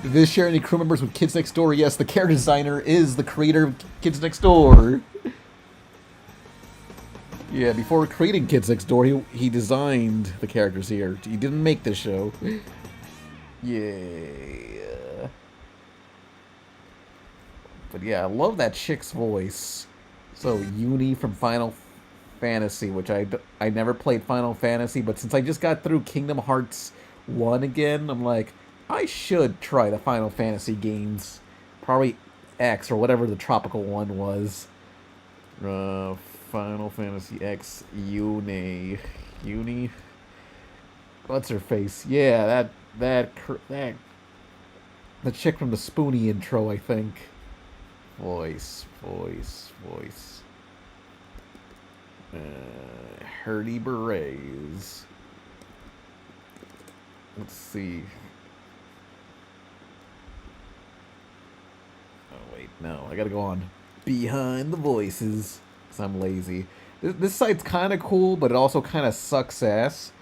This share any crew members with Kids Next Door? Yes, the character designer is the creator of Kids Next Door. Yeah, before creating Kids Next Door, he designed the characters here. He didn't make this show. Yeah. But yeah, I love that chick's voice. So, Uni from Final Fantasy, which I never played Final Fantasy, but since I just got through Kingdom Hearts 1 again, I'm like, I should try the Final Fantasy games. Probably X or whatever the tropical one was. Final Fantasy X Uni. What's her face? Yeah, that the chick from the Spoonie intro, I think. Voice. Hurdy Berets. Let's see. Oh, wait, no. I gotta go on Behind the Voices, because I'm lazy. This site's kind of cool, but it also kind of sucks ass.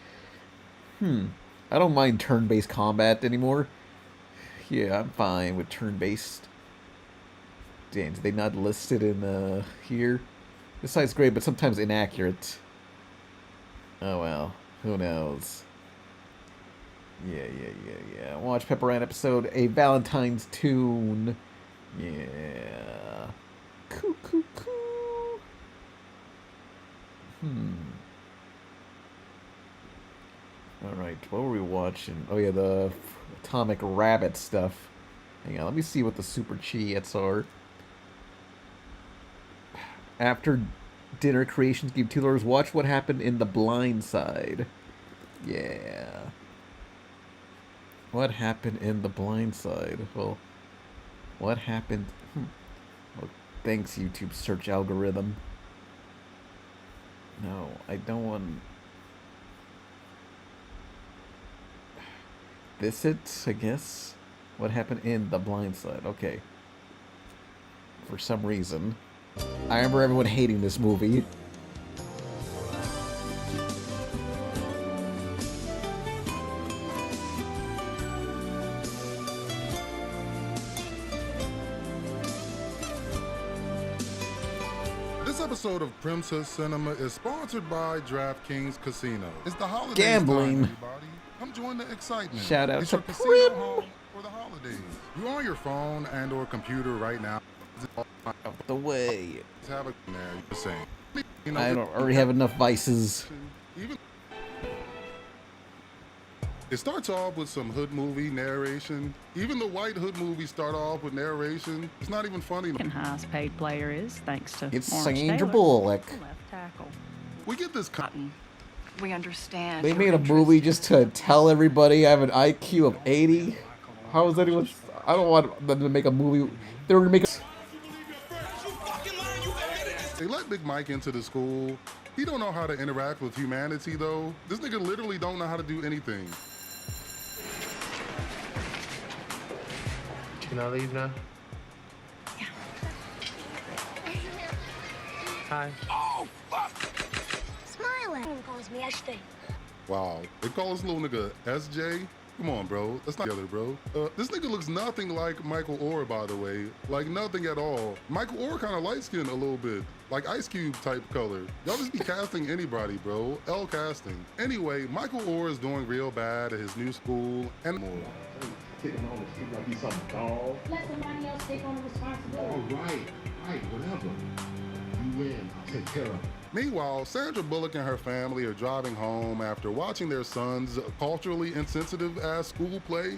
I don't mind turn-based combat anymore. Yeah, I'm fine with turn-based. Damn, did they not list it in here? This site's great, but sometimes inaccurate. Oh well, who knows? Yeah. Watch Pepper Ann episode A Valentine's Tune. Yeah. Coo. Alright, what were we watching? Oh yeah, the Atomic Rabbit stuff. Hang on, let me see what the super chats are. After dinner, Creations gave $2. Watch what happened in The Blind Side. Yeah. What happened in The Blind Side? Well, what happened? Well, thanks, YouTube search algorithm. No, I don't want... This it, I guess? What happened in The Blind Side? Okay. For some reason. I remember everyone hating this movie. This episode of Princess Cinema is sponsored by DraftKings Casino. It's the holidays Gambling. time, everybody. Come join the excitement. Shout out it's to your casino home for the holidays. You're on your phone and or computer right now. Out the way. Have a there, you're saying. I don't already have enough vices. It starts off with some hood movie narration. Even the white hood movies start off with narration. It's not even funny. Highest paid player is thanks to It's Orange Sandra Taylor. Bullock. Left tackle. We get this cotton. We understand. They made a movie just to tell everybody I have an IQ of 80. How is anyone? I don't want them to make a movie. They were gonna make a. They let Big Mike into the school. He don't know how to interact with humanity though. This nigga literally don't know how to do anything. Can I leave now? Yeah. Hi. Oh, fuck! Smiling. Calls me SJ. Wow. They call this little nigga SJ? Come on, bro. That's not together, bro. This nigga looks nothing like Michael Orr, by the way. Like, nothing at all. Michael Orr kind of light-skinned a little bit. Like Ice Cube type color. Y'all just be casting anybody, bro. L casting. Anyway, Michael Orr is doing real bad at his new school and more. Taking on the street like he's some dog. Let somebody else take on the responsibility. All right, whatever. You win, I'll take care of it. Meanwhile, Sandra Bullock and her family are driving home after watching their son's culturally insensitive ass school play.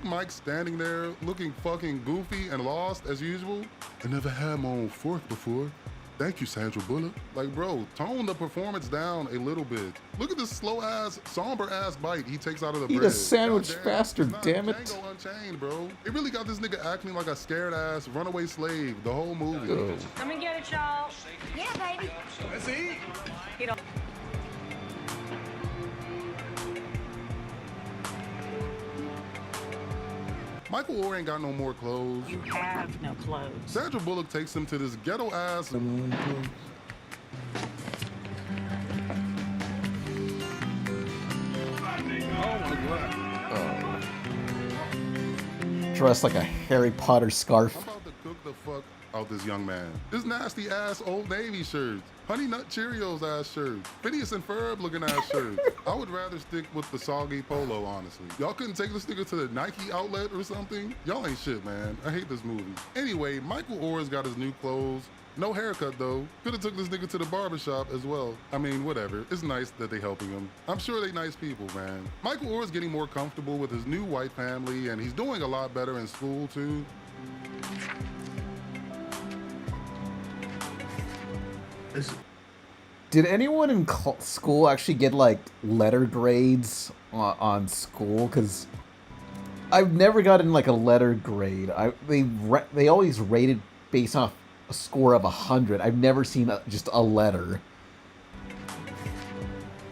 Mike standing there looking fucking goofy and lost as usual. I never had my own fork before. Thank you, Sandra Bullock. Like, bro, tone the performance down a little bit. Look at this slow-ass, somber-ass bite he takes out of the bread. Eat a sandwich Goddamn, faster, it's not damn it. Django Unchained, bro. It really got this nigga acting like a scared-ass runaway slave the whole movie. Oh. Come and get it, y'all. Yeah, baby. Let's eat. You know. Michael Orr ain't got no more clothes. You have no clothes. Sandra Bullock takes him to this ghetto-ass... Oh my God. Dressed like a Harry Potter scarf. I'm about to cook the fuck out this young man. This nasty ass Old Navy shirt. Honey Nut Cheerios ass shirt. Phineas and Ferb looking ass shirt. I would rather stick with the soggy polo, honestly. Y'all couldn't take this nigga to the Nike outlet or something? Y'all ain't shit, man. I hate this movie. Anyway, Michael Orr's got his new clothes. No haircut though. Could've took this nigga to the barbershop as well. I mean, whatever. It's nice that they helping him. I'm sure they nice people, man. Michael Orr's getting more comfortable with his new white family and he's doing a lot better in school too. Did anyone in school actually get like letter grades on school? Because I've never gotten like a letter grade. They always rated based off a score of 100. I've never seen just a letter.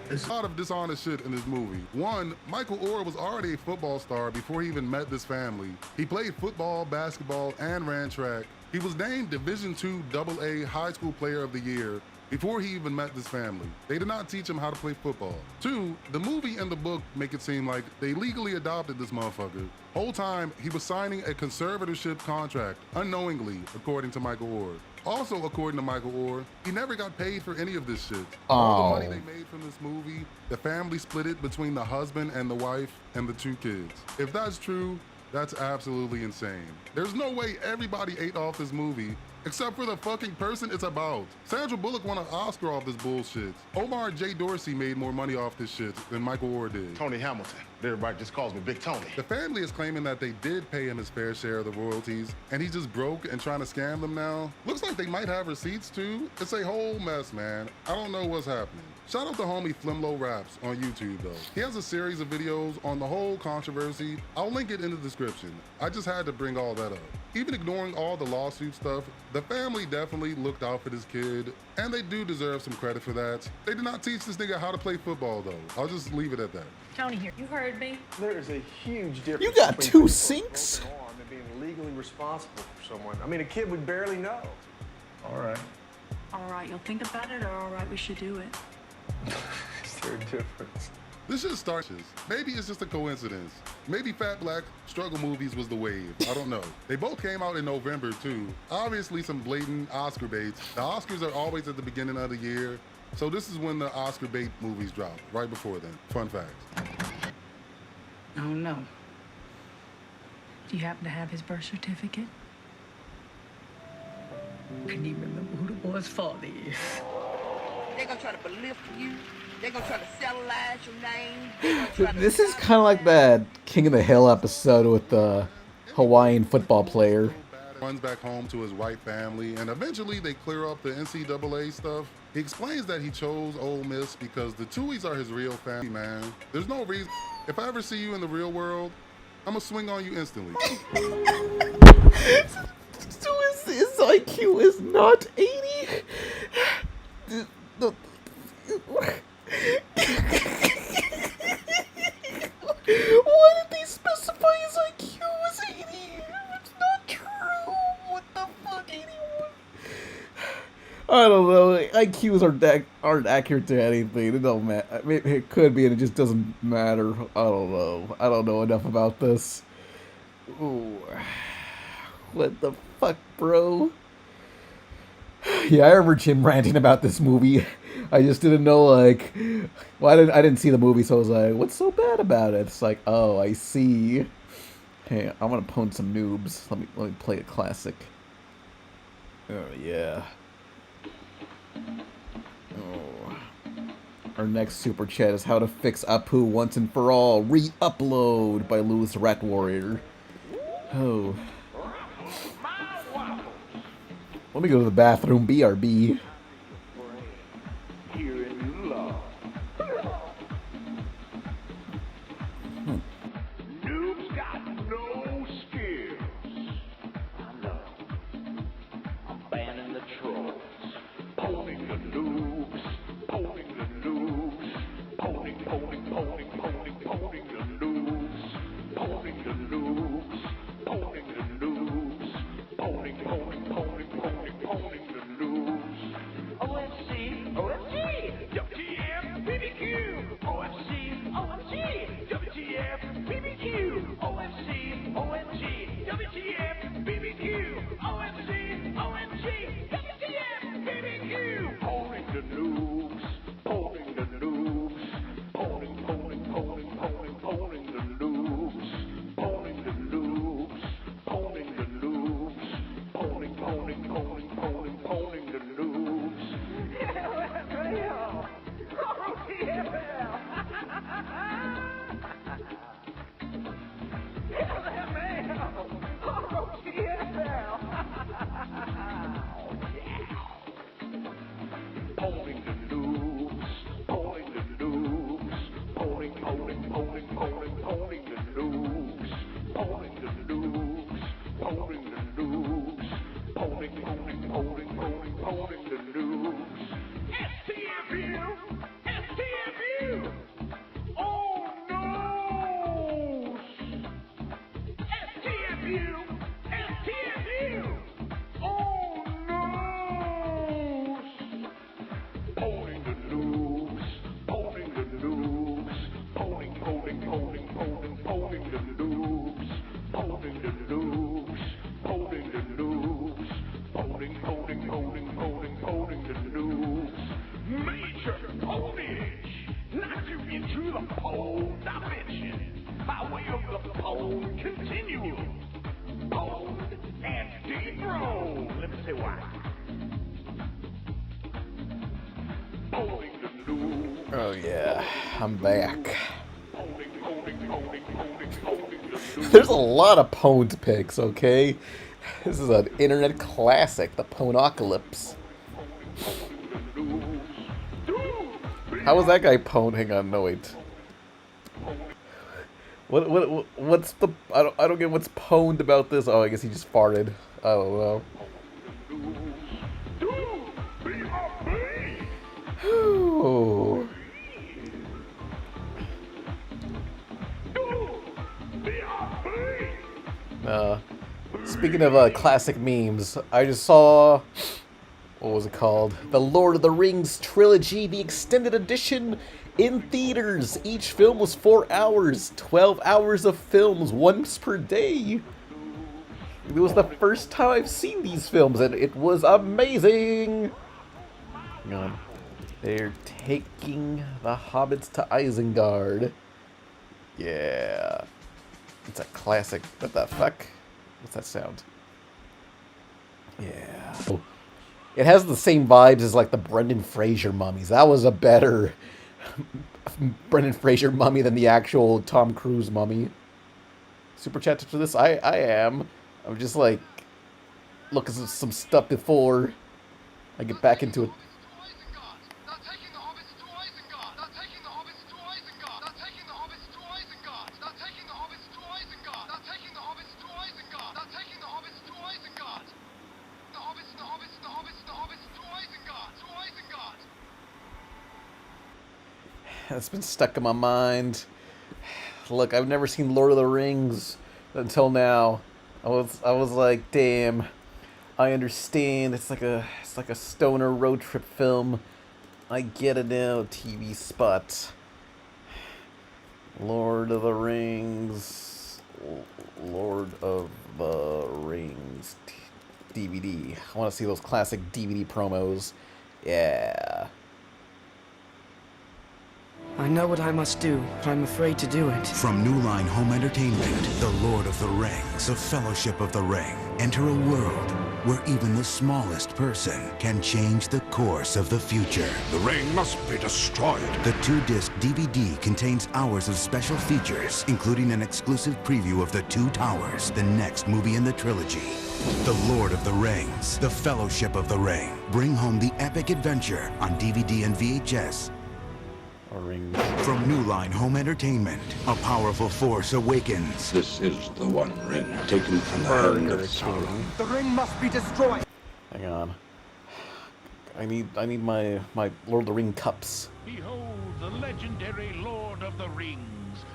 There's a lot of dishonest shit in this movie. One, Michael Orr was already a football star before he even met this family. He played football, basketball, and ran track. He was named Division II AA High School Player of the Year before he even met this family. They did not teach him how to play football. Two, the movie and the book make it seem like they legally adopted this motherfucker. Whole time, he was signing a conservatorship contract, unknowingly, according to Michael Orr. Also, according to Michael Orr, he never got paid for any of this shit. All the money they made from this movie, the family split it between the husband and the wife and the 2 kids. If that's true, that's absolutely insane. There's no way everybody ate off this movie except for the fucking person it's about. Sandra Bullock won an Oscar off this bullshit. Omar J. Dorsey made more money off this shit than Michael Orr did. Tony Hamilton. Everybody just calls me Big Tony. The family is claiming that they did pay him his fair share of the royalties, and he's just broke and trying to scam them now. Looks like they might have receipts too. It's a whole mess, man. I don't know what's happening. Shout out to homie Flimlo Raps on YouTube though. He has a series of videos on the whole controversy. I'll link it in the description. I just had to bring all that up. Even ignoring all the lawsuit stuff, the family definitely looked out for this kid, and they do deserve some credit for that. They did not teach this nigga how to play football though. I'll just leave it at that. Tony here. You heard me. There is a huge difference. You got between 2 sinks? broken arm and being legally responsible for someone. I mean, a kid would barely know. All right. All right, you'll think about it, or all right, we should do it. Is there a difference? This shit starts. Maybe it's just a coincidence. Maybe Fat Black struggle movies was the wave. I don't know. They both came out in November too. Obviously some blatant Oscar baits. The Oscars are always at the beginning of the year. So this is when the Oscar bait movies drop, right before then. Fun fact. Oh no. Do you happen to have his birth certificate? Can you remember who the boy's father is? They're gonna try to belittle you. They're gonna try to satellite your name. They're gonna try to This is kind of like that King of the Hill episode with the Hawaiian football player. Runs back home to his white family, and eventually they clear up the NCAA stuff. He explains that he chose Ole Miss because the Tuohys are his real family, man. There's no reason. If I ever see you in the real world, I'm gonna swing on you instantly. So his IQ is not 80? Why did they specify his IQ was 80? It's not true. What the fuck, 81? I don't know. IQs aren't accurate to anything. It don't matter. Maybe it could be, and it just doesn't matter. I don't know. I don't know enough about this. Ooh. What the fuck, bro? Yeah, I remember Jim ranting about this movie. I just didn't know, like, well, I didn't see the movie, so I was like, what's so bad about it? It's like, oh, I see. Hey, I want to pwn some noobs. Let me play a classic. Oh yeah. Our next super chat is How to Fix Apu Once and For All. Re-upload by Lewis Rat Warrior. Oh. Let me go to the bathroom. BRB. Noob's got no skills. I know. I'm banning the trolls. Pwning the noobs. Pwning the noobs. Pwning the noobs. Pwning the noobs. Pwning the noobs. OFC, OFC, WTF, BBQ. OFC, OFC, WTF, BBQ. OFC, OMG, WTF, BBQ. OFC, OMG, WTF, BBQ. Pwning the noobs. Pwning the noobs. Pwning the noobs. Pwning the noobs. Pwning the noobs. Pwning the noobs. Major ponage, knock you into the pole dimension by way of the pole continuum. Pole and dethrone. Let me say why. Oh yeah, I'm back. There's a lot of pwned pics, okay? This is an internet classic, the Pwnocalypse. How was that guy pwned? Hang on, no wait. What's the I don't get what's pwned about this. Oh, I guess he just farted. Oh well. Ooh. Speaking of classic memes, I just saw, what was it called? The Lord of the Rings trilogy, the extended edition in theaters. Each film was 4 hours, 12 hours of films, once per day. It was the first time I've seen these films, and it was amazing. Hang on. They're taking the hobbits to Isengard. Yeah. It's a classic. What the fuck? What's that sound? Yeah. It has the same vibes as like the Brendan Fraser mummies. That was a better Brendan Fraser mummy than the actual Tom Cruise mummy. Super chat for this? I am. I'm just like looking at some stuff before I get back into it. That's been stuck in my mind. Look, I've never seen Lord of the Rings until now. I was like, damn, I understand. It's like a stoner road trip film. I get it now, TV spot. Lord of the Rings. Lord of the Rings DVD. I want to see those classic DVD promos. Yeah. I know what I must do, but I'm afraid to do it. From New Line Home Entertainment, The Lord of the Rings, A Fellowship of the Ring. Enter a world where even the smallest person can change the course of the future. The ring must be destroyed. The 2-disc DVD contains hours of special features, including an exclusive preview of The Two Towers, the next movie in the trilogy. The Lord of the Rings, The Fellowship of the Ring. Bring home the epic adventure on DVD and VHS. From New Line Home Entertainment, a powerful force awakens. This is the One Ring, taken from the hand of Sauron. The ring must be destroyed. Hang on. I need my Lord of the Ring cups. Behold the legendary Lord of the Rings.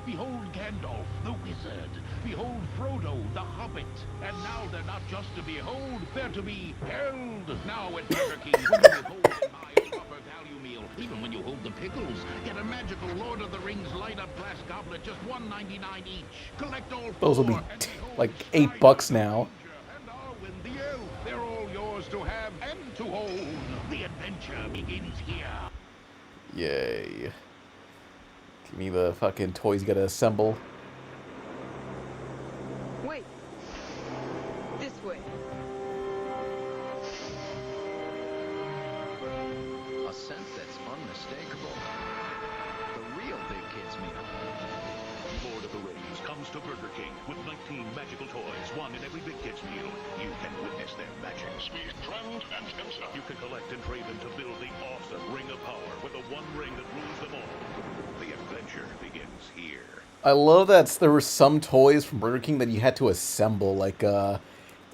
Behold Gandalf, the wizard. Behold Frodo, the hobbit. And now they're not just to behold, they're to be held. Now at Burger King, when you behold and buy a proper value meal, even when you hold the pickles, get a magical Lord of the Rings light-up glass goblet, just $1.99 each. Collect all Those will be four, like $8 now. and Arwen the elf. They're all yours to have and to hold. The adventure begins here. Yay. Give me the fucking toys you gotta assemble. Wait. This way. A scent that's unmistakable. The real Big Kids meal. Lord of the Rings comes to Burger King with 19 magical toys, one in every Big Kids meal. You can witness their magic. Speed, trend, and himself. You can collect and trade them to build the awesome Ring of Power with the one ring that rules them all. The adventure begins here. I love that there were some toys from Burger King that you had to assemble, like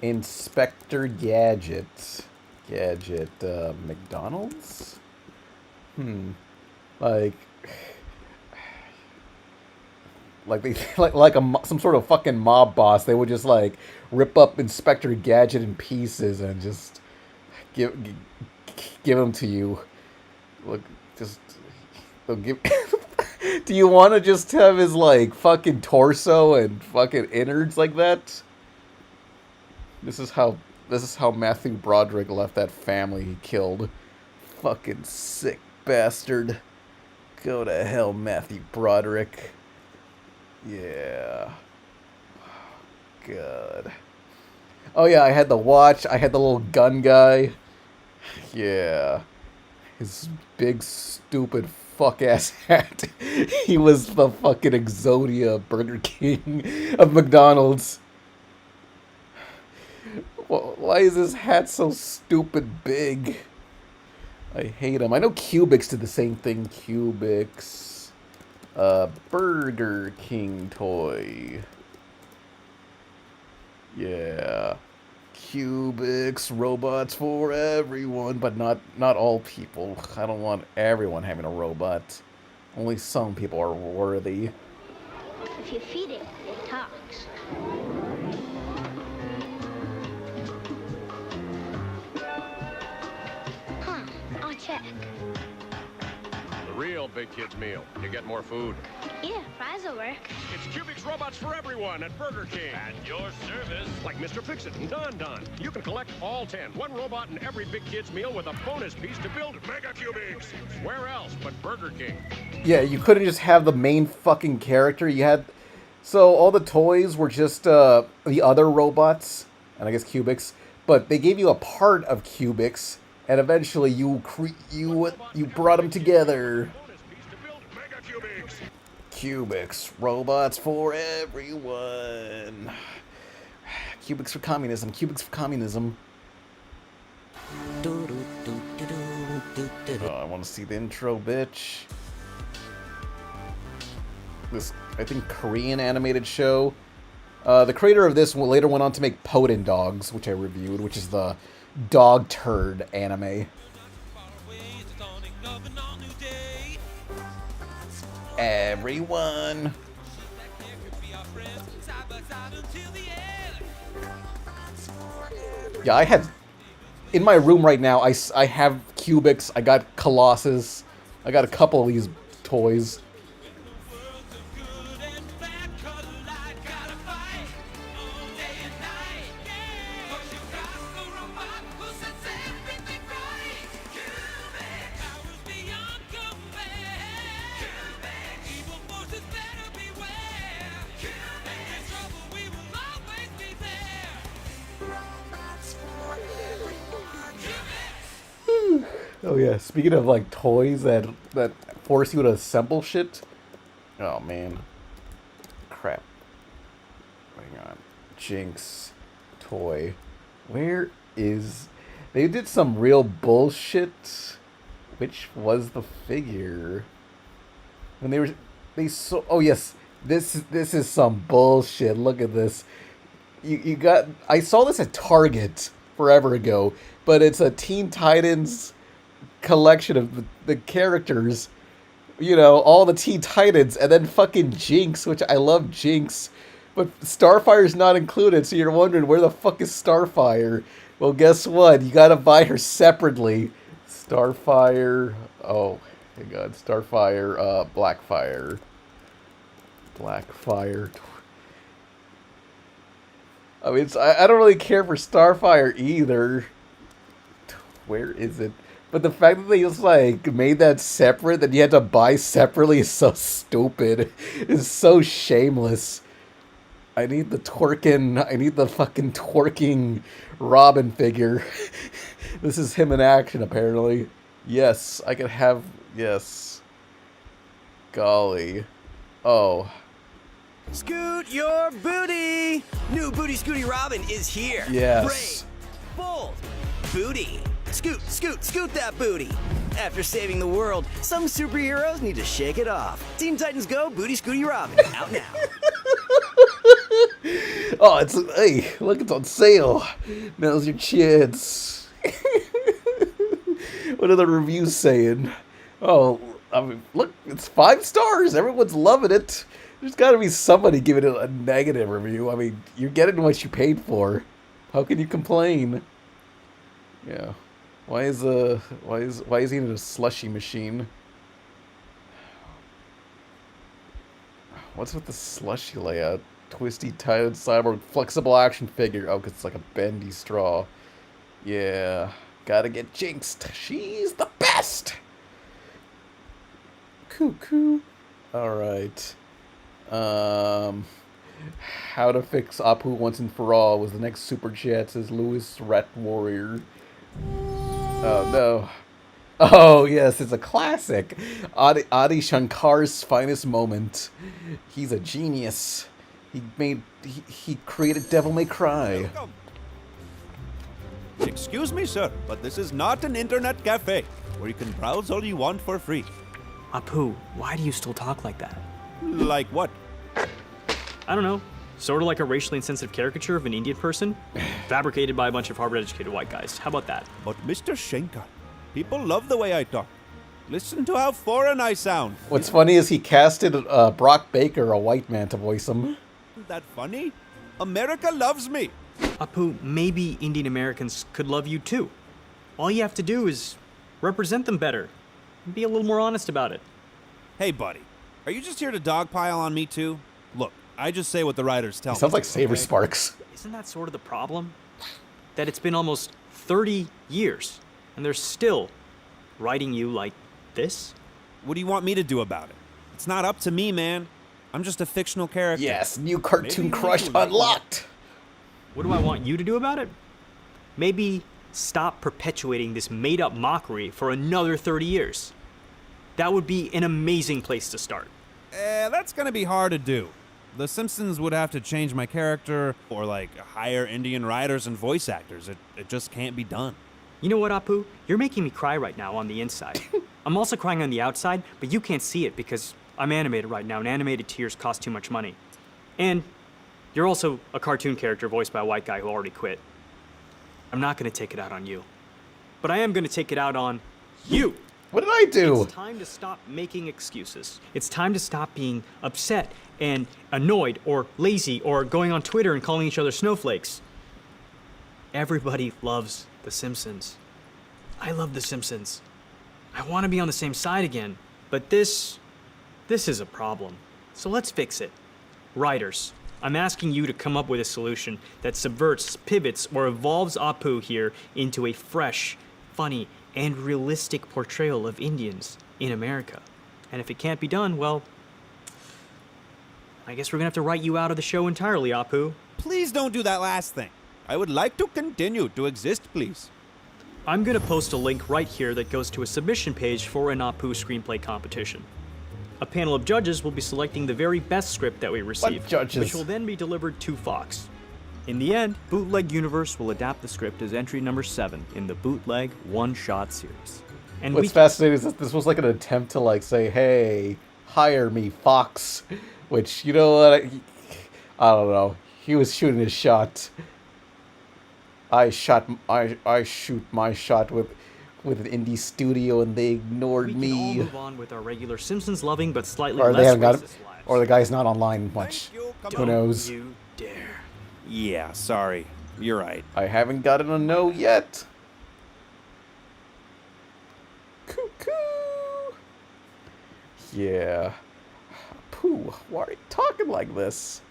Inspector Gadget. McDonald's? Like they like some sort of fucking mob boss. They would just like rip up Inspector Gadget in pieces and just give them to you. Look, just they'll give. Do you want to just have his like fucking torso and fucking innards like that? This is how Matthew Broderick left that family he killed. Fucking sick bastard. Go to hell, Matthew Broderick. Yeah. God. Oh yeah, I had the watch. I had the little gun guy. Yeah. His big stupid fuck-ass hat. He was the fucking Exodia Burger King of McDonald's. Why is his hat so stupid big? I hate him. I know Cubics did the same thing. Cubics. Burger King toy. Yeah. Cubics, robots for everyone, but not all people. I don't want everyone having a robot. Only some people are worthy. If you feed it, it talks. Huh, I'll check. The real Big Kids meal. You get more food. Yeah, fries will work. It's Cubics robots for everyone at Burger King. At your service. Like Mr. Fix-It and Don Don. You can collect all 10. One robot in every Big Kids meal with a bonus piece to build Mega Cubics. Where else but Burger King? Yeah, you couldn't just have the main fucking character. You had... So all the toys were just the other robots, and I guess Cubics, but they gave you a part of Cubics, and eventually you brought them together. Cubics, robots for everyone. Cubics for communism. Cubics for communism. Oh, I want to see the intro, bitch. This, I think, Korean animated show. The creator of this later went on to make Potent Dogs, which I reviewed, which is the dog turd anime. Everyone. Yeah, I had... In my room right now, I have Cubics, I got Colossus, I got a couple of these toys. Oh yeah, speaking of like toys that force you to assemble shit. Oh man. Crap. Hang on. Jinx toy. Where is... They did some real bullshit. Which was the figure? When they so... Oh yes. This is some bullshit. Look at this. You got... I saw this at Target forever ago, but it's a Teen Titans collection of the characters, you know, all the Teen Titans, and then fucking Jinx, which I love Jinx, but Starfire's not included, so you're wondering, where the fuck is Starfire? Well, guess what? You gotta buy her separately. Starfire... Oh, my god. Starfire, Blackfire. Blackfire... I mean, I don't really care for Starfire either. Where is it? But the fact that they just, like, made that separate, that you had to buy separately is so stupid. It's so shameless. I need the fucking twerking Robin figure. This is him in action, apparently. Yes, I could have... Yes. Golly. Oh. Scoot your booty! New Booty Scooty Robin is here. Yes. Brave, bold, booty. Scoot, scoot, scoot that booty. After saving the world, some superheroes need to shake it off. Teen Titans Go! Booty Scooty Robin, out now. Oh, it's... Hey, look, it's on sale. Now's your chance. What are the reviews saying? Oh, I mean, look, it's 5 stars. Everyone's loving it. There's got to be somebody giving it a negative review. I mean, you're getting what you paid for. How can you complain? Yeah. Why is he in a slushy machine? What's with the slushy layout? Twisty, tired, cyborg, flexible action figure. Oh, 'cause it's like a bendy straw. Yeah. Gotta get jinxed. She's the best! Cuckoo. Alright. How to fix Apu once and for all was the next super chat, says Lewis Rat Warrior. Oh no. Oh yes, it's a classic. Adi Shankar's finest moment. He's a genius. He created Devil May Cry. Excuse me, sir, but this is not an internet cafe where you can browse all you want for free. Apu, why do you still talk like that? Like what? I don't know. Sort of like a racially insensitive caricature of an Indian person, fabricated by a bunch of Harvard-educated white guys. How about that? But Mr. Shankar, people love the way I talk. Listen to how foreign I sound. What's funny is he casted Brock Baker, a white man, to voice him. Isn't that funny? America loves me. Apu, maybe Indian Americans could love you too. All you have to do is represent them better. And be a little more honest about it. Hey, buddy. Are you just here to dogpile on me too? Look, I just say what the writers tell me. Sounds like Saber Sparks. Isn't that sort of the problem? That it's been almost 30 years, and they're still writing you like this? What do you want me to do about it? It's not up to me, man. I'm just a fictional character. Yes, new cartoon crush unlocked. What do I want you to do about it? Maybe stop perpetuating this made-up mockery for another 30 years. That would be an amazing place to start. That's gonna be hard to do. The Simpsons would have to change my character, or like hire Indian writers and voice actors. It just can't be done. You know what, Apu? You're making me cry right now on the inside. I'm also crying on the outside, but you can't see it because I'm animated right now, and animated tears cost too much money. And you're also a cartoon character voiced by a white guy who already quit. I'm not gonna take it out on you. But I am gonna take it out on you! What did I do? It's time to stop making excuses. It's time to stop being upset and annoyed or lazy or going on Twitter and calling each other snowflakes. Everybody loves The Simpsons. I love The Simpsons. I want to be on the same side again. But this is a problem. So let's fix it. Writers, I'm asking you to come up with a solution that subverts, pivots, or evolves Apu here into a fresh, funny, and realistic portrayal of Indians in America. And if it can't be done, well, I guess we're gonna have to write you out of the show entirely, Apu. Please don't do that last thing. I would like to continue to exist, please. I'm gonna post a link right here that goes to a submission page for an Apu screenplay competition. A panel of judges will be selecting the very best script that we receive, which will then be delivered to Fox. In the end, Bootleg Universe will adapt the script as entry number 7 in the Bootleg One-Shot series. And What's fascinating is that this was like an attempt to like say, "Hey, hire me, Fox," which, you know what? I don't know. He was shooting his shot. I shoot my shot with an indie studio, and they ignored me. We can all move on with our regular Simpsons-loving but slightly Or they less haven't got racist it, lives. or the guy's not online much. Who knows? Don't you dare. Yeah, sorry. You're right. I haven't gotten a no yet. Cuckoo. Yeah. Pooh, why are you talking like this?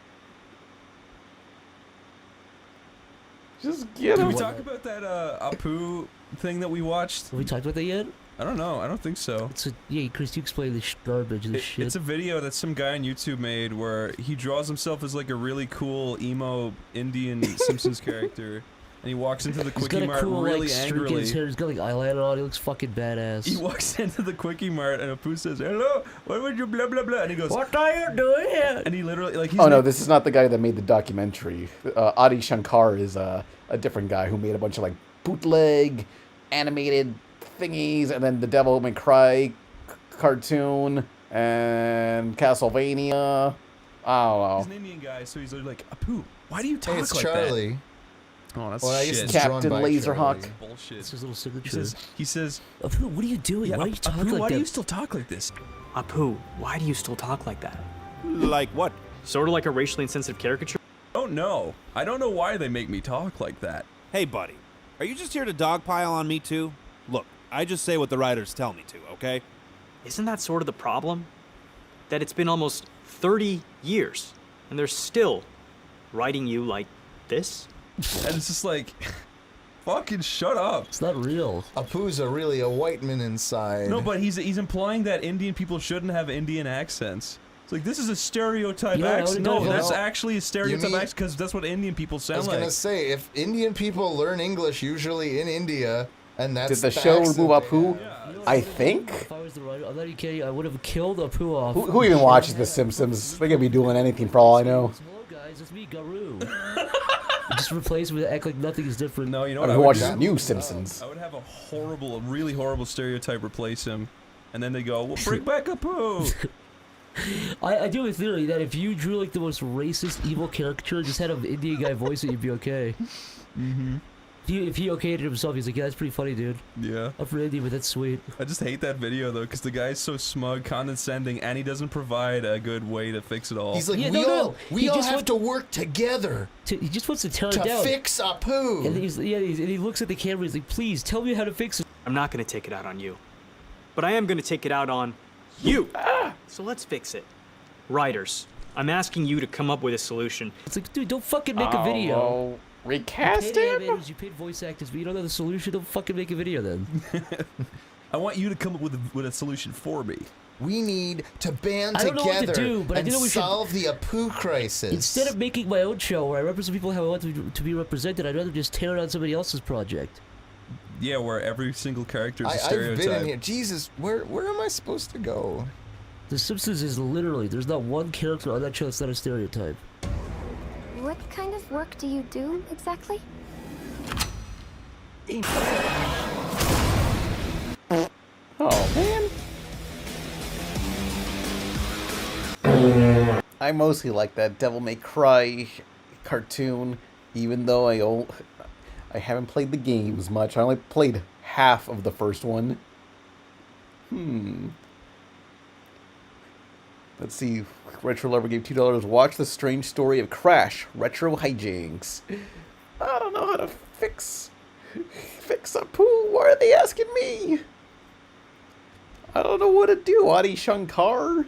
Just get Did him. we talk about that Apu thing that we watched? Have we talked about that yet? I don't know. I don't think so. Yeah, Chris, you explain this garbage, this shit. It's a video that some guy on YouTube made where he draws himself as like a really cool emo Indian Simpsons character, and he walks into the Quickie Mart really angrily. His hair. He's got like eyeliner on. He looks fucking badass. He walks into the Quickie Mart and Apu says, "Hello, what would you blah blah blah?" And he goes, "What are you doing here?" And he literally like. Oh no, this is not the guy that made the documentary. Adi Shankar is a different guy who made a bunch of like bootleg animated thingies, and then the Devil May Cry cartoon and Castlevania. I don't know. He's an Indian guy, so he's like, "Apu, why do you talk it's like Charlie. that?" Oh, that's Well, I guess shit. it's drawn Captain by Laserhawk. Charlie. Bullshit. It's his little signature. He says, Apu, what are you doing? Yeah, Why are you talking Apu, like why that? do you still talk like this? Apu, why do you still talk like that? Like what? Sort of like a racially insensitive caricature? Oh no, I don't know why they make me talk like that. Hey, buddy. Are you just here to dogpile on me too? Look, I just say what the writers tell me to, okay? Isn't that sort of the problem? That it's been almost 30 years, and they're still writing you like this? And it's just like, fucking shut up. It's not real. Apu's really a white man inside. No, but he's implying that Indian people shouldn't have Indian accents. It's like, this is a stereotype Yeah, I accent. would've No, done it. that's No. actually a stereotype need- accent because that's what Indian people I sound was gonna like. say, if Indian people learn English usually in India, and that's Did the show accent remove they Apu? have. I think. If I was the writer, I'm not even kidding. I would have killed Apu off. Who even watches The Simpsons? They could be doing anything for all I know. Hello guys, it's me, Garou. Just replace with act like nothing is different. No, you know I what mean, I who would watches do? New Simpsons? I would have a really horrible stereotype replace him. And then they go, well, bring back Apu. I do have a theory that if you drew like the most racist, evil caricature and just had an Indian guy voice it, you'd be okay. Mm-hmm. If he okayed it himself, he's like, yeah, that's pretty funny, dude. Yeah. I'm for India, but that's sweet. I just hate that video, though, because the guy's so smug, condescending, and he doesn't provide a good way to fix it all. He's like, Yeah, we He all just have want- to work together He just wants to tear it to down. fix Apu. And he looks at the camera. He's like, "Please tell me how to fix it." I'm not gonna take it out on you. But I am gonna take it out on you. So let's fix it. Writers, I'm asking you to come up with a solution. It's like, dude, don't fucking make a video. Oh, recast You paid him? animators, you paid voice actors, but you don't know the solution. Don't fucking make a video then. I want you to come up with a solution for me. We need to band I don't know what to together do, but I and think we should- solve the Apu crisis. Instead of making my own show where I represent people how I want to be represented, I'd rather just tear down somebody else's project. Yeah, where every single character is a I've stereotype. been in here. Jesus, where am I supposed to go? The Simpsons is literally, there's not one character on that show that's not a stereotype. What kind of work do you do exactly? Oh, man. I mostly like that Devil May Cry cartoon, even though I haven't played the games much. I only played half of the first one. Let's see. Retro Lover gave $2. Watch the strange story of Crash Retro Hijinks. I don't know how to fix Apu. Why are they asking me? I don't know what to do. Adi Shankar.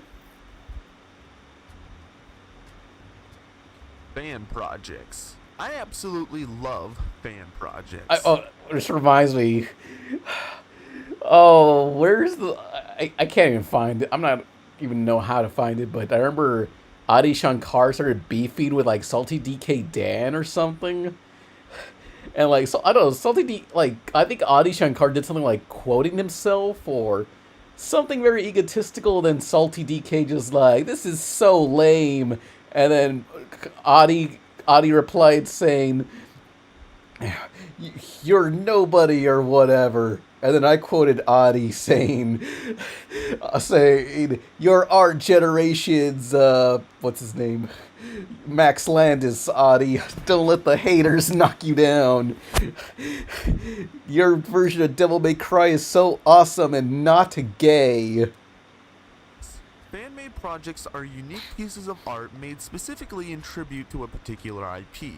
Fan projects. I absolutely love fan projects. This reminds me. Oh, where's the? I can't even find it. I'm not even know how to find it. But I remember Adi Shankar started beefing with like Salty DK Dan or something, And like, so I don't know, something like, I think Adi Shankar did something like quoting himself or something very egotistical. Then Salty DK just like, this is so lame. And then Adi replied saying, "You're nobody" or whatever. And then I quoted Adi saying, "You're our generation's, what's his name? Max Landis, Adi. Don't let the haters knock you down. Your version of Devil May Cry is so awesome and not gay." Fan-made projects are unique pieces of art made specifically in tribute to a particular IP.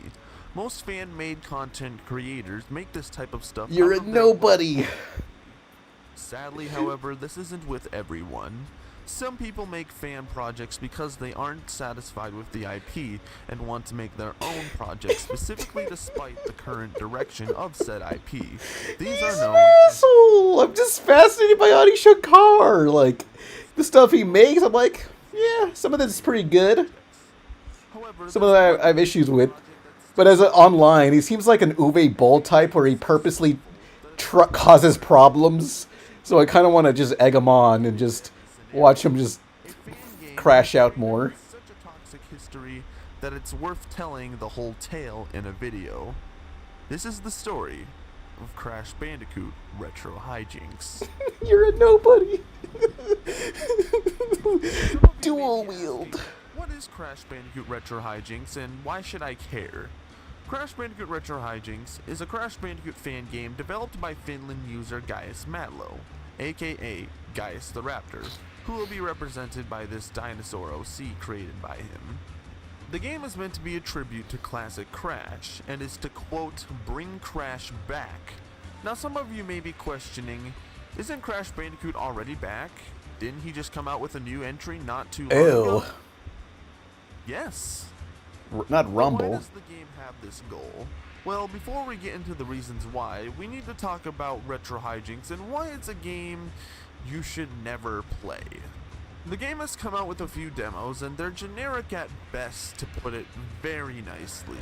Most fan-made content creators make this type of stuff. You're a nobody. Sadly, however, this isn't with everyone. Some people make fan projects because they aren't satisfied with the IP and want to make their own project specifically despite the current direction of said IP. These are known as... I'm just fascinated by Adi Shankar. Like, the stuff he makes, I'm like, yeah, some of this is pretty good. Some of that I have issues with. But as online, he seems like an Uwe Boll type where he purposely causes problems. So I kind of want to just egg him on and just watch him just crash out more. Such a toxic history that it's worth telling the whole tale in a video. This is the story of Crash Bandicoot Retro Hijinks. You're a nobody. Dual wield. What is Crash Bandicoot Retro Hijinks and why should I care? Crash Bandicoot Retro Hijinks is a Crash Bandicoot fan game developed by Finland user Gaius Matlow, aka Gaius the Raptor, who will be represented by this dinosaur OC created by him. The game is meant to be a tribute to classic Crash, and is to quote, bring Crash back. Now some of you may be questioning, isn't Crash Bandicoot already back? Didn't he just come out with a new entry not too long ago? Yes. Not Rumble. Why does the game have this goal? Well, before we get into the reasons why, we need to talk about Retro Hijinks and why it's a game you should never play. The game has come out with a few demos, and they're generic at best, to put it very nicely.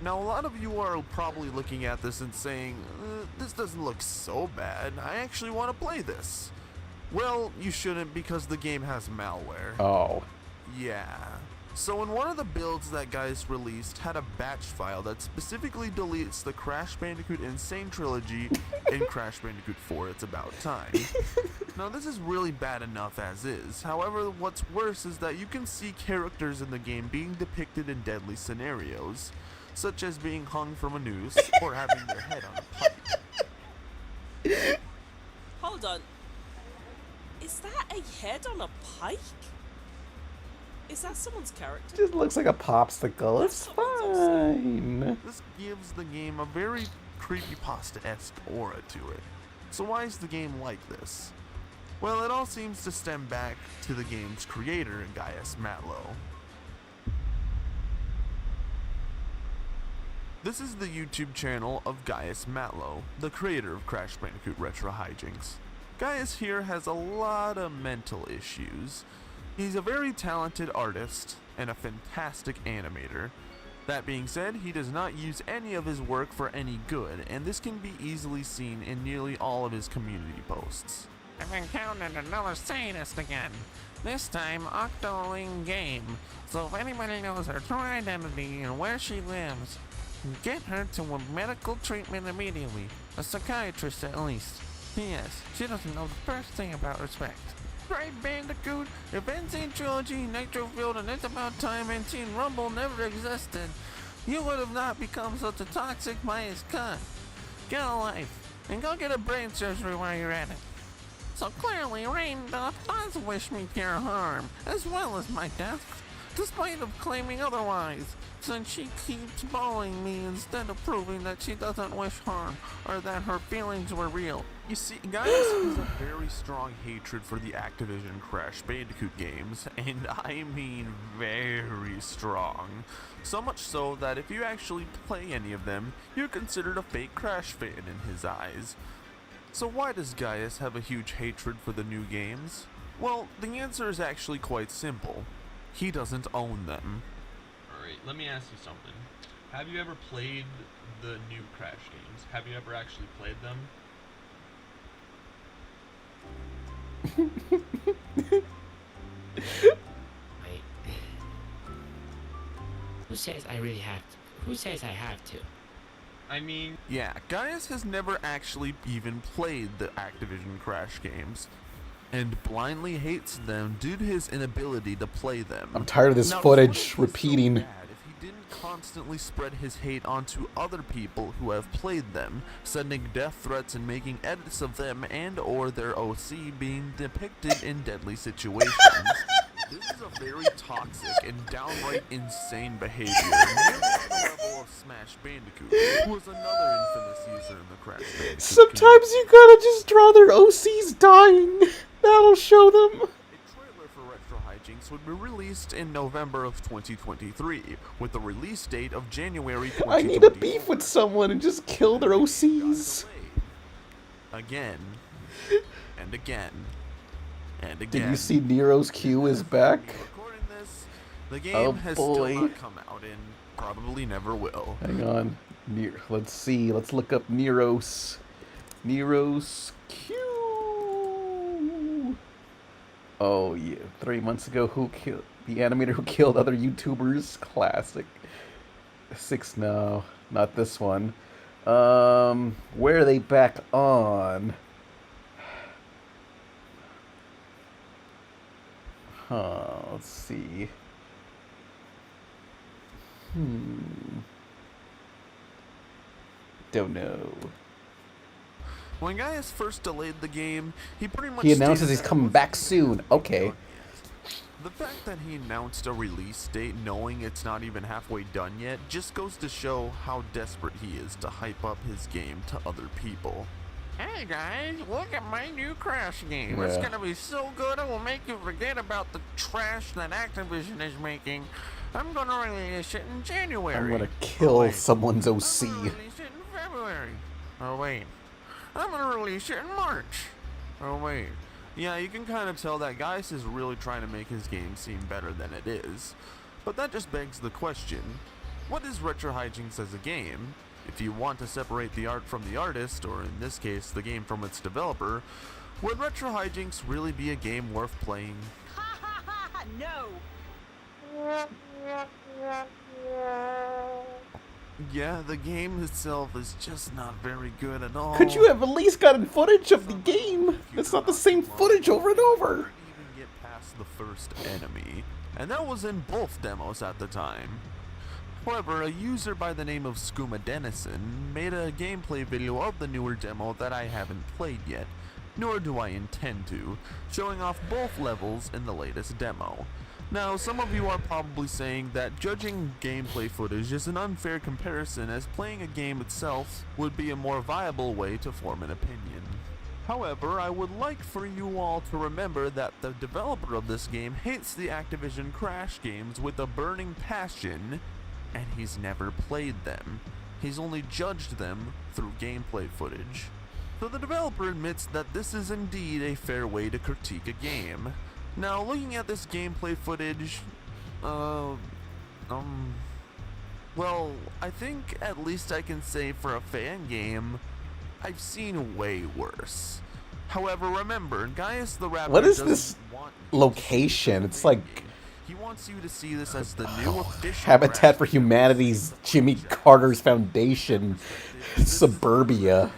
Now, a lot of you are probably looking at this and saying, this doesn't look so bad, I actually want to play this. Well, you shouldn't, because the game has malware. Oh. Yeah. So in one of the builds that Gaius released had a batch file that specifically deletes the Crash Bandicoot Insane Trilogy in Crash Bandicoot 4 It's About Time. Now this is really bad enough as is, however what's worse is that you can see characters in the game being depicted in deadly scenarios, such as being hung from a noose or having their head on a pike. Hold on. Is that a head on a pike? Is that someone's character? Just looks like a popsicle. It's fine. This gives the game a very creepypasta-esque aura to it. So why is the game like this? Well, it all seems to stem back to the game's creator, Gaius Matlow. This is the YouTube channel of Gaius Matlow, the creator of Crash Bandicoot Retro Hijinks. Gaius here has a lot of mental issues. He's a very talented artist and a fantastic animator. That being said, he does not use any of his work for any good, and this can be easily seen in nearly all of his community posts. I've encountered another sadist again. This time, Octoling Game. So if anybody knows her true identity and where she lives, get her to a medical treatment immediately. A psychiatrist at least. P.S. She doesn't know the first thing about respect. Crash Bandicoot, if Insane Trilogy, Nitro Field, and It's About Time and Teen Rumble never existed, you would have not become such a toxic biased cunt. Get a life, and go get a brain surgery while you're at it. So clearly, Raindrop does wish me pure harm, as well as my death, despite of claiming otherwise, since she keeps bullying me instead of proving that she doesn't wish harm, or that her feelings were real. You see, Gaius has a very strong hatred for the Activision Crash Bandicoot games, and I mean very strong. So much so that if you actually play any of them, you're considered a fake Crash fan in his eyes. So why does Gaius have a huge hatred for the new games? Well, the answer is actually quite simple. He doesn't own them. Alright, let me ask you something. Have you ever played the new Crash games? Have you ever actually played them? Wait. Who says I really have to? Who says I have to? I mean, yeah, Gaius has never actually even played the Activision Crash games, and blindly hates them due to his inability to play them. I'm tired of this Now, footage repeating. if he didn't constantly spread his hate onto other people who have played them, sending death threats and making edits of them and or their OC being depicted in deadly situations. This is a very toxic and downright insane behavior, nearly to the level of Smash Bandicoot, who was another infamous user in the Crash Bandicoot Sometimes you gotta just draw their OCs dying. That'll show them. for Retro Hijinks would be released in November of 2023, with the release date of January 2024. I need a beef with someone and just kill their OCs. Again, and again, and again. Did you see Nero's Q is back? The game has still not come out and probably never will. Hang on. Let's see. Let's look up Nero's Q. Oh yeah, 3 months ago, who killed the animator who killed other YouTubers? Classic. 6 no, not this one. Where are they back on? Let's see. Don't know. When Gaius first delayed the game, he pretty much He announces he's coming back soon. Okay. The fact that he announced a release date knowing it's not even halfway done yet just goes to show how desperate he is to hype up his game to other people. Hey guys, look at my new Crash game. It's Yeah. gonna be so good it will make you forget about the trash that Activision is making. I'm gonna release it in January. I'm gonna kill someone's OC. Release it in February. Oh wait. I'm gonna release it in March. Oh wait. Yeah, you can kind of tell that Gaius is really trying to make his game seem better than it is. But that just begs the question, what is Retro Hijinks as a game? If you want to separate the art from the artist, or in this case, the game from its developer, would Retro Hijinks really be a game worth playing? No. Yeah, the game itself is just not very good at all. Could you have at least gotten footage of the game? It's not the same footage over and over. Even get past the first enemy, and that was in both demos at the time. However, a user by the name of Skooma Dennison made a gameplay video of the newer demo that I haven't played yet, nor do I intend to, showing off both levels in the latest demo. Now, some of you are probably saying that judging gameplay footage is an unfair comparison, as playing a game itself would be a more viable way to form an opinion. However, I would like for you all to remember that the developer of this game hates the Activision Crash games with a burning passion, and he's never played them. He's only judged them through gameplay footage. So the developer admits that this is indeed a fair way to critique a game. Now, looking at this gameplay footage, well, I think at least I can say for a fan game, I've seen way worse. However, remember, Gaius the Raptor What is doesn't this want location? It's like He wants you to see this as the new official Habitat for Humanity's Jimmy Carter's Foundation, suburbia.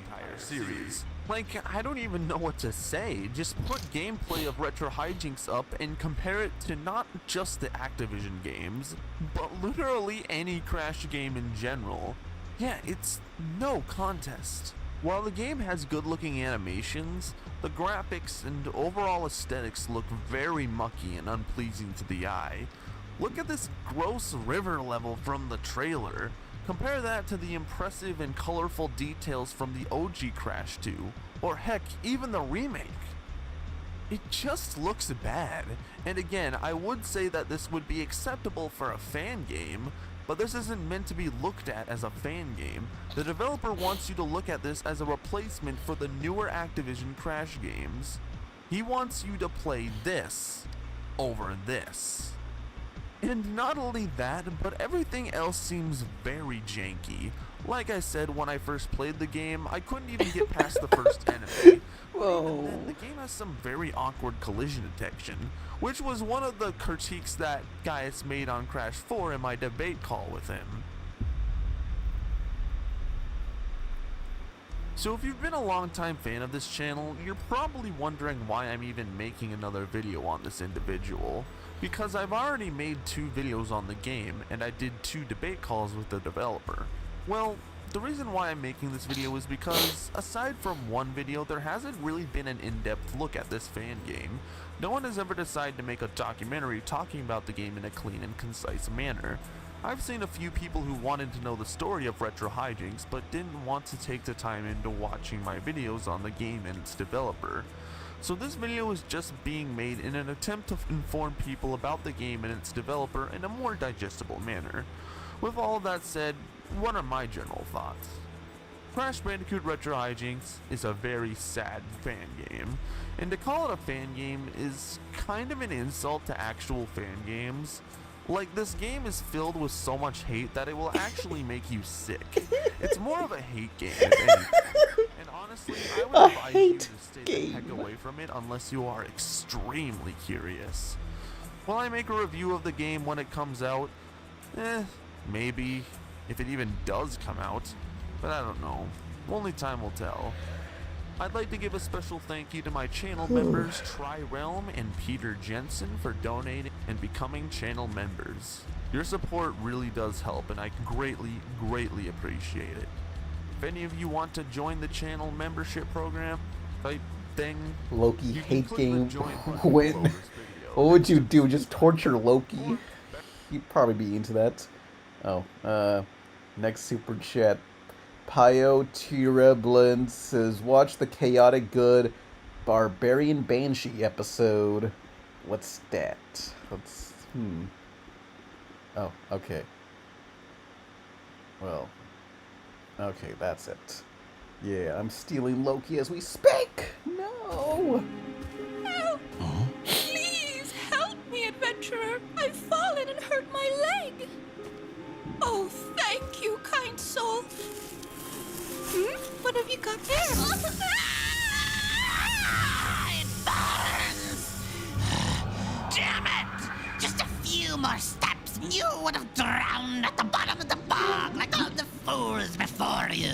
entire series. Like, I don't even know what to say. Just put gameplay of Retro Hijinks up and compare it to not just the Activision games, but literally any Crash game in general. Yeah, it's no contest. While the game has good-looking animations, the graphics and overall aesthetics look very mucky and unpleasing to the eye. Look at this gross river level from the trailer. Compare that to the impressive and colorful details from the OG Crash 2, or heck, even the remake. It just looks bad. And again, I would say that this would be acceptable for a fan game, but this isn't meant to be looked at as a fan game. The developer wants you to look at this as a replacement for the newer Activision Crash games. He wants you to play this over this. And not only that, but everything else seems very janky. Like I said, when I first played the game, I couldn't even get past the first enemy. Whoa. Then the game has some very awkward collision detection, which was one of the critiques that Gaius made on Crash 4 in my debate call with him. So if you've been a long-time fan of this channel, you're probably wondering why I'm even making another video on this individual. Because I've already made 2 videos on the game, and I did 2 debate calls with the developer. Well, the reason why I'm making this video is because, aside from one video, there hasn't really been an in-depth look at this fan game. No one has ever decided to make a documentary talking about the game in a clean and concise manner. I've seen a few people who wanted to know the story of Retro Hijinks, but didn't want to take the time into watching my videos on the game and its developer. So this video is just being made in an attempt to inform people about the game and its developer in a more digestible manner. With all of that said, what are my general thoughts? Crash Bandicoot Retro Hijinks is a very sad fan game, and to call it a fan game is kind of an insult to actual fan games. Like, this game is filled with so much hate that it will actually make you sick. It's more of a hate game, if anything. And honestly, I would advise you to stay the heck away from it unless you are extremely curious. Will I make a review of the game when it comes out? Maybe. If it even does come out. But I don't know. Only time will tell. I'd like to give a special thank you to my channel members Tri-Realm and Peter Jensen for donating and becoming channel members. Your support really does help, and I greatly appreciate it. If any of you want to join the channel membership program type thing, Loki hate game win. What would you do? Just torture Loki? He'd probably be into that. Oh, next super chat. Pio Tireblin says, watch the Chaotic Good Barbarian Banshee episode. What's that? Oh, okay. Well, okay, that's it. Yeah, I'm stealing Loki as we speak. No. Help! Please help me, adventurer. I've fallen and hurt my leg. Oh, thank you, kind soul. What have you got there? It burns! Damn it! Just a few more steps and you would have drowned at the bottom of the bog like all the fools before you.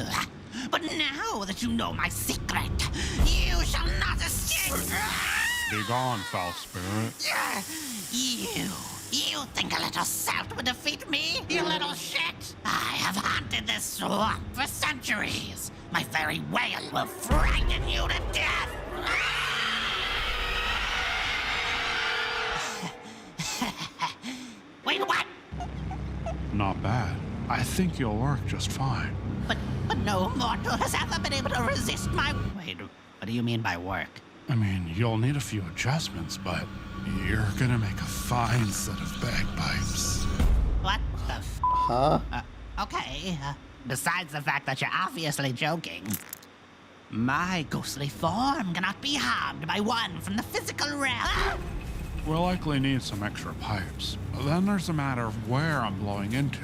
But now that you know my secret, you shall not escape! Be gone, foul spirit. You think a little salt would defeat me, you little shit? I have haunted this swamp for centuries. My very wail will frighten you to death. Wait, what? Not bad. I think you'll work just fine. But no mortal has ever been able to resist my... Wait, what do you mean by work? I mean, you'll need a few adjustments, but you're gonna make a fine set of bagpipes. What the f... Huh? Okay. Besides the fact that you're obviously joking, my ghostly form cannot be harmed by one from the physical realm. We'll likely need some extra pipes. Then there's a matter of where I'm blowing into.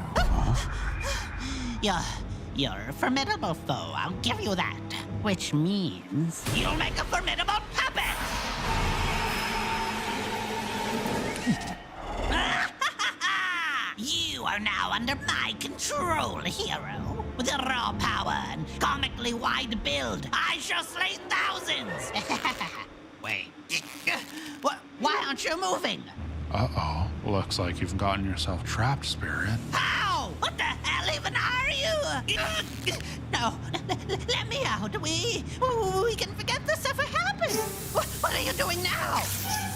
You're a formidable foe, I'll give you that. Which means you'll make a formidable puppet! You are now under my control, hero. With your raw power and comically wide build, I shall slay thousands! Wait. Why aren't you moving? Uh-oh. Looks like you've gotten yourself trapped, Spirit. How? What the hell even are you? No, let me out. We can forget this ever happened. What are you doing now?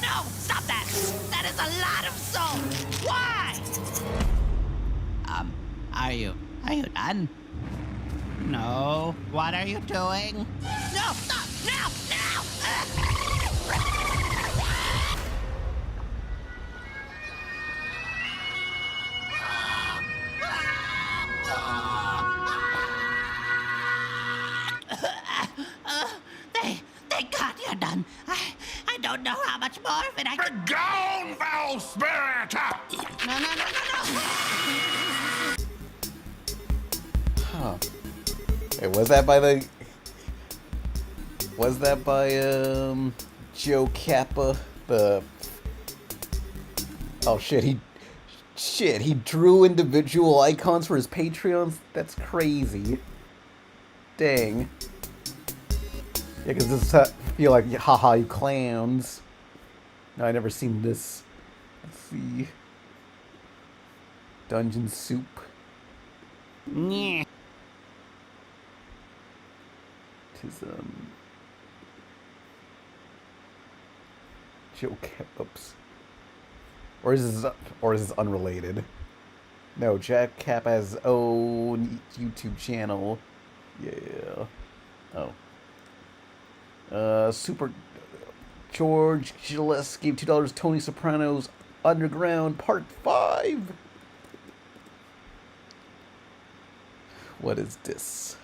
No, stop that. That is a lot of salt. Why? Are you done? No. What are you doing? No, stop, no. Thank God you're done. I don't know how much much more of it. Begone, foul spirit! No. Huh. Hey, was that by Joe Kappa? Oh shit, he drew individual icons for his Patreons? That's crazy. Dang. Yeah, because this I feel like, haha, you clowns. No, I never seen this. Let's see. Dungeon Soup. Yeah. Tis, Joe Kappa. Oops. Or is this unrelated? No, Jack Cap has his own YouTube channel. Yeah. Oh. Super George Gilles gave $2. Tony Soprano's Underground Part 5. What is this?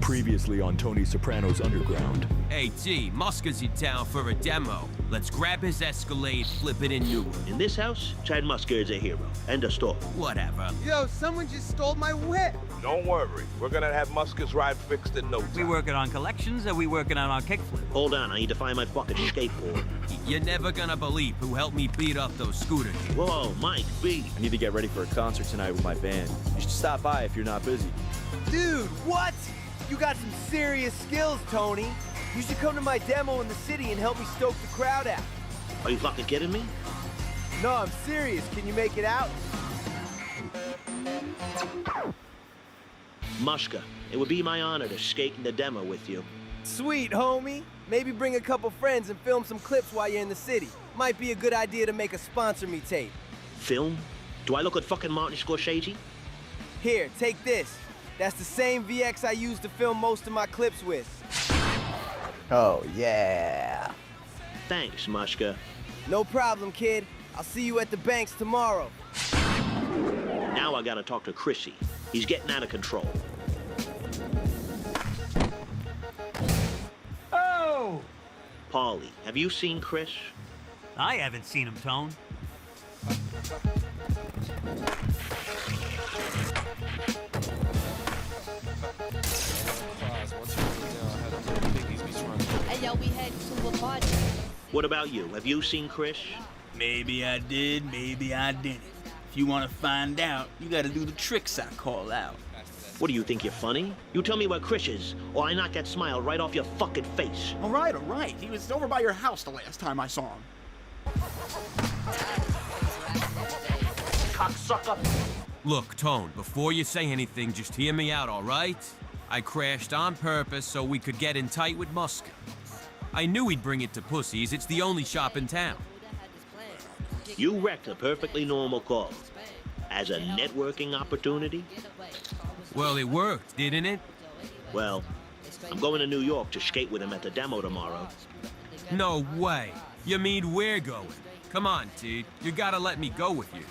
Previously on Tony Soprano's Underground. Hey, T, Muska's in town for a demo. Let's grab his Escalade, flip it in Newark. In this house, Chad Muska is a hero. End of story. Whatever. Yo, someone just stole my whip. Don't worry. We're gonna have Muska's ride fixed in no time. We working on collections, or we working on our kickflip? Hold on, I need to find my fucking skateboard. You're never gonna believe who helped me beat up those scooter kids. Whoa, Mike, B. I need to get ready for a concert tonight with my band. You should stop by if you're not busy. Dude, what? You got some serious skills, Tony. You should come to my demo in the city and help me stoke the crowd out. Are you fucking kidding me? No, I'm serious. Can you make it out? Muska, it would be my honor to skate in the demo with you. Sweet, homie. Maybe bring a couple friends and film some clips while you're in the city. Might be a good idea to make a sponsor me tape. Film? Do I look like fucking Martin Scorsese? Here, take this. That's the same VX I use to film most of my clips with. Oh, yeah. Thanks, Muska. No problem, kid. I'll see you at the banks tomorrow. Now I gotta talk to Chrissy. He's getting out of control. Oh! Paulie, have you seen Chris? I haven't seen him, Tone. Hey, yo, we head to a party. What about you? Have you seen Chris? Maybe I did, maybe I didn't. If you want to find out, you gotta do the tricks I call out. What do you think, you're funny? You tell me where Chris is, or I knock that smile right off your fucking face. All right. He was over by your house the last time I saw him. Cocksucker. Look, Tone, before you say anything, just hear me out, all right? I crashed on purpose so we could get in tight with Muska. I knew he'd bring it to Pussy's. It's the only shop in town. You wrecked a perfectly normal call. As a networking opportunity? Well, it worked, didn't it? Well, I'm going to New York to skate with him at the demo tomorrow. No way. You mean we're going? Come on, T. You gotta let me go with you.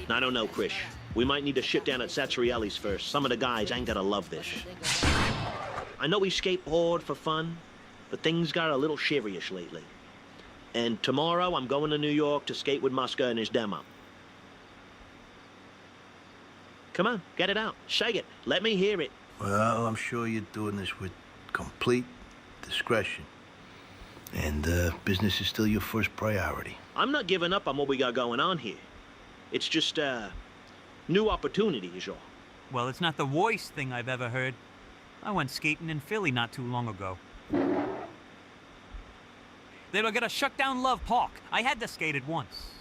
I don't know, Chris. We might need to shit down at Satrielli's first. Some of the guys ain't gonna love this. I know we skateboard for fun, but things got a little serious lately. And tomorrow, I'm going to New York to skate with Muska and his demo. Come on, get it out. Say it. Let me hear it. Well, I'm sure you're doing this with complete discretion. And business is still your first priority. I'm not giving up on what we got going on here. It's just, new opportunities, y'all. Well, it's not the worst thing I've ever heard. I went skating in Philly not too long ago. They were gonna shut down Love Park. I had to skate it once.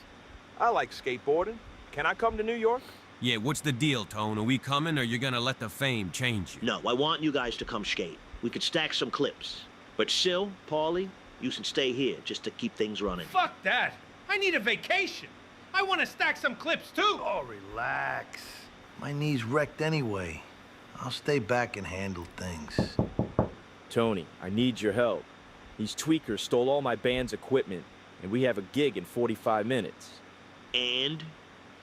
I like skateboarding. Can I come to New York? Yeah, what's the deal, Tone? Are we coming, or you're gonna let the fame change you? No, I want you guys to come skate. We could stack some clips. But Sil, Paulie, you should stay here just to keep things running. Fuck that! I need a vacation! I want to stack some clips, too! Oh, relax. My knee's wrecked anyway. I'll stay back and handle things. Tony, I need your help. These tweakers stole all my band's equipment, and we have a gig in 45 minutes. And?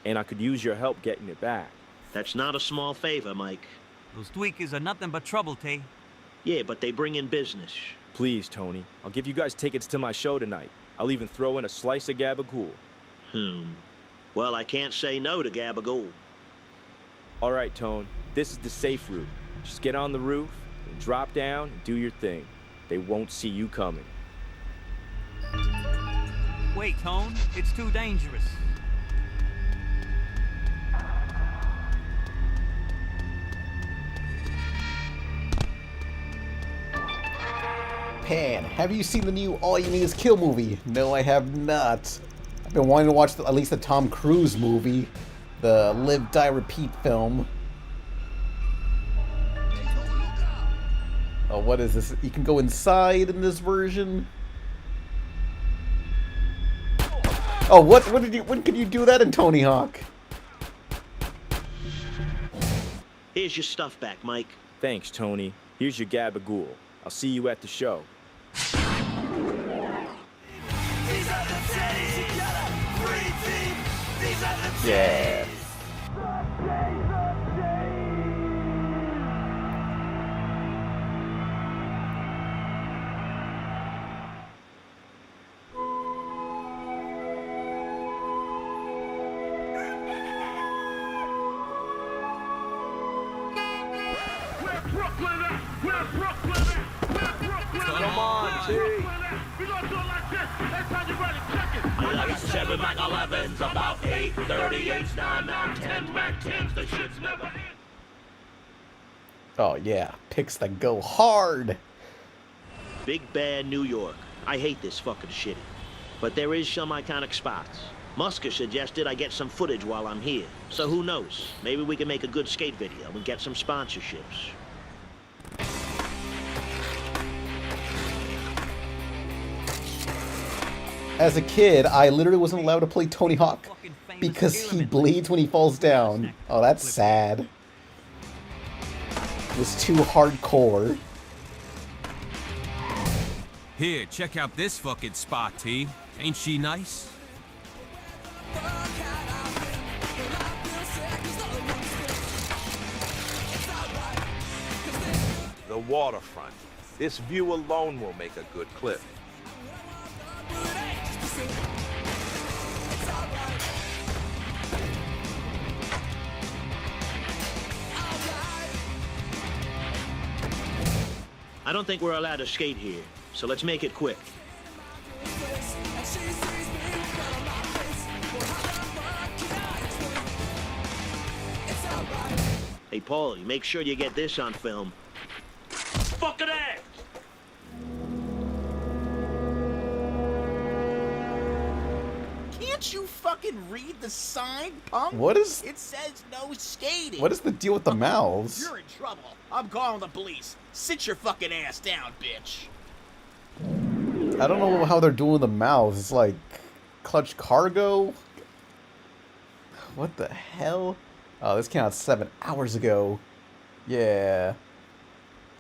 And I could use your help getting it back. That's not a small favor, Mike. Those tweakers are nothing but trouble, Tay. Yeah, but they bring in business. Please, Tony. I'll give you guys tickets to my show tonight. I'll even throw in a slice of gabagool. Well, I can't say no to gabagool. All right, Tone. This is the safe route. Just get on the roof and drop down and do your thing. They won't see you coming. Wait, Tone. It's too dangerous. Pan, have you seen the new All You Need Is Kill movie? No, I have not. I've been wanting to watch at least the Tom Cruise movie, the Live, Die, Repeat film. Oh, what is this? You can go inside in this version? Oh, when can you do that in Tony Hawk? Here's your stuff back, Mike. Thanks, Tony. Here's your gabagool. I'll see you at the show. Yeah. Come on, T. Like 7 Mac 11s, about 8, 38s, 9 Mac 10 Mac 10s, the shit's never end. Oh yeah, picks that go hard. Big bad New York. I hate this fucking shitty. But there is some iconic spots. Musker suggested I get some footage while I'm here. So who knows? Maybe we can make a good skate video and get some sponsorships. As a kid, I literally wasn't allowed to play Tony Hawk because he bleeds when he falls down. Oh, that's sad. It was too hardcore. Here, check out this fucking spot, T. Ain't she nice? The waterfront. This view alone will make a good clip. I don't think we're allowed to skate here, so let's make it quick. Hey, Paulie, make sure you get this on film. Fucking A! Can't you fucking read the sign, punk? What is- It says no skating. What is the deal with the mouths? You're in trouble. I'm calling the police. Sit your fucking ass down, bitch. I don't know how they're doing the mouths. It's like clutch cargo. What the hell? Oh, this came out 7 hours ago. Yeah.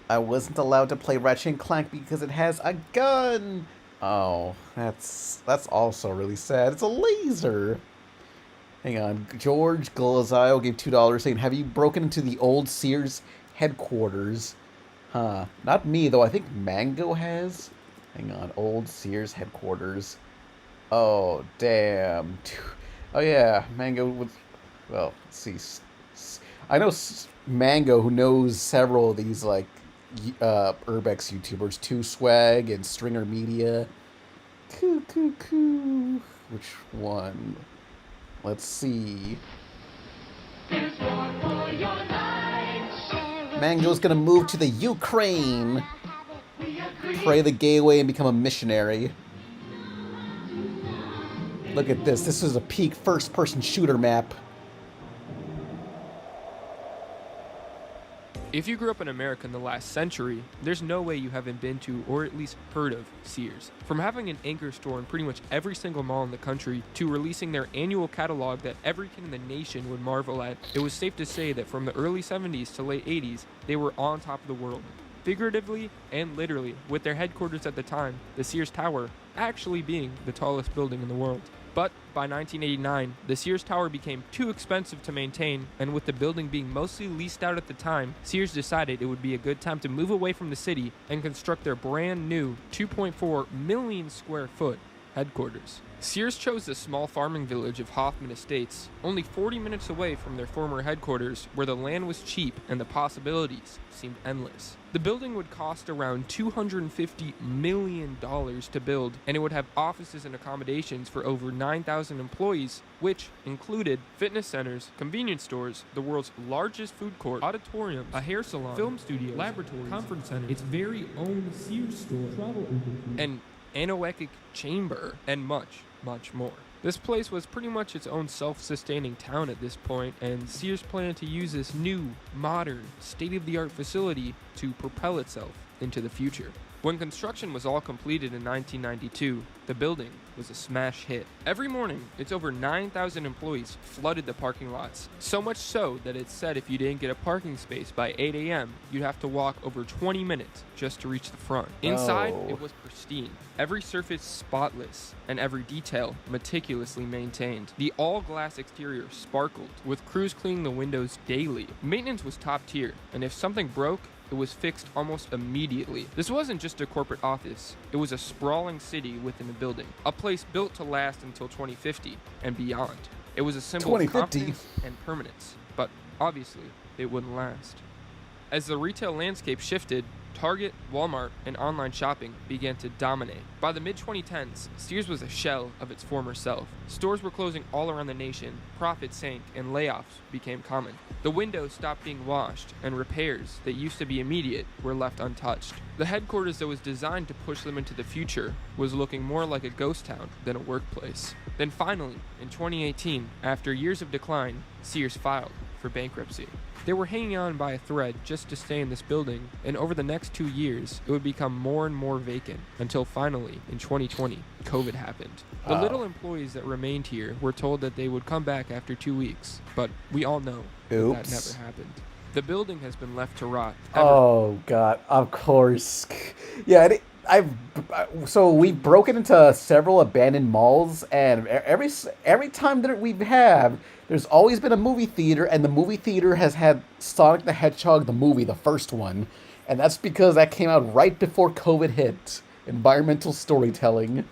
I wasn't allowed to play Ratchet & Clank because it has a gun. Oh, that's also really sad. It's a laser. Hang on. George Glazio gave $2 saying, have you broken into the old Sears headquarters? Huh. Not me, though. I think Mango has. Hang on. Old Sears headquarters. Oh, damn. Oh, yeah. Mango was... Well, let's see. I know Mango, who knows several of these, like, Urbex YouTubers. 2Swag and Stringer Media. Coo. Which one? Let's see. Mango's gonna move to the Ukraine. Pray the gay away and become a missionary. Look at this. This is a peak first-person shooter map. If you grew up in America in the last century, there's no way you haven't been to or at least heard of Sears. From having an anchor store in pretty much every single mall in the country to releasing their annual catalog that every kid in the nation would marvel at, it was safe to say that from the early 70s to late 80s, they were on top of the world. Figuratively and literally, with their headquarters at the time, the Sears Tower, actually being the tallest building in the world. But by 1989, the Sears Tower became too expensive to maintain, and with the building being mostly leased out at the time, Sears decided it would be a good time to move away from the city and construct their brand new 2.4 million square foot headquarters. Sears chose the small farming village of Hoffman Estates, only 40 minutes away from their former headquarters, where the land was cheap and the possibilities seemed endless. The building would cost around $250 million to build, and it would have offices and accommodations for over 9,000 employees, which included fitness centers, convenience stores, the world's largest food court, auditoriums, a hair salon, film studio, laboratory, conference center, its very own Sears store, travel agency, and anechoic chamber, and much more. This place was pretty much its own self-sustaining town at this point, and Sears planned to use this new, modern, state-of-the-art facility to propel itself into the future. When construction was all completed in 1992, the building was a smash hit. Every morning, its over 9,000 employees flooded the parking lots, so much so that it said if you didn't get a parking space by 8 a.m., you'd have to walk over 20 minutes just to reach the front. Inside, it was pristine, every surface spotless, and every detail meticulously maintained. The all-glass exterior sparkled, with crews cleaning the windows daily. Maintenance was top tier, and if something broke, it was fixed almost immediately. This wasn't just a corporate office, it was a sprawling city within a building, a place built to last until 2050 and beyond. It was a symbol of confidence and permanence, but obviously it wouldn't last. As the retail landscape shifted, Target, Walmart, and online shopping began to dominate. By the mid-2010s, Sears was a shell of its former self. Stores were closing all around the nation, profits sank, and layoffs became common. The windows stopped being washed, and repairs that used to be immediate were left untouched. The headquarters that was designed to push them into the future was looking more like a ghost town than a workplace. Then finally, in 2018, after years of decline, Sears filed for bankruptcy. They were hanging on by a thread just to stay in this building, and over the next 2 years, it would become more and more vacant, until finally, in 2020, COVID happened. The little employees that remained here were told that they would come back after 2 weeks, but we all know that never happened. The building has been left to rot. Oh god, of course. Yeah, so we've broken into several abandoned malls, and every time that we have, there's always been a movie theater, and the movie theater has had Sonic the Hedgehog, the movie, the first one, and that's because that came out right before COVID hit. Environmental storytelling.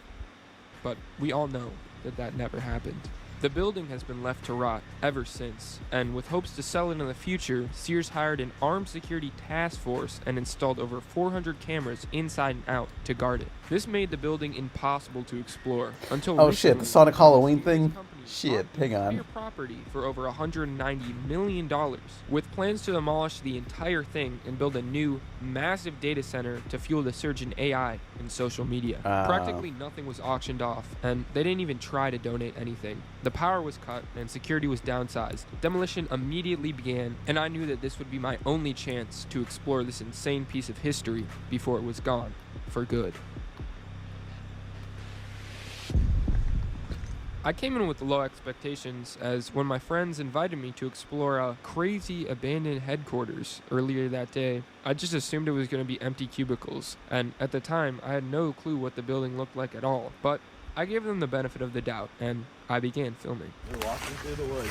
But we all know that never happened. The building has been left to rot ever since, and with hopes to sell it in the future, Sears hired an armed security task force and installed over 400 cameras inside and out to guard it. This made the building impossible to explore until oh shit, the Sonic Halloween thing? Shit, hang on. Property for over $190 million, with plans to demolish the entire thing and build a new, massive data center to fuel the surge in AI and social media. Practically nothing was auctioned off, and they didn't even try to donate anything. The power was cut and security was downsized. Demolition immediately began, and I knew that this would be my only chance to explore this insane piece of history before it was gone for good. I came in with low expectations, as when my friends invited me to explore a crazy abandoned headquarters earlier that day, I just assumed it was going to be empty cubicles, and at the time I had no clue what the building looked like at all. But I gave them the benefit of the doubt, and I began filming. We're walking through the woods.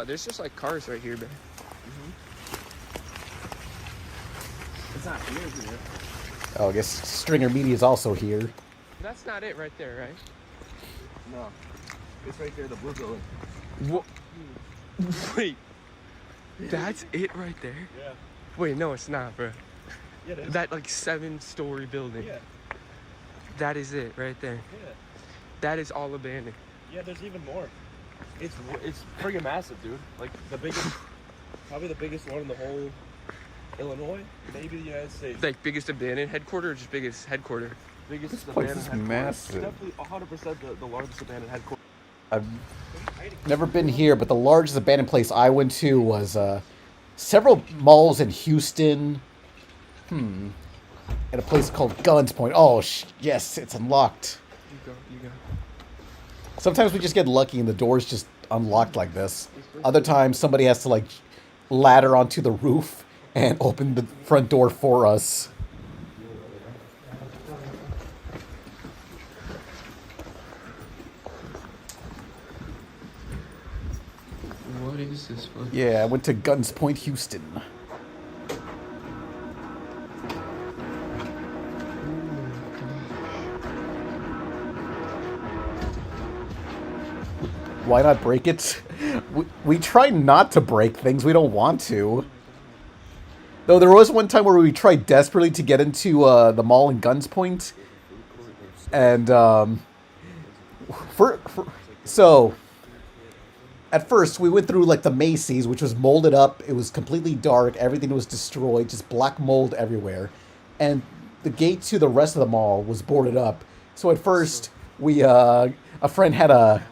There's just like cars right here, man. It's not here. Oh, I guess Stringer Media is also here. That's not it right there, right? No. It's right there, the blue building. What? Wait. That's it right there? Yeah. Wait, no, it's not, bro. Yeah, it is. That like 7-story building. Yeah. That is it right there. Yeah. That is all abandoned. Yeah, there's even more. It's friggin' massive, dude. Like the biggest, probably the biggest one in the whole Illinois, maybe the United States. Like biggest abandoned headquarters or just biggest headquarters? Biggest This place abandoned is headquarters. massive. Definitely 100% the largest abandoned headquarters. I've never been here, but the largest abandoned place I went to was several malls in Houston. At a place called Guns Point. Oh, yes, it's unlocked. You go. Sometimes we just get lucky and the door's just unlocked like this. Other times somebody has to like ladder onto the roof and open the front door for us. What is this one? Yeah, I went to Guns Point, Houston. Why not break it? We try not to break things. We don't want to. Though there was one time where we tried desperately to get into the mall in Guns Point. And, so, at first, we went through, like, the Macy's, which was molded up. It was completely dark. Everything was destroyed. Just black mold everywhere. And the gate to the rest of the mall was boarded up. So at first, our friend had a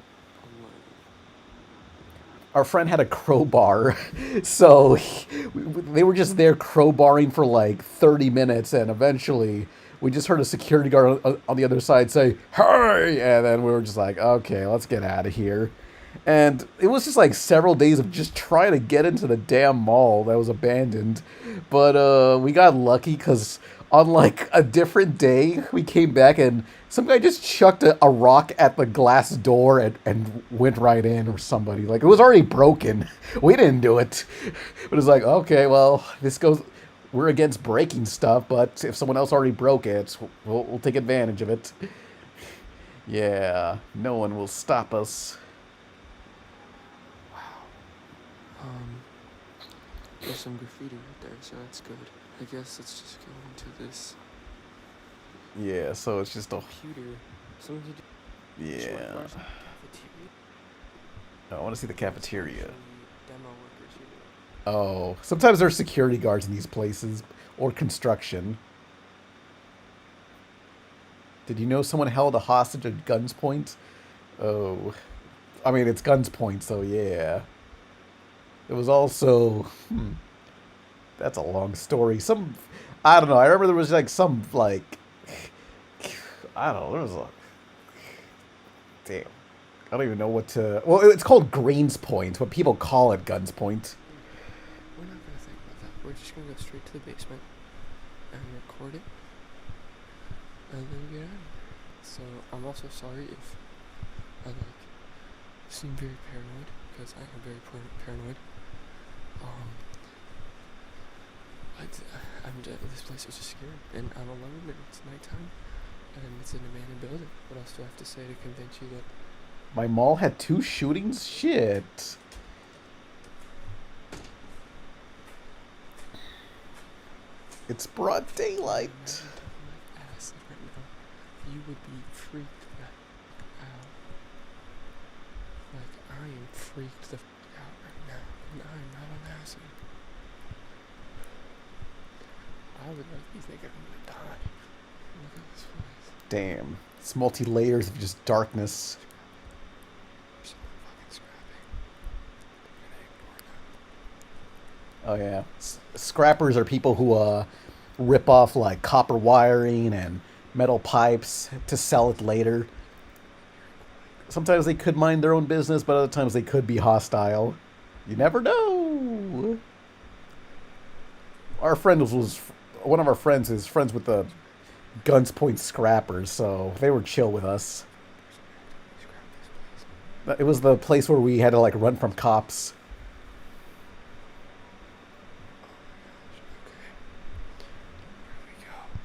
crowbar. So they were just there crowbarring for like 30 minutes. And eventually, we just heard a security guard on the other side say, "Hey!" And then we were just like, okay, let's get out of here. And it was just like several days of just trying to get into the damn mall that was abandoned. But we got lucky because on like a different day, we came back and some guy just chucked a rock at the glass door and went right in, or somebody. Like, it was already broken. We didn't do it. But it's like, okay, well, we're against breaking stuff, but if someone else already broke it, we'll take advantage of it. Yeah, no one will stop us. There's some graffiti right there, so that's good. I guess let's just go into this. Yeah, so it's just a computer. Something to do. Yeah. I want to see the cafeteria. Demo workers here. Oh, sometimes there's security guards in these places, or construction. Did you know someone held a hostage at Guns Point? Oh, I mean, it's Guns Point, so yeah. It was also, that's a long story. I don't know. I remember there was like I don't know. There was damn. I don't even know what to. Well, it's called Greens Point, but people call it Guns Point. We're not gonna think about that. We're just gonna go straight to the basement and record it, and then get out of here. So I'm also sorry if I seem very paranoid, because I am very paranoid. This place is just scary, and I'm alone, and it's nighttime, and it's an abandoned building. What else do I have to say to convince you that my mall had 2 shootings? Shit. It's broad daylight. You would be freaked out. Like, I am freaked the out right now, and I'm not on acid. I would be thinking I'm gonna die. Look at this place. Damn. It's multi-layers of just darkness. Oh yeah. Scrappers are people who rip off like copper wiring and metal pipes to sell it later. Sometimes they could mind their own business, but other times they could be hostile. You never know. Our friend was one of our friends is friends with the Guns Point Scrappers, so they were chill with us. It was the place where we had to like run from cops.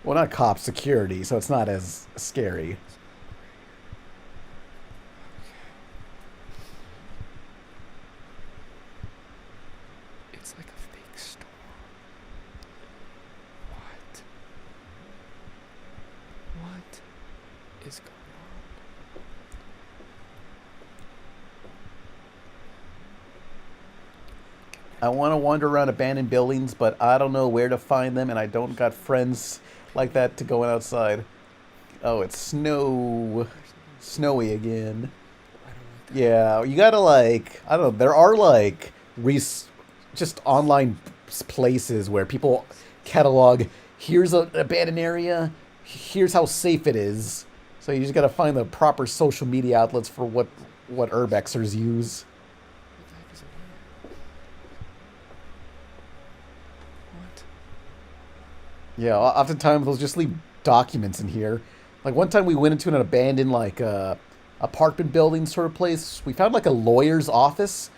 Well, not cops, security, so it's not as scary. It's like a fake storm. What is going on? I want to wander around abandoned buildings, but I don't know where to find them, and I don't got friends like that to go outside. Oh, it's snowy again. Yeah, you gotta like, I don't know, there are like just online places where people catalog, here's an abandoned area, here's how safe it is. So you just gotta find the proper social media outlets for what urbexers use. Yeah, oftentimes they'll just leave documents in here. Like one time we went into an abandoned like apartment building sort of place. We found like a lawyer's office,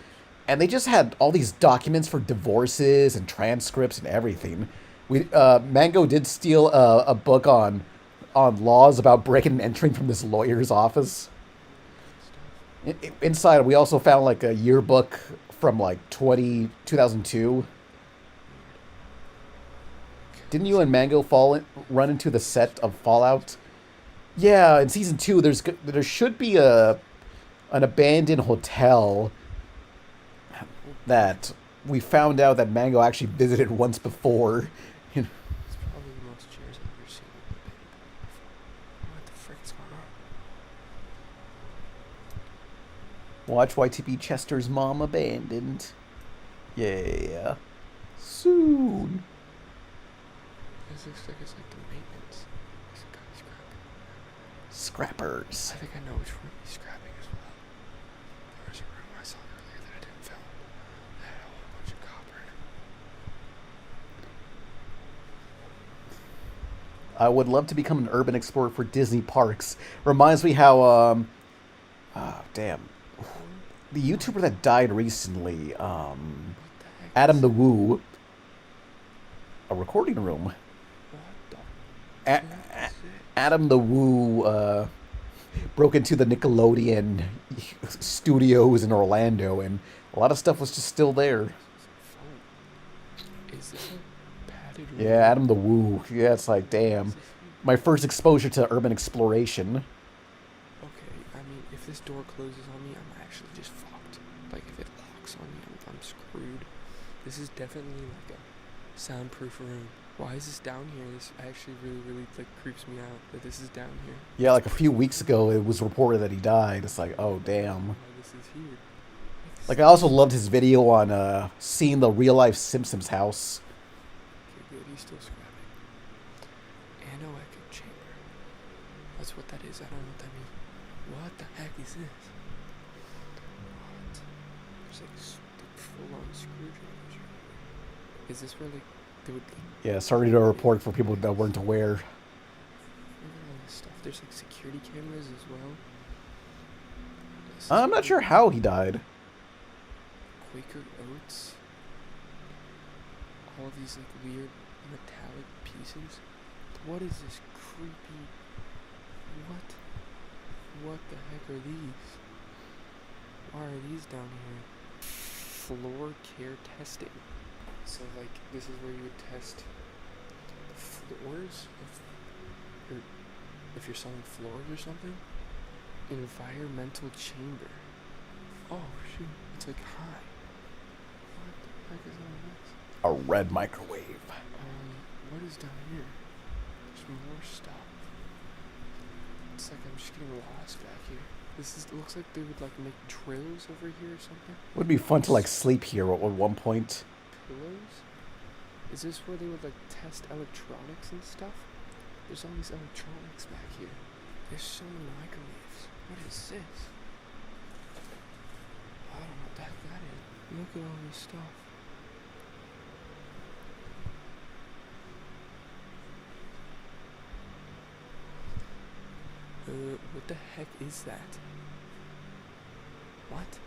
and they just had all these documents for divorces and transcripts and everything. Mango did steal a book on laws about breaking and entering from this lawyer's office. Inside, we also found like a yearbook from like 2002. Didn't you and Mango run into the set of Fallout? Yeah, in season 2, there should be an abandoned hotel that we found out that Mango actually visited once before. It's probably the most chairs I've ever seen in my bed. What the frick is going on? Watch YTP Chester's mom abandoned. Yeah. Soon. This looks like it's like the maintenance. It's a guy scrapping. Scrappers. I think I know which room he's scrapping as well. There was a room I saw earlier that I didn't film. That had a whole bunch of copper in it. I would love to become an urban explorer for Disney parks. Reminds me how, damn. The YouTuber that died recently, Adam the Woo. A recording room. Adam the Woo broke into the Nickelodeon studios in Orlando, and a lot of stuff was just still there. Is this a padded room? Yeah, Adam the Woo. Yeah, it's like, damn. My first exposure to urban exploration. Okay, I mean, if this door closes on me, I'm actually just fucked. Like, if it locks on me, I'm screwed. This is definitely like a soundproof room. Why is this down here? This actually really like creeps me out that this is down here. Yeah, like a few weeks ago, it was reported that he died. It's like, oh, damn. Why this is here. Like, I also loved his video on seeing the real-life Simpsons house. Okay, good. He's still scrapping. Animate'n chamber. That's what that is. I don't know what that means. What the heck is this? What? There's like full-on screwdrivers. Is this where like they would? Yeah, sorry to report for people that weren't aware. Look at all this stuff. There's like security cameras as well. I'm not sure how he died. Quaker Oats. All these like weird metallic pieces. What is this creepy? What the heck are these? Why are these down here? Floor care testing. So like this is where you would test the floors if you're selling floors or something. Environmental chamber. Oh shoot, it's like high. What the heck is all this? A red microwave. What is down here? There's more stuff. It's like I'm just getting lost back here. It looks like they would like make drills over here or something. Would be fun to like sleep here at one point. Pillows? Is this where they would like test electronics and stuff? There's all these electronics back here. There's so many microwaves. What is this? I don't know what the heck that is. Look at all this stuff. What the heck is that? What?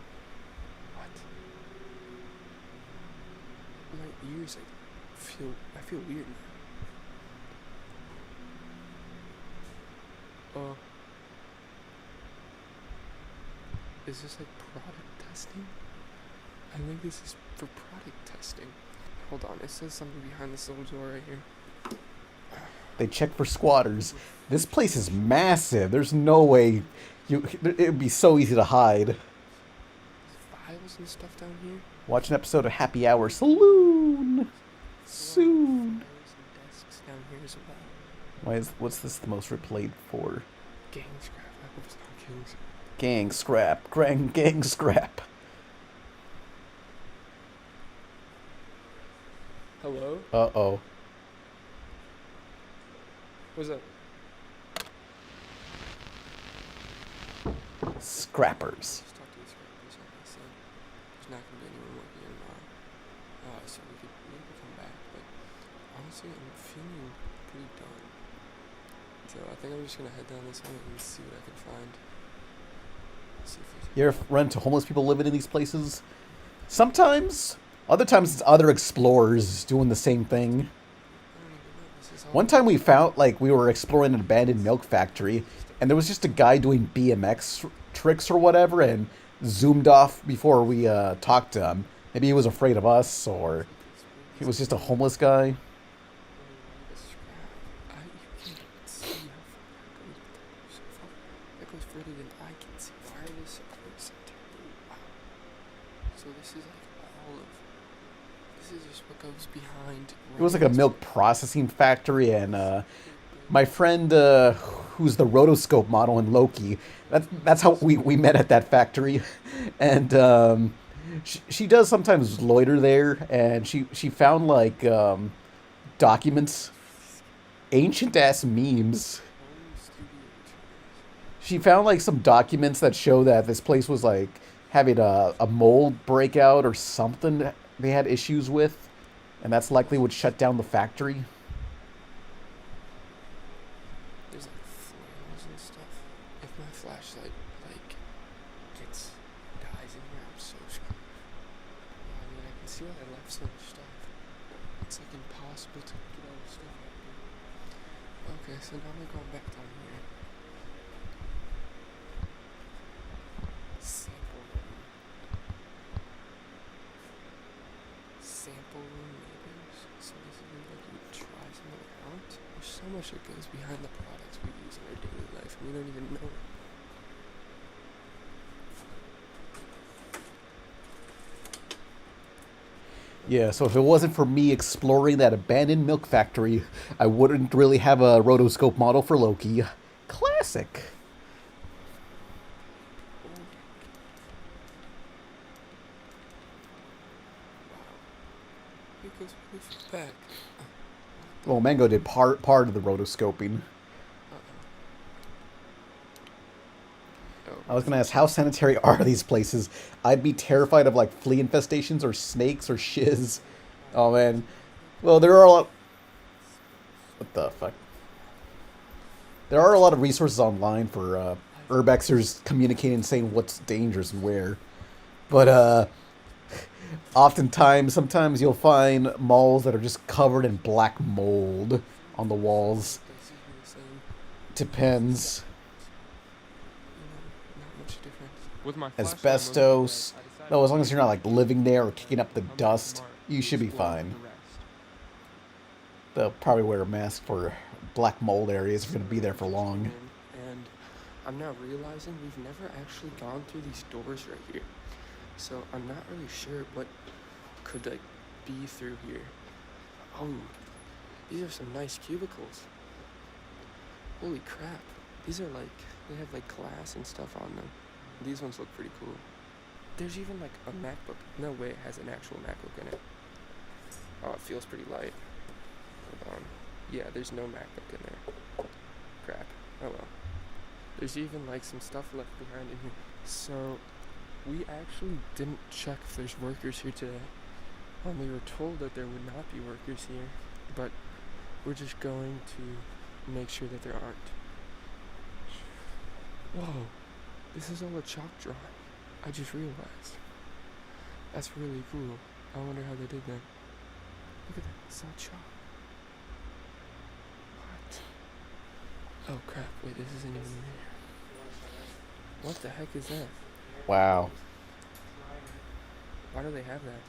My ears, I feel weird now. Is this like product testing? I think this is for product testing. Hold on, it says something behind this little door right here. They check for squatters. This place is massive. There's no way it would be so easy to hide. Files and stuff down here. Watch an episode of Happy Hour Saloon soon. Desks down here as well. What's this the most replayed for? Gang scrap. I hope it's not gang scrap. Gang scrap. Gang scrap. Hello? Uh-oh. What's up? Scrappers. Just talk to the scrappers like I said. There's not going to be anyone working here tomorrow. So we could maybe come back. But honestly, I'm feeling pretty done. So I think I'm just going to head down this way and see what I can find. See if there's You ever run into homeless people living in these places? Sometimes. Other times it's other explorers doing the same thing. One time we found, we were exploring an abandoned milk factory, and there was just a guy doing BMX tricks or whatever and zoomed off before we talked to him. Maybe he was afraid of us, or he was just a homeless guy. That goes further than I can see. Wireless support center. Wow. So this is like all of. This is just what goes behind. It was like a milk processing factory, and my friend, who's the rotoscope model in Loki, that's how we met at that factory, and she does sometimes loiter there, and she found like documents, ancient ass memes. She found like some documents that show that this place was like having a mold breakout or something that they had issues with, and that's likely what shut down the factory. There's like flames and stuff. If my flashlight like dies in here, I'm so screwed. I mean, I can see that I left so much stuff. It's like impossible to get all the stuff out of here. Okay, so now we're going back down here. Sample room. Sample room neighbors. So this is where like you try something out. There's so much that goes behind the products we use in our daily life, and we don't even know it. Yeah, so if it wasn't for me exploring that abandoned milk factory, I wouldn't really have a rotoscope model for Loki. Classic. It goes really far back. Well, Mango did part of the rotoscoping. I was gonna ask, how sanitary are these places? I'd be terrified of like flea infestations or snakes or shiz. Oh man. Well, there are a lot. What the fuck? There are a lot of resources online for urbexers communicating and saying what's dangerous and where. But sometimes you'll find malls that are just covered in black mold on the walls. Depends. With my Asbestos. No, as long as you're not like living there or kicking up the dust, you should be fine. They'll probably wear a mask for black mold areas if you're going to be there for long. And I'm now realizing we've never actually gone through these doors right here. So I'm not really sure what could like be through here. Oh, these are some nice cubicles. Holy crap. These are like, they have like glass and stuff on them. These ones look pretty cool. There's even like a MacBook. No way it has an actual MacBook in it. Oh, it feels pretty light. Hold on. Yeah, there's no MacBook in there. Crap. Oh well. There's even like some stuff left behind in here. So, we actually didn't check if there's workers here today. We were told that there would not be workers here, but we're just going to make sure that there aren't. Whoa. This is all a chalk drawing. I just realized. That's really cool. I wonder how they did that. Look at that. It's all chalk. What? Oh crap. Wait, this isn't even here. What the heck is that? Wow. Why do they have that?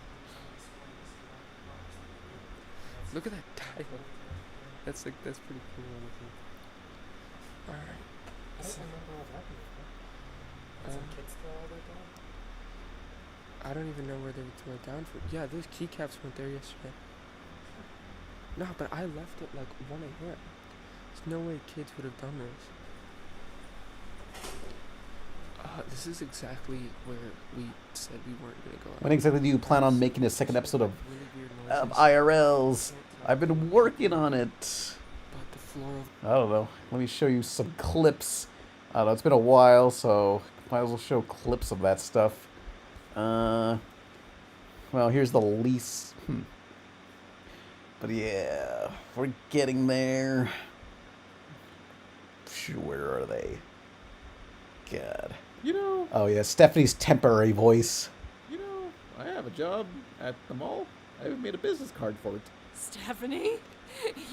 Look at that title. That's pretty cool. Alright. I don't even know where they would throw it down for. Yeah, those keycaps went there yesterday. No, but I left at like 1 a.m. There's no way kids would have done this. This is exactly where we said we weren't going to go. When exactly do you plan on making a second episode of IRLs? I've been working on it. But the floor of... I don't know. Let me show you some clips. I don't know, it's been a while, so might as well show clips of that stuff. Well, here's the least. But yeah, we're getting there. Where are they? God. You know. Oh yeah, Stephanie's temporary voice. You know, I have a job at the mall. I even made a business card for it. Stephanie,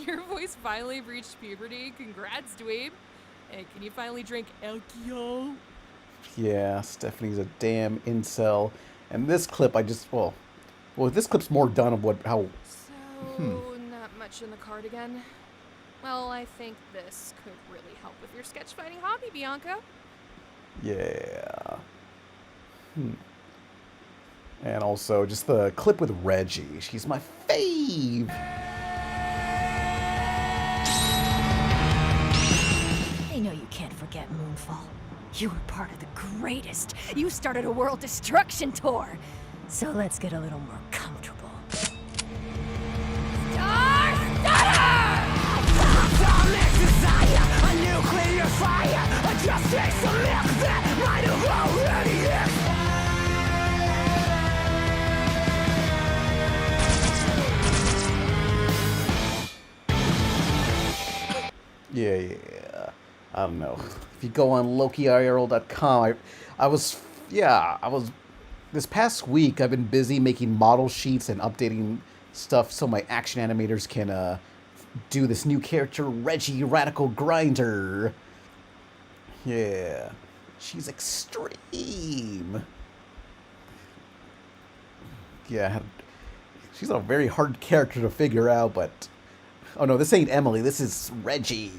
your voice finally reached puberty. Congrats, dweeb. Hey, can you finally drink alcohol? Yeah, Stephanie's a damn incel. And this clip, well, this clip's more done of how. So, not much in the cardigan. Well, I think this could really help with your sketch fighting hobby, Bianca. Yeah. And also, just the clip with Reggie. She's my fave. I know you can't forget Moonfall. You were part of the greatest. You started a world destruction tour. So let's get a little more comfortable. Star Stutter! Atomic desire, a nuclear fire, a justice, a milk that might have already Yeah. I don't know. If you go on LOKIIRL.com, I was this past week I've been busy making model sheets and updating stuff so my action animators can do this new character, Reggie Radical Grinder. Yeah. She's extreme. Yeah. She's a very hard character to figure out, but oh no, this ain't Emily, this is Reggie.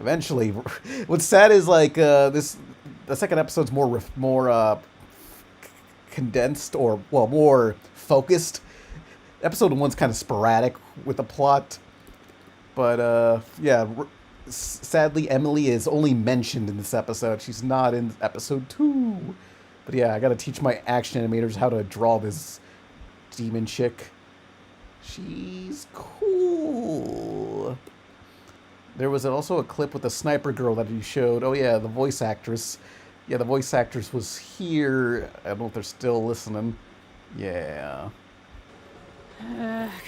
Eventually, what's sad is like the second episode's more condensed, or well, more focused. Episode 1's kind of sporadic with the plot, but yeah, sadly Emily is only mentioned in this episode. She's not in episode 2. But yeah, I gotta teach my action animators how to draw this demon chick. She's cool. There was also a clip with the sniper girl that you showed. Oh yeah, the voice actress. Yeah, the voice actress was here. I don't know if they're still listening. Yeah.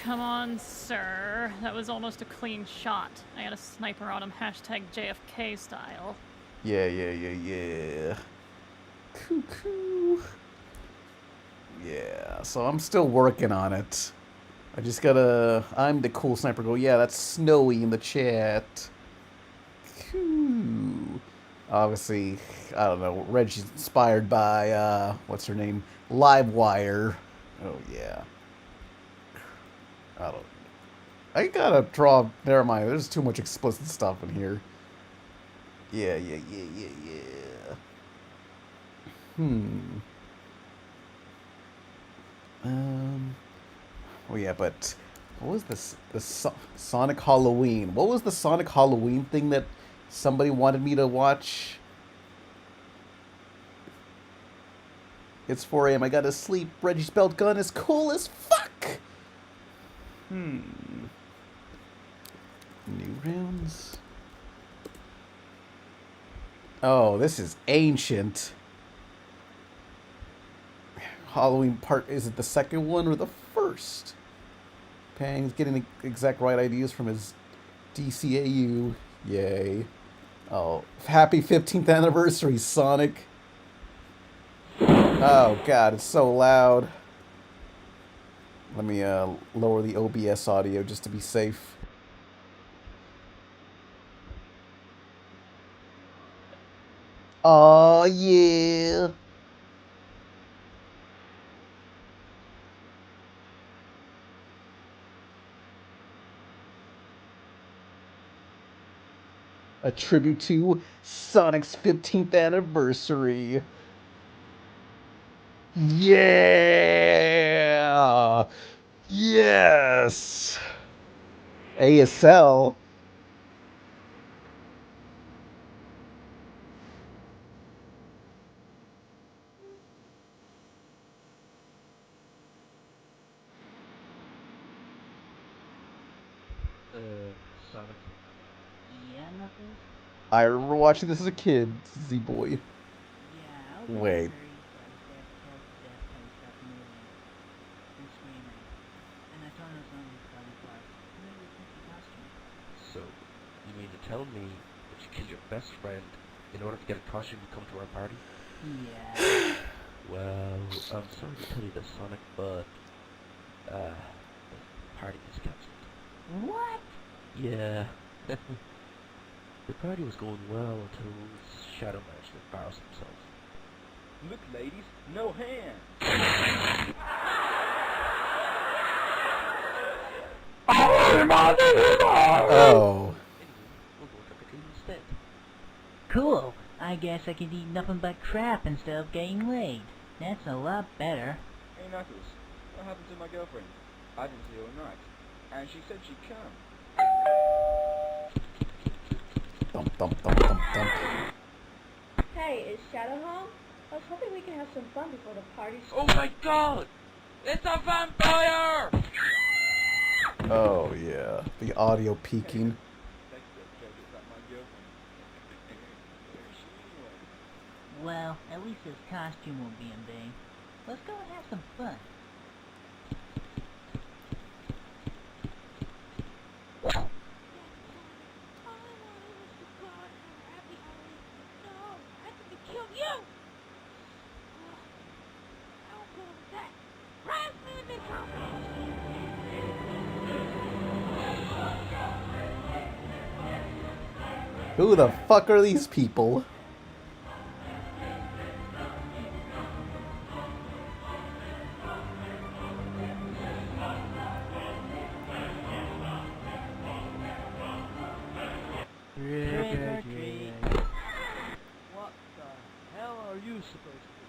Come on, sir. That was almost a clean shot. I had a sniper on him, #JFK style. Yeah. Cuckoo. Yeah, so I'm still working on it. I just gotta... I'm the cool sniper girl. Yeah, that's Snowy in the chat. Cool. Obviously, I don't know, Reggie's inspired by, what's her name? Livewire. Oh, yeah. I gotta draw... Never mind, there's too much explicit stuff in here. Yeah. Oh yeah, but what was this? The Sonic Halloween. What was the Sonic Halloween thing that somebody wanted me to watch? It's 4 a.m. I gotta sleep. Reggie's belt gun is cool as fuck. New rounds. Oh, this is ancient. Halloween part, is it the second one or the first? Pang's getting the exact right ideas from his DCAU. Yay. Oh, happy 15th anniversary, Sonic. Oh god, it's so loud. Let me lower the OBS audio just to be safe. Oh yeah. A tribute to Sonic's 15th anniversary. Yeah! Yes! ASL. Sonic. Yeah, Knuckles? I remember watching this as a kid, Z-Boy. Yeah, I was Wait. So, you mean to tell me that you killed your best friend in order to get a costume to come to our party? Yeah. Well, I'm sorry to tell you this, Sonic, but the party is cancelled. What? Yeah. The party was going well until Shadow managed to embarrass himself. Look, ladies, no hands. Oh. Cool. I guess I can eat nothing but crap instead of getting laid. That's a lot better. Hey, Knuckles, what happened to my girlfriend? I didn't see her all night, and she said she'd come. Thump, thump, thump, thump, thump. Hey, is Shadow home? I was hoping we could have some fun before the party Oh my god! It's a vampire! Oh, yeah. The audio peaking. Well, at least his costume won't be in vain. Let's go and have some fun. Who the fuck are these people? What the hell are you supposed to do?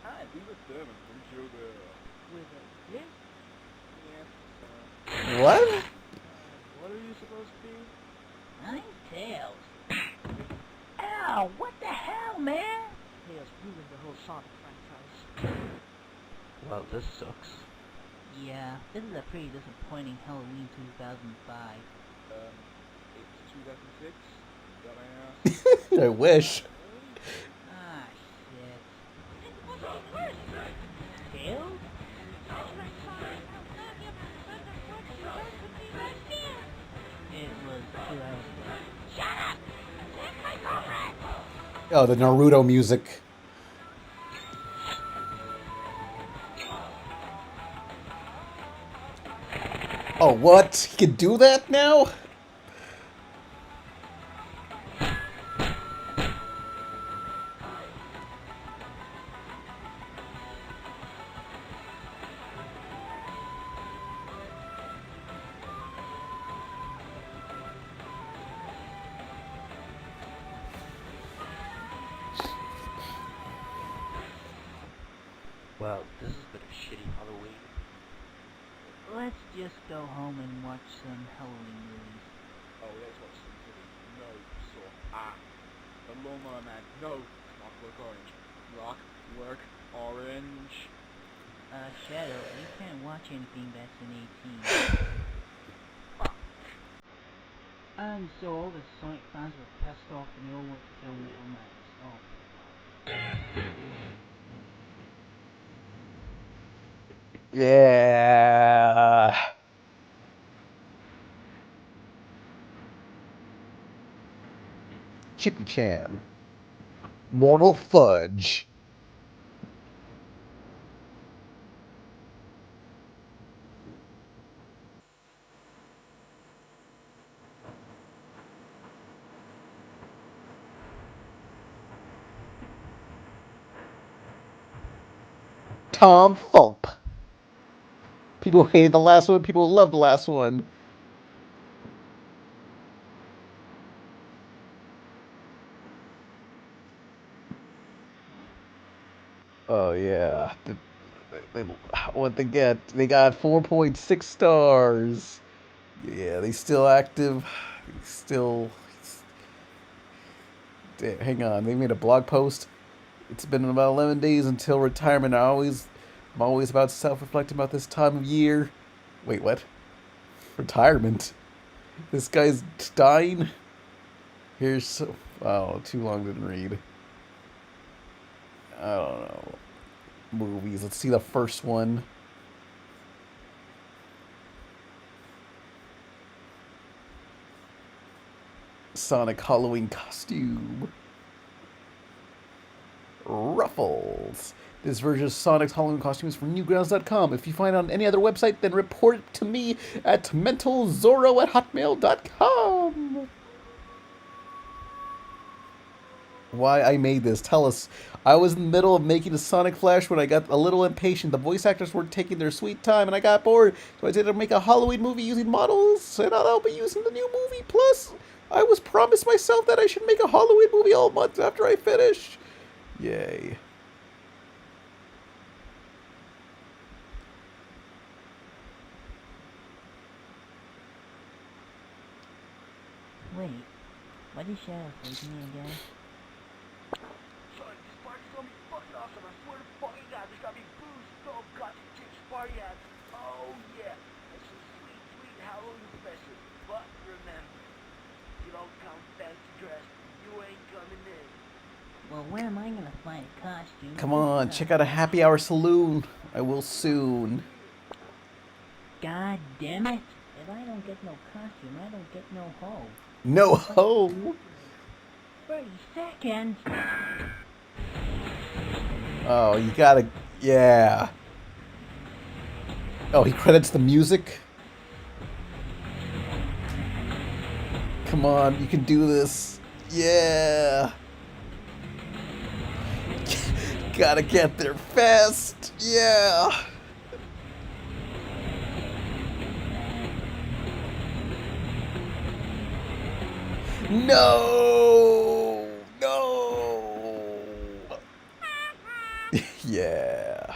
I'd be with them from sugar. With a dick? Yeah, What? What are you supposed to be? I'm Tails. Ow, what the hell, man? He has ruined the whole Sonic franchise. Well, this sucks. Yeah, this is a pretty disappointing Halloween 2005. It's 2006. I wish. Ah, shit. Tails? It was 2 hours ago. Shut up! Oh, the Naruto music. Oh, what? He can do that now? Well, this has been a shitty Halloween. Let's just go home and watch some Halloween movies. Oh, let's watch some pretty. No, so The Lawnmower Man. No, Clockwork Orange. Clockwork Orange. Shadow, you can't watch anything that's in 18. And so all the Sonic fans were pissed off and they all went to kill Little Max. Oh. Yeah. Chippy Chan. Mortal Fudge. Tom Fulp. People hated the last one, people loved the last one. Oh yeah. What they get? They got 4.6 stars. Yeah, they still active. Still. Hang on, they made a blog post. It's been about 11 days until retirement. I'm always about self-reflecting about this time of year. Wait, what? Retirement? This guy's dying? Here's... Oh, too long, didn't read. I don't know. Movies. Let's see the first one. Sonic Halloween costume. Ruffles. This version of Sonic's Halloween costume is from Newgrounds.com. If you find it on any other website, then report it to me at mentalzoro@hotmail.com. why I made this. Tell us. I was in the middle of making a Sonic Flash when I got a little impatient. The voice actors weren't taking their sweet time, and I got bored. So I decided to make a Halloween movie using models, and I'll be using the new movie. Plus, I was promised myself that I should make a Halloween movie all month after I finish. Yay. Wait, what did Sheriff say to me again? Son, this party's gonna be fucking awesome. I swear to fucking God, there's gonna be booze, dope, gotcha chicks, party hats. Oh yeah, it's a sweet, sweet Halloween special. But remember, if you don't come fancy dressed, you ain't coming in. Well, where am I gonna find a costume? Come on, check out a happy hour saloon. I will soon. God damn it! If I don't get no costume, I don't get no hoe. No ho! 30 seconds! Oh, you gotta... Yeah. Oh, he credits the music? Come on, you can do this. Yeah! Gotta get there fast! Yeah! No! No! Yeah.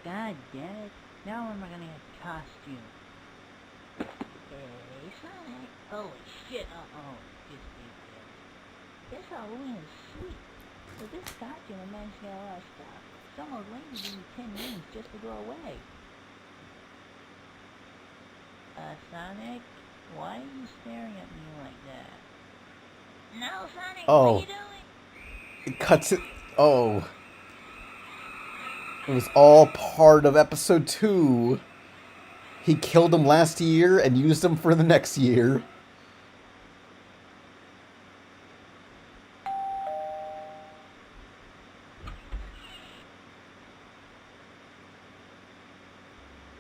God damn it. Now where am I gonna get a costume? Hey, Sonic. Holy shit. Uh-oh. Just be good. This Halloween is sweet. With this costume, I managed to get a lot of stuff. Some old lady gave me 10 rings just to go away. Sonic? Why are you staring at me like that? No, Sonic, what are you doing? It cuts it... Oh. It was all part of episode 2. He killed him last year and used him for the next year.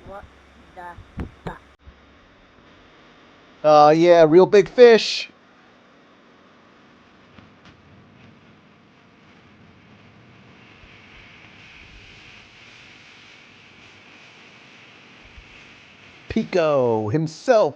What the fuck? Yeah, real big fish. Pico himself.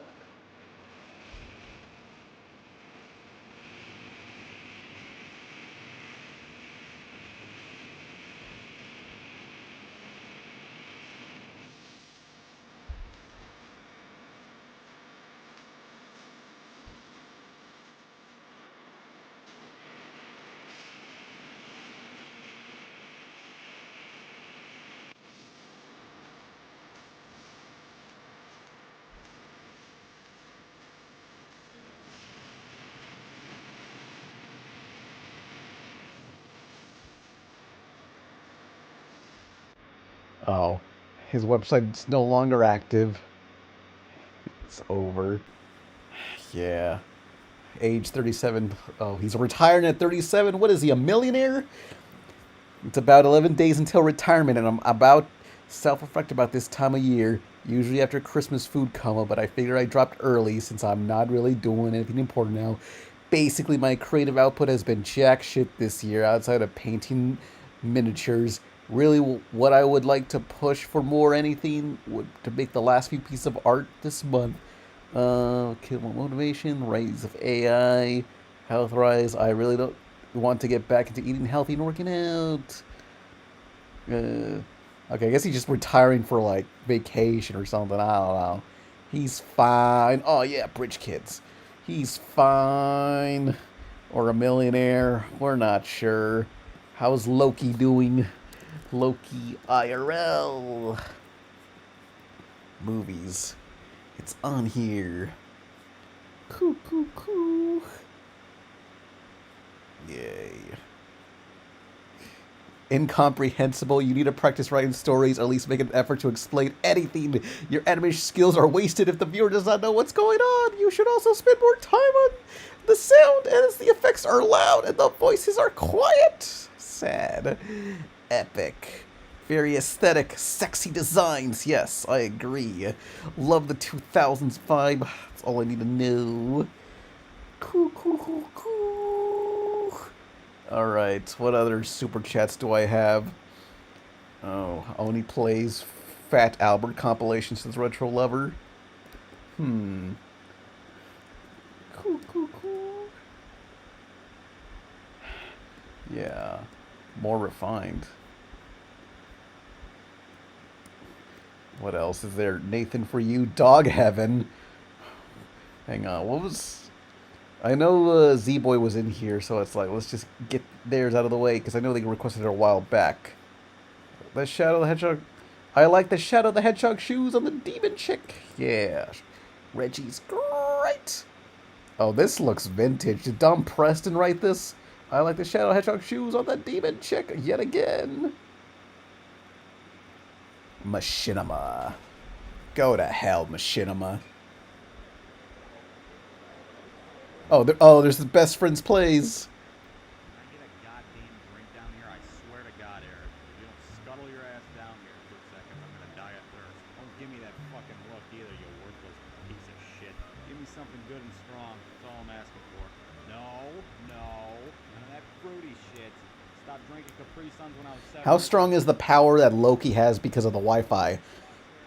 Oh, his website's no longer active. It's over. Yeah. Age 37. Oh, he's retiring at 37. What is he, a millionaire? It's about 11 days until retirement, and I'm about self-reflect about this time of year. Usually after Christmas food coma, but I figure I dropped early since I'm not really doing anything important now. Basically, my creative output has been jack shit this year outside of painting miniatures. Really, what I would like to push for more anything would to make the last few pieces of art this month. Kill my motivation, rise of AI, health rise. I really don't want to get back into eating healthy and working out. Okay, I guess he's just retiring for like vacation or something. I don't know. He's fine. Oh yeah, Bridge Kids. He's fine. Or a millionaire. We're not sure. How's Loki doing? Loki IRL. Movies. It's on here. Coo, coo, coo. Yay. Incomprehensible. You need to practice writing stories, or at least make an effort to explain anything. Your animation skills are wasted if the viewer does not know what's going on. You should also spend more time on the sound, as the effects are loud and the voices are quiet. Sad. Epic. Very aesthetic, sexy designs. Yes, I agree. Love the 2000s vibe. That's all I need to know. Cool, cool, cool, cool. Alright, what other super chats do I have? Oh, Oni plays Fat Albert compilation, says Retro Lover. Cool, cool, cool. Yeah, more refined. What else is there? Nathan, for you, Dog Heaven. Hang on, what was... I know Z-Boy was in here, so it's like, let's just get theirs out of the way, because I know they requested it a while back. The Shadow the Hedgehog... I like the Shadow the Hedgehog shoes on the demon chick. Yeah. Reggie's great. Oh, this looks vintage. Did Dom Preston write this? I like the Shadow Hedgehog shoes on the demon chick yet again. Machinima. Go to hell, Machinima. Oh, there's the best friends plays. I get a goddamn drink down here, I swear to God, Eric. If you don't scuttle your ass down here for a second, I'm gonna die of thirst. Don't give me that fucking look either, you worthless piece of shit. Give me something good and strong. That's all I'm asking for. No, none of that fruity shit. Stop drinking Capri Suns when I was 7. How strong is the power that Loki has because of the Wi-Fi?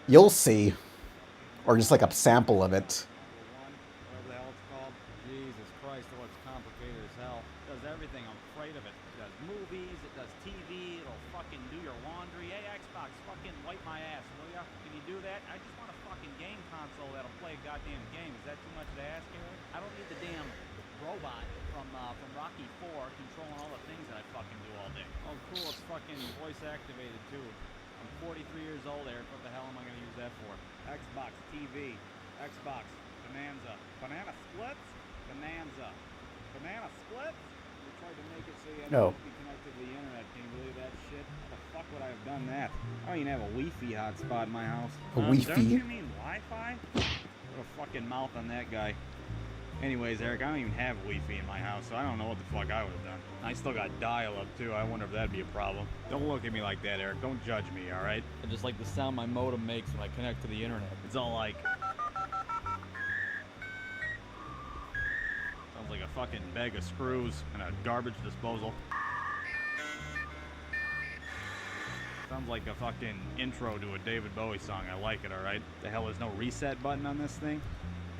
You'll see. Or just like a sample of it. Whatever the hell it's called. Jesus Christ, oh, it's complicated as hell. It does everything, I'm afraid of it. It does movies, it does TV, it'll fucking do your laundry. Hey, Xbox, fucking wipe my ass, will ya? Can you do that? I just want a fucking game console that'll play a goddamn game. Is that too much to ask, Eric? I don't need the damn robot from Rocky 4 controlling all the things that I fucking do all day. Oh, cool, it's fucking voice activated too. I'm 43 years old, Eric. What the hell am I going to use that for? Xbox, TV, Xbox, Bonanza. Banana splits? Bonanza. Banana splits? We tried to make it so you had to be connected to the internet. Can you believe that shit? How the fuck would I have done that? I don't even have a Wi-Fi hotspot in my house. Wi-Fi? Don't you mean Wi-Fi? Put a fucking mouth on that guy. Anyways, Eric, I don't even have Wi-Fi in my house, so I don't know what the fuck I would have done. I still got dial-up, too. I wonder if that'd be a problem. Don't look at me like that, Eric. Don't judge me, alright? I just like the sound my modem makes when I connect to the internet. It's all like... sounds like a fucking bag of screws and a garbage disposal. Sounds like a fucking intro to a David Bowie song. I like it, alright? The hell, there's no reset button on this thing?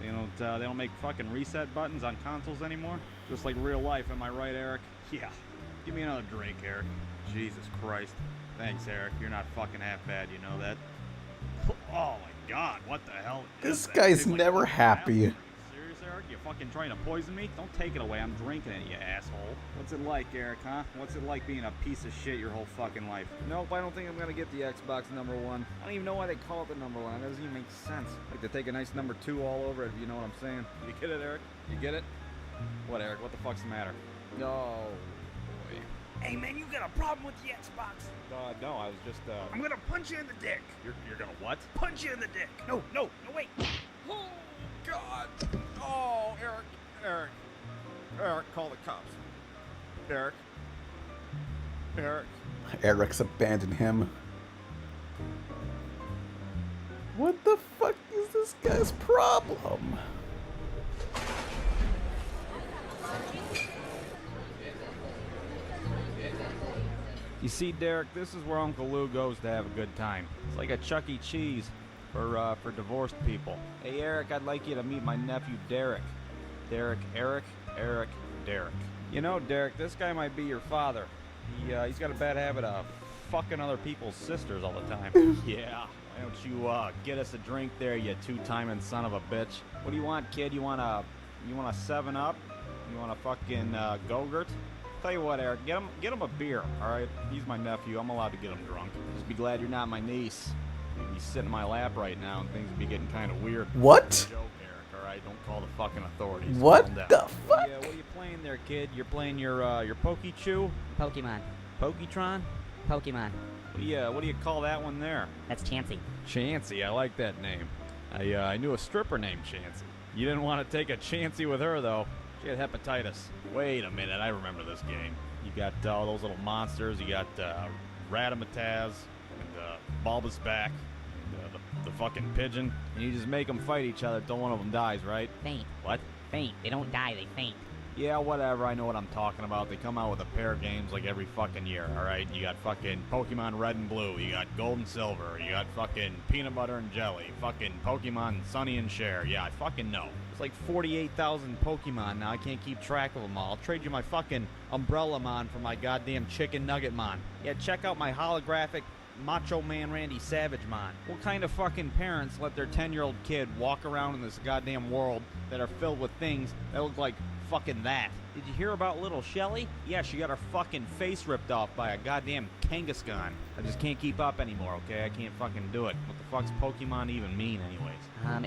They don't make fucking reset buttons on consoles anymore? Just like real life, am I right, Eric? Yeah. Give me another drink, Eric. Jesus Christ. Thanks, Eric. You're not fucking half bad, you know that? Oh my God, what the hell is that? This guy's never happy. Serious, Eric? You fucking trying to poison me? Don't take it away. I'm drinking it, you asshole. What's it like, Eric, huh? What's it like being a piece of shit your whole fucking life? Nope, I don't think I'm gonna get the Xbox #1. I don't even know why they call it the #1. It doesn't even make sense. Like to take a nice #2 all over it, if you know what I'm saying. You get it, Eric? You get it? What, Eric? What the fuck's the matter? No. Boy. Hey man, you got a problem with the Xbox? No, I was just, I'm gonna punch you in the dick. You're gonna what? Punch you in the dick. No, wait. Oh, God. Oh, Eric, call the cops. Eric. Eric's abandoned him. What the fuck is this guy's problem? You see, Derek, this is where Uncle Lou goes to have a good time. It's like a Chuck E. Cheese for divorced people. Hey, Eric, I'd like you to meet my nephew, Derek. Derek. You know, Derek, this guy might be your father. He's got a bad habit of fucking other people's sisters all the time. Yeah. Why don't you get us a drink there, you two-timing son of a bitch? What do you want, kid? You want a 7-Up? You want a fucking Go-Gurt? Tell you what, Eric, get him a beer, all right? He's my nephew. I'm allowed to get him drunk. Just be glad you're not my niece. You'd be sitting in my lap right now, and things would be getting kind of weird. What? Joke, Eric. All right, don't call the fucking authorities. What the fuck? Yeah, what are you playing there, kid? You're playing your Pokechew? Pokemon. Poketron? Pokemon. What do you call that one there? That's Chansey. Chansey, I like that name. I knew a stripper named Chansey. You didn't want to take a Chansey with her, though. She had hepatitis. Wait a minute, I remember this game. You got all those little monsters. You got Ratamataz and Bulbous Back, and, the fucking pigeon. And you just make them fight each other till one of them dies, right? Faint. What? Faint. They don't die, they faint. Yeah, whatever. I know what I'm talking about. They come out with a pair of games like every fucking year, alright? You got fucking Pokemon Red and Blue. You got Gold and Silver. You got fucking Peanut Butter and Jelly. Fucking Pokemon Sunny and Cher. Yeah, I fucking know. It's like 48,000 Pokemon now. I can't keep track of them all. I'll trade you my fucking Umbrella Mon for my goddamn Chicken Nugget Mon. Yeah, check out my holographic Macho Man Randy Savage Mon. What kind of fucking parents let their 10-year-old kid walk around in this goddamn world that are filled with things that look like fucking that? Did you hear about little Shelly? Yeah, she got her fucking face ripped off by a goddamn Kangaskhan. I just can't keep up anymore, okay? I can't fucking do it. What the fuck's Pokemon even mean anyways?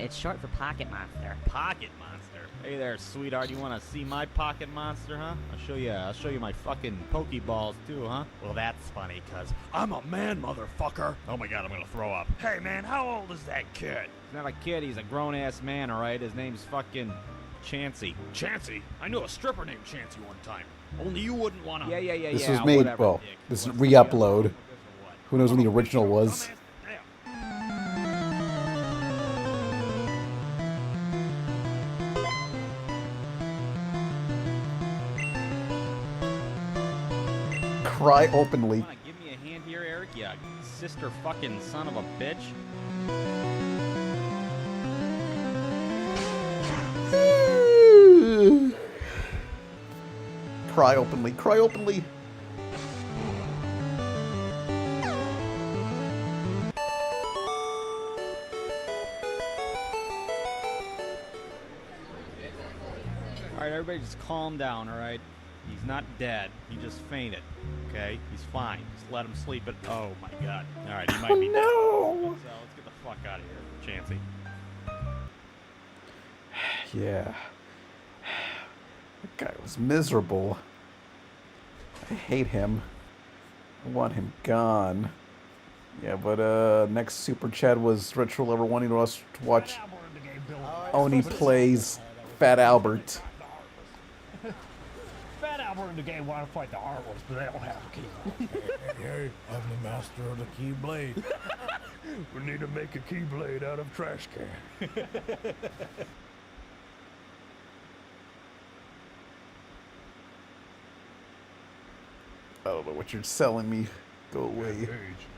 It's short for Pocket Monster. Pocket Monster? Hey there, sweetheart. You want to see my Pocket Monster, huh? I'll show you my fucking Pokeballs too, huh? Well, that's funny, cuz I'm a man, motherfucker. Oh my god, I'm gonna throw up. Hey man, how old is that kid? He's not a kid, he's a grown-ass man, alright? His name's fucking Chansey. Chansey? I knew a stripper named Chansey one time. Only you wouldn't wanna... Yeah. This was made, whatever, well, Dick. this is re-upload. Who knows when the original was? Cry openly. Wanna give me a hand here, Eric? You sister fucking son of a bitch. Cry openly. Cry openly. Alright, everybody just calm down, alright? He's not dead. He just fainted. Okay? He's fine. Just let him sleep it. Oh my god. Alright, he might be dead. So let's get the fuck out of here, Chansey. Yeah. That guy was miserable. I hate him. I want him gone. Yeah, but next super chat was Retro Lover wanting us to watch Oni Plays Fat Albert. Fat Albert in the game want to fight the Arwars, but they don't have a key. Hey, I'm the master of the Keyblade. We need to make a Keyblade out of trash can. I don't know what you're selling me. Go away.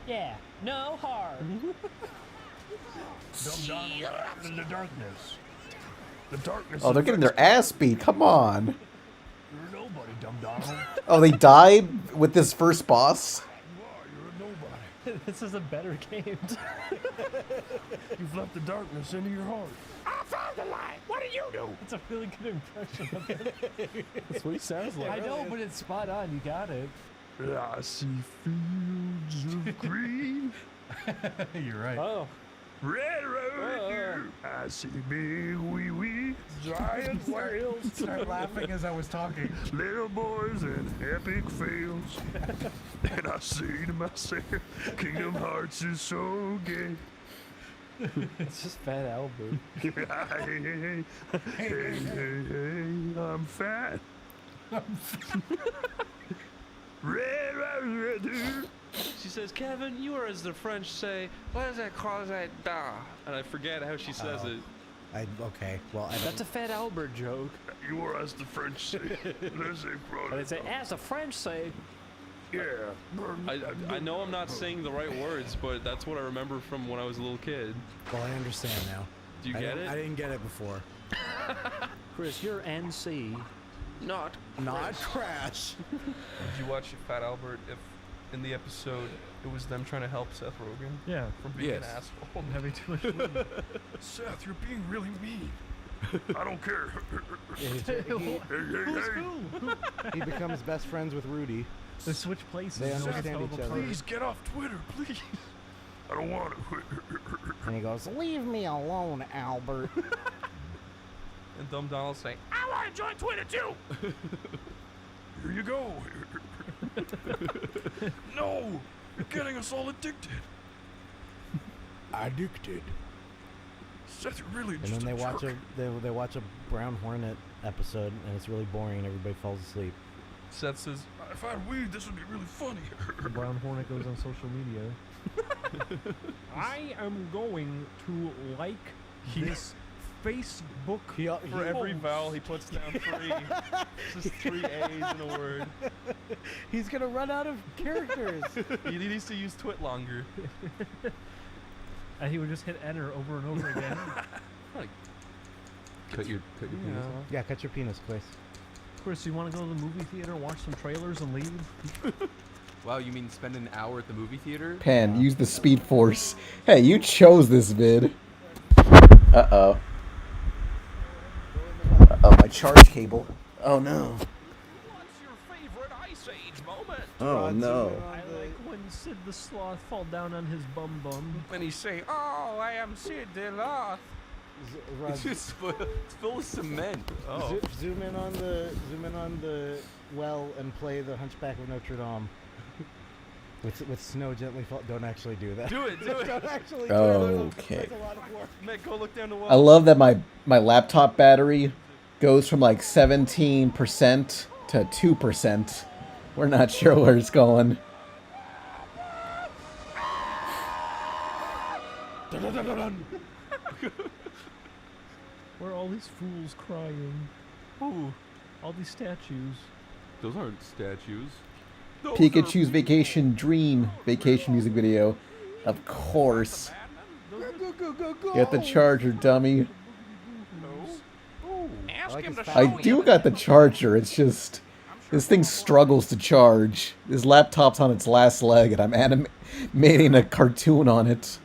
Yeah, no harm. In the darkness. The darkness. Oh, they're getting their ass beat. Come on. You're nobody, Dumb Donald. Oh, they died with this first boss? You're a nobody. This is a better game. You've left the darkness into your heart. I found the light. What do you do? It's a really good impression of it. That's what he sounds like. I know, but it's spot on. You got it. I see fields of green. You're right. Oh. Red road. I see big wee giant whales. Start laughing as I was talking. Little boys and epic fails. And I say to myself, Kingdom Hearts is so gay. It's just Fat Albert. hey, I'm fat. Red, dude. She says, Kevin, you are as the French say, what is that cross-eyed da? And I forget how she says it. Okay, well, that's a Fat Albert joke. You are as the French say. But it's as the French say. Yeah. I know I'm not saying the right words, but that's what I remember from when I was a little kid. Well, I understand now. Do you get it? I didn't get it before. Chris, you're NC. Not Crash. Did you watch Fat Albert if in the episode it was them trying to help Seth Rogen? Yeah. From being an asshole and having too much money. Seth, you're being really mean. I don't care. He becomes best friends with Rudy. They switch places. They understand each other. Please get off Twitter, please. I don't want to. And he goes, leave me alone, Albert. And Dumb Donald's saying, I want to join Twitter too. Here you go. No, you're getting us all addicted. Addicted. Seth, you're really And just then a they watch jerk. they watch a Brown Hornet episode, and it's really boring, and everybody falls asleep. Seth says, if I had weed, this would be really funny. The Brown Hornet goes on social media. I am going to like this Facebook For every vowel he puts down 3. It's just 3 A's in a word. He's gonna run out of characters. He needs to use twit longer. And he would just hit enter over and over again. Cut your penis off? Yeah, cut your penis, please. Chris, you want to go to the movie theater, watch some trailers, and leave? Wow, you mean spend an hour at the movie theater? Pan, use the Speed Force. Hey, you chose this vid. Uh-oh. Uh-oh, my charge cable. Oh, no. Oh, no. I like when Sid the Sloth fall down on his bum. When he say, "Oh, I am Sid the Sloth." It's just it's full of cement. Oh. Zoom in on the well and play the Hunchback of Notre Dame. With snow gently fall. Don't actually do that. Do it. Don't actually do Okay. it. That's a lot of work. Matt, go look down the well. I love that my laptop battery goes from like 17% to 2%. We're not sure where it's going. Where are all these fools crying? Ooh. All these statues. Those aren't statues. Pikachu's vacation music video. Of course. Get the charger, dummy. I do got the charger, it's just... This thing struggles to charge. This laptop's on its last leg, and I'm animating a cartoon on it.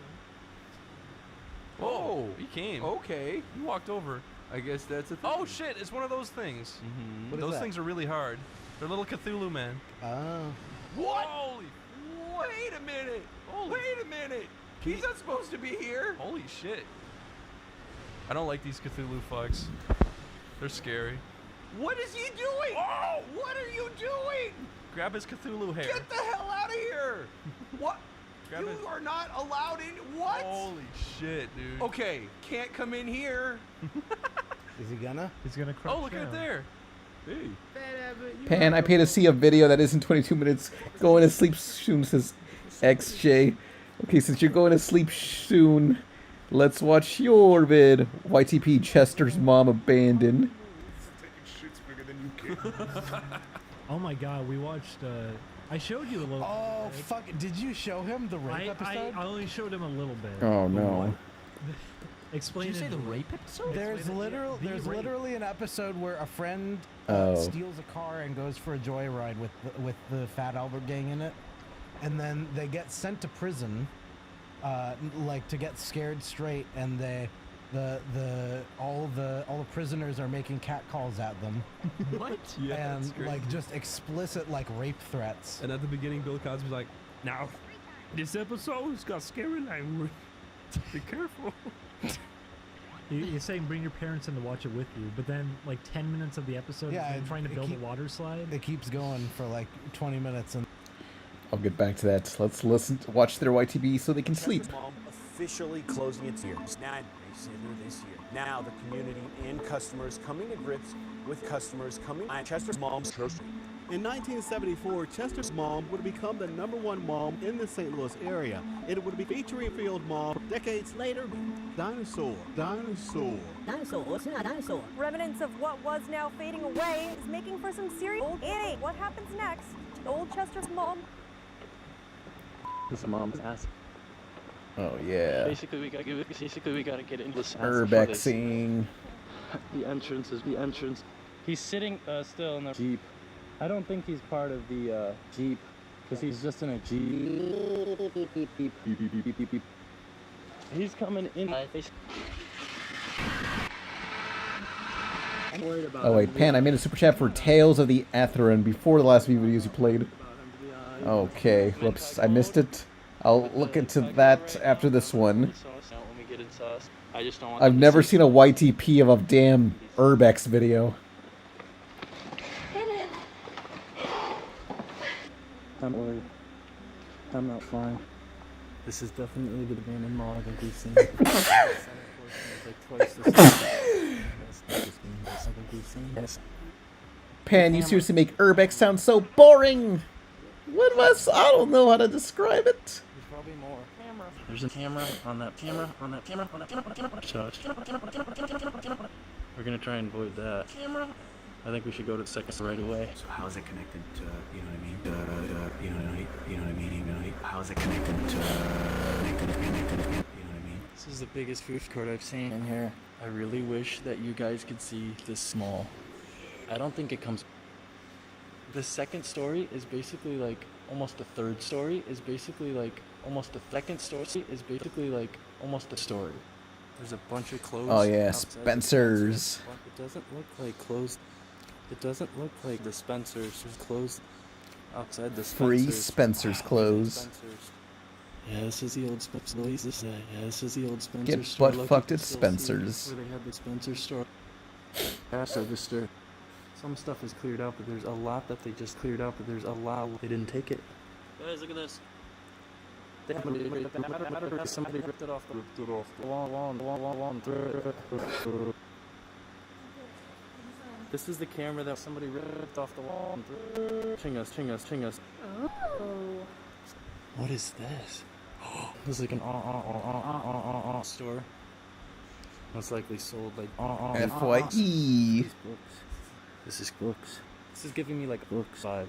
Oh, he came. Okay. He walked over. I guess that's a thing. Oh shit! It's one of those things. Mm-hmm. What is Those that? things are really hard. They're little Cthulhu man. Oh. What? Holy! Wait a minute! Holy. Wait a minute! He's not supposed to be here! Holy shit! I don't like these Cthulhu fucks. They're scary. What is he doing? Oh! What are you doing? Grab his Cthulhu hair. Get the hell out of here! What? Grab You it. are not allowed in. What? Holy shit, dude. Okay, can't come in here. Is he gonna? He's gonna crouch Oh, look down. at there. Hey. Pan, I pay to see a video that isn't 22 minutes. Going to sleep soon, says XJ. Okay, since you're going to sleep soon, let's watch your vid. YTP Chester's mom abandoned. Oh my god, we watched, I showed you a little. Oh, fuck. Did you show him the rape episode? I only showed him a little bit. Oh, no. Explain. Did you say the rape episode? There's literally an episode where a friend Oh. steals a car and goes for a joyride with the Fat Albert gang in it, and then they get sent to prison, like to get scared straight, and all the prisoners are making cat calls at them. What? Yeah, And that's crazy. like just explicit like rape threats. And at the beginning, Bill Cosby's like, "Now, this episode's got scary language. Be careful." He's saying bring your parents in to watch it with you, but then like 10 minutes of the episode, Yeah, is trying to build a water slide. It keeps going for like 20 minutes, and I'll get back to that. Let's watch their YTB so they can sleep. Mom officially closing its ears. Now, this year. Now the community and customers coming to grips with customers coming at Chester's Mom's. In 1974, Chester's Mom would become the #1 mom in the St. Louis area. It would be featuring Field Mom. Decades later, dinosaur. Remnants of what was now fading away is making for some serious. Old Annie, what happens next? Old Chester's mom. His mom's ass. Oh, yeah. Basically, we gotta get into this. Urbexing. The entrance. He's sitting still in the Jeep. I don't think he's part of the Jeep, because he's just in a Jeep. He's coming in. Oh, wait, Pan, I made a super chat for Tales of the Atherin before the last few videos you played. Okay, whoops, I missed it. I'll look into that after this one. I've never seen a YTP of a damn Urbex video. I'm worried. I'm not fine. This is definitely the abandoned mall I think we've seen. Pan, you seriously make Urbex sound so boring! What was? I don't know how to describe it. there's probably more. There's a camera on that camera. We're gonna try and avoid that. I think we should go to the second right away. So how is it connected to, you know what I mean? You know what I mean? How is it connected to, you know what I mean? This is the biggest food court I've seen in here. I really wish that you guys could see this small. I don't think it comes. The second story is basically like almost the third story is basically like almost the second story is basically like almost the story. There's a bunch of clothes. Oh yeah, outside Spencer's. It doesn't look like clothes. It doesn't look like the Spencer's. There's clothes outside the Spencer's. Free Spencer's clothes. Yeah, this is the old Spencer's. Yeah, this is the old Spencer's Get store. butt Look, fucked you at can still see Spencer's. where they had the Spencer's store. Cash register. Some stuff is cleared out, but there's a lot that they just cleared out, but there's a lot they didn't take it. Guys, look at this. Somebody ripped it off the wall. This is the camera that somebody ripped off the wall. Ching us. Oh. What is this? This is like an store. Most likely sold like FYE. These books. This is books. This is giving me like books vibes.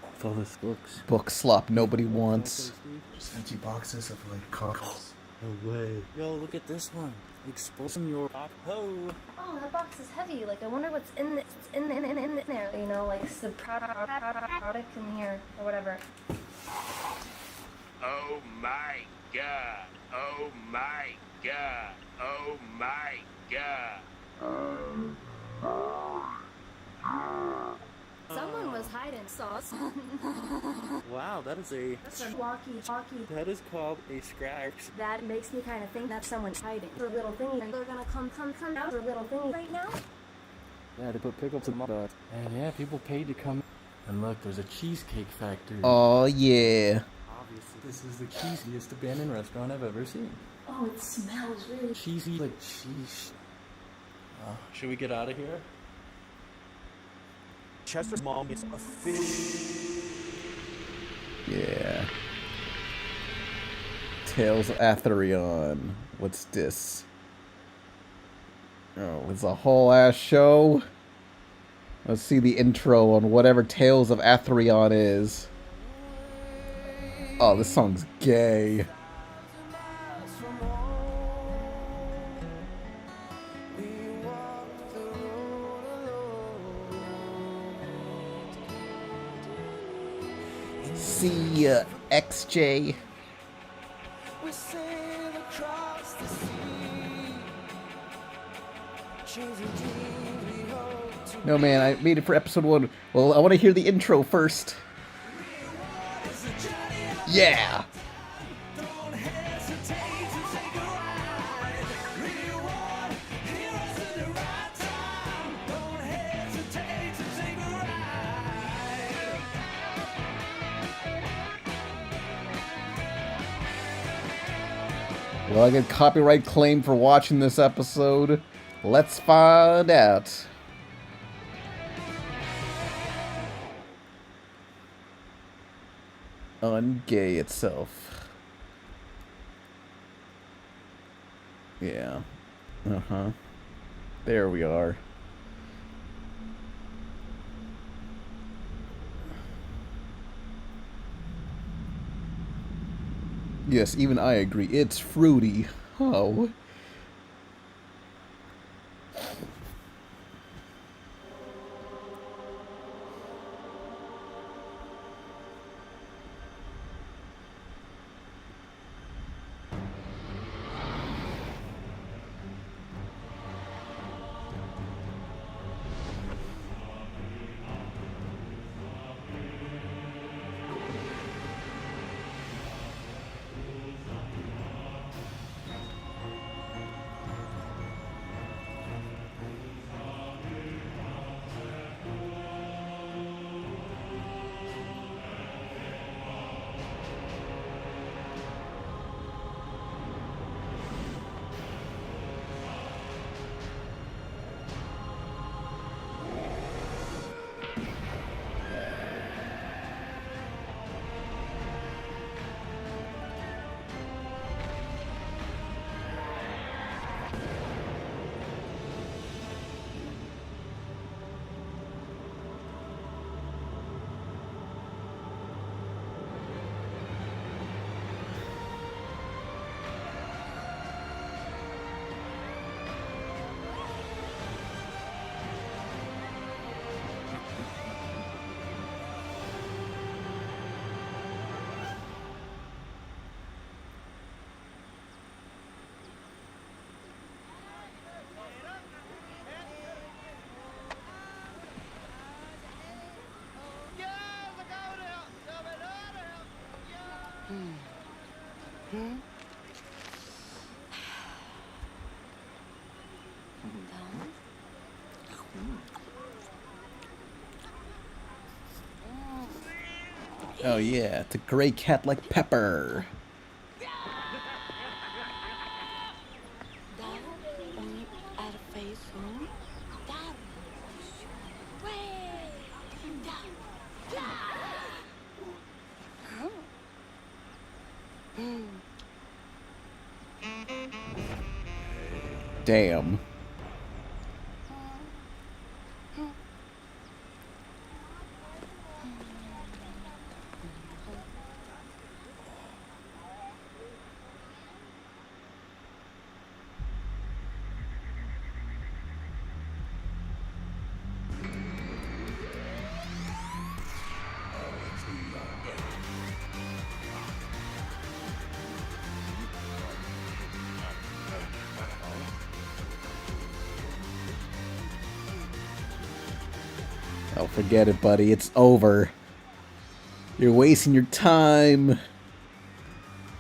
With all this books. Book slop nobody wants. Just empty boxes of like cockles. No way. Yo, look at this one. Exposing your oh. Oh, that box is heavy. Like, I wonder what's in there. You know, like the product in here or whatever. Oh my god. Oh my god. Oh my god. Someone was hiding sauce. Wow, that is That's a walkie. that is called a scratch. That makes me kind of think that someone's hiding. For a little thingy. They're gonna come out for a little thingy right now. Yeah, they put pickles in my dog. And yeah, people paid to come. And look, there's a cheesecake factory. Oh yeah. Obviously, this is the cheesiest abandoned restaurant I've ever seen. Oh, it smells really Cheesy, like cheese. Should we get out of here? Chester's mom is a fish. Yeah. Tales of Atherion. What's this? Oh, it's a whole ass show. Let's see the intro on whatever Tales of Atherion is. Oh, this song's gay. See ya, XJ. No man, I made it for episode 1. Well, I want to hear the intro first. Yeah. Will I get copyright claim for watching this episode? Let's find out. Ungay itself. Yeah. Uh-huh. There we are. Yes, even I agree. It's fruity. Oh. Oh yeah, it's a gray cat like Pepper. Damn. Oh, forget it, buddy. It's over. You're wasting your time.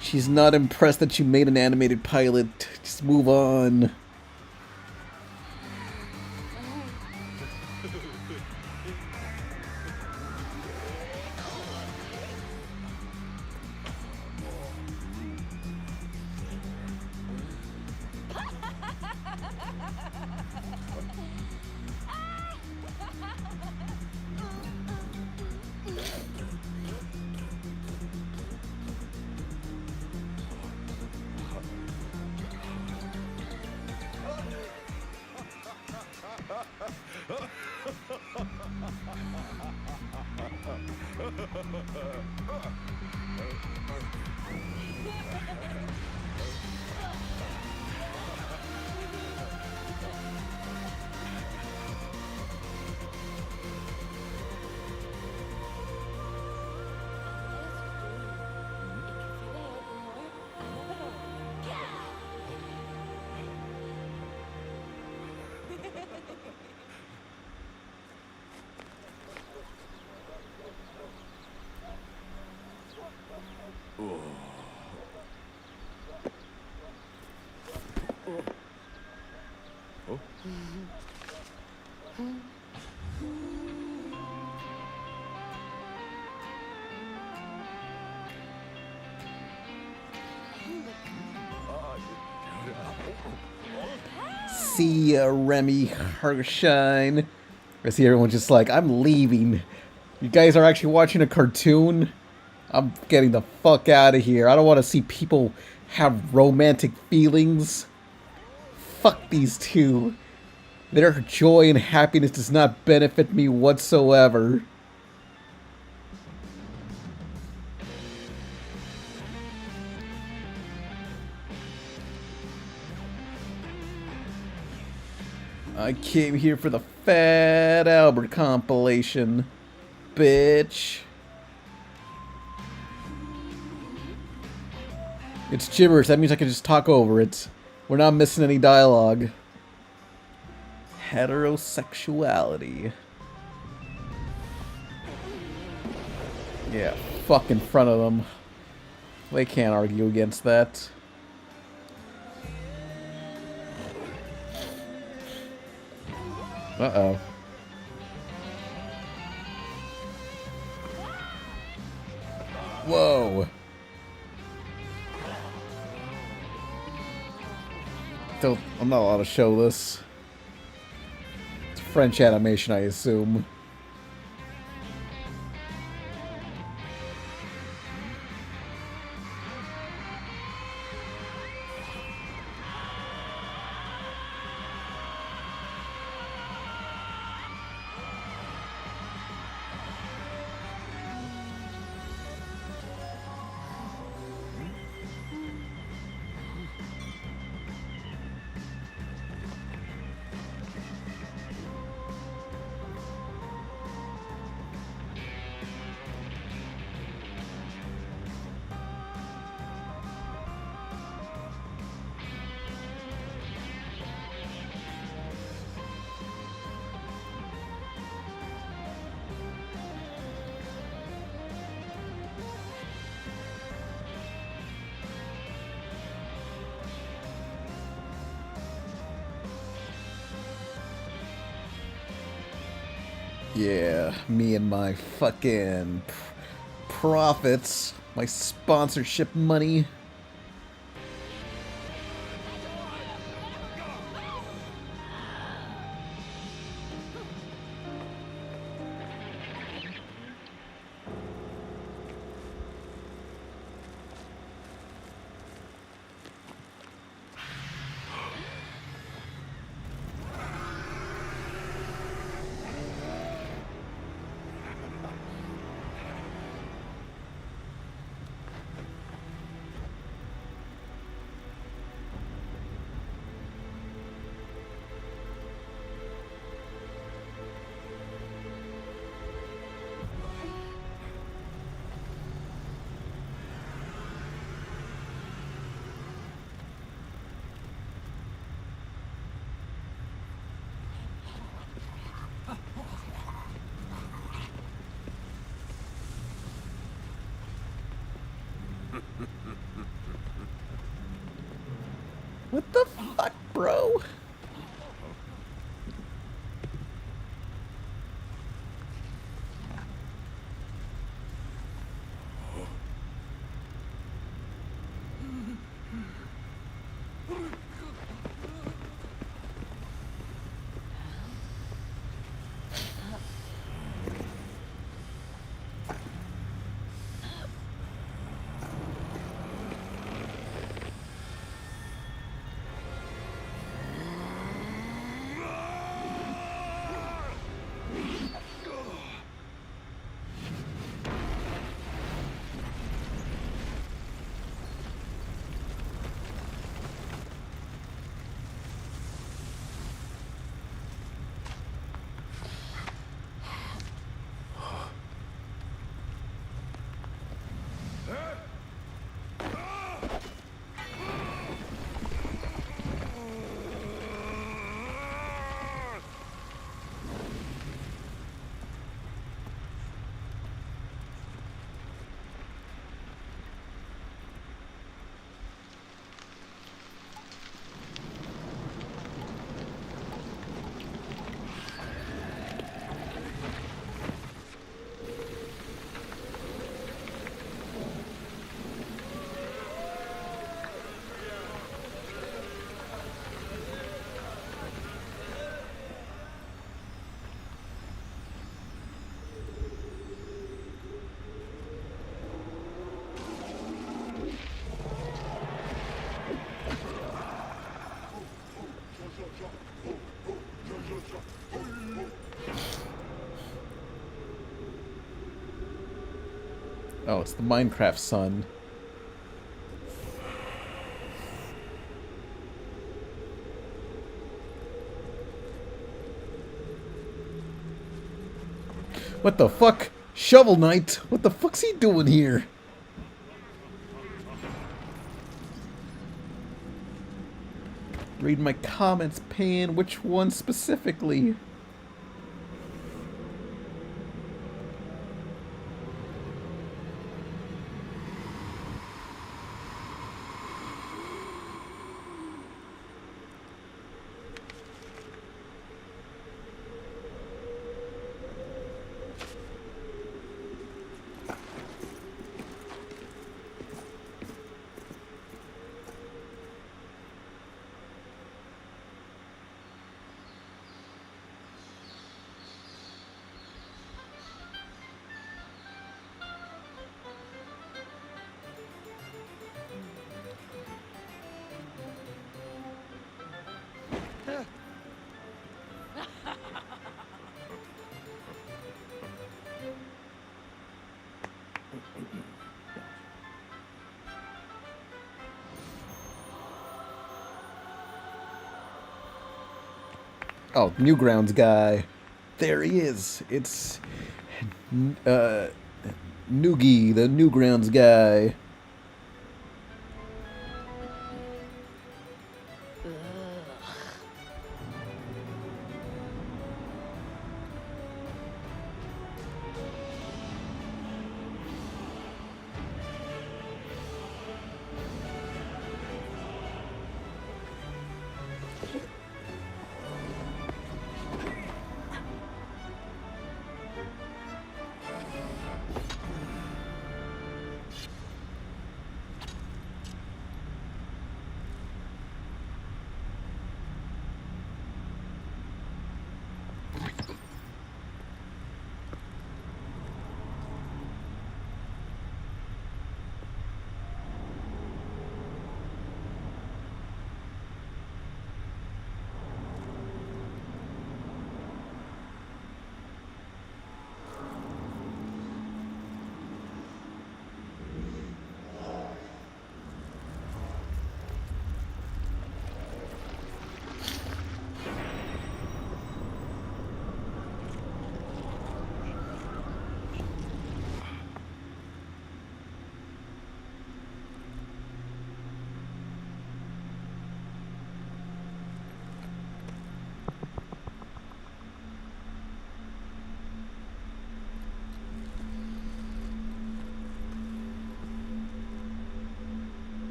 She's not impressed that you made an animated pilot. Just move on. See ya, Remy Harshine. I see everyone just like, I'm leaving. You guys are actually watching a cartoon? I'm getting the fuck out of here. I don't want to see people have romantic feelings. Fuck these two. Their joy and happiness does not benefit me whatsoever. I came here for the Fat Albert compilation, bitch. It's gibberish, that means I can just talk over it. We're not missing any dialogue. Heterosexuality. Yeah, fuck in front of them. They can't argue against that. Uh-oh. Whoa. I'm not allowed to show this. It's French animation, I assume. Yeah, me and my fucking profits, my sponsorship money. What the fuck, bro? Oh, it's the Minecraft sun. What the fuck? Shovel Knight? What the fuck's he doing here? Read my comments, Pan. Which one specifically? Oh, Newgrounds guy. There he is. It's Noogie, the Newgrounds guy.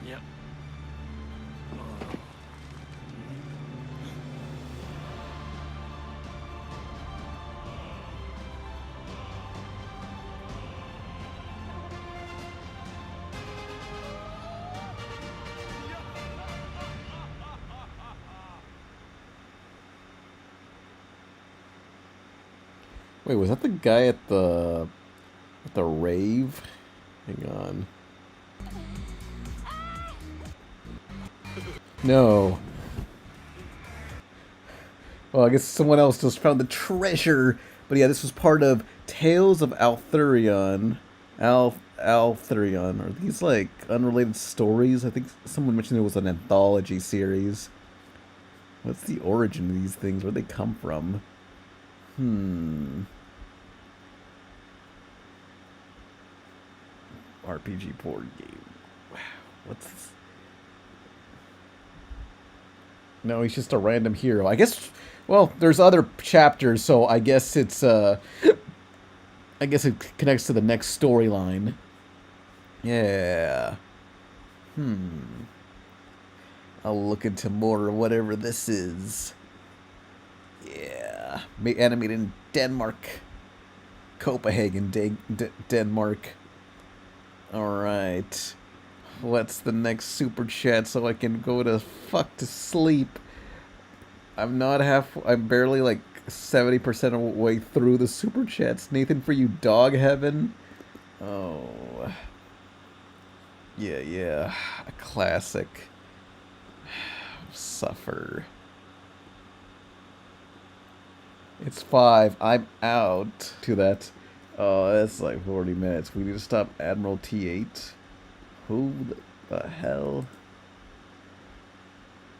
Yep. Wait, was that the guy at the rave? Hang on. No. Well, I guess someone else just found the treasure. But yeah, this was part of Tales of Althurion. Althurion. Are these like unrelated stories? I think someone mentioned it was an anthology series. What's the origin of these things? Where'd they come from? RPG board game. Wow. What's this? No, he's just a random hero. I guess, well, there's other chapters, so I guess it's, I guess it connects to the next storyline. Yeah. I'll look into more of whatever this is. Yeah. Animated in Denmark. Copenhagen, Denmark. Alright. What's the next super chat so I can go to sleep? I'm barely like 70% of the way through the super chats. Nathan, for you, dog heaven. Oh. Yeah. A classic. Suffer. It's 5. I'm out to that. Oh, that's like 40 minutes. We need to stop Admiral T8. Who the hell?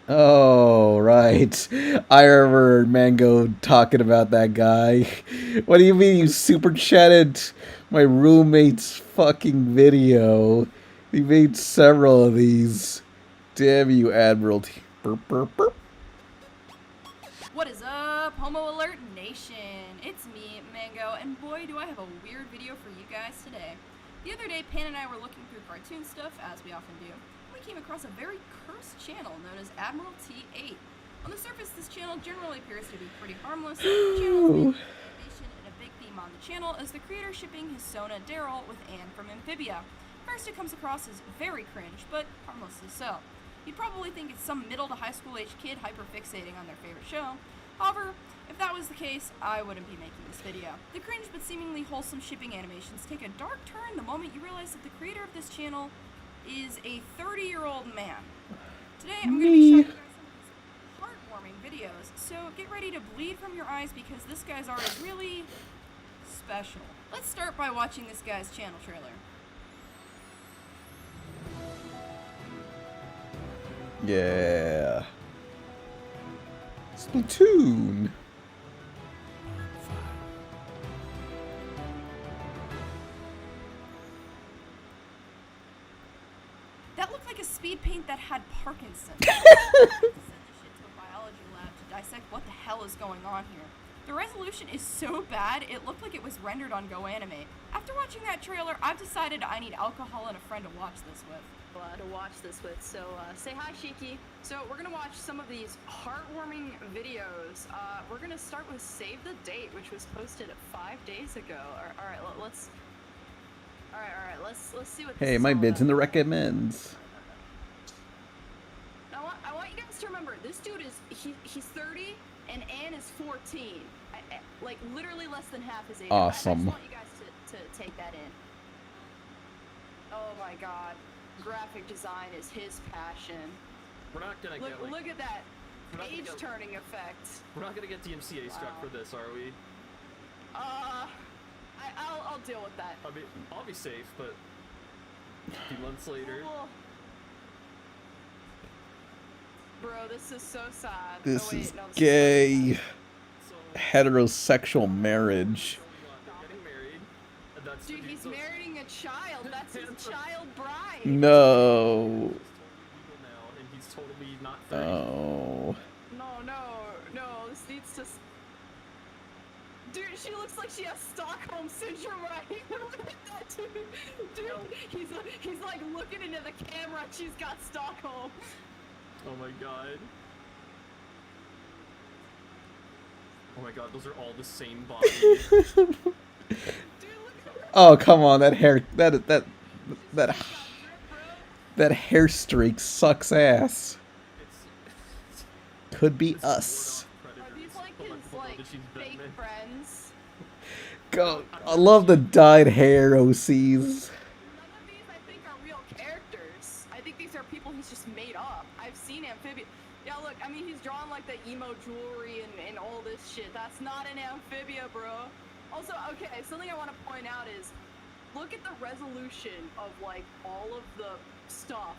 Oh, right. I remember Mango talking about that guy. What do you mean you super chatted my roommate's fucking video? He made several of these. Damn you, Admiral T. Burp, burp, burp. What is up, Homo Alert Nation? It's me, Mango, and boy do I have a weird video for you guys today. The other day, Pan and I were looking through cartoon stuff, as we often do, and we came across a very cursed channel known as Admiral T8. On the surface, this channel generally appears to be pretty harmless. The channel's main motivation and a big theme on the channel is the creator shipping his Sona Daryl with Anne from Amphibia. First, it comes across as very cringe, but harmlessly so. You'd probably think it's some middle to high school-aged kid hyper-fixating on their favorite show. However, if that was the case, I wouldn't be making this video. The cringe but seemingly wholesome shipping animations take a dark turn the moment you realize that the creator of this channel is a 30-year-old man. Today, I'm going to be showing you guys some of these heartwarming videos, so get ready to bleed from your eyes because this guy's art is really special. Let's start by watching this guy's channel trailer. Yeah. Splatoon. That looked like a speed paint that had Parkinson's. Send this shit to a biology lab to dissect what the hell is going on here. The resolution is so bad, it looked like it was rendered on GoAnimate. After watching that trailer, I've decided I need alcohol and a friend to watch this with. So say hi, Shiki. So we're gonna watch some of these heartwarming videos. We're gonna start with Save the Date, which was posted 5 days ago. All right, let's see what. Hey, my bid's in the recommends. I want you guys to remember, this dude is he's 30 and Anne is 14. Like literally less than half his age. Awesome. I just want you guys to take that in. Oh my God. Graphic design is his passion. We're not gonna get like... Look at that age-turning effect. We're not gonna get DMCA struck for this, are we? I'll deal with that. I mean, I'll be safe, but a few months later... Bro, this is so sad. This is gay. Heterosexual marriage. Dude, he's marrying a child. That's his child bride. No. And he's totally she's not 30. Oh. No, this needs to... Dude, she looks like she has Stockholm Syndrome, right? Look at that, dude, he's like looking into the camera and she's got Stockholm. Oh my god. Oh my god, those are all the same body. Oh, come on, that hair, that hair streak sucks ass. Could be us. Are these like his like fake friends? Go. I love the dyed hair OCs. None of these I think are real characters. I think these are people he's just made up. I've seen Amphibia. Yeah, look, I mean he's drawn like the emo jewelry and all this shit. That's not an Amphibia, bro. Also, okay, something I want to point out is look at the resolution of like all of the stuff,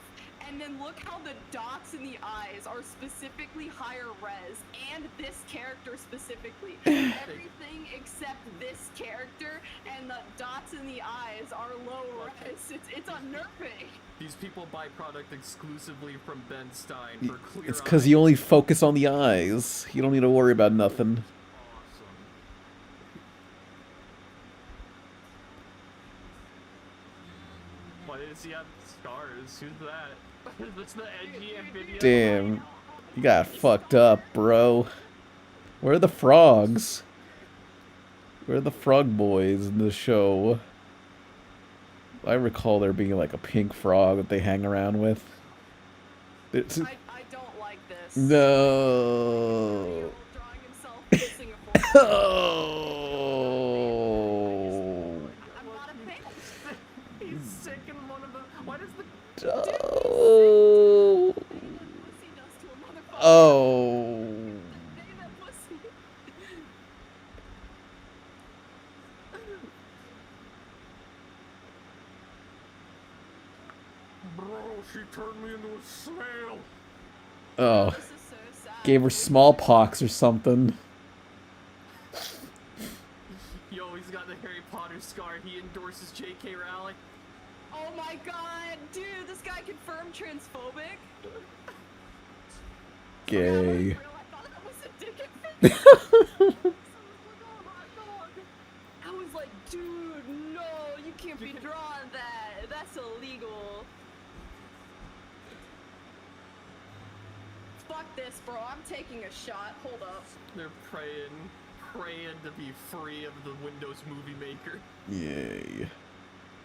and then look how the dots in the eyes are specifically higher res, and this character specifically. Everything except this character and the dots in the eyes are low res. It's unnerving. These people buy product exclusively from Ben Stein for clear It's because you only focus on the eyes. You don't need to worry about nothing. Why does he have scars? Who's that? That's the edgy Amphibia. Damn. You got fucked up, bro. Where are the frogs? Where are the frog boys in the show? I recall there being like a pink frog that they hang around with. I don't like this. No. Oh. He's sick in one of the... Why does the... Oh. Oh. Bro, she turned me into a snail. Oh. Gave her smallpox or something. Yo, he's got the Harry Potter scar. He endorses J.K. Rowling. Oh my god, dude, this guy confirmed transphobic. Gay. I was like, dude, no, you can't be drawing that. That's illegal. Fuck this, bro. I'm taking a shot. Hold up. They're praying to be free of the Windows Movie Maker. Yay.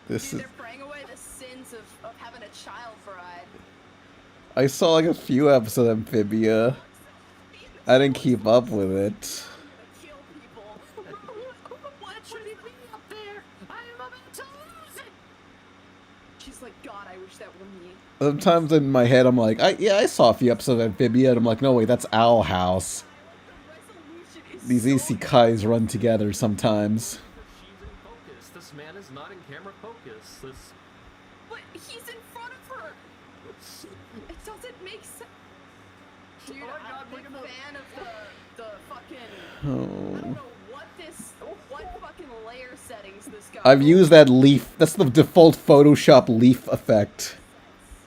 This Dude, is... they're praying away the sins of having a child bride. I saw like a few episodes of Amphibia. I didn't keep up with it. What should he be up there? I am about to lose it. She's like, God, I wish that were me. Sometimes in my head I'm like, I saw a few episodes of Amphibia, and I'm like, no wait, that's Owl House. These isekais run together sometimes. This man is not in camera focus. But he's in front of her. It doesn't make sense. Dude, I'm a big fan of the fucking... I don't know what fucking layer settings this guy... I've used that leaf. That's the default Photoshop leaf effect.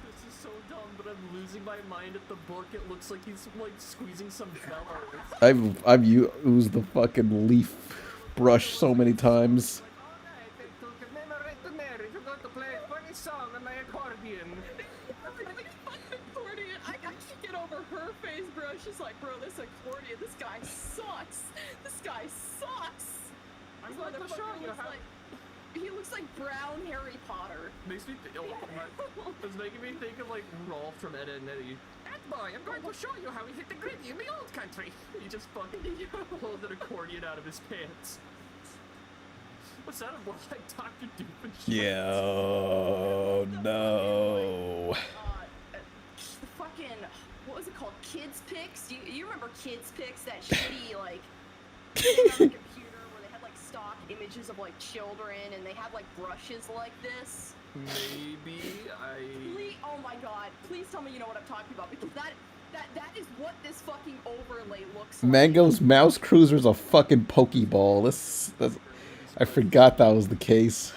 This is so dumb, but I'm losing my mind at the book. It looks like he's like squeezing some jello. I've used the fucking leaf brush so many times. I can't get over her face, bro. She's like, bro, this accordion, this guy sucks. This guy sucks. I'm going to show you how. He looks like brown Harry Potter. Makes me think. It's making me think of like Rolf from Ed, Edd n Eddy. That boy, I'm going to show you how he hit the gritty in the old country. He just fucking pulled an accordion out of his pants. What's that? More like Dr. Doofenshmirtz. Yeah. Oh, no. The fucking, what was it called? Kids Pics? You remember Kids Pics? That shitty, like, thing on the computer where they had, like, stock images of, like, children and they had, like, brushes like this? Maybe Please, oh my god, please tell me you know what I'm talking about, because that is what this fucking overlay looks like. Mango's mouse cruiser's a fucking Pokeball. That's, I forgot that was the case.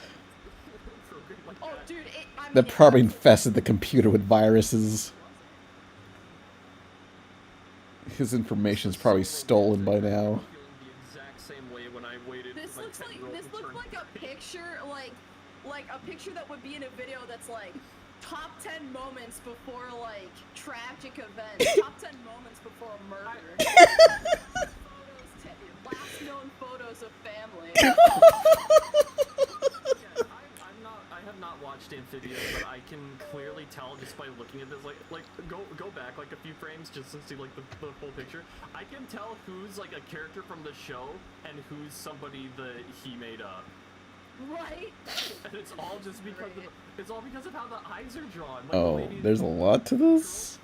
Oh, dude, That probably infested the computer with viruses. his information's probably stolen by now. This looks like a picture, like a picture that would be in a video that's like top 10 moments before like tragic events, top 10 moments before a murder. Last known photos of family. I have not watched Amphibia, but I can clearly tell just by looking at this. Like go back like a few frames just to see like the full picture. I can tell who's like a character from the show and who's somebody that he made up. Right. And it's all just because of how the eyes are drawn. Like, Oh, there's a lot to this.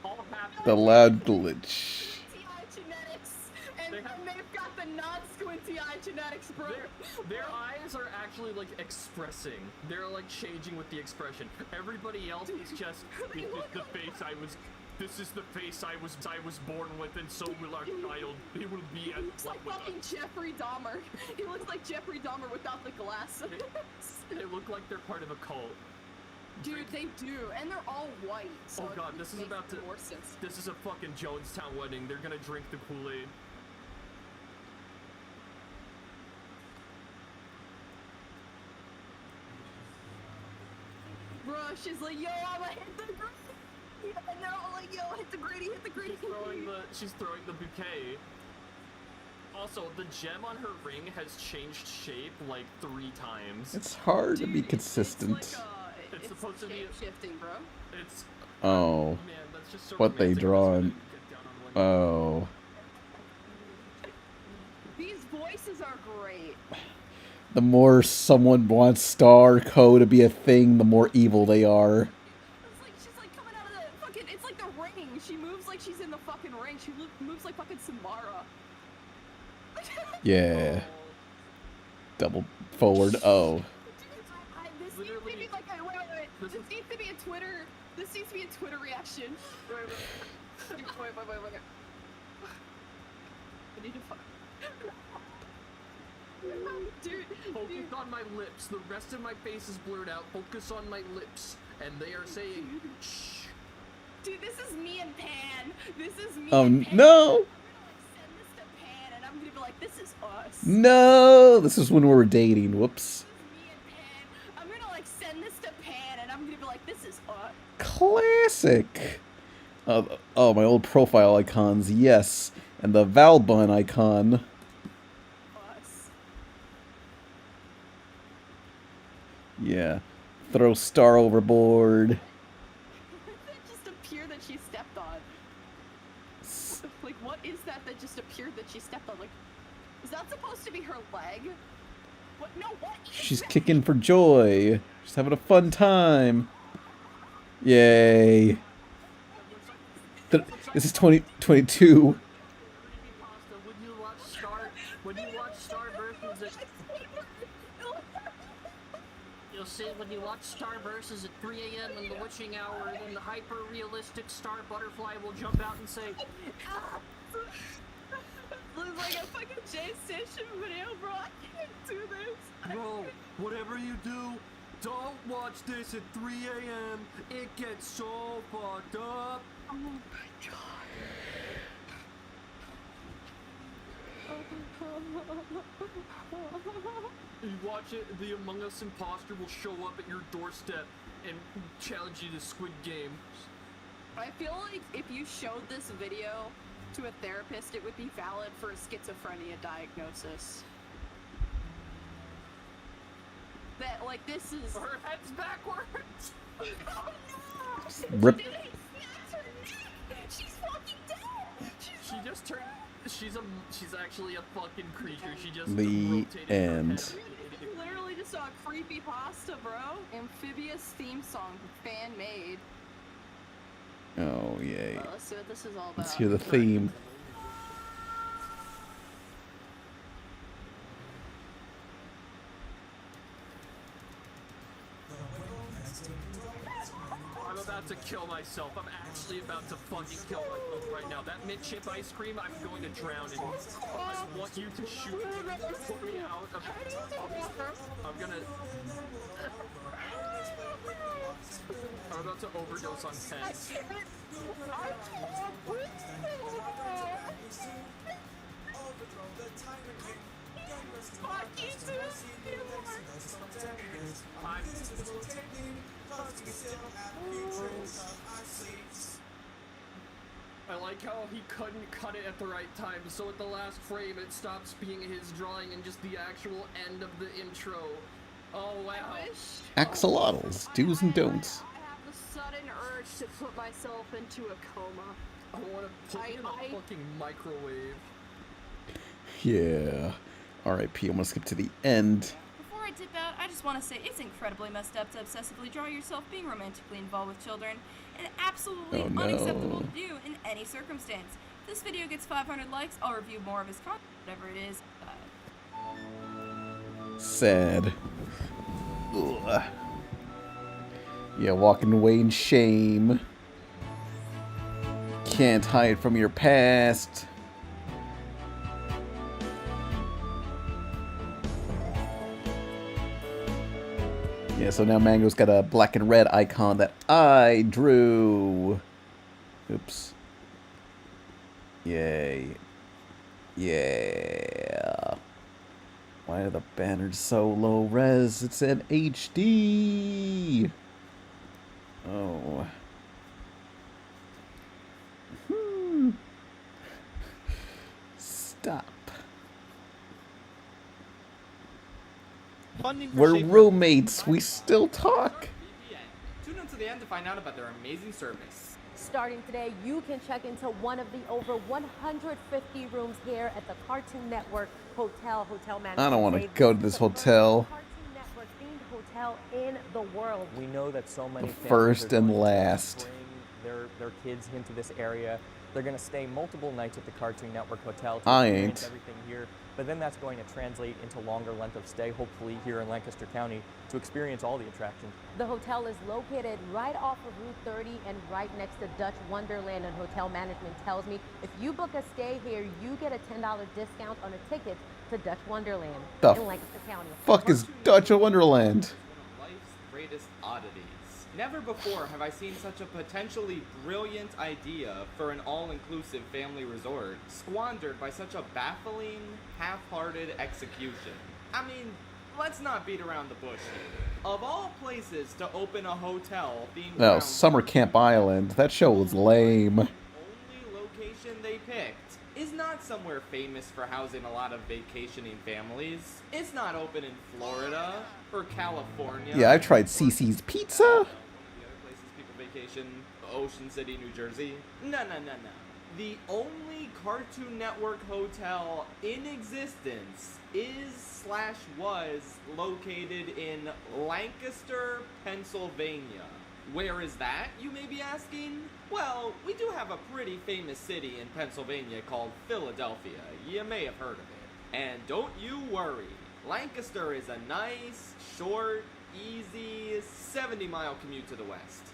all half The loud glitch. And they've got the non-squinty eye genetics, bro. Their eyes are actually like expressing. They're like changing with the expression. Everybody else is just this is the face I was born with, and so will our child. He will be He looks like fucking Jeffrey Dahmer. He looks like Jeffrey Dahmer without the glasses. They look like they're part of a cult. Dude, they do, and they're all white. So Oh god, this is about to. This is a fucking Jonestown wedding. They're gonna drink the Kool-Aid. Rush is like, yo, I'ma hit the gritty. And they're all like, yo, hit the gritty, hit the gritty. She's throwing the bouquet. Also, the gem on her ring has changed shape like 3 times. It's hard to be consistent. It's supposed to be shifting, bro. It's Oh. man, that's just so What they romantic. drawn. Oh. These voices are great. The more someone wants Star Co to be a thing, the more evil they are. It's like she's like coming out of the fucking. It's like the ring. She moves like she's in the fucking ring. She moves like fucking Samara. Yeah. Double forward. Oh. This needs to be like wait. This needs to be a Twitter. This needs to be a Twitter reaction. Wait. I need to fuck. Dude, Focus on my lips. The rest of my face is blurred out. Focus on my lips. And they are saying, shh. Dude, this is me and Pan. This is me Oh and Pan. no! Send this to Pan, and I'm gonna be like, this is us. No! This is when we were dating. Whoops. I'm gonna like send this to Pan, and I'm gonna be like, this is us. Classic. Oh, my old profile icons. Yes. And the Valbun icon. Yeah. Throw Star overboard. That just appeared that she stepped on. Like, what is that just appeared that she stepped on? Like, is that supposed to be her leg? What? No, what? She's kicking for joy. She's having a fun time. Yay. This is 2022. When you watch Star versus you'll see when you watch Star versus at 3 a.m. in the witching hour, then the hyper-realistic Star Butterfly will jump out and say, Looks like a fucking Jay Station video, bro. I can't do this. Bro, whatever you do, don't watch this at 3 a.m. It gets so fucked up. Oh my god. You watch it, the Among Us imposter will show up at your doorstep and challenge you to Squid Game. I feel like if you showed this video to a therapist, it would be valid for a schizophrenia diagnosis. That, like, this is... Her head's backwards! Oh no! Rip. She's fucking dead! She just turned... She's actually a fucking creature. She just The rotated her end. head. Literally just saw a creepy pasta, bro. Amphibious theme song, fan made. Oh, yay. Let's see what this is all about. Let's hear the theme. I'm about to kill myself. I'm actually about to fucking kill myself right now. That mint chip ice cream, I'm going to drown in. I want you to shoot me, put me out of I'm gonna I'm about to overdose on pens. I like how he couldn't cut it at the right time, so at the last frame it stops being his drawing and just the actual end of the intro. Oh wow. Axolotls, do's and don'ts. I have a sudden urge to put myself into a coma. I want to put you in a fucking microwave. Yeah. R.I.P. I'm gonna skip to the end. Before I dip out, I just want to say it's incredibly messed up to obsessively draw yourself being romantically involved with children, and absolutely Oh, no. unacceptable to do in any circumstance. If this video gets 500 likes, I'll review more of his content, whatever it is. Sad. Ugh. Yeah, walking away in shame. Can't hide from your past. Yeah, so now Mango's got a black and red icon that I drew. Oops. Yay. Yeah. Why are the banners so low res? It's an HD. Oh. Stop. We're roommates. We still talk. Tune in to the end to find out about their amazing service. Starting today, you can check into one of the over 150 rooms here at the Cartoon Network Hotel Management. I don't want to go to this hotel. Cartoon Network themed hotel in the world. We know that so many The families first are and going to last. bring their kids into this area. They're going to stay multiple nights at the Cartoon Network Hotel to I experience ain't. everything here. But then that's going to translate into longer length of stay, hopefully here in Lancaster County, to experience all the attractions. The hotel is located right off of Route 30 and right next to Dutch Wonderland, and hotel management tells me if you book a stay here, you get a $10 discount on a ticket to Dutch Wonderland The in Lancaster County. Fuck is Dutch Wonderland? Life's greatest oddities. Never before have I seen such a potentially brilliant idea for an all-inclusive family resort squandered by such a baffling, half-hearted execution. I mean, let's not beat around the bush here. Of all places to open a hotel themed No, around Summer Camp Island. That show was lame. only location they picked is not somewhere famous for housing a lot of vacationing families. It's not open in Florida or California. Yeah, I tried CC's Pizza. The other places people vacation, Ocean City, New Jersey. No. The only Cartoon Network hotel in existence is/was located in Lancaster, Pennsylvania. Where is that, you may be asking? Well, we do have a pretty famous city in Pennsylvania called Philadelphia. You may have heard of it. And don't you worry, Lancaster is a nice, short, easy 70-mile commute to the west.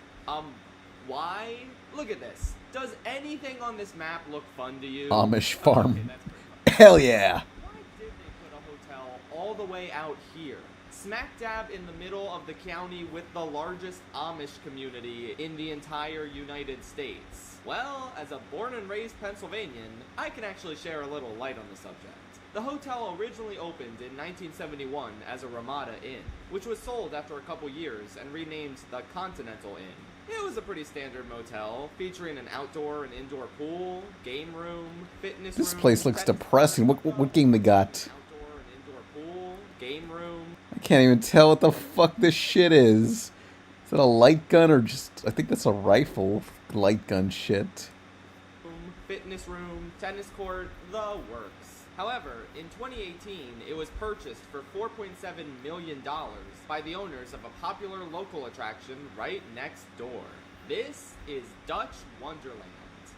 Why? Look at this. Does anything on this map look fun to you? Amish farm. Okay, that's pretty fun. Hell yeah. Why did they put a hotel all the way out here? Smack dab in the middle of the county with the largest Amish community in the entire United States. Well, as a born and raised Pennsylvanian, I can actually share a little light on the subject. The hotel originally opened in 1971 as a Ramada Inn, which was sold after a couple years and renamed the Continental Inn. It was a pretty standard motel, featuring an outdoor and indoor pool, game room, fitness room. This place looks tennis depressing. What game they got? outdoor and indoor pool, game room, I can't even tell what the fuck this shit is. Is that a light gun or just... I think that's a rifle. Light gun shit. fitness room, tennis court, the works. However, in 2018, it was purchased for $4.7 million by the owners of a popular local attraction right next door. This is Dutch Wonderland,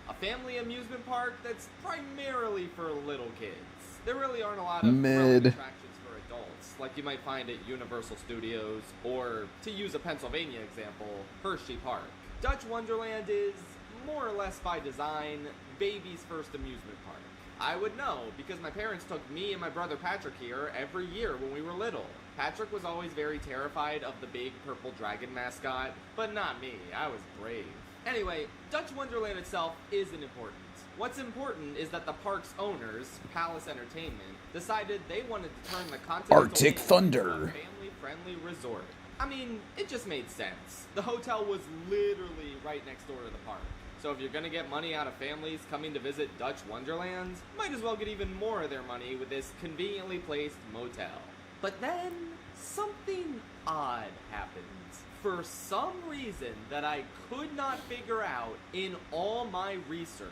a family amusement park that's primarily for little kids. There really aren't a lot of thrilling attractions for adults, like you might find at Universal Studios, or, to use a Pennsylvania example, Hershey Park. Dutch Wonderland is, more or less by design, baby's first amusement park. I would know, because my parents took me and my brother Patrick here every year when we were little. Patrick was always very terrified of the big purple dragon mascot, but not me. I was brave. Anyway, Dutch Wonderland itself isn't important. What's important is that the park's owners, Palace Entertainment, decided they wanted to turn the Continental Arctic Inn Thunder. into a family-friendly resort. I mean, it just made sense. The hotel was literally right next door to the park. So if you're gonna get money out of families coming to visit Dutch Wonderland, might as well get even more of their money with this conveniently placed motel. But then, something odd happened. For some reason that I could not figure out in all my research,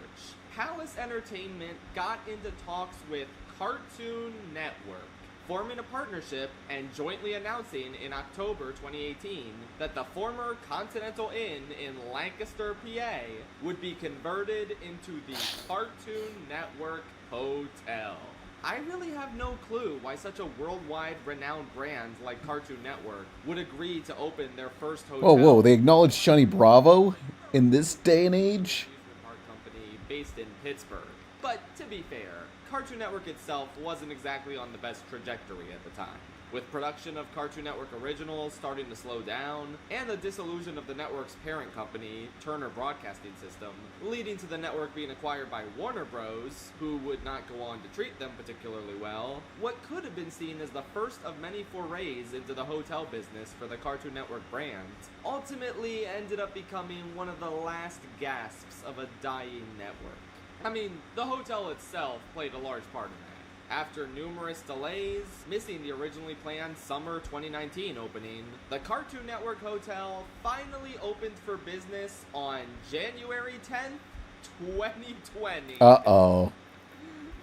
Palace Entertainment got into talks with Cartoon Network, forming a partnership and jointly announcing in October 2018 that the former Continental Inn in Lancaster, PA would be converted into the Cartoon Network Hotel. I really have no clue why such a worldwide renowned brand like Cartoon Network would agree to open their first hotel. Whoa, they acknowledge Johnny Bravo in this day and age? Park company based in Pittsburgh. But to be fair, Cartoon Network itself wasn't exactly on the best trajectory at the time, with production of Cartoon Network originals starting to slow down, and the dissolution of the network's parent company, Turner Broadcasting System, leading to the network being acquired by Warner Bros., who would not go on to treat them particularly well. What could have been seen as the first of many forays into the hotel business for the Cartoon Network brand, ultimately ended up becoming one of the last gasps of a dying network. I mean, the hotel itself played a large part in that. After numerous delays, missing the originally planned summer 2019 opening, the Cartoon Network Hotel finally opened for business on January 10th, 2020. Uh-oh.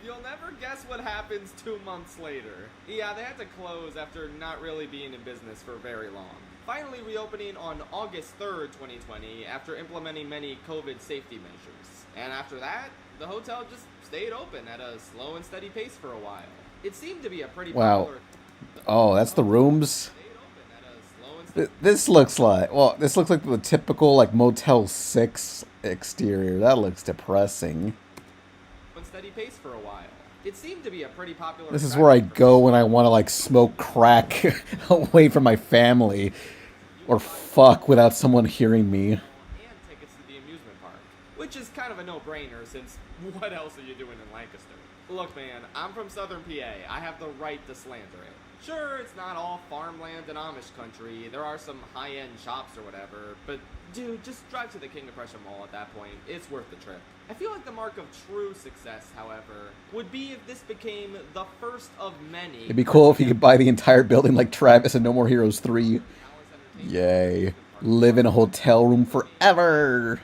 You'll never guess what happens 2 months later. Yeah, they had to close after not really being in business for very long. Finally reopening on August 3rd, 2020 after implementing many COVID safety measures. And after that, the hotel just stayed open at a slow and steady pace for a while. It seemed to be a pretty popular... Oh, that's the rooms? This looks like the typical, like, Motel 6 exterior. That looks depressing. Steady pace for a while. It seemed to be a pretty popular... This is where I go when I want to, like, smoke crack away from my family. Or fuck without someone hearing me. And tickets to the amusement park. Which is kind of a no-brainer, since what else are you doing in Lancaster? Look, man, I'm from southern PA. I have the right to slander it. Sure, it's not all farmland and Amish country. There are some high-end shops or whatever. But, dude, just drive to the King of Prussia Mall at that point. It's worth the trip. I feel like the mark of true success, however, would be if this became the first of many... It'd be cool if you could buy the entire building like Travis in No More Heroes 3. Yay. Live in a hotel room forever.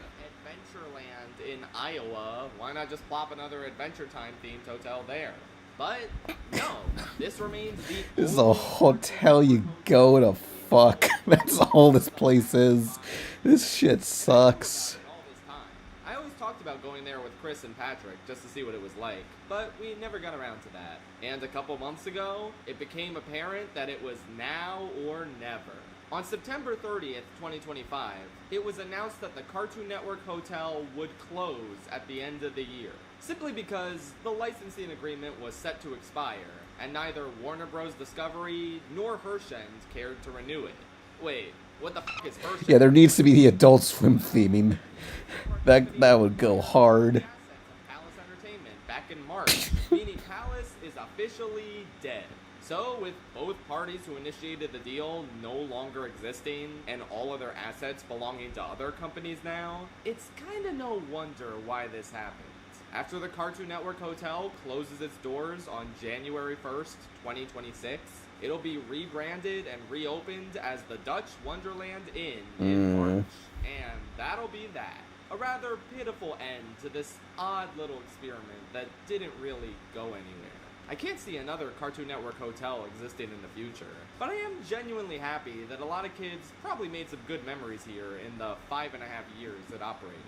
Adventureland in Iowa. Why not just plop another Adventure Time themed hotel there? But, no. This remains the... This is a hotel you go to fuck. That's all this place is. This shit sucks. I always talked about going there with Chris and Patrick just to see what it was like, but we never got around to that. And a couple months ago, it became apparent that it was now or never. On September 30th, 2025, it was announced that the Cartoon Network Hotel would close at the end of the year, simply because the licensing agreement was set to expire, and neither Warner Bros. Discovery nor Hershend cared to renew it. Wait, what the fuck is Hershend? Yeah, there needs to be the Adult Swim theming. That would go hard. Palace Entertainment back in March, meaning Palace is officially dead. So, with both parties who initiated the deal no longer existing, and all of their assets belonging to other companies now, it's kinda no wonder why this happened. After the Cartoon Network Hotel closes its doors on January 1st, 2026, it'll be rebranded and reopened as the Dutch Wonderland Inn in March. And that'll be that. A rather pitiful end to this odd little experiment that didn't really go anywhere. I can't see another Cartoon Network hotel existing in the future, but I am genuinely happy that a lot of kids probably made some good memories here in the 5.5 years it operated.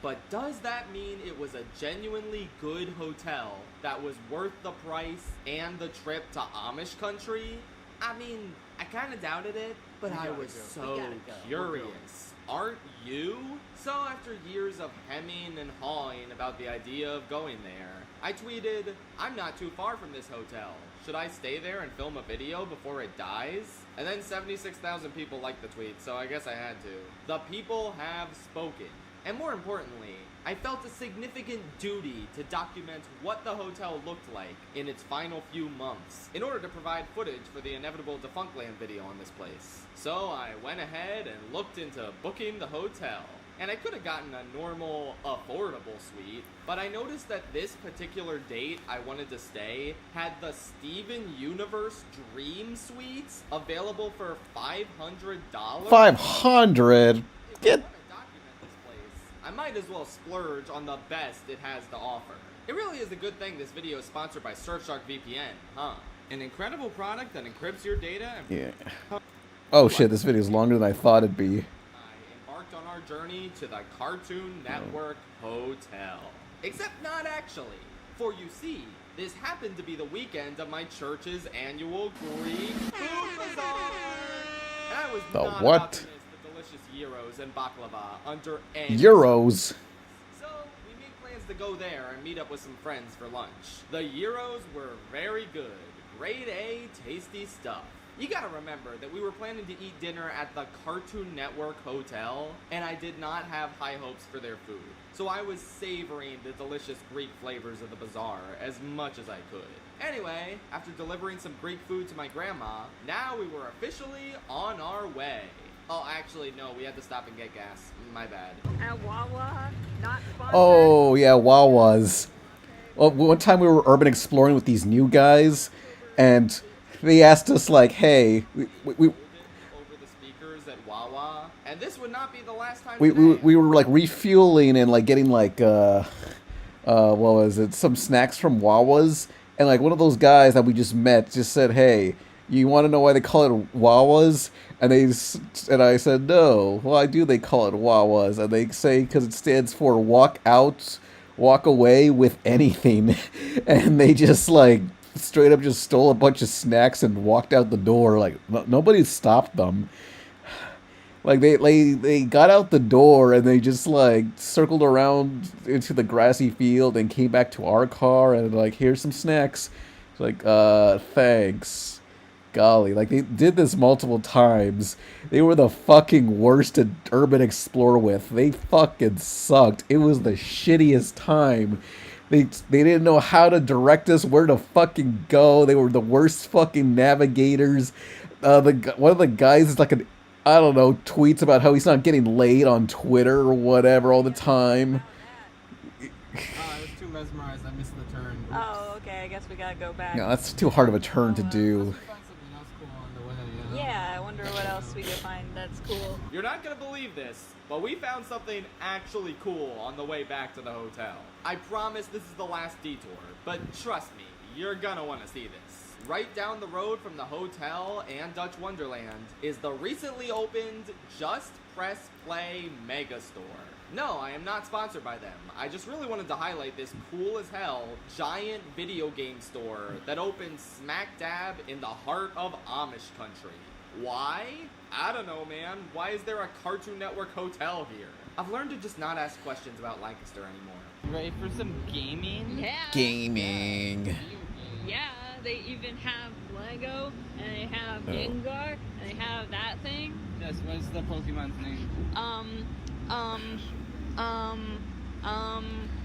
But does that mean it was a genuinely good hotel that was worth the price and the trip to Amish country? I mean, I kind of doubted it, but I was so curious. Aren't you? So after years of hemming and hawing about the idea of going there, I tweeted, "I'm not too far from this hotel. Should I stay there and film a video before it dies?" And then 76,000 people liked the tweet, so I guess I had to. The people have spoken. And more importantly, I felt a significant duty to document what the hotel looked like in its final few months, in order to provide footage for the inevitable Defunctland video on this place. So I went ahead and looked into booking the hotel. And I could have gotten a normal, affordable suite, but I noticed that this particular date I wanted to stay had the Steven Universe Dream Suites available for $500. 500? Get... I might as well splurge on the best it has to offer. It really is a good thing this video is sponsored by Surfshark VPN, huh? An incredible product that encrypts your data and... Yeah. Oh shit, this video is longer than I thought it'd be. Embarked on our journey to the Cartoon Network Hotel. Except not actually. For you see, this happened to be the weekend of my church's annual Greek food bazaar. And I was not about to miss the delicious gyros and baklava under any... Euros? So we made plans to go there and meet up with some friends for lunch. The gyros were very good. Grade A tasty stuff. You gotta remember that we were planning to eat dinner at the Cartoon Network Hotel, and I did not have high hopes for their food. So I was savoring the delicious Greek flavors of the bazaar as much as I could. Anyway, after delivering some Greek food to my grandma, now we were officially on our way. Oh, actually, no, we had to stop and get gas. My bad. At Wawa, not sponsored. Oh, yeah, Wawa's. Well, one time we were urban exploring with these new guys, and they asked us, like, hey, we over the speakers at Wawa, and this would not be the last time we were like refueling and like getting like what was it, some snacks from Wawa's, and like one of those guys that we just met just said, hey, you want to know why they call it Wawa's? And I said, no, why do they call it Wawa's? And they say because it stands for walk out, walk away with anything. And they just like straight up just stole a bunch of snacks and walked out the door. Like nobody stopped them. Like they got out the door and they just like circled around into the grassy field and came back to our car and like, here's some snacks. It's like, thanks. Golly, like they did this multiple times. They were the fucking worst to urban explore with. They fucking sucked. It was the shittiest time. They didn't know how to direct us, where to fucking go. They were the worst fucking navigators. One of the guys is like an, I don't know, tweets about how he's not getting laid on Twitter or whatever all the time. I was too mesmerized. I missed the turn. Oh, okay. I guess we gotta go back. Yeah, that's too hard of a turn to do. Yeah, I wonder what else we could find that's cool. You're not gonna believe this, but we found something actually cool on the way back to the hotel. I promise this is the last detour, but trust me, you're gonna want to see this. Right down the road from the hotel and Dutch Wonderland is the recently opened Just Press Play Megastore. No, I am not sponsored by them. I just really wanted to highlight this cool as hell giant video game store that opens smack dab in the heart of Amish country. Why? I don't know, man. Why is there a Cartoon Network hotel here? I've learned to just not ask questions about Lancaster anymore. Ready for some gaming? Yeah. Gaming. Yeah, they even have Lego, and they have Gengar, and they have that thing. Yes, what's the Pokemon's name?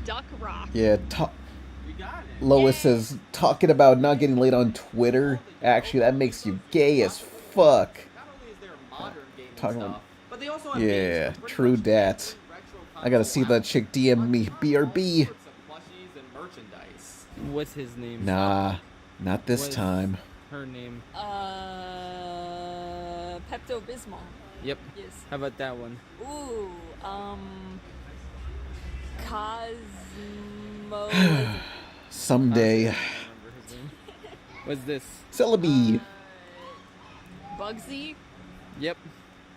Duck Rock. Yeah, We got it. Lois is talking about not getting laid on Twitter. Actually, that makes you gay as fuck. Talking about, yeah, true dat. I gotta see that chick DM me. BRB. What's his name? Nah, not this What's time. her name? Pepto-Bismol. Yep. Yes. How about that one? Ooh, Cosmo. Someday. What's this? Celebi. Bugsy. Yep.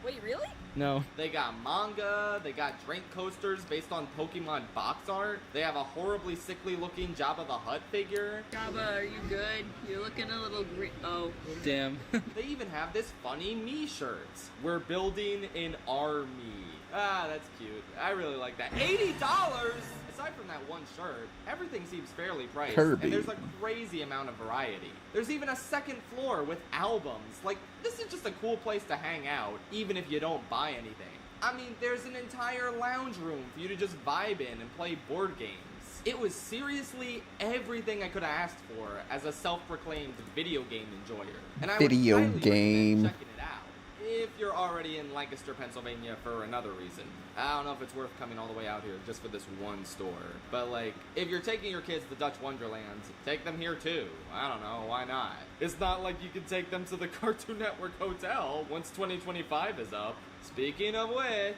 Wait, really? No. They got manga, they got drink coasters based on Pokemon box art, they have a horribly sickly looking Jabba the Hutt figure. Jabba, are you good? You're looking a little green. Oh. Damn. They even have this funny me shirt. We're building an army. Ah, that's cute. I really like that. $80? Aside from that one shirt, everything seems fairly priced. Kirby. And there's a crazy amount of variety. There's even a second floor with albums. Like, this is just a cool place to hang out, even if you don't buy anything. I mean, there's an entire lounge room for you to just vibe in and play board games. It was seriously everything I could have asked for as a self-proclaimed video game enjoyer. And I would Video highly game. recommend checking it out if you're already in Lancaster, Pennsylvania for another reason. I don't know if it's worth coming all the way out here just for this one store. But, like, if you're taking your kids to Dutch Wonderland, take them here too. I don't know, why not? It's not like you can take them to the Cartoon Network Hotel once 2025 is up. Speaking of which,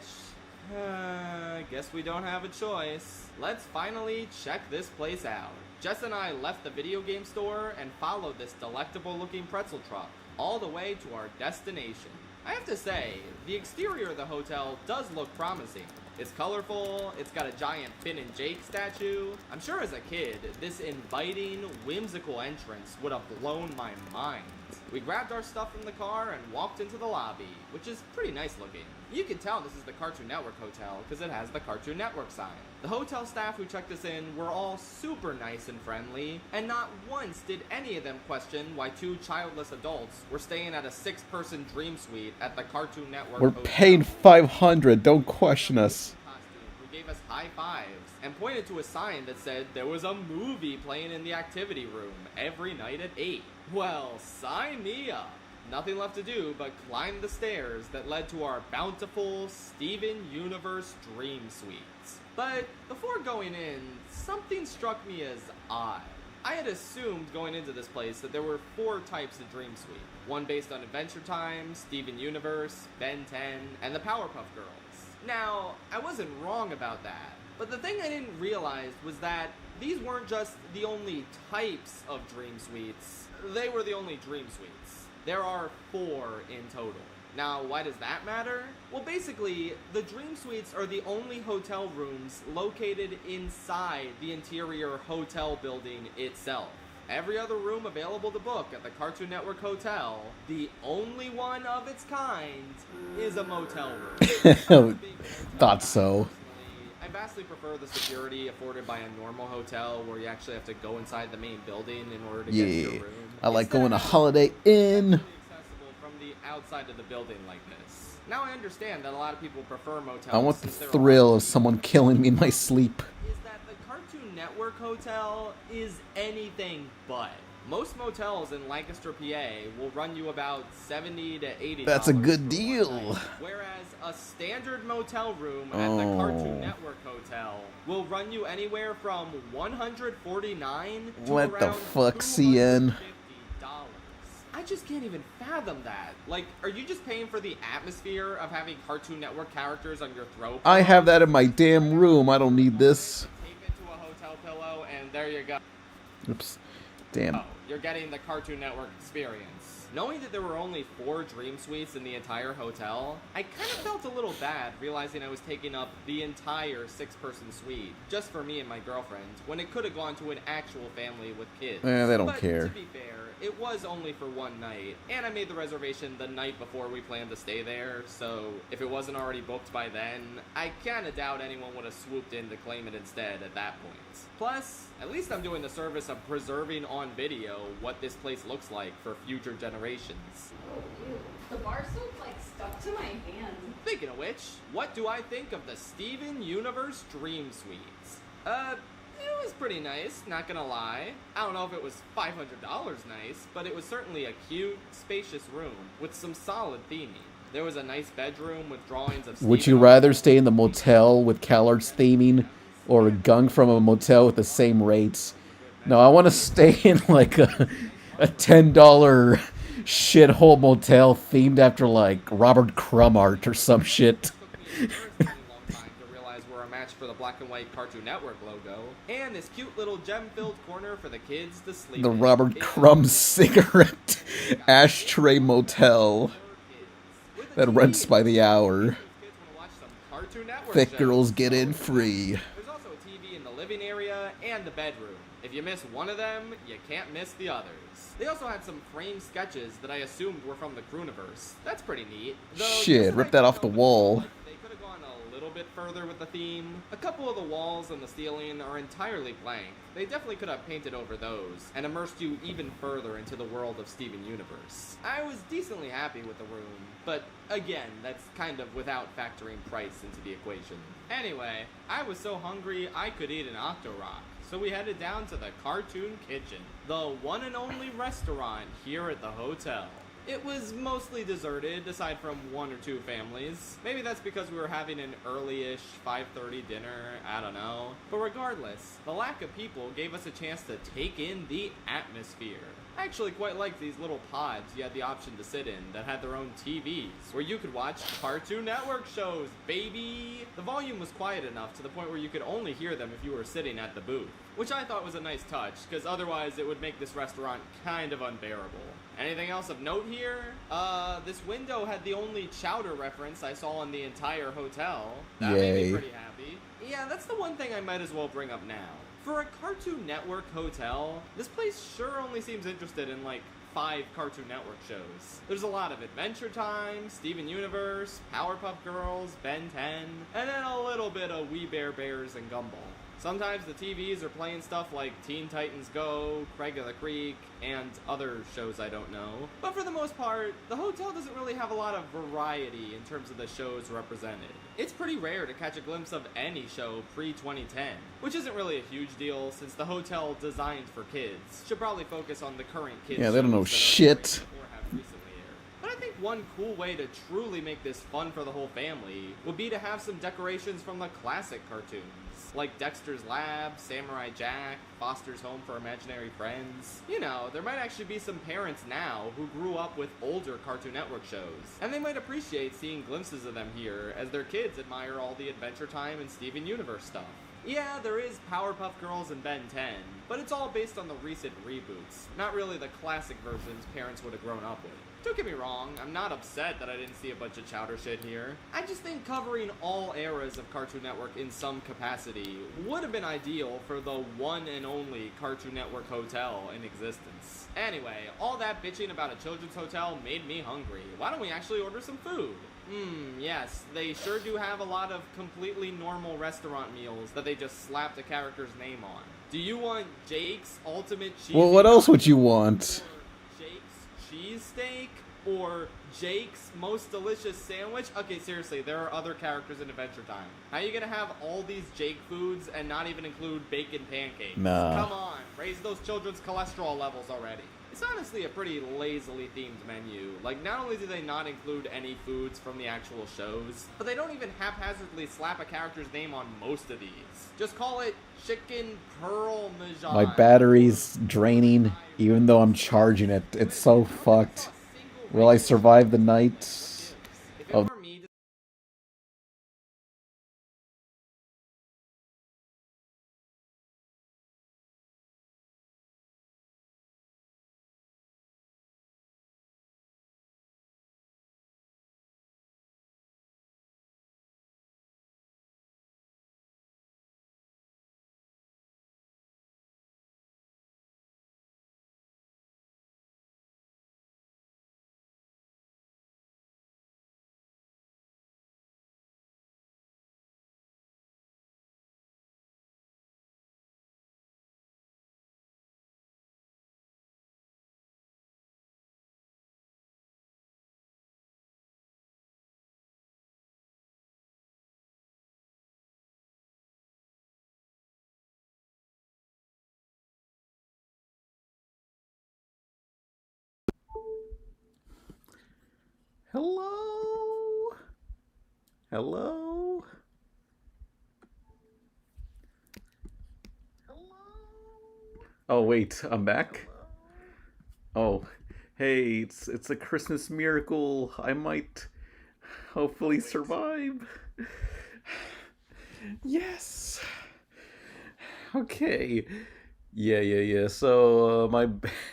I guess we don't have a choice. Let's finally check this place out. Jess and I left the video game store and followed this delectable looking pretzel truck all the way to our destination. I have to say, the exterior of the hotel does look promising. It's colorful, it's got a giant Finn and Jake statue. I'm sure as a kid, this inviting, whimsical entrance would have blown my mind. We grabbed our stuff from the car and walked into the lobby, which is pretty nice looking. You can tell this is the Cartoon Network Hotel because it has the Cartoon Network sign. The hotel staff who checked us in were all super nice and friendly, and not once did any of them question why two childless adults were staying at a 6-person dream suite at the Cartoon Network We're Hotel. paying $500. Don't question us. Who gave us high fives and pointed to a sign that said there was a movie playing in the activity room every night at 8. Well, sign me up. Nothing left to do but climb the stairs that led to our bountiful Steven Universe Dream Suites. But before going in, something struck me as odd. I had assumed going into this place that there were 4 types of Dream Suite. One based on Adventure Time, Steven Universe, Ben 10, and the Powerpuff Girls. Now, I wasn't wrong about that, but the thing I didn't realize was that these weren't just the only types of Dream Suites, they were the only Dream Suites. There are 4 in total. Now, why does that matter? Well, basically, the Dream Suites are the only hotel rooms located inside the interior hotel building itself. Every other room available to book at the Cartoon Network Hotel, the only one of its kind, is a motel room. Thought so. I vastly prefer the security afforded by a normal hotel where you actually have to go inside the main building in order to get to your room. I like going to Holiday Inn. Accessible from the outside of the building like this. Now I understand that a lot of people prefer motels. I want the since they're thrill of someone killing me in my sleep. is that the Cartoon Network Hotel is anything but. Most motels in Lancaster, PA will run you about $70 to $80. That's a good for deal. one night, whereas a standard motel room at the Cartoon Network Hotel will run you anywhere from $149 to What the around fuck, CN? I just can't even fathom that. Like, are you just paying for the atmosphere of having Cartoon Network characters on your throat? I have that in my damn room. I don't need this. Tape it to a hotel pillow, and there you go. Oops. Damn. You're getting the Cartoon Network experience. Knowing that there were only 4 Dream Suites in the entire hotel, I kind of felt a little bad realizing I was taking up the entire 6-person suite just for me and my girlfriend, when it could have gone to an actual family with kids. They don't but care. To be fair, it was only for one night, and I made the reservation the night before we planned to stay there, so if it wasn't already booked by then, I kinda doubt anyone would have swooped in to claim it instead at that point. Plus, at least I'm doing the service of preserving on video what this place looks like for future generations. The bar soap like stuck to my hand. Speaking of which, what do I think of the Steven Universe Dream Suites? It was pretty nice, not gonna lie. I don't know if it was $500 nice, but it was certainly a cute, spacious room with some solid theming. There was a nice bedroom with drawings of Would you rather stay in the motel with CalArts theming or a gung from a motel with the same rates? No, I want to stay in like a $10 shithole motel themed after like Robert Crumb art or some shit. For the black and white Cartoon Network logo, and this cute little gem-filled corner for the kids to sleep The in. Robert Crumb cigarette ashtray motel that rents by the hour. Thick girls get in free. There's also a TV in the living area and the bedroom. If you miss one of them, you can't miss the others. They also had some framed sketches that I assumed were from the Crooniverse. That's pretty neat. Though, Shit, rip that off the wall. they could have gone a little bit further with the theme. A couple of the walls and the ceiling are entirely blank. They definitely could have painted over those and immersed you even further into the world of Steven Universe. I was decently happy with the room, but again, that's kind of without factoring price into the equation. Anyway, I was so hungry I could eat an Octorock, so we headed down to the Cartoon Kitchen, the one and only restaurant here at the hotel. It was mostly deserted, aside from one or two families. Maybe that's because we were having an early-ish 5:30 dinner, I don't know. But regardless, the lack of people gave us a chance to take in the atmosphere. I actually quite liked these little pods you had the option to sit in that had their own TVs, where you could watch Cartoon Network shows, baby! The volume was quiet enough to the point where you could only hear them if you were sitting at the booth, which I thought was a nice touch, because otherwise it would make this restaurant kind of unbearable. Anything else of note here? This window had the only chowder reference I saw in the entire hotel. That made me Yay. pretty happy. Yeah, that's the one thing I might as well bring up now. For a Cartoon Network hotel, this place sure only seems interested in like 5 Cartoon Network shows. There's a lot of Adventure Time, Steven Universe, Powerpuff Girls, Ben 10, and then a little bit of We Bare Bears and Gumball. Sometimes the TVs are playing stuff like Teen Titans Go, Craig of the Creek, and other shows I don't know. But for the most part, the hotel doesn't really have a lot of variety in terms of the shows represented. It's pretty rare to catch a glimpse of any show pre-2010, which isn't really a huge deal since the hotel designed for kids should probably focus on the current kids. Yeah, they don't know shit. But I think one cool way to truly make this fun for the whole family would be to have some decorations from the classic cartoons, like Dexter's Lab, Samurai Jack, Foster's Home for Imaginary Friends. You know, there might actually be some parents now who grew up with older Cartoon Network shows, and they might appreciate seeing glimpses of them here as their kids admire all the Adventure Time and Steven Universe stuff. Yeah, there is Powerpuff Girls and Ben 10, but it's all based on the recent reboots, not really the classic versions parents would have grown up with. Don't get me wrong, I'm not upset that I didn't see a bunch of chowder shit here. I just think covering all eras of Cartoon Network in some capacity would have been ideal for the one and only Cartoon Network hotel in existence. Anyway, all that bitching about a children's hotel made me hungry. Why don't we actually order some food? Yes, they sure do have a lot of completely normal restaurant meals that they just slapped a character's name on. Do you want Jake's Ultimate Cheesy Well, what else would you want? Jake's cheesesteak? Or Jake's Most Delicious Sandwich? Okay, seriously, there are other characters in Adventure Time. How are you gonna have all these Jake foods and not even include bacon pancakes? Nah. Come on, raise those children's cholesterol levels already. It's honestly a pretty lazily themed menu. Like, not only do they not include any foods from the actual shows, but they don't even haphazardly slap a character's name on most of these. Just call it Chicken Pearl Majan. My battery's draining, even though I'm charging it. It's so fucked. Will I survive the night of... Hello? Hello? Oh wait, I'm back? Oh, hey, it's a Christmas miracle. I might hopefully survive. Yes. Okay. Yeah. So,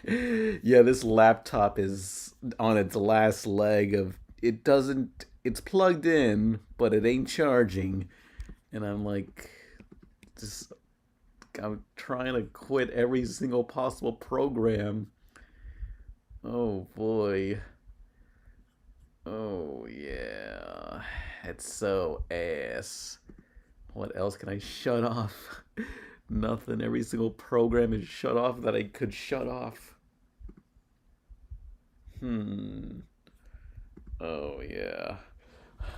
yeah, this laptop is on its last leg of, it's plugged in, but it ain't charging. And I'm like, I'm trying to quit every single possible program. Oh boy. Oh, yeah. It's so ass. What else can I shut off? Nothing. Every single program is shut off that I could shut off. Oh, yeah.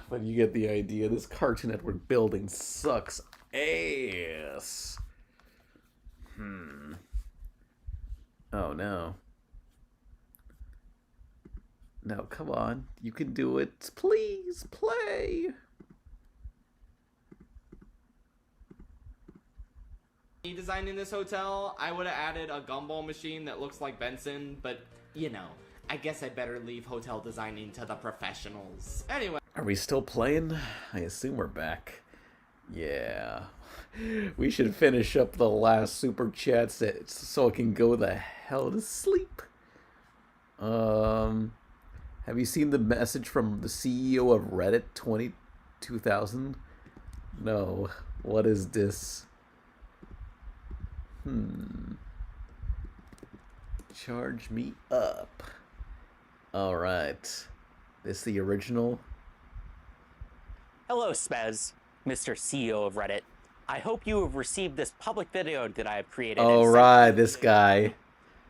But you get the idea. This Cartoon Network building sucks ass. Oh, no. No, come on. You can do it. Please, play. Designing this hotel, I would have added a gumball machine that looks like Benson, but, you know, I guess I better leave hotel designing to the professionals. Anyway. Are we still playing? I assume we're back. Yeah. We should finish up the last super chats so I can go the hell to sleep. Have you seen the message from the CEO of Reddit 2000? No. What is this? Charge me up. Alright. This the original? Hello, Spez, Mr. CEO of Reddit. I hope you have received this public video that I have created. Alright, this guy.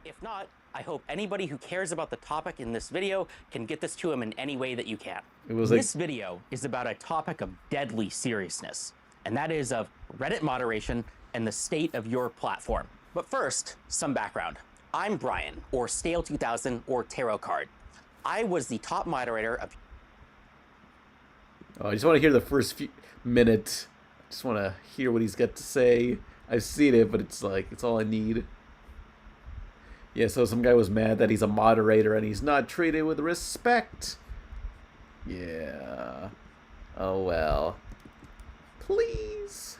If not, I hope anybody who cares about the topic in this video can get this to him in any way that you can. This video is about a topic of deadly seriousness, and that is of Reddit moderation and the state of your platform. But first, some background. I'm Brian, or Stale2000, or Tarot Card. I was the top moderator of... Oh, I just want to hear the first minute. I just want to hear what he's got to say. I've seen it, but it's like, it's all I need. Yeah, so some guy was mad that he's a moderator and he's not treated with respect. Yeah. Oh, well. Please.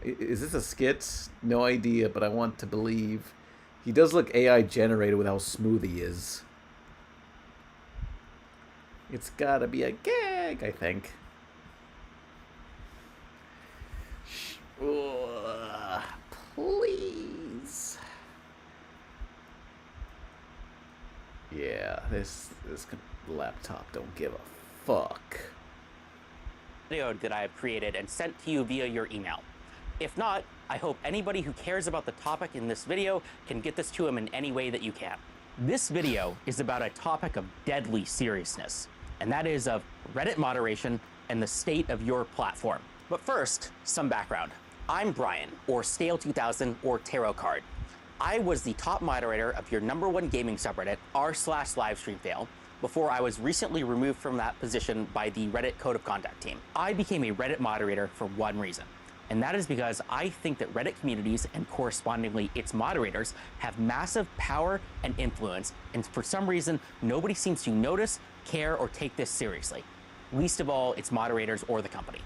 Is this a skit? No idea, but I want to believe. He does look AI generated with how smooth he is. It's gotta be a gag, I think. Please. Yeah, this laptop don't give a fuck. Video that I have created and sent to you via your email. If not, I hope anybody who cares about the topic in this video can get this to him in any way that you can. This video is about a topic of deadly seriousness, and that is of Reddit moderation and the state of your platform. But first, some background. I'm Brian, or Stale2000, or Tarot Card. I was the top moderator of your #1 gaming subreddit, r/livestreamfail, before I was recently removed from that position by the Reddit Code of Conduct team. I became a Reddit moderator for one reason, and that is because I think that Reddit communities and correspondingly its moderators have massive power and influence, and for some reason, nobody seems to notice, care, or take this seriously, least of all its moderators or the company.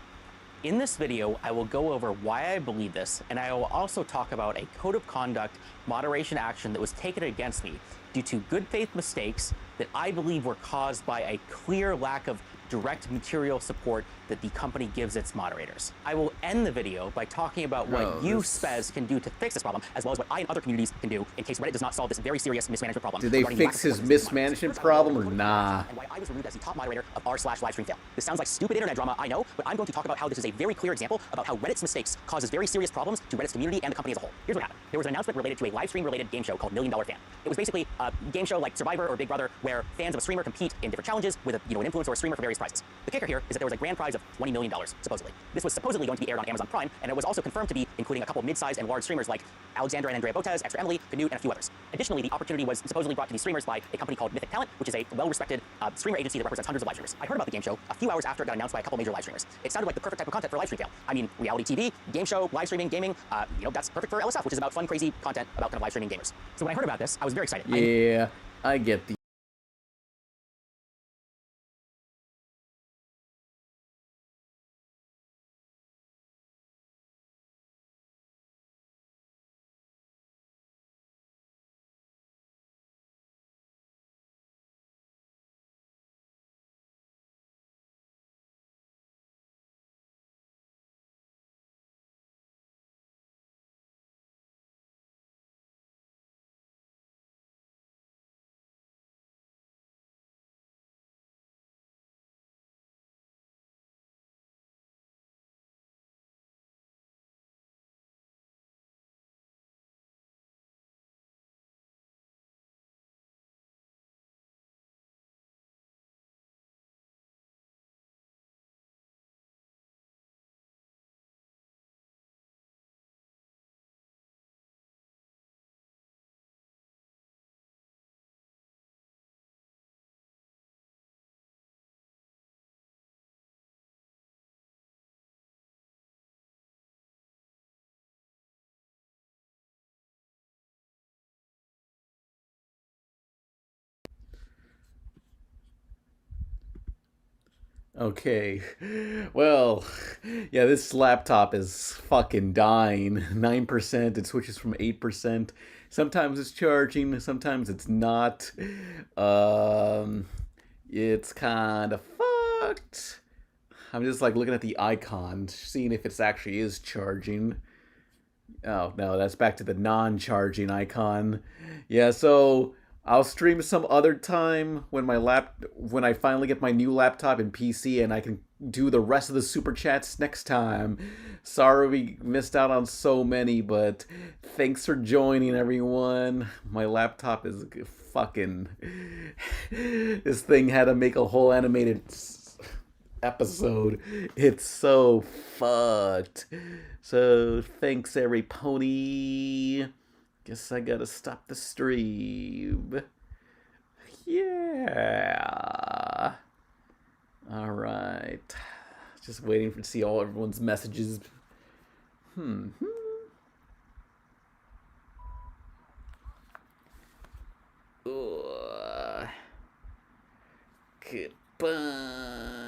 In this video, I will go over why I believe this, and I will also talk about a code of conduct moderation action that was taken against me due to good faith mistakes that I believe were caused by a clear lack of direct material support that the company gives its moderators. I will end the video by talking about what you, Spez, can do to fix this problem, as well as what I and other communities can do in case Reddit does not solve this very serious mismanagement problem. Did they fix his mismanagement problem or nah? And why I was removed as the top moderator of r/livestreamfail. This sounds like stupid internet drama, I know, but I'm going to talk about how this is a very clear example about how Reddit's mistakes causes very serious problems to Reddit's community and the company as a whole. Here's what happened. There was an announcement related to a live stream related game show called $1 Million Fan. It was basically a game show like Survivor or Big Brother where fans of a streamer compete in different challenges with an influencer or a streamer for various prizes. The kicker here is that there was a grand prize of $20 million, supposedly. This was supposedly going to be aired on Amazon Prime, and it was also confirmed to be including a couple mid-sized and large streamers like Alexandra and Andrea Botez, Extra Emily, Canute, and a few others. Additionally, the opportunity was supposedly brought to these streamers by a company called Mythic Talent, which is a well-respected streamer agency that represents hundreds of live streamers. I heard about the game show a few hours after it got announced by a couple major live streamers. It sounded like the perfect type of content for live stream fail. I mean, reality TV, game show, live streaming, gaming, that's perfect for LSF, which is about fun, crazy content about kind of live streaming gamers. So when I heard about this, I was very excited. Yeah, I get the Okay. Well, yeah, this laptop is fucking dying. 9%, it switches from 8%. Sometimes it's charging, sometimes it's not. It's kind of fucked. I'm just like looking at the icon, seeing if it actually is charging. Oh, no, that's back to the non-charging icon. Yeah, so I'll stream some other time when when I finally get my new laptop and PC and I can do the rest of the super chats next time. Sorry we missed out on so many, but thanks for joining, everyone. My laptop is fucking... This thing had to make a whole animated episode. It's so fucked. So thanks, every pony. Guess I gotta stop the stream. Yeah. All right. Just waiting to see all everyone's messages. Goodbye.